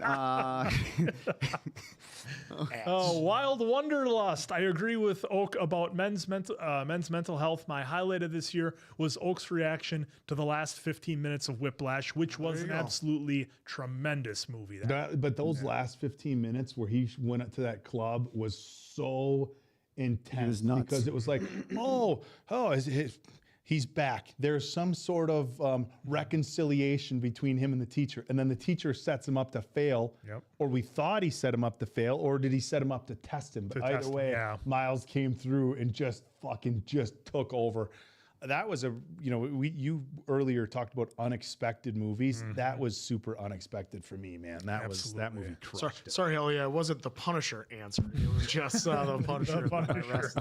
Wild Wanderlust. I agree with Oak about men's mental health. My highlight of this year was Oak's reaction to the last 15 minutes of Whiplash, which was an absolutely tremendous movie. But those last 15 minutes where he went up to that club was so intense because it was like, he's back. There's some sort of reconciliation between him and the teacher. And then the teacher sets him up to fail. Yep. Or we thought he set him up to fail, or did he set him up to test him? But either way, Miles came through and just took over. That was you earlier talked about unexpected movies. Mm-hmm. That was super unexpected for me, man. That movie crushed it. Sorry, Elliot, it wasn't the Punisher answer. It was just the Punisher.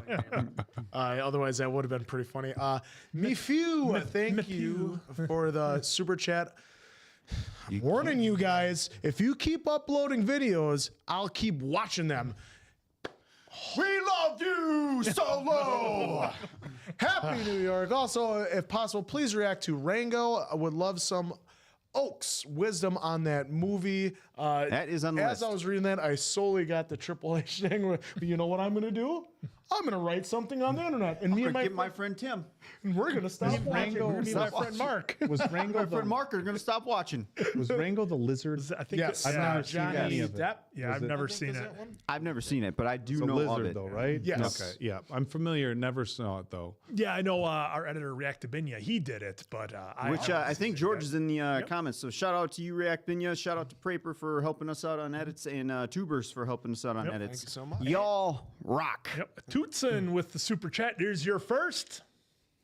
Otherwise, that would have been pretty funny. Mifu, thank you for the super chat. I'm warning you guys, if you keep uploading videos, I'll keep watching them. We love you, Solo! Happy New York. Also, if possible, please react to Rango. I would love some Oak's wisdom on that movie. That is on the As list. I was reading that, I solely got the Triple H thing. You know what I'm going to do? I'm going to write something on the internet. And me and my friend Tim. We're going to stop watching. Rango, We're going to be my friend Mark. Was Rango My friend Mark are going to stop watching. Was Rango the lizard? I think Yes. I've never seen Johnny any of it. Depp. Yeah, I've never seen it. I've never seen it, but I do It's a know of lizard, it. though, right? Yes. Okay. Yeah, I'm familiar. Never saw it though. Yeah, I know our editor, React Binya, he did it, but I think George is in the comments. So shout out to you, React Binya. Shout out to Praper for helping us out on edits, and Tubers for helping us out on edits. Thank you so much. Y'all rock. Yep. Tootson with the super chat. Here's your first.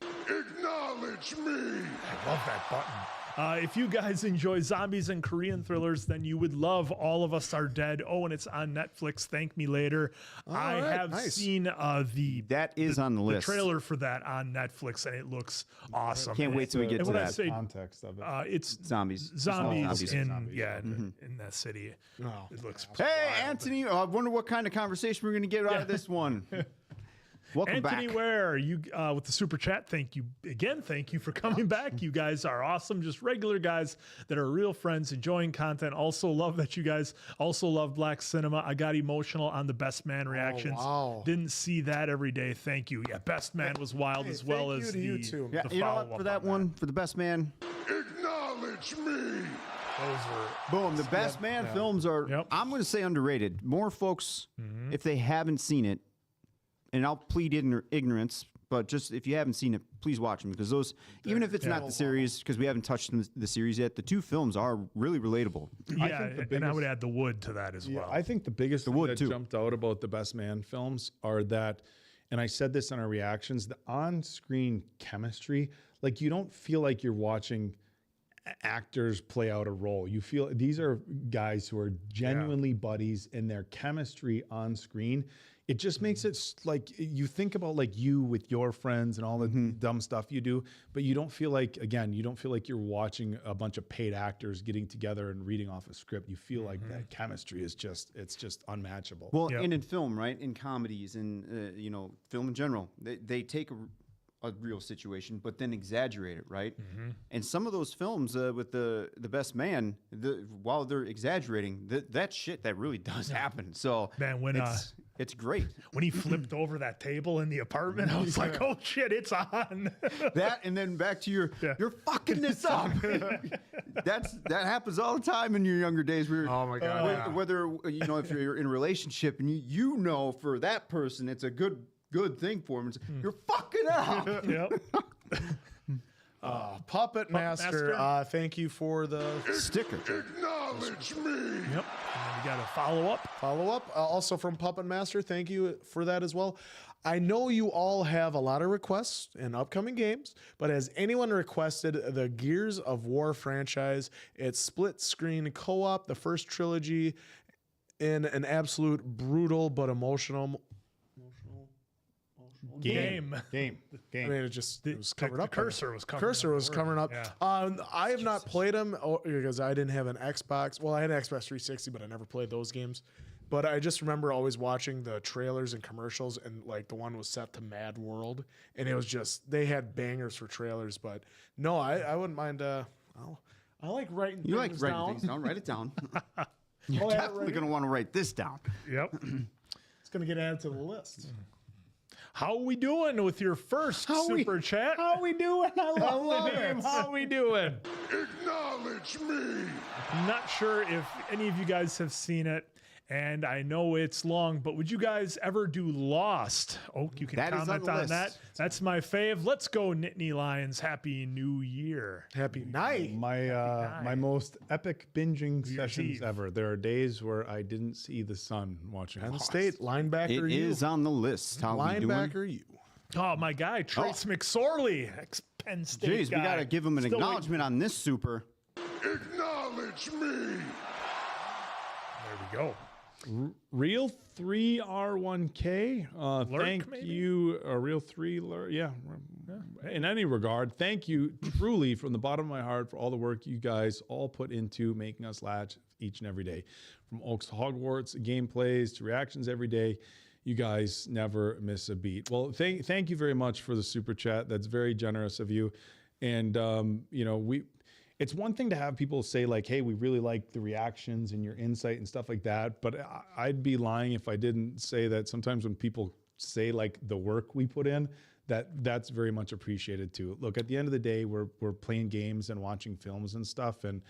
Acknowledge me. I love that button. If you guys enjoy zombies and Korean thrillers, then you would love All of Us Are Dead. Oh, and it's on Netflix. Thank me later. I have seen that is on the list. The trailer for that on Netflix, and it looks awesome. Can't wait till we get to that. I say, context of it. It's zombies. Zombies in Mm-hmm. in that city. It looks. Hey, Anthony. I wonder what kind of conversation we're going to get out of this one. Welcome Anthony back. Ware, you with the super chat. Thank you again. Thank you for coming back. You guys are awesome. Just regular guys that are real friends, enjoying content. Also love that you guys also love Black cinema. I got emotional on the Best Man reactions. wow. Didn't see that every day. Thank you. Yeah, Best Man was wild as well as the you too. Yeah, the you know what? follow-up For that on one, for the Best Man, Acknowledge me. boom. The Best Man films are, I'm going to say, underrated. More folks, if they haven't seen it, and I'll plead ignorance, but just if you haven't seen it, please watch them, because those, even if it's not the series, because we haven't touched the series yet, the two films are really relatable. Yeah, and I would add the wood to that as well. I think the biggest thing that jumped out about the Best Man films are that, and I said this in our reactions, the on-screen chemistry, like you don't feel like you're watching actors play out a role. You feel these are guys who are genuinely buddies, and their chemistry on screen, it just makes it like you think about like you with your friends and all the dumb stuff you do, but you don't feel like, again, you don't feel like you're watching a bunch of paid actors getting together and reading off a script. You feel like that chemistry is it's just unmatchable. Well, and in film, right? In comedies and, film in general, they take a real situation, but then exaggerate it, right? And some of those films with the Best Man, while they're exaggerating, that shit that really does happen. So man, when it's great. When he flipped over that table in the apartment, I was like, "Oh shit, it's on!" That, and then back to you're fucking this up. that happens all the time in your younger days. Oh my god! Whether if you're in a relationship and you know for that person it's a good good thing for him. You're fucking up. Yep. Puppet Master, thank you for the sticker. Acknowledge me. Yep. And then you got a follow up. Follow up. Also from Puppet Master, thank you for that as well. I know you all have a lot of requests in upcoming games, but has anyone requested the Gears of War franchise? It's split screen co-op, the first trilogy, in an absolute brutal but emotional Game. I mean, it was covered up. The cursor was covered Cursor was covering up. Yeah. I have not played them because I didn't have an Xbox. Well, I had an Xbox 360, but I never played those games. But I just remember always watching the trailers and commercials, and like the one was set to Mad World, and it was just they had bangers for trailers. But no, I wouldn't mind. I like writing. You things like writing down. things down? Write it down. You're Oh, yeah, definitely right going to want to write this down. Yep. It's gonna get added to the list. How are we doing with your first super chat? How we doing? I love the name. How we doing? Acknowledge me. I'm not sure if any of you guys have seen it, and I know it's long, but would you guys ever do Lost? Oak, you can That is on comment the on list. that. That's my fave. Let's go, Nittany Lions. Happy New Year. Happy night. My most epic binging Year's sessions Eve. ever. There are days where I didn't see the sun watching. Penn Lost. State linebacker. It you. is on the list. How we doing? Linebacker. You. Oh, my guy, Trace McSorley, ex-Penn State Jeez, guy. we got to give him an Still acknowledgement on this super. Acknowledge me. There we go. Real 3R1K. Thank maybe? you, Real 3. Yeah. In any regard, thank you truly from the bottom of my heart for all the work you guys all put into making us laugh each and every day. From Oaks to Hogwarts, gameplays to reactions every day. You guys never miss a beat. Well, thank you very much for the super chat. That's very generous of you. And it's one thing to have people say like, hey, we really like the reactions and your insight and stuff like that. But I'd be lying if I didn't say that sometimes when people say like the work we put in, that's very much appreciated too. Look, at the end of the day, we're playing games and watching films and stuff. And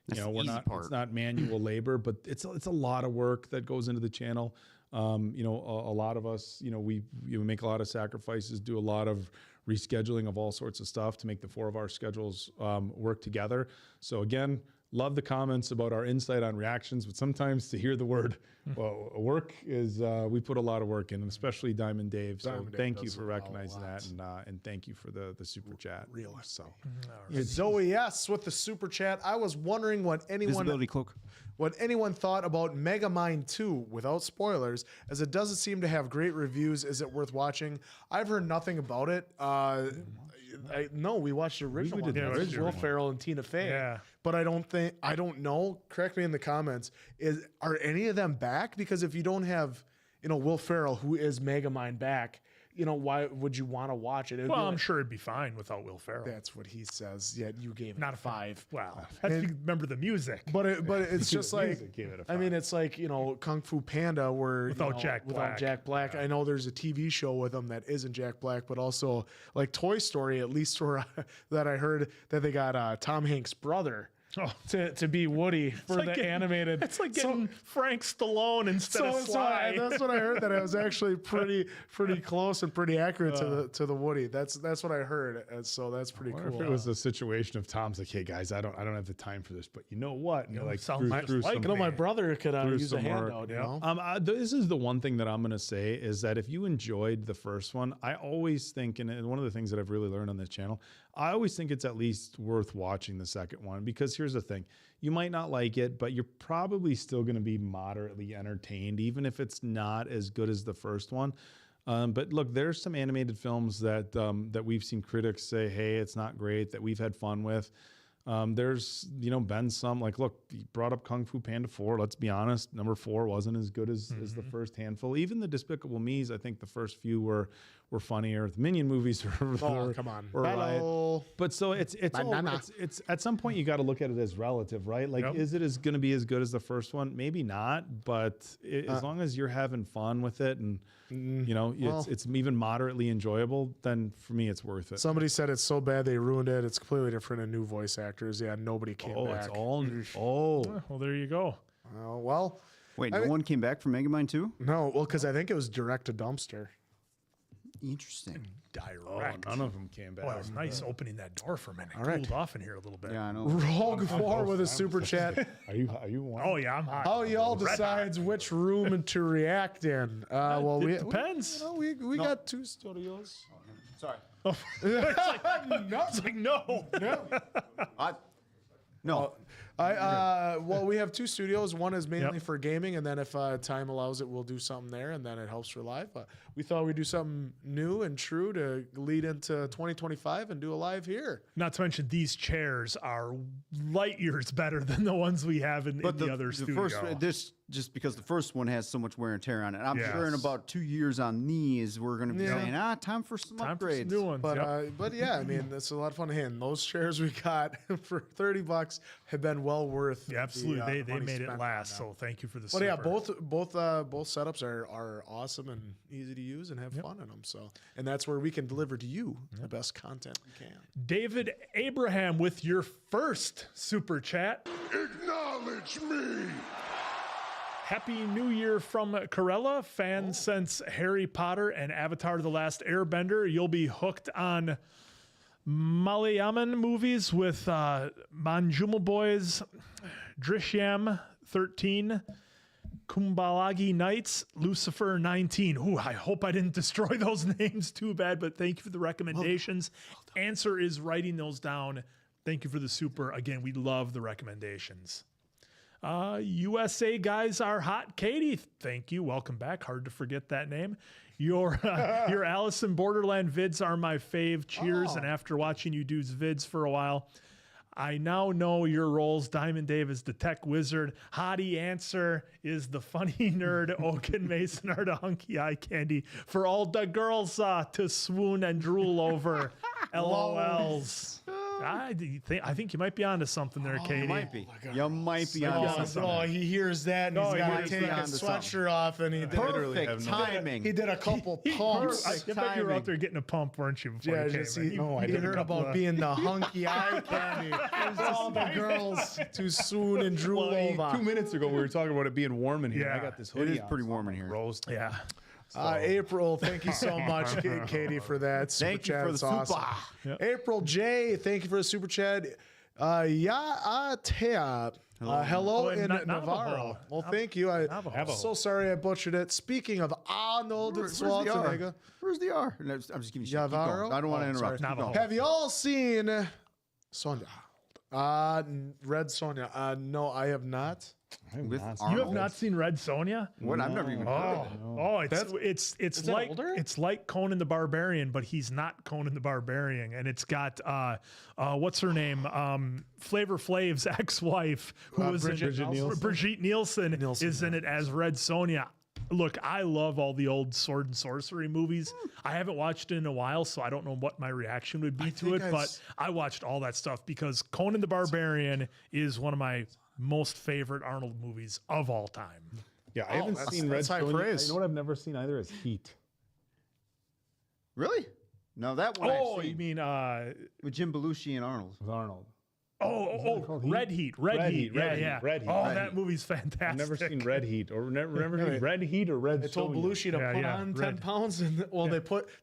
That's the we're easy not, part. it's not manual labor, but it's a lot of work that goes into the channel. A lot of us, we make a lot of sacrifices, do a lot of rescheduling of all sorts of stuff to make the 4 of our schedules work together. So again, love the comments about our insight on reactions, but sometimes to hear the word work is we put a lot of work in, and especially Diamond Dave. So Diamond Dave thank you does for a recognizing lot. that, and thank you for the super chat. Real. So Zoe S with the super chat. I was wondering what Visibility cloak. anyone thought about Megamind 2 without spoilers, as it doesn't seem to have great reviews. Is it worth watching? I've heard nothing about it. No, we watched the original one. the There's original Will Ferrell and Tina Fey. Yeah. But I don't know. Correct me in the comments. Are any of them back? Because if you don't have, Will Ferrell, who is Megamind, back, why would you want to watch it? Well, I'm sure it'd be fine without Will Ferrell. That's what he says. Yeah, you gave it Not a 5. Wow. That's because remember the music. But it's just like, music gave it a I mean, it's like, Kung Fu Panda where Without Jack Black. Jack Black. I know there's a TV show with him that isn't Jack Black, but also like Toy Story, at least for that I heard that they got Tom Hanks' brother to be Woody for like the getting- animated. It's like getting Frank Stallone instead of Sly. That's what I heard. That I was actually pretty close and pretty accurate to the Woody. That's what I heard. And so that's pretty I wonder cool. if it was a situation of Tom's like, hey guys, I don't have the time for this, but you know what? And you're like, sounds just like my brother could use a some work. handout. This is the one thing that I'm going to say is that if you enjoyed the first one, I always think, and one of the things that I've really learned on this channel, I always think it's at least worth watching the second one, because here's the thing. You might not like it, but you're probably still going to be moderately entertained, even if it's not as good as the first one. But look, there's some animated films that we've seen critics say, hey, it's not great, that we've had fun with. There's, been some, like, look, you brought up Kung Fu Panda 4. Let's be honest, number 4 wasn't as good as the first handful. Even the Despicable Me's, I think the first few were funnier. The Minion movies were come on. were right. But so it's at some point you got to look at it as relative, right? Like, is it going to be as good as the first one? Maybe not, but as long as you're having fun with it and it's even moderately enjoyable, then for me it's worth it. Somebody said it's so bad they ruined it. It's completely different and new voice actors. Yeah, nobody came back. It's all Well, there you go. Well, Wait, no one came back from Megamind 2? no, well, because I think it was direct to dumpster. Interesting. Direct. None of them came back. Boy, it was nice opening that door for a minute. All right. Cooled off in here a little bit. Yeah, I know. Rogue 4 with a super chat. Are you one? Oh yeah, I'm hot. How y'all decides which room to react in? Well, it depends. We got 2 studios. Sorry. It's like no. No. Well, we have 2 studios. One is mainly for gaming, and then if time allows it, we'll do something there, and then it helps for live. We thought we'd do something new and true to lead into 2025 and do a live here. Not to mention these chairs are light years better than the ones we have in the other studio. Just because the first one has so much wear and tear on it. I'm sure in about 2 years on these, we're going to be saying, time for some upgrades. New ones. But yeah, I mean, it's a lot of fun. And those chairs we got for $30 have been well worth. Yeah, absolutely. The They money made it spent last. on them. So thank you for the. But yeah, both setups are awesome and easy to use and have fun in them. So, and that's where we can deliver to you the best content we can. David Abraham with your first super chat. Acknowledge me. Happy New Year from Corella. Fan since Harry Potter and Avatar The Last Airbender. You'll be hooked on Malayalam movies with Manjuma Boys, Drishyam 13, Kumbalagi Nights, Lucifer 19. Ooh, I hope I didn't destroy those names too bad, but thank you for the recommendations. Answer is writing those down. Thank you for the super. Again, we love the recommendations. USA guys are hot. Katie, thank you. Welcome back. Hard to forget that name. Your Alice in Borderland vids are my fave. Cheers. And after watching you dudes vids for a while, I now know your roles. Diamond Dave is the tech wizard. Hottie Answer is the funny nerd. Oak and Mason are the hunky eye candy for all the girls to swoon and drool over. LOLs. I think you might be onto something there, Katie. You might be. You might be onto something. Oh, he hears that and he's got to take his sweatshirt off and he did Perfect timing. He did a couple pumps. I bet you were out there getting a pump, weren't you? Yeah, I heard about being the hunky eye candy. All the girls to swoon and drool over. 2 minutes ago, we were talking about it being warm in here. Yeah. I got this hoodie. It is pretty warm in here. Roast. Yeah. April, thank you so much, Katie, for that super Thank chat. you for the It's super. awesome. Yep. April J, thank you for the super chat. Hello in Navarro. Well, thank you. I'm so sorry I butchered it. Speaking of Arnold Schwarzenegger. Where's the R? No, I'm just giving you shit. Keep Navarro? going. I don't want to interrupt. sorry. Keep going. Have you all seen Sonia? Red Sonia. No, I have not. With You have Arnold? not seen Red Sonja? What? I've never even heard of it. It's that like older? it's like Conan the Barbarian, but he's not Conan the Barbarian, and it's got what's her name? Flavor Flav's ex-wife, who was Brigitte Nielsen is in it as Red Sonja. Look, I love all the old sword and sorcery movies. I haven't watched it in a while, so I don't know what my reaction would be to it, but I watched all that stuff because Conan the Barbarian is one of my most favorite Arnold movies of all time. Yeah, I haven't seen Red high Sonja. praise. You know what I've never seen either is Heat. Really? No, that one. Oh, I've you seen. mean With Jim Belushi and Arnold. With Arnold. Red Heat. Red Heat. Yeah. Red Heat. Oh, Red that Heat. movie's fantastic. I've never seen Red Heat or remember Red Heat or Red. They told Sonja. Belushi to put on 10 pounds, and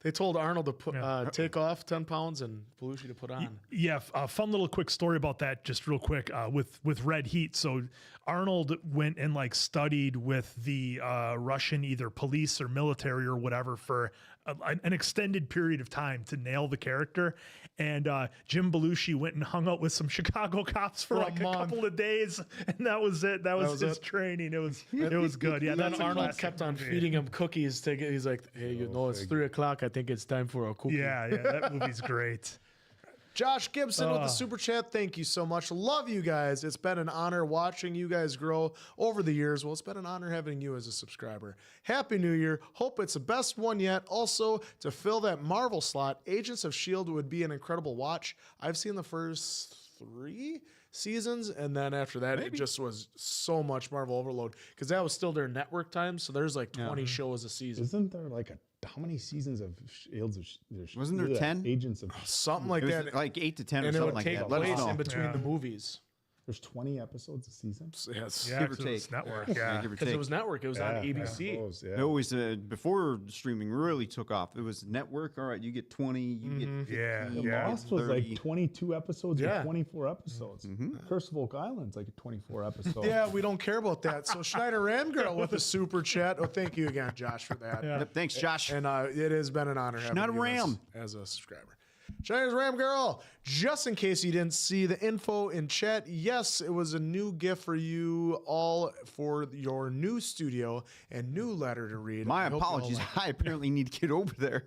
they told Arnold to put take off 10 pounds, and Belushi to put on. Yeah, a fun little quick story about that, just real quick, with Red Heat. So Arnold went and studied with the Russian either police or military or whatever for an extended period of time to nail the character. And Jim Belushi went and hung out with some Chicago cops for a couple of days, and that was it. That was his training. It was good. Yeah, then that's Arnold kept on feeding him cookies. He's like, hey, it's 3 o'clock. I think it's time for a cookie. Yeah, that movie's great. Josh Gibson with the super chat. Thank you so much. Love you guys. It's been an honor watching you guys grow over the years. Well, it's been an honor having you as a subscriber. Happy New Year. Hope it's the best one yet. Also, to fill that Marvel slot, Agents of S.H.I.E.L.D. would be an incredible watch. I've seen the first 3 seasons, and then after that, it just was so much Marvel overload because that was still their network time. So there's 20 shows a season. Isn't there how many seasons of Shields? Wasn't there 10? Agents of Something like It was that. like 8 to 10 or And it something would like take that. Let us place know. in between the movies. There's 20 episodes a season. Yes. Yeah, Give or 'cause it was take. network. Yeah, Yeah. give or Because take. it was network. It was on ABC. It always before streaming really took off. It was network. All right, you get 20, you get 15, Yeah, you yeah. get Lost was 30. like 22 episodes Yeah. or 24 episodes. Curse of Oak Island's like a 24 episode. Yeah, we don't care about that. So Schneider Ram Girl with a super chat. Oh, thank you again, Josh, for that. Yep, thanks, Josh. And it has been an honor having Schneider you Ram. as a subscriber. Schneider's Ram Girl, just in case you didn't see the info in chat, yes, it was a new gift for you all for your new studio and new letter to read. My I hope you all apologies. like it. I apparently need to get over there.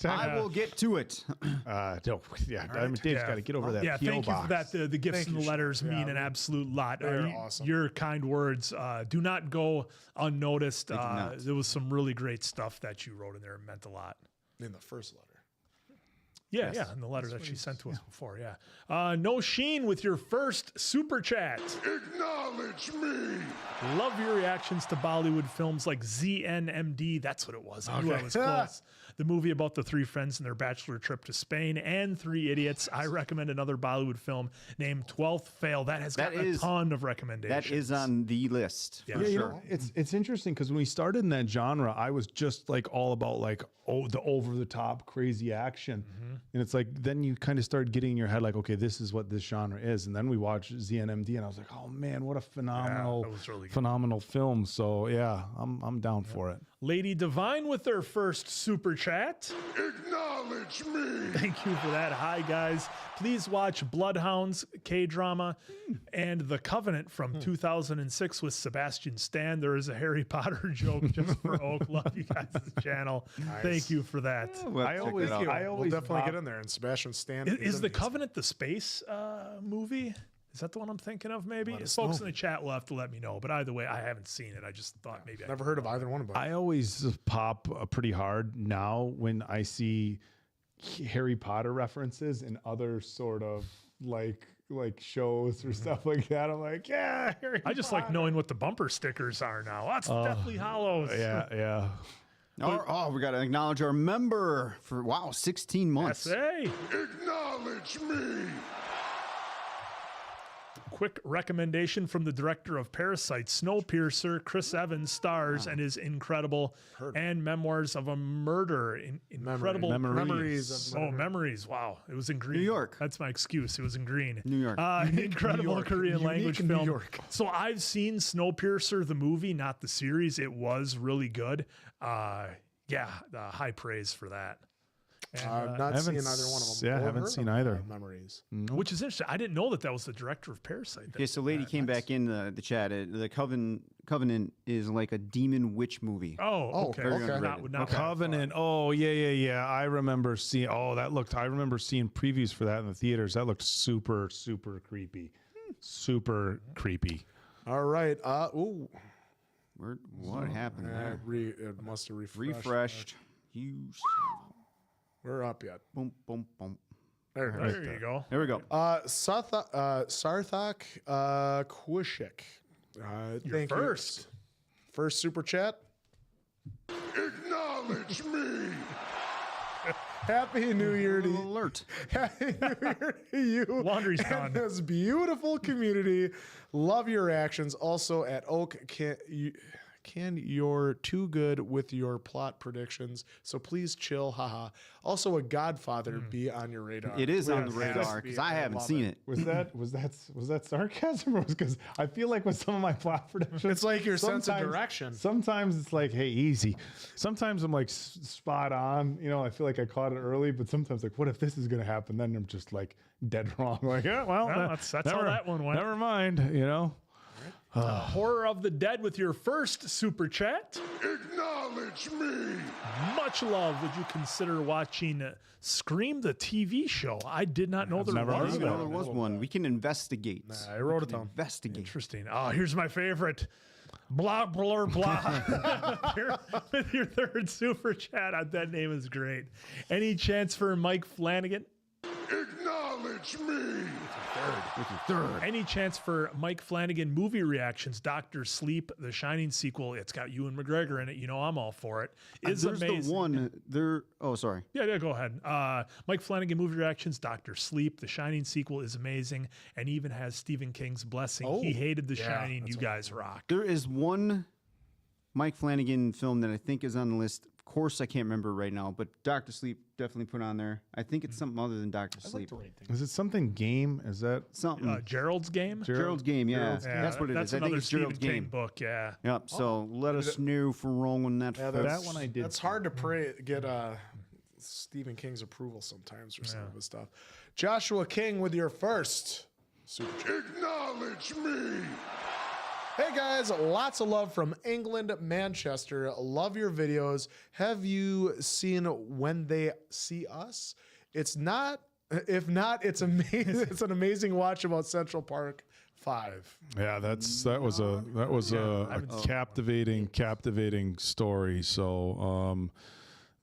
I will get to it. Dave's got to get over that Yeah, PO thank box. you for that. The gifts Thank and the you, letters Sean. mean Yeah, an absolute lot. they're awesome. Your kind words do not go unnoticed. not. There was some really great stuff that you wrote in there. It meant a lot. In the first letter. Yeah, yeah, in the letter that she sent to us before, yeah. No Sheen with your first super chat. Acknowledge me. Love your reactions to Bollywood films like ZNMD. That's what it was. I knew I was close. The movie about the three friends and their bachelor trip to Spain, and Three Idiots. I recommend another Bollywood film named 12th Fail. That has gotten a ton of recommendations. That is on the list for You sure. know, it's interesting because when we started in that genre, I was just like all about like the over the top crazy action, and it's like then you kind of start getting in your head like, okay, this is what this genre is, and then we watched ZNMD, and I was like, oh man, what a phenomenal, that was really good. phenomenal film. So yeah, I'm down for it. Lady Divine with their first super chat. Acknowledge me. Thank you for that. Hi, guys. Please watch Bloodhounds, K-drama, and The Covenant from 2006 with Sebastian Stan. There is a Harry Potter joke just for Oak. Love you guys' channel. Thank you for that. I always We'll definitely get in there. And Sebastian Stan. Is The Covenant the space movie? Is that the one I'm thinking of, maybe? Folks in the chat will have to let me know. But either way, I haven't seen it. I just thought maybe Never heard of either one of them. I always pop pretty hard now when I see Harry Potter references in other sort of like shows or stuff like that. I'm like, yeah, Harry I just like knowing what the bumper stickers are now. That's Deathly Hallows. Yeah. We got to acknowledge our member for 16 months. Say. Acknowledge me. Quick recommendation from the director of Parasite, Snowpiercer, Chris Evans stars and is incredible, and Memoirs of a Murder. Incredible Memories. Memories. Wow, it was in green. New York. That's my excuse. It was in green. New York. Incredible New York. Korean Unique language in New film. York. So I've seen Snowpiercer, the movie, not the series. It was really good. High praise for that. And, I've not seen either one of them. Yeah, I Or haven't heard seen of either. Memories. which is interesting. I didn't know that was the director of Parasite. Okay, so lady came back in the chat. The Covenant is like a demon witch movie. Oh, okay. Very Okay. underrated. Not Covenant. Oh, yeah. I remember seeing. I remember seeing previews for that in the theaters. That looked super, super creepy. Super creepy. All right. What happened there? It must have refreshed. Refreshed. You. We're up yet. Boom, boom, boom. There you go. There we go. Sarthak Kushik. Thank first. You. First super chat. Acknowledge me. Happy New Year to you. Alert. Happy New Year to you. Laundry's and done. this beautiful community. Love your actions. Also at Oak, you're too good with your plot predictions, so please chill, haha. Also, a Godfather be on your radar. It is on the Yes, radar because I haven't seen it. Was that sarcasm, or because I feel like with some of my plot predictions, It's like your sense of direction. Sometimes it's like, hey, easy. Sometimes I'm like spot on. I feel like I caught it early, but sometimes like, what if this is gonna happen? Then I'm just like dead wrong. Like, yeah, well, That's how that one went. Never mind. Horror of the Dead with your first super chat. Acknowledge me. Much love. Would you consider watching Scream, the TV show? I did not know there never heard was of I that. one. know there was one. We can investigate. I wrote it down. Investigate. Interesting. Oh, here's my favorite. Blah, blah, blah. With your third super chat. That name is great. Any chance for Mike Flanagan? Acknowledge Acknowledge me! Any chance for Mike Flanagan movie reactions? Dr. Sleep, the Shining sequel. It's got Ewan McGregor in it. You know I'm all for it. It's There's amazing. the one there. Oh, sorry. Yeah, go ahead. Mike Flanagan movie reactions. Dr. Sleep, the Shining sequel is amazing, and even has Stephen King's blessing. He hated The Shining. You guys rock. There is one Mike Flanagan film that I think is on the list. Of course, I can't remember right now, but Dr. Sleep definitely put on there. I think it's something other than Dr. Sleep. Is it something game? Is that something? Gerald's Game? Gerald's Game, yeah. That's what it is. I think it's Gerald's King Game. book, yeah. Yep. So let us know if we're wrong on that. Yeah, that one I did. That's hard to get Stephen King's approval sometimes for some of his stuff. Joshua King with your first super chat. Acknowledge me! Hey guys, lots of love from England, Manchester. Love your videos. Have you seen When They See Us? It's not. If not, it's amazing. It's an amazing watch about Central Park 5. Yeah, that was a captivating story. So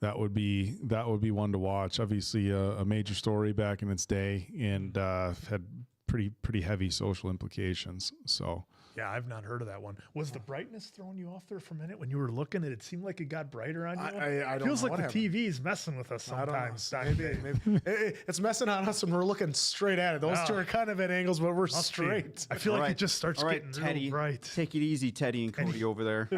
that would be one to watch. Obviously, a major story back in its day, and had pretty heavy social implications. So. Yeah, I've not heard of that one. Was the brightness throwing you off there for a minute when you were looking? It seemed like it got brighter on you. I don't Feels know like what the happened. TV's messing with us sometimes. Maybe. It's messing on us when we're looking straight at it. Those two are kind of at angles, but we're straight. I feel like it just starts getting Teddy, real bright. Take it easy, Teddy and Cody over there.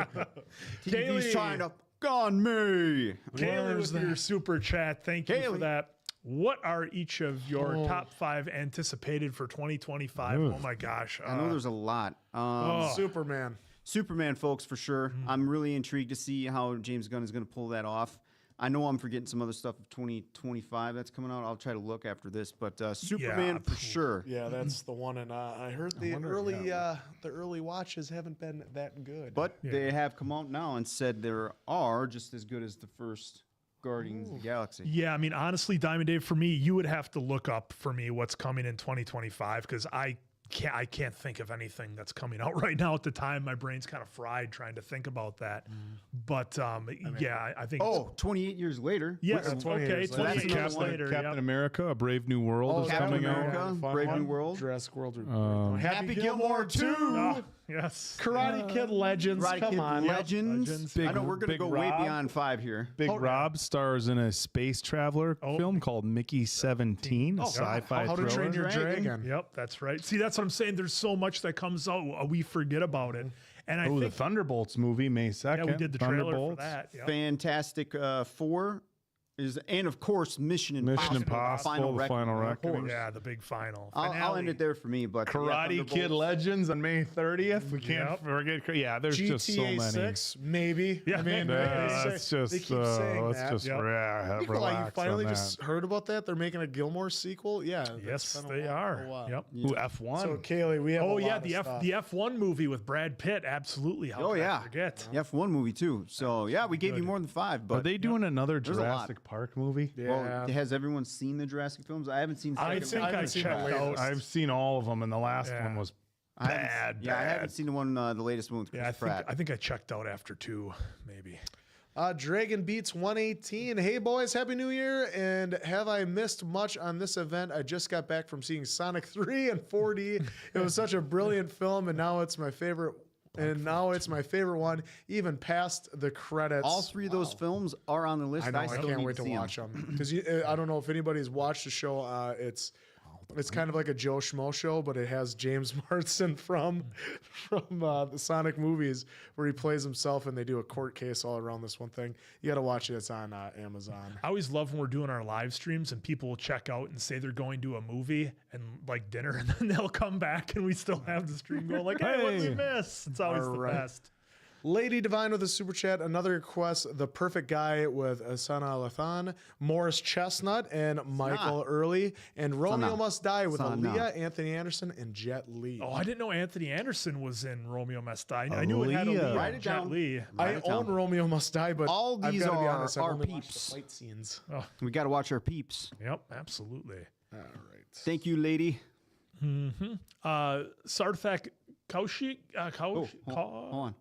TV's Kaylee. trying to gun me. Kaylee with your super chat. Thank you for that. What are each of your top 5 anticipated for 2025? Oh my gosh. I know there's a lot. Superman, folks, for sure. I'm really intrigued to see how James Gunn is going to pull that off. I know I'm forgetting some other stuff of 2025 that's coming out. I'll try to look after this, but Superman for sure. Yeah, that's the one. And I heard the early watches haven't been that good. But they have come out now and said they are just as good as the first Guardians of the Galaxy. Yeah, I mean, honestly, Diamond Dave, for me, you would have to look up for me what's coming in 2025 because I can't think of anything that's coming out right now at the time. My brain's kind of fried trying to think about that. But I think. 28 years later. Yes, okay. 28 years later. Captain America, A Brave New World is coming out. Brave New World. Jurassic World. Happy Gilmore 2. Yes. Karate Kid Legends. Come on. Legends. I know we're going to go way beyond 5 here. Big Rob stars in a space traveler film called Mickey 17, a sci-fi How to thriller. Train Your Dragon. Yep, that's right. See, that's what I'm saying. There's so much that comes out, we forget about it. And I think the Thunderbolts movie, May 2nd. Yeah, we did the trailer for that. Yep. Fantastic Four is, and of course, Mission Impossible, Final Reckoning. Yeah, the big final. I'll end it there for me. But Karate Kid Legends on May 30th. We can't forget. Yeah, there's GTA just so many. 6, maybe. Yeah, I mean, that's just. they keep saying let's that. just relax You finally on just heard about that? They're making a Gilmore sequel? Yeah. Yes, they are. Yep. Ooh, F1. So, Kaylee, we have the F1 movie with Brad Pitt. Absolutely. How could I forget? The F1 movie, too. So, yeah, we gave you more than 5. But are they doing another Jurassic Park movie? Yeah. Well, has everyone seen the Jurassic films? I haven't seen. I think I checked out. I've seen all of them, and the last one was bad. I haven't seen the latest one with Chris Pratt. I think I checked out after 2, maybe. Dragon Beats 118. Hey boys, Happy New Year! And have I missed much on this event? I just got back from seeing Sonic 3 in 4D. It was such a brilliant film, and now it's my favorite. One, even past the credits. All 3 of those films are on the list. I know. I can't wait to watch them because I don't know if anybody's watched the show. It's kind of like a Joe Schmo show, but it has James Marsden from the Sonic movies where he plays himself, and they do a court case all around this one thing. You got to watch it. It's on Amazon. I always love when we're doing our live streams and people will check out and say they're going to a movie and like dinner, and then they'll come back and we still have the stream going like, hey, what did we miss? It's always the best. Lady Divine with a super chat. Another request: The Perfect Guy with Sana Lathan, Morris Chestnut, and Michael Early, and Romeo Must Die with Aaliyah, Anthony Anderson, and Jet Li. Oh, I didn't know Anthony Anderson was in Romeo Must Die. I knew it had Aaliyah and Jet Li. I own Romeo Must Die, but all these I've got to be are honest, I've our only watched peeps. the fight scenes. We got to watch our peeps. Yep, absolutely. All right. Thank you, lady. Sarthak Kaushik. Hold on.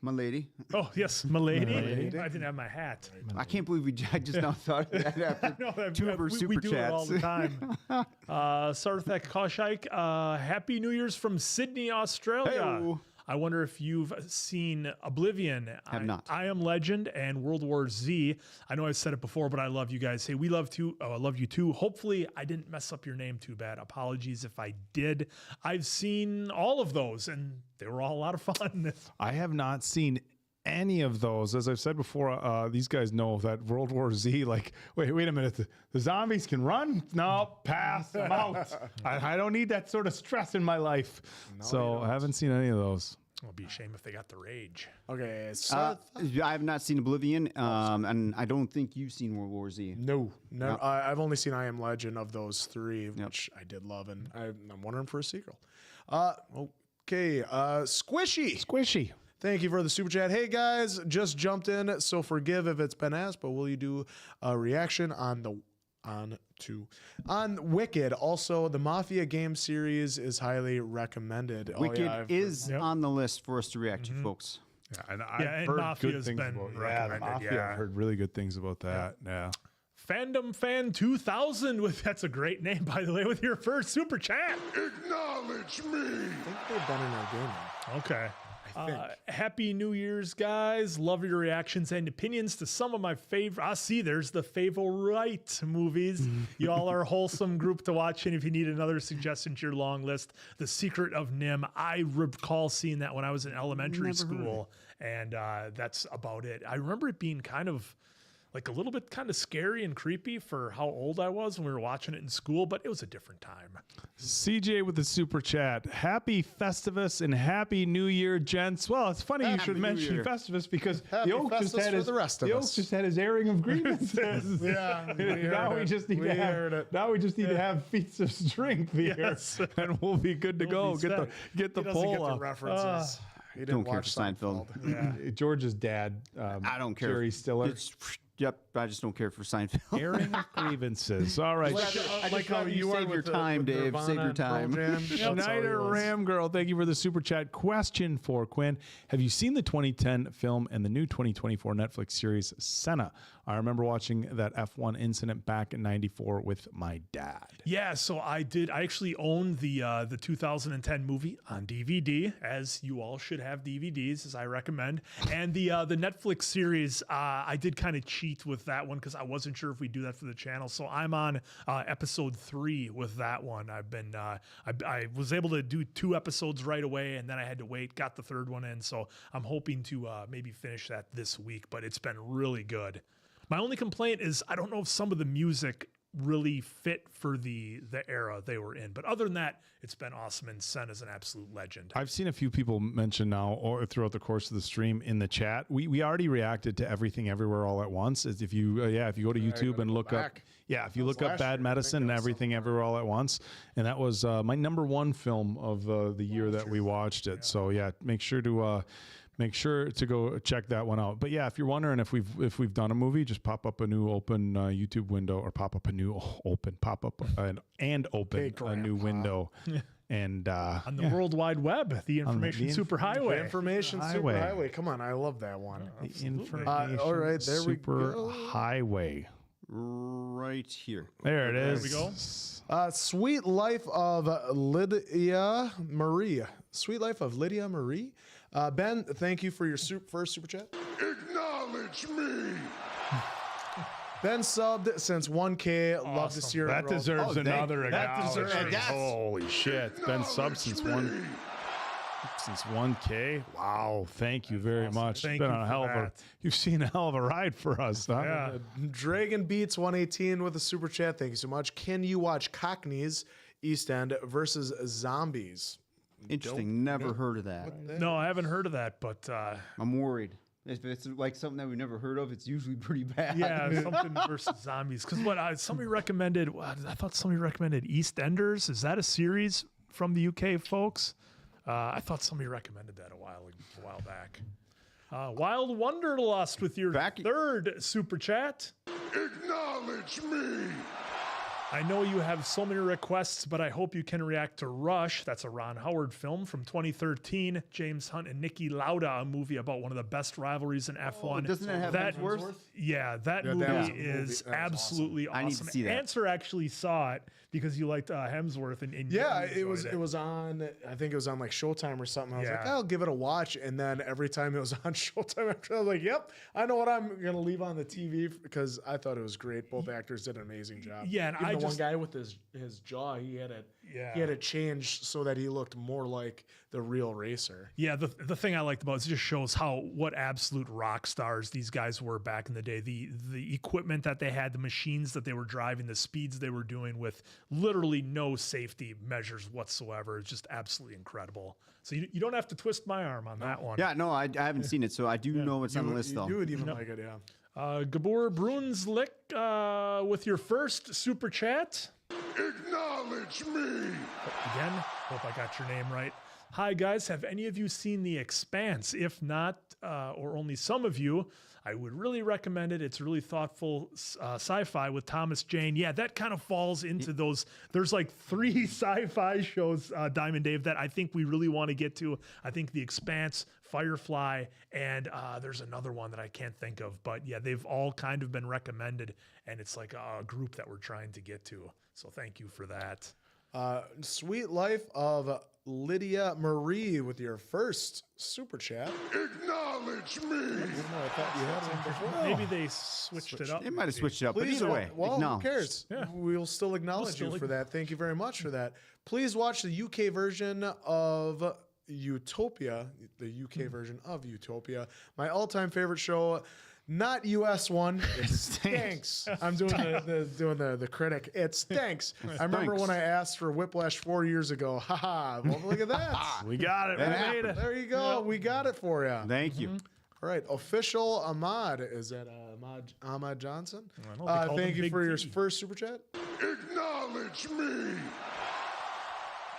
My lady. Oh, yes, milady. I didn't have my hat. I can't believe I just now thought of that after two of her super we do chats. it all the time. Sarthak Koshike, Happy New Year's from Sydney, Australia. Hey-o. I wonder if you've seen Oblivion. Have not. I Am Legend and World War Z. I know I've said it before, but I love you guys. Hey, we love I love you too. Hopefully, I didn't mess up your name too bad. Apologies if I did. I've seen all of those, and they were all a lot of fun. I have not seen any of those. As I've said before, these guys know that World War Z, like, wait a minute, the zombies can run? No, pass, I'm out. I don't need that sort of stress in my life. So I haven't seen any of those. It'll be a shame if they got the rage. Okay, so I have not seen Oblivion, and I don't think you've seen World War Z. no. I've only seen I Am Legend of those three, which I did love, and I'm wondering for a sequel. Okay, Squishy. Thank you for the super chat. Hey guys, just jumped in, so forgive if it's been asked, but will you do a reaction on Wicked? Also, the Mafia game series is highly recommended. Wicked is on the list for us to react to, folks. Yeah, and I've heard Mafia's good things been about recommended. Mafia. I've heard really good things about that. Yeah. Fandom Fan 2000 that's a great name, by the way, with your first super chat. Acknowledge me. I think they've been in our gaming. Okay. Happy New Year's, guys. Love your reactions and opinions to some of my favorite. There's the favorite movies. Y'all are a wholesome group to watch. And if you need another suggestion to your long list, The Secret of Nim. I recall seeing that when I was in elementary school. And that's about it. I remember it being kind of like a little bit kind of scary and creepy for how old I was when we were watching it in school, but it was a different time. CJ with the super chat. Happy Festivus and Happy New Year, gents. Well, it's funny you should mention Festivus because the Oak just had his airing of grievances. Now we just need to have feats of strength here, and we'll be good to go. Get the poll up. References. He didn't care for Seinfeld. Yeah. George's dad. I don't care. Jerry Stiller. Yep, I just don't care for Seinfeld. Airing of grievances. All right. Like how you save your time, Dave. Save your time. Schneider Ram Girl, thank you for the super chat. Question for Quinn. Have you seen the 2010 film and the new 2024 Netflix series, Senna? I remember watching that F1 incident back in '94 with my dad. Yeah, so I did. I actually owned the 2010 movie on DVD, as you all should have DVDs, as I recommend. And the Netflix series, I did kind of cheat with that one because I wasn't sure if we do that for the channel. So I'm on episode 3 with that one. I've been I was able to do 2 episodes right away, and then I had to wait. Got the 3rd one in, so I'm hoping to maybe finish that this week. But it's been really good. My only complaint is I don't know if some of the music really fit for the era they were in. But other than that, it's been awesome, and Sen is an absolute legend. I've seen a few people mention now or throughout the course of the stream in the chat. We already reacted to Everything Everywhere All at Once. As if you go to YouTube and look up if you look up Bad Medicine and Everything Everywhere All at Once, and that was my number 1 film of the year that we watched it. So make sure to go check that one out. But yeah, if you're wondering if we've done a movie, just pop up a new open YouTube window, or pop up a new window, and on the World Wide Web, the Information Superhighway. The Information Superhighway. Come on, I love that one. The Information all right, there we go. Superhighway. Right here. There it is. There we go. Sweet Life of Lydia Marie. Sweet Life of Lydia Marie. Ben, thank you for your first super chat. Acknowledge me. Ben subbed since 1K. Awesome. Love to see her. That deserves another acknowledgement. Holy shit. Ben subbed since 1K. Wow. Thank you very much. Thank it's been you a hell of a, you've seen a hell of a ride for us, huh? Yeah. Dragon Beats 118 with a super chat. Thank you so much. Can you watch Cockneys East End versus Zombies? Interesting. Never heard of that. No, I haven't heard of that, but I'm worried. If it's like something that we've never heard of, it's usually pretty bad. Yeah, something versus zombies. Because somebody recommended, I thought somebody recommended EastEnders. Is that a series from the UK, folks? I thought somebody recommended that a while back. Wild Wanderlust with your third super chat. Acknowledge me. I know you have so many requests, but I hope you can react to Rush. That's a Ron Howard film from 2013. James Hunt and Niki Lauda, a movie about one of the best rivalries in F1. Doesn't it have Hemsworth? Yeah, that movie is absolutely awesome. I need to see that. Answer actually saw it because you liked Hemsworth. And it was on, I think it was on like Showtime or something. I was like, I'll give it a watch. And then every time it was on Showtime after, I was like, yep, I know what I'm going to leave on the TV because I thought it was great. Both actors did an amazing job. Yeah, and Even the one guy with his jaw, he had it changed so that he looked more like the real racer. Yeah, the thing I liked about it just shows what absolute rock stars these guys were back in the day. The equipment that they had, the machines that they were driving, the speeds they were doing with literally no safety measures whatsoever. It's just absolutely incredible. So you don't have to twist my arm on that one. Yeah, no, I haven't seen it, so I do know what's on the list though. You would even like it, yeah. Gabor Brunslick with your first super chat. Acknowledge me. Again, hope I got your name right. Hi guys, have any of you seen The Expanse? If not, or only some of you, I would really recommend it. It's really thoughtful sci-fi with Thomas Jane. Yeah, that kind of falls into those. There's like 3 sci-fi shows, Diamond Dave, that I think we really want to get to. I think The Expanse, Firefly, and there's another one that I can't think of. But yeah, they've all kind of been recommended, and it's like a group that we're trying to get to. So thank you for that. Sweet Life of Lydia Marie with your first super chat. Acknowledge me. I thought you had one before. Maybe they switched it up. They might have switched it up, Please, but either way, well, who cares? Yeah. We'll still acknowledge you for that. Thank you very much for that. Please watch the UK version of Utopia, the UK version of Utopia, my all-time favorite show. Not US one. It stinks. I'm doing the critic. It stinks. I remember when I asked for Whiplash 4 years ago. Haha. Well, look at that. We got it. We made it. There you go. Yep. We got it for you. Thank you. All right. Official Ahmad. Is that Ahmad Johnson? Thank you for your first super chat. Acknowledge me.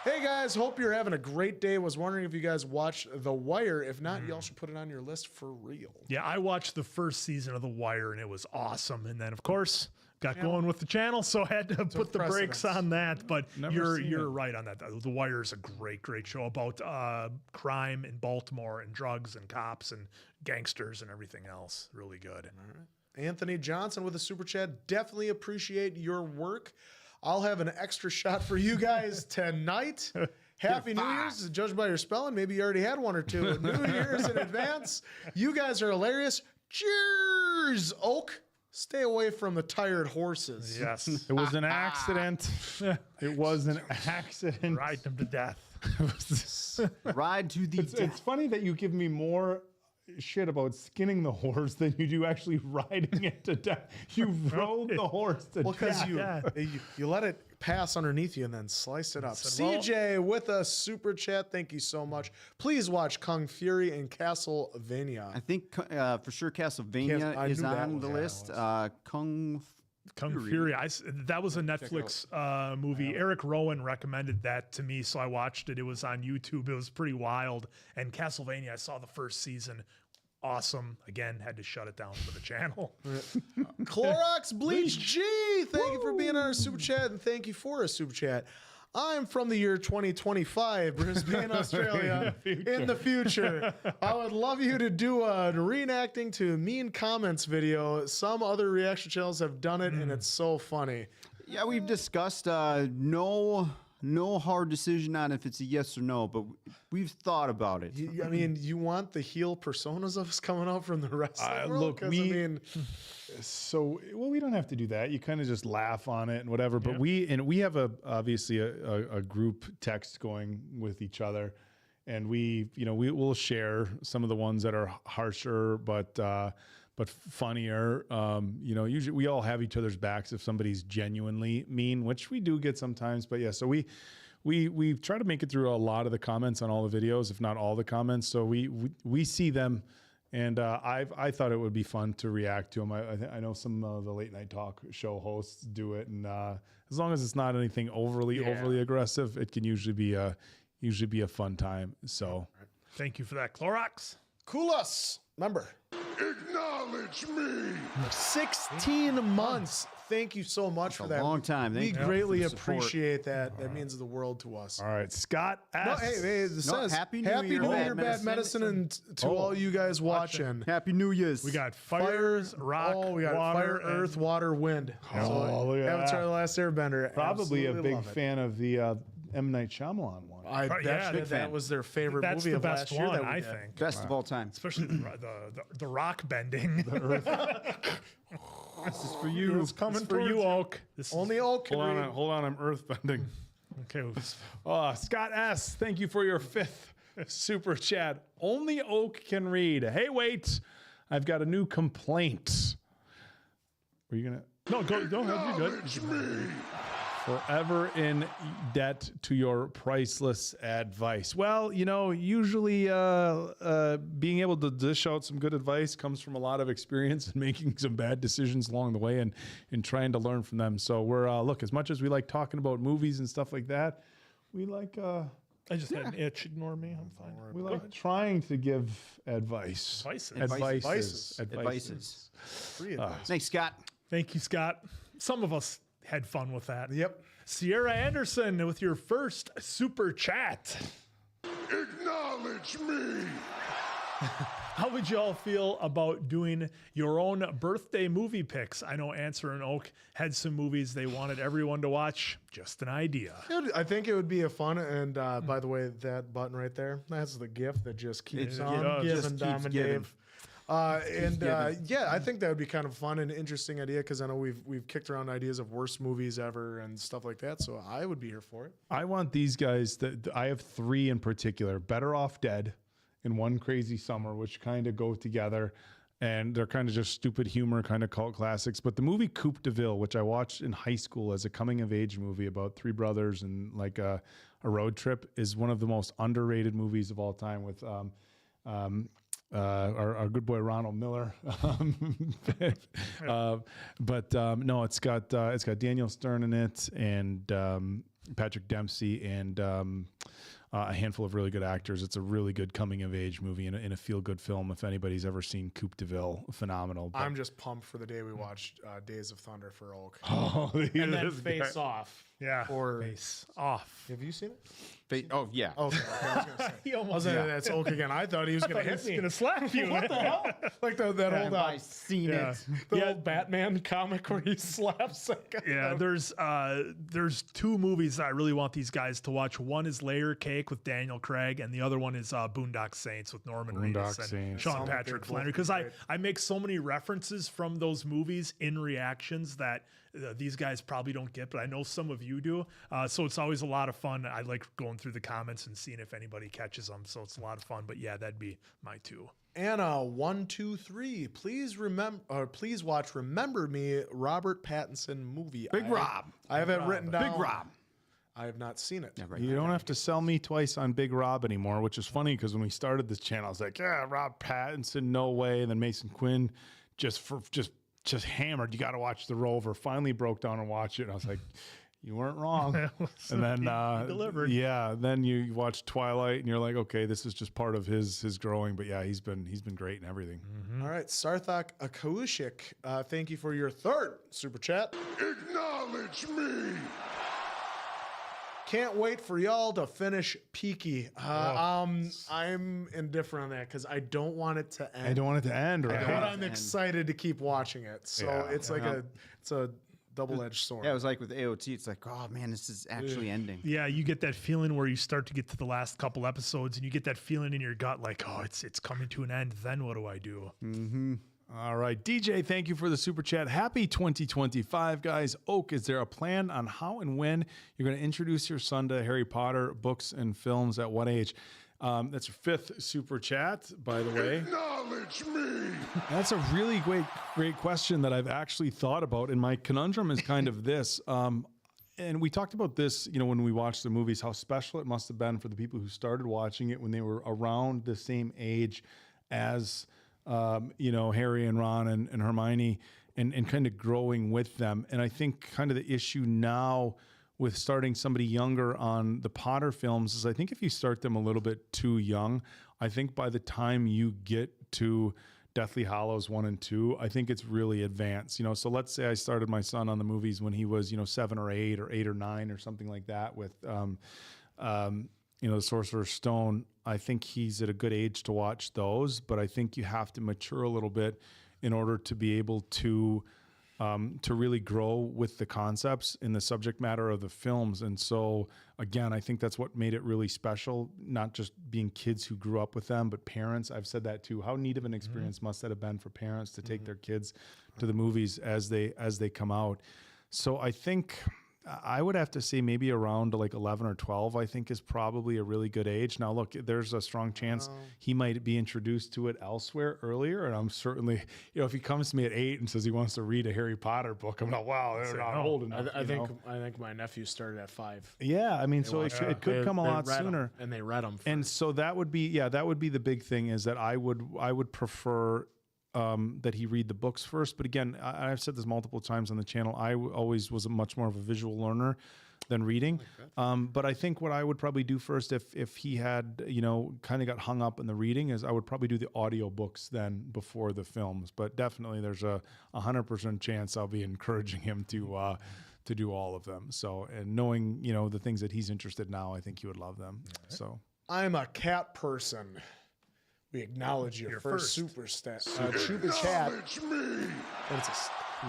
Hey guys, hope you're having a great day. Was wondering if you guys watched The Wire. If not, y'all should put it on your list for real. Yeah, I watched the first season of The Wire and it was awesome. And then, of course, got going with the channel, so I had to put the brakes on that. But you're right on that. The Wire is a great show about crime in Baltimore and drugs and cops and gangsters and everything else. Really good. All right. Anthony Johnson with a super chat. Definitely appreciate your work. I'll have an extra shot for you guys tonight. Happy New Year's. Judged by your spelling, maybe you already had one or two. New Year's in advance. You guys are hilarious. Cheers, Oak. Stay away from the tired horses. Yes. It was an accident. It was an accident. Ride them to death. Ride to the death. It's funny that you give me more shit about skinning the horse than you do actually riding it to death. You rode the horse to death. Because you let it pass underneath you and then sliced it up. CJ with a super chat. Thank you so much. Please watch Kung Fury and Castlevania. I think for sure Castlevania is on the list. Kung Fury. That was a Netflix movie. Eric Rowan recommended that to me, so I watched it. It was on YouTube. It was pretty wild. And Castlevania, I saw the first season. Awesome. Again, had to shut it down for the channel. Clorox Bleach G. Thank you for being on our super chat, and thank you for a super chat. I'm from the year 2025, Brisbane, Australia, in the future. I would love you to do a reenacting to Mean Comments video. Some other reaction channels have done it, and it's so funny. Yeah, we've discussed no hard decision on if it's a yes or no, but we've thought about it. I mean, you want the heel personas of us coming out from the wrestling world? Look, we don't have to do that. You kind of just laugh on it and whatever. But we have obviously a group text going with each other, and we will share some of the ones that are harsher, but funnier. Usually we all have each other's backs if somebody's genuinely mean, which we do get sometimes. But yeah, so we try to make it through a lot of the comments on all the videos, if not all the comments. So we see them, and I thought it would be fun to react to them. I know some of the late night talk show hosts do it, and as long as it's not anything overly aggressive, it can usually be a fun time. So thank you for that, Clorox. Koulas, remember. Acknowledge me. 16 months. thank you so much for that. A long time. We Thank you greatly for the support. appreciate that. That means the world to us. All right, Scott S. No, hey, this says Happy New Year, Bad Medicine, and to all you guys watching. Happy New Year's. We got fire, rock, we got water, fire, earth, water, wind. Oh, look at Avatar: that. The Last Airbender. Probably a Absolutely big love it. fan of the M. Night Shyamalan one. I bet yeah, that was their favorite That's movie the of best last year. one, That we I did. think. Best of all time. Especially the rock bending. This is for you. It's coming This is for you, Oak. This is, Only Oak can read. Hold on, I'm earthbending. okay. Scott S., thank you for your 5th super chat. Only Oak can read. Hey, wait, I've got a new complaint. Were you gonna? No, go ahead. You're good. Forever in debt to your priceless advice. Well, usually being able to dish out some good advice comes from a lot of experience and making some bad decisions along the way and trying to learn from them. So we're, look, as much as we like talking about movies and stuff like that, we like... I just had an itch. Ignore me. I'm fine. we like trying to give advice. Advices. Advices. Free advice. Thanks, Scott. Thank you, Scott. Some of us had fun with that. Yep. Sierra Anderson with your first super chat. Acknowledge me. How would you all feel about doing your own birthday movie picks? I know Answer and Oak had some movies they wanted everyone to watch. Just an idea. I think it would be a fun, and by the way, that button right there, that's the gift that just keeps on giving Dom and Dave. Yeah, I think that would be kind of fun and interesting idea because I know we've kicked around ideas of worst movies ever and stuff like that. So I would be here for it. I want these guys I have 3 in particular. Better Off Dead and One Crazy Summer, which kind of go together. And they're kind of just stupid humor, kind of cult classics. But the movie Coupe de Ville, which I watched in high school as a coming of age movie about 3 brothers and like a road trip, is one of the most underrated movies of all time with our good boy Ronald Miller. No, it's got Daniel Stern in it and Patrick Dempsey and a handful of really good actors. It's a really good coming of age movie and a feel good film. If anybody's ever seen Coupe de Ville, phenomenal. But I'm just pumped for the day we watched Days of Thunder for Oak. Oh, and then Face Off. Yeah. Or Face Off. Have you seen it? Oh, yeah. Okay. I was gonna say. He almost That's Oak again. I thought he was going to hit me. going to slap you. What the hell? Like that old I've seen it. the old Batman comic where he slaps that guy. Yeah, there's 2 movies that I really want these guys to watch. One is Layer Cake with Daniel Craig, and the other one is Boondock Saints with Norman Reedus and Sean Patrick Flannery. Because I make so many references from those movies in reactions that these guys probably don't get, but I know some of you do. So it's always a lot of fun. I like going through the comments and seeing if anybody catches them. So it's a lot of fun. But yeah, that'd be my 2. Anna 123. Please watch Remember Me, Robert Pattinson movie. Big Rob. I have it written down. Big Rob. I have not seen it. You don't have to sell me twice on Big Rob anymore, which is funny because when we started this channel, I was like, yeah, Rob Pattinson, no way. And then Mason Quinn just hammered. You got to watch The Rover. Finally broke down and watched it. And I was like, you weren't wrong. And then delivered. Yeah, then you watch Twilight and you're like, okay, this is just part of his growing. But yeah, he's been great and everything. All right, Sarthak Akaushik, thank you for your 3rd super chat. Acknowledge me. Can't wait for y'all to finish Peaky. I'm indifferent on that because I don't want it to end. I don't want it to end, right? But I'm excited to keep watching it. So it's like it's a double-edged sword. Yeah, it was like with AOT. It's like, oh man, this is actually ending. Yeah, you get that feeling where you start to get to the last couple episodes and you get that feeling in your gut like, oh, it's coming to an end. Then what do I do? Mm-hmm. All right, DJ, thank you for the super chat. Happy 2025, guys. Oak, is there a plan on how and when you're going to introduce your son to Harry Potter books and films? At what age? That's your 5th super chat, by the way. Acknowledge me. That's a really great question that I've actually thought about. And my conundrum is kind of this. And we talked about this, when we watched the movies, how special it must have been for the people who started watching it when they were around the same age as Harry and Ron and Hermione and kind of growing with them. And I think kind of the issue now with starting somebody younger on the Potter films is I think if you start them a little bit too young, I think by the time you get to Deathly Hallows 1 and 2, I think it's really advanced. So let's say I started my son on the movies when he was 7 or 8 or 8 or 9 or something like that with the Sorcerer's Stone. I think he's at a good age to watch those, but I think you have to mature a little bit in order to be able to really grow with the concepts in the subject matter of the films. And so, again, I think that's what made it really special, not just being kids who grew up with them, but parents. I've said that too. How neat of an experience must that have been for parents to take their kids to the movies as they come out. So I think I would have to say maybe around like 11 or 12, I think is probably a really good age. Now, look, there's a strong chance he might be introduced to it elsewhere earlier. And I'm certainly, if he comes to me at 8 and says he wants to read a Harry Potter book, I'm not, wow, they're not old enough. I think my nephew started at 5. Yeah. I mean, so it could come a lot sooner. And they read them. And so that would be the big thing, is that I would prefer that he read the books first. But again, I've said this multiple times on the channel, I always was much more of a visual learner than reading. But I think what I would probably do first, if he had, kind of got hung up in the reading, is I would probably do the audio books then before the films. But definitely there's a 100% chance I'll be encouraging him to do all of them. So, and knowing, the things that he's interested in now, I think he would love them. Right. So I'm a cat person. We acknowledge your first super chat. And you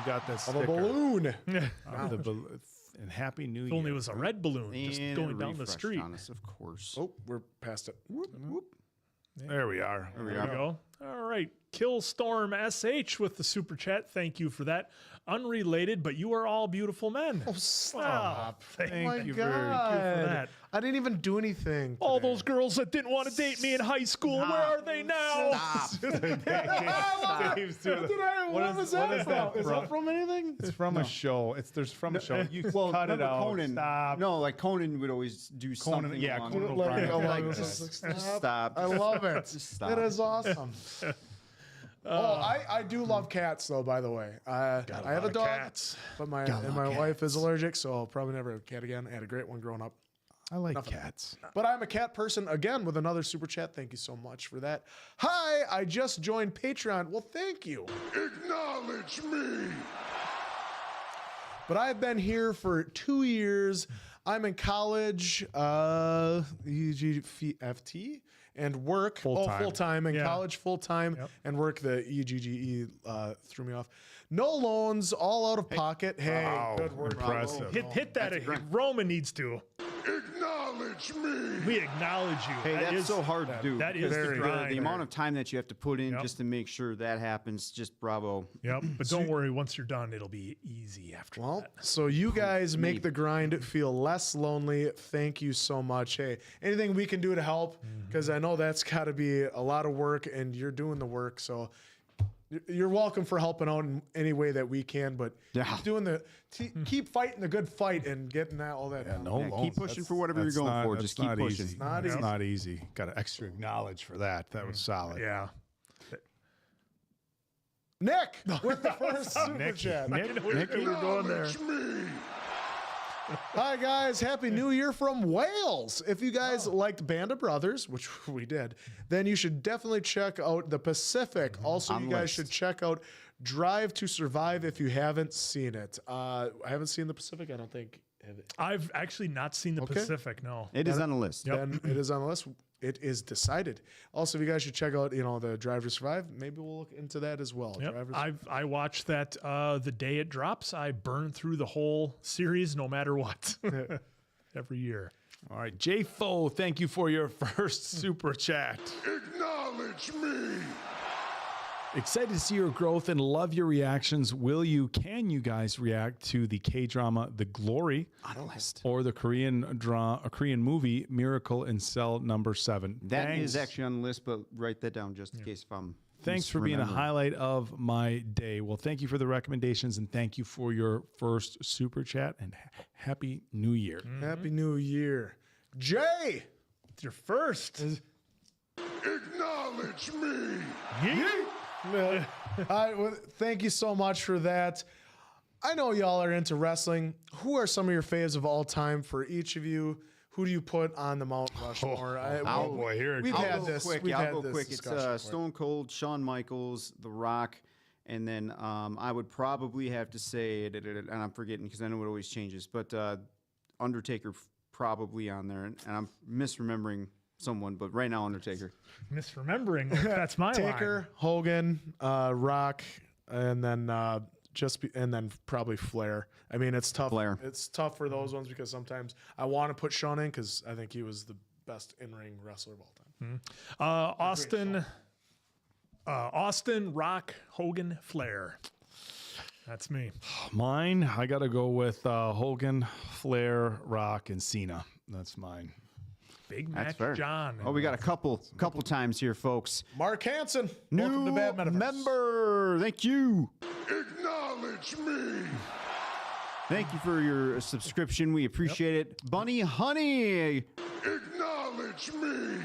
got that of a balloon. And Happy New Year. If only it was a red balloon just going down the street. On us, of course. Oh, we're past it. Whoop, whoop. There we are. There we go. All right. Killstorm SH with the super chat. Thank you for that. Unrelated, but you are all beautiful men. Oh, stop. Thank you for God. that. I didn't even do anything. All those girls that didn't want to date me in high school, where are they now? What was that from? Is that from anything? It's from a show. There's from a show. You cut it out. Conan. Stop. No, like Conan would always do something. Yeah, along Conan those O'Brien. lines. Just Stop. I love it. Just stop. It is awesome. I do love cats, though, by the way. I have a dog, but my wife is allergic, so I'll probably never have a cat again. I had a great one growing up. I like cats. But I'm a cat person, again, with another super chat. Thank you so much for that. Hi, I just joined Patreon. Well, thank you. Acknowledge me. But I've been here for 2 years. I'm in college, EGFT, and work full-time in college, full-time, and work. The EGGE threw me off. No loans, all out of pocket. Hey, wow, good work. Impressive. Hit that. Roman needs to. Acknowledge me. We acknowledge you. Hey, that's so hard to do. That is the grind. The amount of time that you have to put in just to make sure that happens, just bravo. Yep. But don't worry, once you're done, it'll be easy after that. So you guys make the grind feel less lonely. Thank you so much. Hey, anything we can do to help, because I know that's got to be a lot of work, and you're doing the work. So you're welcome for helping out in any way that we can, but keep fighting the good fight and getting all that. Keep pushing for whatever you're going for. Just keep pushing. Easy. It's not easy. Got to extra acknowledge for that. That was solid. Yeah. Nick with the first super chat. Nick, we're going there. Hi guys, Happy New Year from Wales. If you guys liked Band of Brothers, which we did, then you should definitely check out The Pacific. Also, you guys should check out Drive to Survive if you haven't seen it. I haven't seen The Pacific, I don't think. I've actually not seen The Pacific, no. It is on the list. Then it is on the list. It is decided. Also, if you guys should check out, the Drive to Survive, maybe we'll look into that as well. Yep. I watched that the day it drops. I burn through the whole series no matter what. Every year. All right, J Foe, thank you for your first super chat. Acknowledge me. Excited to see your growth and love your reactions. Can you guys react to the K-drama The Glory on the list, or the Korean movie Miracle in Cell Number 7? That is actually on the list, but write that down just in case if I'm. Thanks for being a highlight of my day. Well, thank you for the recommendations and thank you for your first super chat and Happy New Year. Happy New Year. Jay, it's your first. Acknowledge me. Thank you so much for that. I know y'all are into wrestling. Who are some of your faves of all time for each of you? who do you put on the Mount Rushmore? Boy, here it we've goes. had this. Quick. We've I'll had go this quick. It's discussion. Stone Cold, Shawn Michaels, The Rock, and then I would probably have to say, and I'm forgetting because I know it always changes, but Undertaker probably on there, and I'm misremembering someone, but right now Undertaker. Misremembering. That's my Taker, line. Hogan, Rock, and then and then probably Flair. I mean, it's tough. Flair. It's tough for those ones because sometimes I want to put Shawn in because I think he was the best in-ring wrestler of all time. Austin, Rock, Hogan, Flair. That's me. Mine, I got to go with Hogan, Flair, Rock, and Cena. That's mine. Big That's Match fair. John. Oh, we got a couple times here, folks. Mark Hansen, New welcome to Bad Metaverse. member. Thank you. Acknowledge me. Thank you for your subscription. We appreciate it. Bunny Honey. Acknowledge me.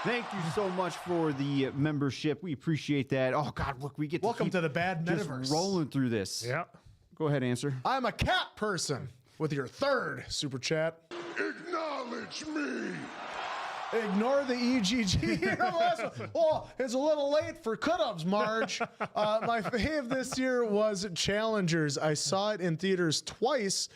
Thank you so much for the membership. We appreciate that. Oh God, look, we get to Welcome keep to the Bad just Metaverse. rolling through this. Yeah. Go ahead, answer. I'm a cat person with your third super chat. Acknowledge me. Ignore the EGG. Oh, it's a little late for cut-ups, Marge. My fave this year was Challengers. I saw it in theaters twice.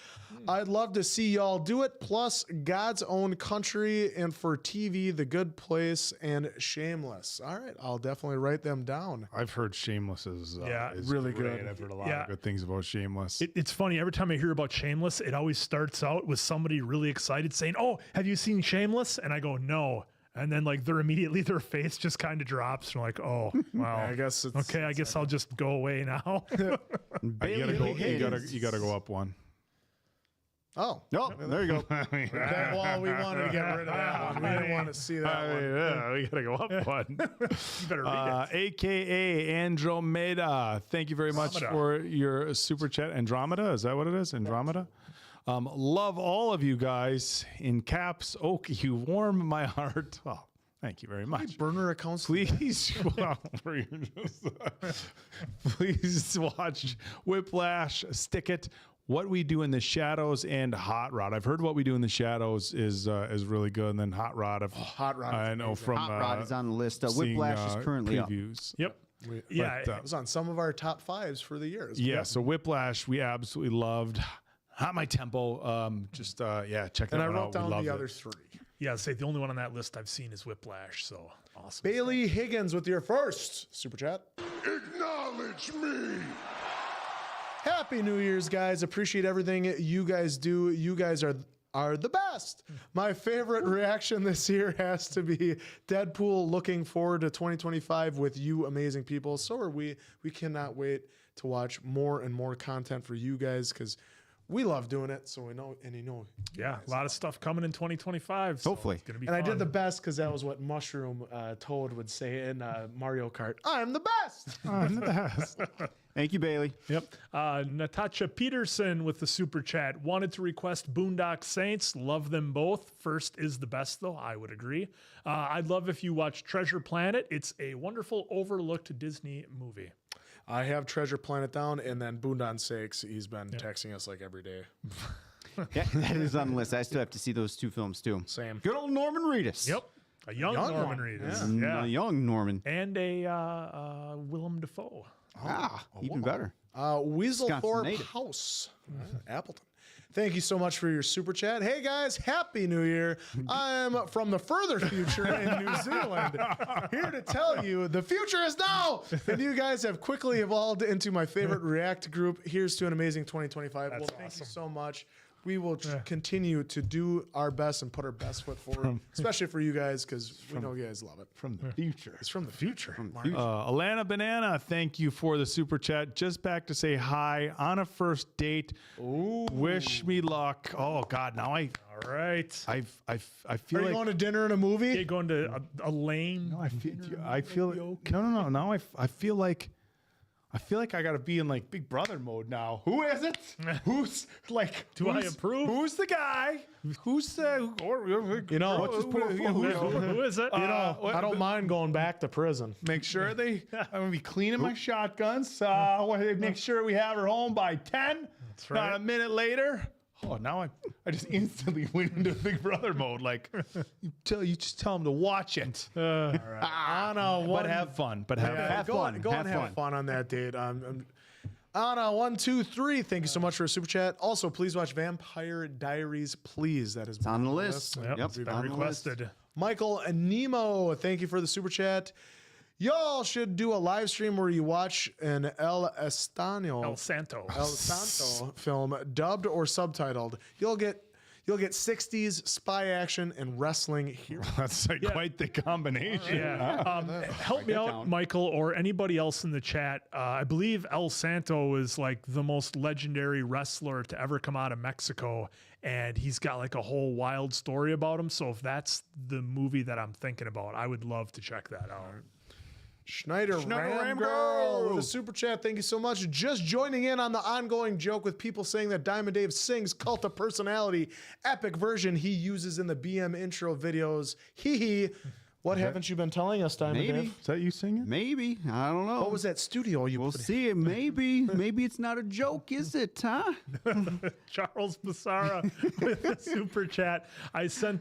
I'd love to see y'all do it. Plus, God's Own Country, and for TV, The Good Place and Shameless. All right, I'll definitely write them down. I've heard Shameless is really great. good. I've heard a lot of good things about Shameless. It's funny. Every time I hear about Shameless, it always starts out with somebody really excited saying, "Oh, have you seen Shameless?" And I go, "No." And then like their face just kind of drops. They're like, "Oh, wow." I guess it's okay. I guess I'll just go away now. You gotta go up one. Oh, no, there you go. That wall, we wanted to get rid of that one. We didn't want to see that one. Yeah, we gotta go up one. You better read it. AKA Andromeda. Thank you very much for your super chat. Andromeda, is that what it is? Andromeda. Love all of you guys. In caps, Oak, you warm my heart. Oh, thank you very much. Burner accounts. Please, please watch Whiplash, Stick It, What We Do in the Shadows, and Hot Rod. I've heard What We Do in the Shadows is really good, and then Hot Rod. Hot Rod. I know from Hot Rod is on the list. seeing, Whiplash is currently up. previews. Yep. It was on some of our top fives for the years. Yeah, so Whiplash we absolutely loved. Hot My Tempo. Check that And I one wrote out. down We loved the it. other three. Yeah, I'd say the only one on that list I've seen is Whiplash. So awesome. Bailey Higgins with your first super chat. Acknowledge me. Happy New Year's, guys. Appreciate everything you guys do. You guys are the best. My favorite reaction this year has to be Deadpool. Looking forward to 2025 with you amazing people. So are we. We cannot wait to watch more and more content for you guys because we love doing it. So we know, and you know. Yeah, a lot of stuff coming in 2025. So Hopefully. It's gonna be And fun. I did the best because that was what Mushroom Toad would say in Mario Kart. I'm the best. I'm the best. Thank you, Bailey. Yep. Natasha Peterson with the super chat wanted to request Boondock Saints. Love them both. First is the best, though. I would agree. I'd love if you watch Treasure Planet. It's a wonderful, overlooked Disney movie. I have Treasure Planet down, and then Boondock Sakes. He's been texting us like every day. Yeah, that is on the list. I still have to see those two films too. Same. Good old Norman Reedus. Yep. A young Norman one. Reedus. Yeah. A young Norman. And a Willem Dafoe. Even better. Weaselthorpe Wisconsin native. House, Appleton. Thank you so much for your super chat. Hey guys, Happy New Year. I'm from the further future in New Zealand, here to tell you the future is now. And you guys have quickly evolved into my favorite React group. Here's to an amazing 2025. Well, thank you so much. We will continue to do our best and put our best foot forward, especially for you guys, because we know you guys love it. From the future. It's from the future. Alana Banana, thank you for the super chat. Just back to say hi on a first date. Ooh. Wish me luck. Oh God, now All right. I feel Are you like going to dinner and a movie? You're going to a lane. no, I feel no. Now I feel like I gotta be in like Big Brother mode now. Who is it? Who's like? Do I approve? Who's the guy? Who's the? You know, Who is it? I don't mind going back to prison. Make sure I'm gonna be cleaning my shotguns. Make sure we have her home by 10. That's right. Not a minute later. Oh, now I just instantly went into Big Brother mode. Like, you just tell them to watch it. Anna, But have fun. But have fun. Go and have fun on that date. Anna, 1, 2, 3. Thank you so much for a super chat. Also, please watch Vampire Diaries. Please, that is on the list. Yep, it's been requested. Michael and Nemo, thank you for the super chat. Y'all should do a live stream where you watch an El Santo film dubbed or subtitled. You'll get 60s spy action and wrestling here. That's quite the combination. Yeah. Help me out, Michael, or anybody else in the chat. I believe El Santo is like the most legendary wrestler to ever come out of Mexico. And he's got like a whole wild story about him. So if that's the movie that I'm thinking about, I would love to check that out. Schneider Ram Girl with a super chat. Thank you so much. Just joining in on the ongoing joke with people saying that Diamond Dave sings Cult of Personality epic version he uses in the BM intro videos. Hee hee. What haven't you been telling us, Diamond Dave? Is that you singing? Maybe. I don't know. What was that studio you We'll put see. Maybe. Maybe it's not a joke, is it, huh? Charles Basara with a super chat. I sent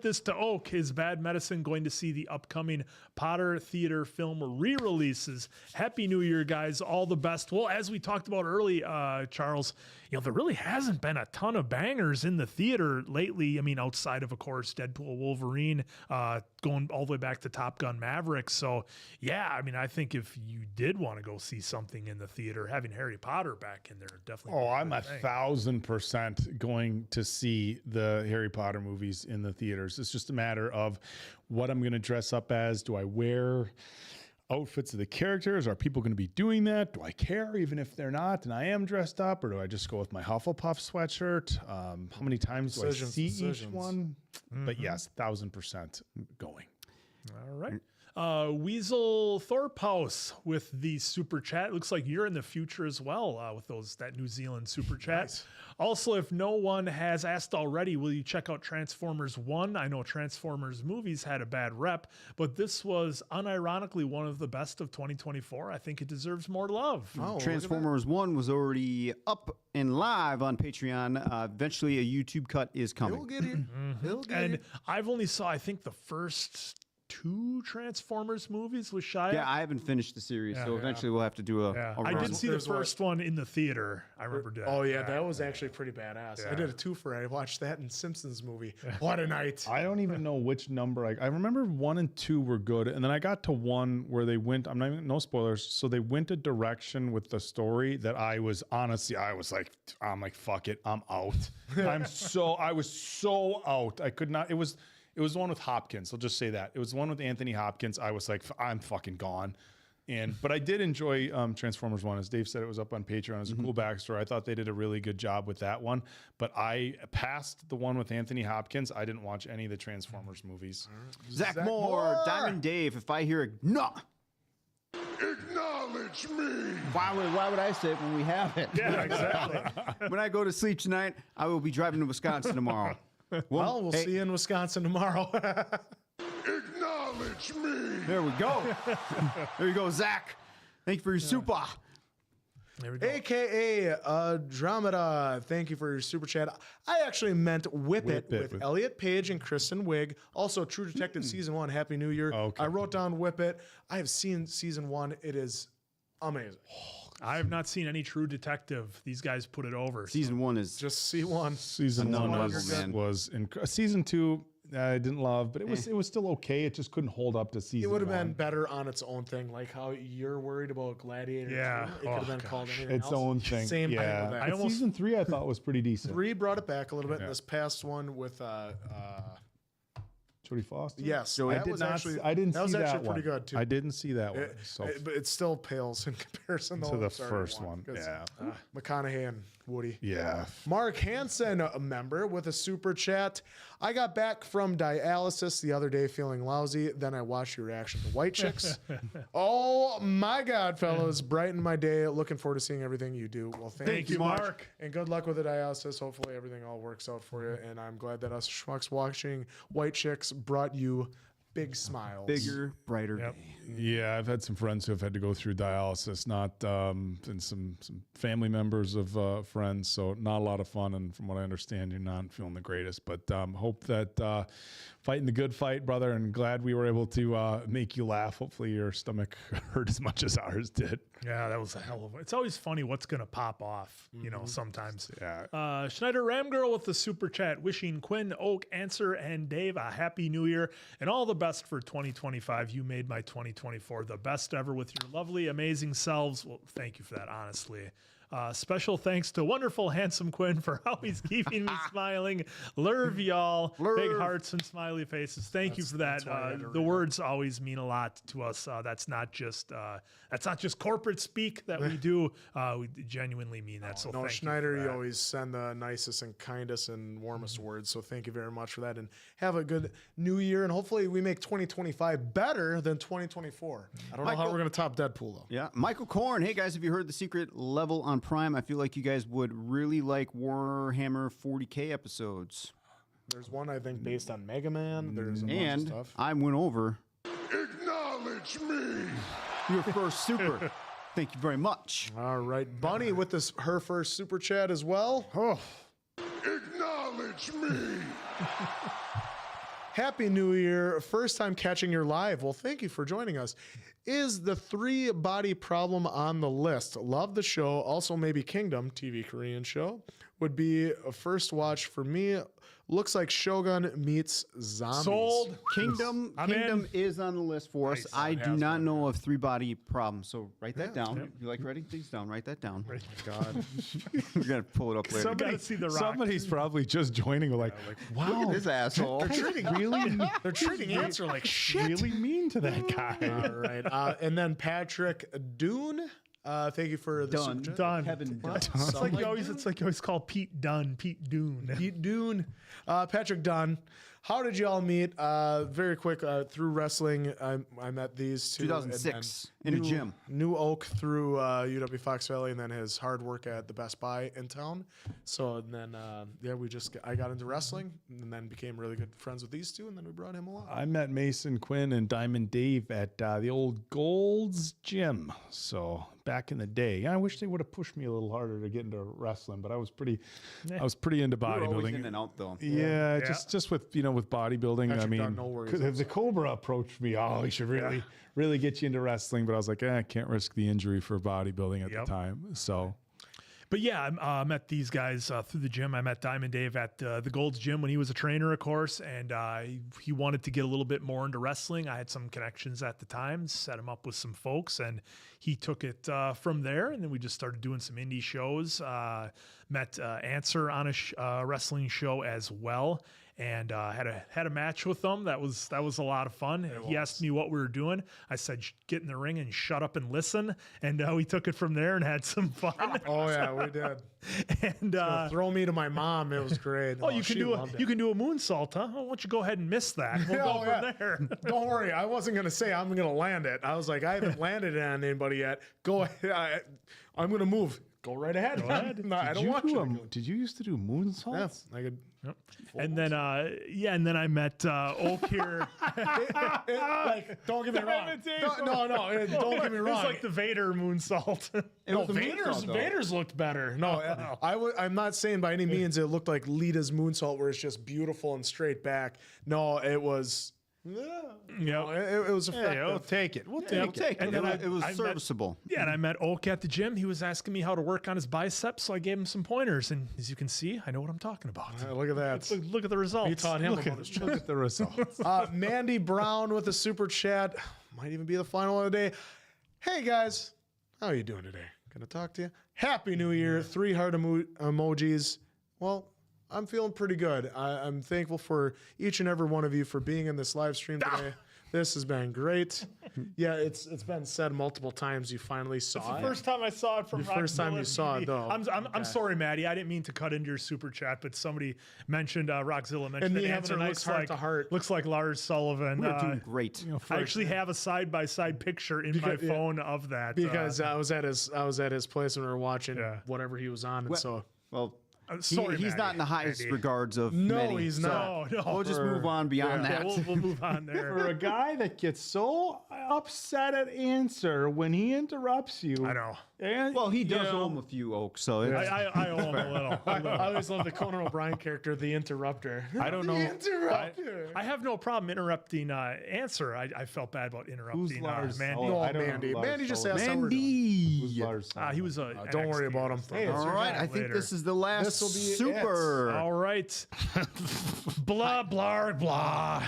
this to Oak. Is Bad Medicine going to see the upcoming Potter Theater film re-releases? Happy New Year, guys. All the best. Well, as we talked about early, Charles, there really hasn't been a ton of bangers in the theater lately. I mean, outside of course, Deadpool, Wolverine, going all the way back to Top Gun Maverick. So, yeah, I mean, I think if you did want to go see something in the theater, having Harry Potter back in there definitely. Oh, I'm 1,000% going to see the Harry Potter movies in the theaters. It's just a matter of what I'm going to dress up as. Do I wear outfits of the characters? Are people going to be doing that? Do I care even if they're not and I am dressed up? Or do I just go with my Hufflepuff sweatshirt? How many times do I see each one? But yes, 1,000% going. All right. Weasel Thorphouse with the super chat. Looks like you're in the future as well with that New Zealand super chat. Nice. Also, if no one has asked already, will you check out Transformers 1? I know Transformers movies had a bad rep, but this was unironically one of the best of 2024. I think it deserves more love. Oh, Transformers 1 was already up and live on Patreon. Eventually, a YouTube cut is coming. He'll get it. He'll get and it. I've only saw, I think, the first 2 Transformers movies with Shia. Yeah, I haven't finished the series, so eventually we'll have to do a I did see the first one in the theater. I remember that. Oh, yeah, that was actually pretty badass. I did a 2-fer. I watched that in Simpsons movie. What a night. I don't even know which number. I remember 1 and 2 were good, and then I got to 1 where they went, no spoilers, so they went a direction with the story that I was like, fuck it, I'm out. I was so out. I could not, it was the one with Hopkins. I'll just say that. It was the one with Anthony Hopkins. I was like, I'm fucking gone. But I did enjoy Transformers 1. As Dave said, it was up on Patreon. It was a cool backstory. I thought they did a really good job with that one. But I passed the one with Anthony Hopkins. I didn't watch any of the Transformers movies. Zach Moore, Diamond Dave, if I hear no. Acknowledge me. Why would I say it when we have it? Yeah, exactly. When I go to sleep tonight, I will be driving to Wisconsin tomorrow. Well, we'll see you in Wisconsin tomorrow. Acknowledge me. There we go. There you go, Zach. Thank you for your super. There we go. AKA Andromeda. Thank you for your super chat. I actually meant Whip It with Elliot Page and Kristen Wiig. Also, True Detective Season 1. Happy New Year. Okay. I wrote down Whip It. I have seen Season 1. It is amazing. I have not seen any True Detective. These guys put it over. Season 1 is just C1. Season 1 was incredible. Season 2 I didn't love, but it was still okay. It just couldn't hold up to season 1. It would have been better on its own thing, like how you're worried about Gladiator. Yeah, 2. It could have been called anything its else. own thing. Same thing with that. Season 3 I thought was pretty decent. 3 brought it back a little bit. And this past one with Jodie Foster. Yes, I didn't see that one. Pretty good too. I didn't see that one. But it still pales in comparison to the first one. Yeah, McConaughey and Woody. Yeah. Mark Hansen, a member with a super chat. I got back from dialysis the other day feeling lousy. Then I watched your reaction to White Chicks. Oh my God, fellas. Brighten my day. Looking forward to seeing everything you do. Well, thank you, Mark. And good luck with the dialysis. Hopefully everything all works out for you. And I'm glad that us schmucks watching White Chicks brought you big smiles. Bigger, brighter day. Yeah, I've had some friends who have had to go through dialysis, and some family members of friends, so not a lot of fun. And from what I understand, you're not feeling the greatest. But hope that fighting the good fight, brother, and glad we were able to make you laugh. Hopefully your stomach hurt as much as ours did. Yeah, that was a hell of a... It's always funny what's going to pop off, you know, sometimes. Yeah. Schneider Ramgirl with the super chat, wishing Quinn, Oak, Answer, and Dave a happy new year and all the best for 2025. You made my 2024 the best ever with your lovely, amazing selves. Well, thank you for that, honestly. Special thanks to wonderful, handsome Quinn for always keeping me smiling. Lurv, y'all. Big hearts and smiley faces. Thank you for that. The words always mean a lot to us. That's not just corporate speak that we do. We genuinely mean that. So thank Schneider, you, you always send the nicest and kindest and warmest words. So thank you very much for that. And have a good new year. And hopefully we make 2025 better than 2024. I don't know how we're going to top Deadpool, though. Yeah. Michael Korn. Hey, guys, have you heard the secret level on Prime? I feel like you guys would really like Warhammer 40K episodes. There's one, I think, based on Mega Man. There's a bunch of stuff. I went over. Acknowledge me. Your first super. Thank you very much. All right. Bunny with her first super chat as well. Oh. Acknowledge me. Happy New Year. First time catching your live. Well, thank you for joining us. Is the 3 body problem on the list? Love the show. Also, maybe Kingdom, TV Korean show, would be a first watch for me. Looks like Shogun meets zombies. Sold. Kingdom is on the list for us. I do not know of 3 body problem. So write that down. If you like writing things down, write that down. Oh my God. We're going to pull it up later. Somebody's probably just joining. Like, wow, look at this asshole. They're treating Answer like shit. Really mean to that guy. All right. And then Patrick Dune. Thank you for the super chat. Dunn. Kevin Dunn. It's like you always call Pete Dunn, Pete Dune. Pete Dune. Patrick Dunn. How did you all meet? Very quick, through wrestling, I met these two. 2006 in a gym. New Oak through UW Fox Valley, and then his hard work at the Best Buy in town. So and then, I got into wrestling, and then became really good friends with these two, and then we brought him along. I met Mason Quinn and Diamond Dave at the old Gold's Gym. So back in the day, I wish they would have pushed me a little harder to get into wrestling, but I was pretty into bodybuilding. You're always in and out though. Yeah, just with with bodybuilding. Patrick I mean, Dunn, no worries. if the Cobra approached me, he should really get you into wrestling. But I was like, I can't risk the injury for bodybuilding at the time. So. But yeah, I met these guys through the gym. I met Diamond Dave at the Gold's Gym when he was a trainer, of course, and he wanted to get a little bit more into wrestling. I had some connections at the time, set him up with some folks, and he took it from there. And then we just started doing some indie shows. Met Answer on a wrestling show as well. And had a match with them. That was a lot of fun. He asked me what we were doing. I said, get in the ring and shut up and listen. And we took it from there and had some fun. Oh yeah, we did. And throw me to my mom. It was great. You can do a moonsault, huh? Well, why don't you go ahead and miss that? We'll go from there. Don't worry. I wasn't gonna say I'm gonna land it. I was like, I haven't landed it on anybody yet. Go ahead. I'm gonna move. Go right ahead. Go ahead. No, I don't want you. Did you used to do moonsaults? Yeah, I could. Yep. And then I met Oak here. Don't get me wrong. No, don't get me wrong. It's like the Vader moonsault. Vader's looked better. No, I'm not saying by any means it looked like Lita's moonsault, where it's just beautiful and straight back. No, it was. Yeah, it was effective. We'll take it. We'll take it. And then it was serviceable. And I met Oak at the gym. He was asking me how to work on his biceps, so I gave him some pointers. And as you can see, I know what I'm talking about. Look at that. Look at the results. You taught him about his Look at the results. Mandy Brown with a super chat. Might even be the final of the day. Hey guys, how are you doing today? Gonna talk to you. Happy New Year. 3 heart emojis. Well, I'm feeling pretty good. I'm thankful for each and every one of you for being in this live stream today. This has been great. Yeah, it's been said multiple times. You finally saw it. It's the first time I saw it from the first time you saw it, though. I'm sorry, Maddie. I didn't mean to cut into your super chat, but somebody mentioned Rockzilla mentioned that Answer looks like Lars Sullivan. We're doing great. I actually have a side-by-side picture in my phone of that because I was at his place when we were watching whatever he was on, and Sorry, he's not in the highest Maddie. regards of No, many, he's so not. No, We'll just move on beyond Yeah, that. we'll move on there. For a guy that gets so upset at answer when he interrupts you. I know. And, Well, he does owe him a few, Oak, so it's, I owe him a little. I always love the Conan O'Brien character, the interrupter. I don't know. Interrupter. I have no problem interrupting answer. I felt bad about interrupting Lars? Mandy. Oh, No, I don't know Mandy. who Lars Mandy just Sullivan asked how we're doing. Who's Lars? He was a. Don't worry about him. Hey, it's all your right. guy. I think later. this is the last This'll be it. super. All right. Blah, blah, blah.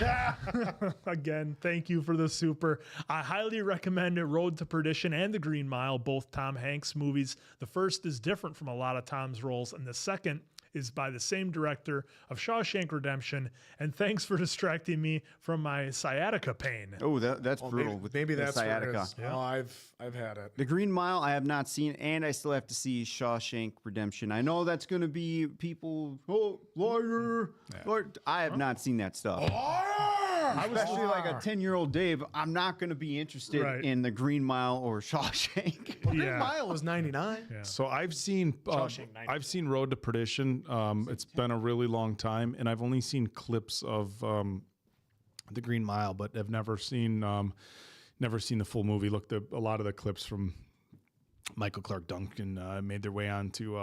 Again, thank you for the super. I highly recommend Road to Perdition and The Green Mile, both Tom Hanks movies. The first is different from a lot of Tom's roles, and the second is by the same director of Shawshank Redemption. And thanks for distracting me from my sciatica pain. Oh, that's brutal. with Maybe the that's what it sciatica. is. Oh, I've had it. The Green Mile, I have not seen, and I still have to see Shawshank Redemption. I know that's going to be people, lawyer. I have not seen that stuff. Especially like a 10-year-old Dave, I'm not going to be interested in The Green Mile or Shawshank. Green Mile was 99. So I've seen Road to Perdition. It's been a really long time, and I've only seen clips of The Green Mile, but I've never seen the full movie. Looked at a lot of the clips from Michael Clark Duncan made their way onto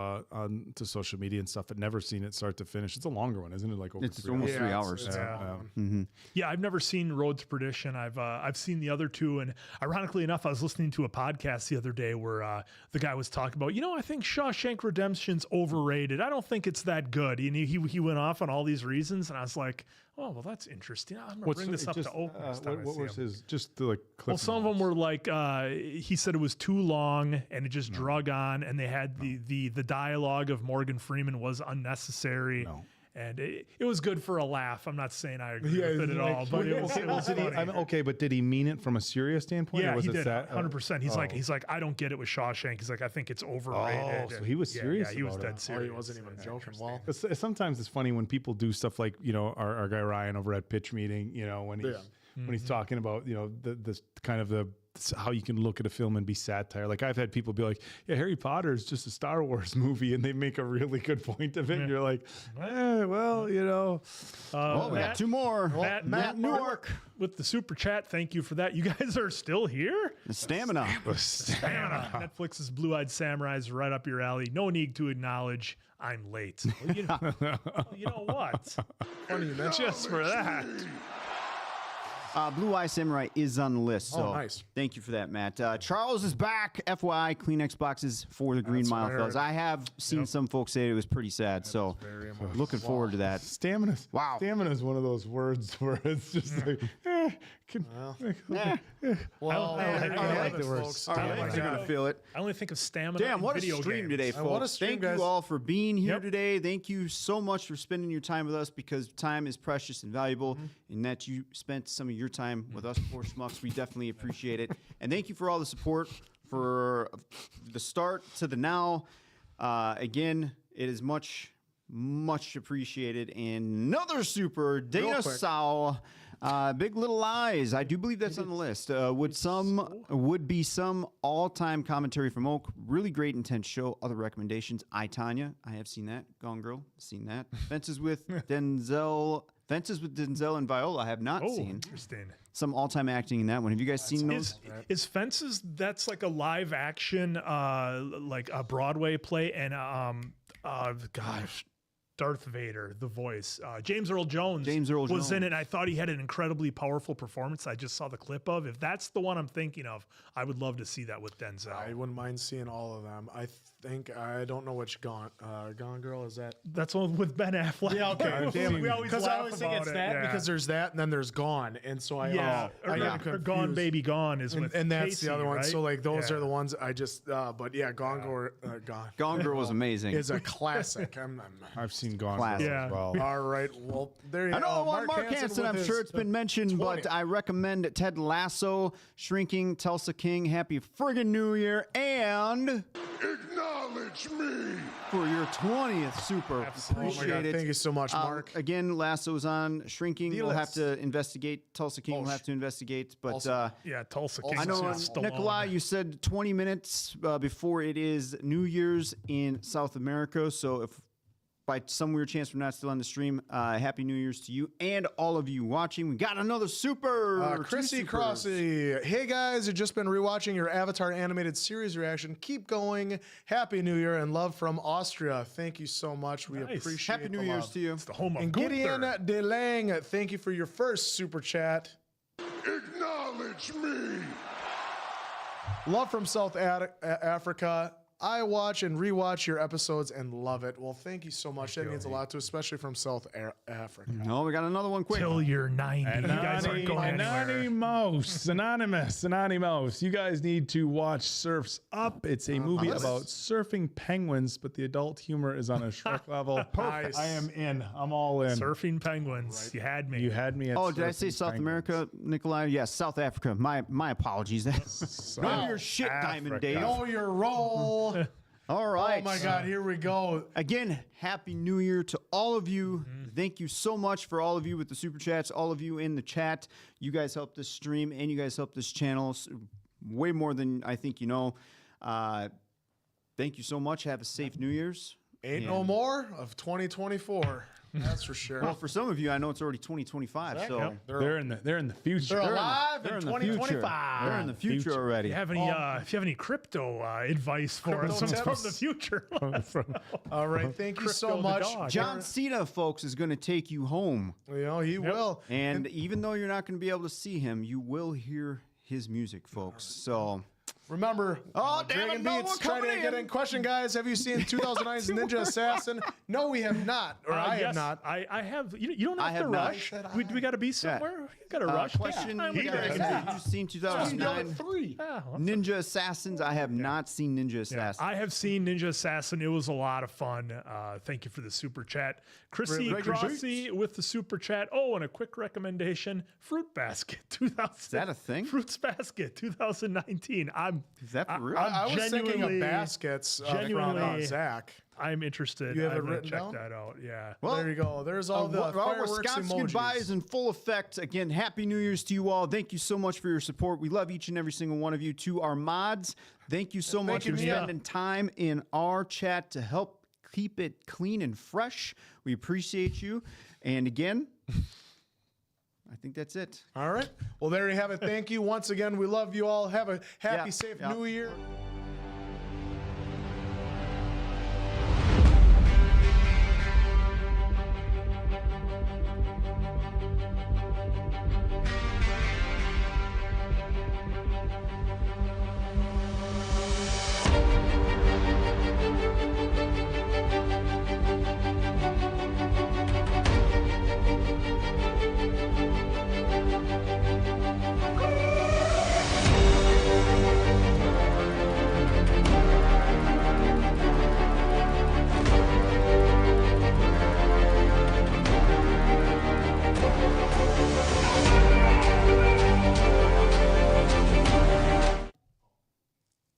social media and stuff. I've never seen it start to finish. It's a longer one, isn't it? Like over It's 3 almost hours. 3 hours. Yeah, I've never seen Road to Perdition. I've seen the other two, and ironically enough, I was listening to a podcast the other day where the guy was talking about, I think Shawshank Redemption's overrated. I don't think it's that good. And he went off on all these reasons, and I was like, oh, well, that's interesting. I'm gonna bring this up to Oak next time I What see was him. his just the like clip? Well, some of them were like he said it was too long and it just drug on, and they had the dialogue of Morgan Freeman was unnecessary. And it was good for a laugh. I'm not saying I agree with it at all, but it was funny. Okay, but did he mean it from a serious standpoint? Yeah, or was he it did. that, 100%. He's like, I don't get it with Shawshank. He's like, I think it's overrated. Oh, so he was serious. Yeah, he was about dead it. serious. He wasn't even joking. Well, Sometimes it's funny when people do stuff like our guy Ryan over at Pitch Meeting. When he's talking about the kind of the how you can look at a film and be satire. Like I've had people be like, "Yeah, Harry Potter is just a Star Wars movie," and they make a really good point of it. And you're like, well, we got two more. Matt Newark with the super chat. Thank you for that. You guys are still here. The stamina. Netflix's Blue Eyed Samurai is right up your alley. No need to acknowledge I'm late. Well, you know what? funny you mentioned Just for that. Blue Eye Samurai is on the list. So nice. Thank you for that, Matt. Charles is back. FYI, Kleenex boxes for the Green Mile, fellas. I have seen some folks say it was pretty sad, so looking forward to that. Stamina. Wow. Stamina is one of those words where it's just like, Well, I like the words. All right, you're going to feel it. I only think of stamina. Damn, in what a video stream games. today, folks. what a stream, Thank guys. you all for being here today. Thank you so much for spending your time with us, because time is precious and valuable, and that you spent some of your time with us, Poor Schmucks. We definitely appreciate it. And thank you for all the support for the start to the now. Again, it is much appreciated. And another super, Dana Sau. Big Little Lies. I do believe that's on the list. Would be some all-time commentary from Oak. Really great, intense show. Other recommendations: I, Tanya. I have seen that. Gone Girl. Seen that. Fences with Denzel and Viola. I have not seen. Interesting. Some all-time acting in that one. Have you guys seen those? Is Fences? That's like a live action, like a Broadway play, and Darth Vader, the voice. James Earl Jones was in it, and I thought he had an incredibly powerful performance. I just saw the clip of. If that's the one I'm thinking of, I would love to see that with Denzel. I wouldn't mind seeing all of them. I don't know which Gone Girl is that. That's one with Ben Affleck. Yeah, okay. We always Because I laugh always think about it's it, that because there's that and then there's Gone, and so I got or Gone Baby Gone is with and that's Casey, the other one. right? So like those are the ones I just. But yeah, Gone Girl was amazing. Is a classic. I've seen Gone Classic. Girl as well. All right. Well, there you go. I know one Mark Hansen. with I'm his, sure it's been mentioned, 20. but I recommend Ted Lasso, Shrinking, Tulsa King. Happy friggin' New Year, and Acknowledge me for your 20th super. Appreciate it. Thank you so much, Mark. Again, Lasso's on. Shrinking, we'll have to investigate. Tulsa King, we'll have to investigate. But Tulsa King. I know, Nikolai, you said 20 minutes before it is New Year's in South America. So if by some weird chance we're not still on the stream, Happy New Year's to you and all of you watching. We got another super. Chrissy Crossy. Hey guys, you've just been rewatching your Avatar animated series reaction. Keep going. Happy New Year and love from Austria. Thank you so much. We appreciate Happy New the Year's love. to you. It's the home of And Gunther. Gideon DeLang, thank you for your first super chat. Acknowledge me. Love from South Africa. I watch and rewatch your episodes and love it. Well, thank you so much. That means a lot to, especially from South Africa. No, we got another one quick. Till you're 90. You guys aren't going anywhere. Anonymous. You guys need to watch Surf's Up. It's a movie about surfing penguins, but the adult humor is on a Shrek level. Nice. I am in. I'm all in. Surfing penguins. You had me. You had me at Oh, did I say surfing South penguins. America, Nikolai? Yes, South Africa. My apologies. Know your shit, Diamond Dave. Know your role. All right. Oh my God, here we go. Again, Happy New Year to all of you. Thank you so much for all of you with the super chats, all of you in the chat. You guys helped this stream and you guys helped this channel way more than I think you know. Thank you so much. Have a safe New Year's. Ain't no more of 2024. That's for sure. Well, for some of you, I know it's already 2025. So Yep. They're in the future. They're alive they're in in the future. 2025. They're in the future already. If you have any crypto advice for us Crypto from tips? the future, All right, thank you so Crypto the much. dog. John Cena, folks, is going to take you home. You know, he will. And even though you're not going to be able to see him, you will hear his music, folks. So Remember, Oh, damn Dragon it, no, Beats we're trying to coming get in. in. Question, guys, have you seen 2009's Ninja Assassin? No, we have not. Or I have yes, not. I have. You don't I have to have not. rush. We got to be somewhere. We got to rush. question, Take you your time. guys, have you seen 2009 3. Ninja Assassins? I have not seen Ninja Assassins. I have seen Ninja Assassin. It was a lot of fun. Thank you for the super chat. Chrissy Regular Crossy with the super chat. Oh, and a quick recommendation. Fruit Basket 2000. Is that a thing? Fruits Basket Is2019. that for real? I was thinking of genuinely- baskets genuinely- from Zach. I'm interested. You have it I'm gonna written check down? that out. Yeah. Well, there you go. There's all the fireworks Wisconsin emojis. goodbye is in full effect. Again, Happy New Year's to you all. Thank you so much for your support. We love each and every single one of you. To our mods, thank you so much you, for Mia. spending time in our chat to help keep it clean and fresh. We appreciate you. And again, I think that's it. All right. Well, there you have it. Thank you once again. We love you all. Have a happy, Yeah, safe yeah. New Year.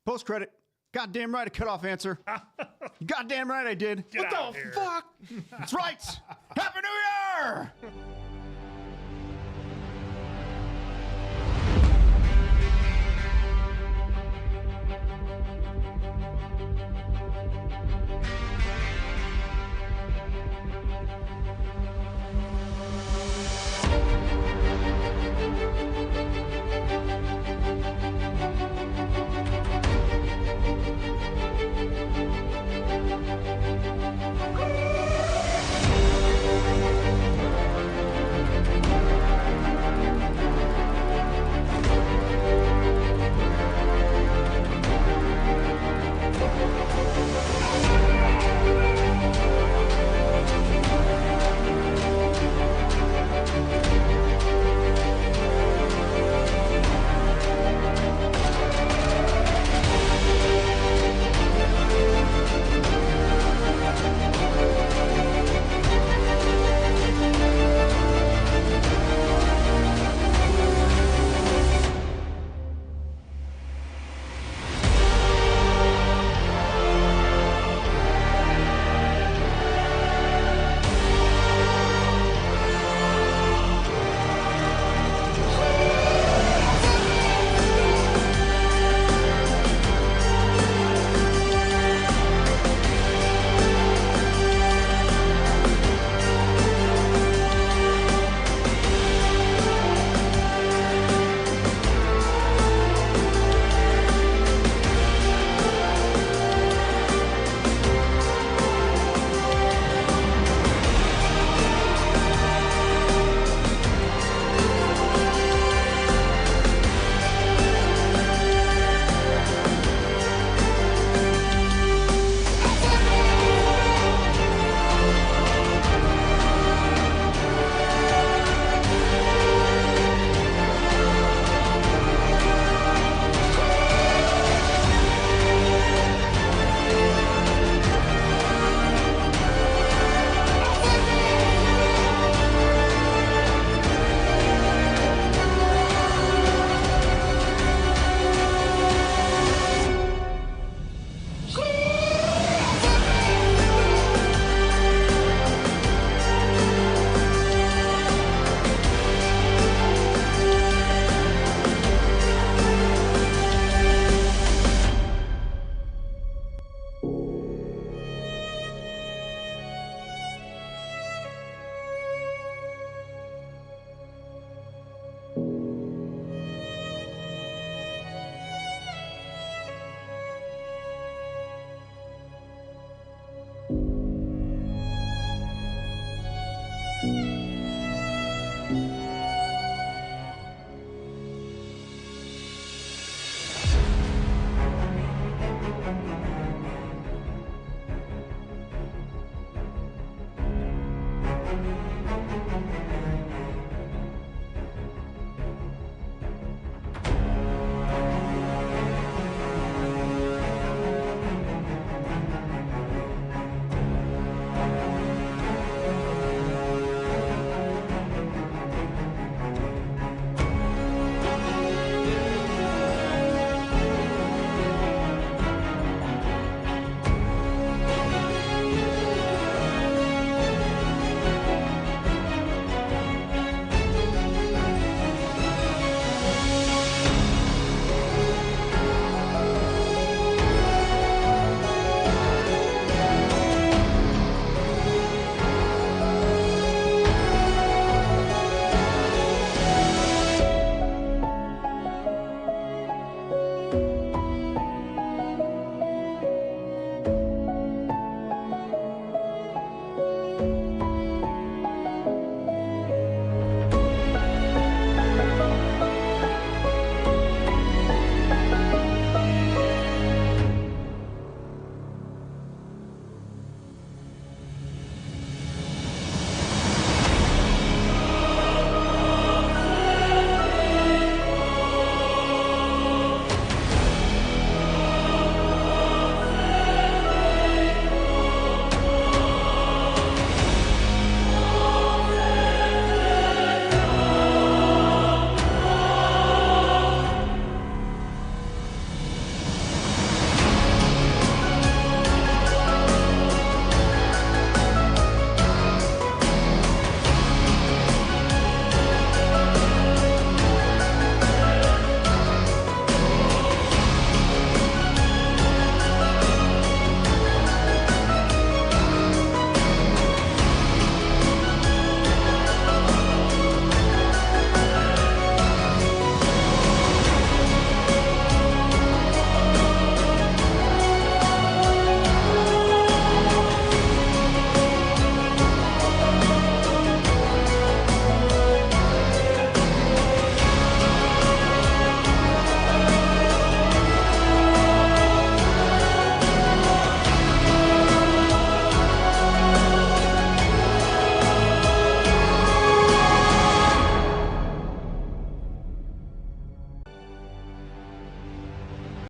Post credit. Goddamn right, a cutoff answer. Goddamn right, I did. Get what out the here. fuck? That's right. Happy New Year!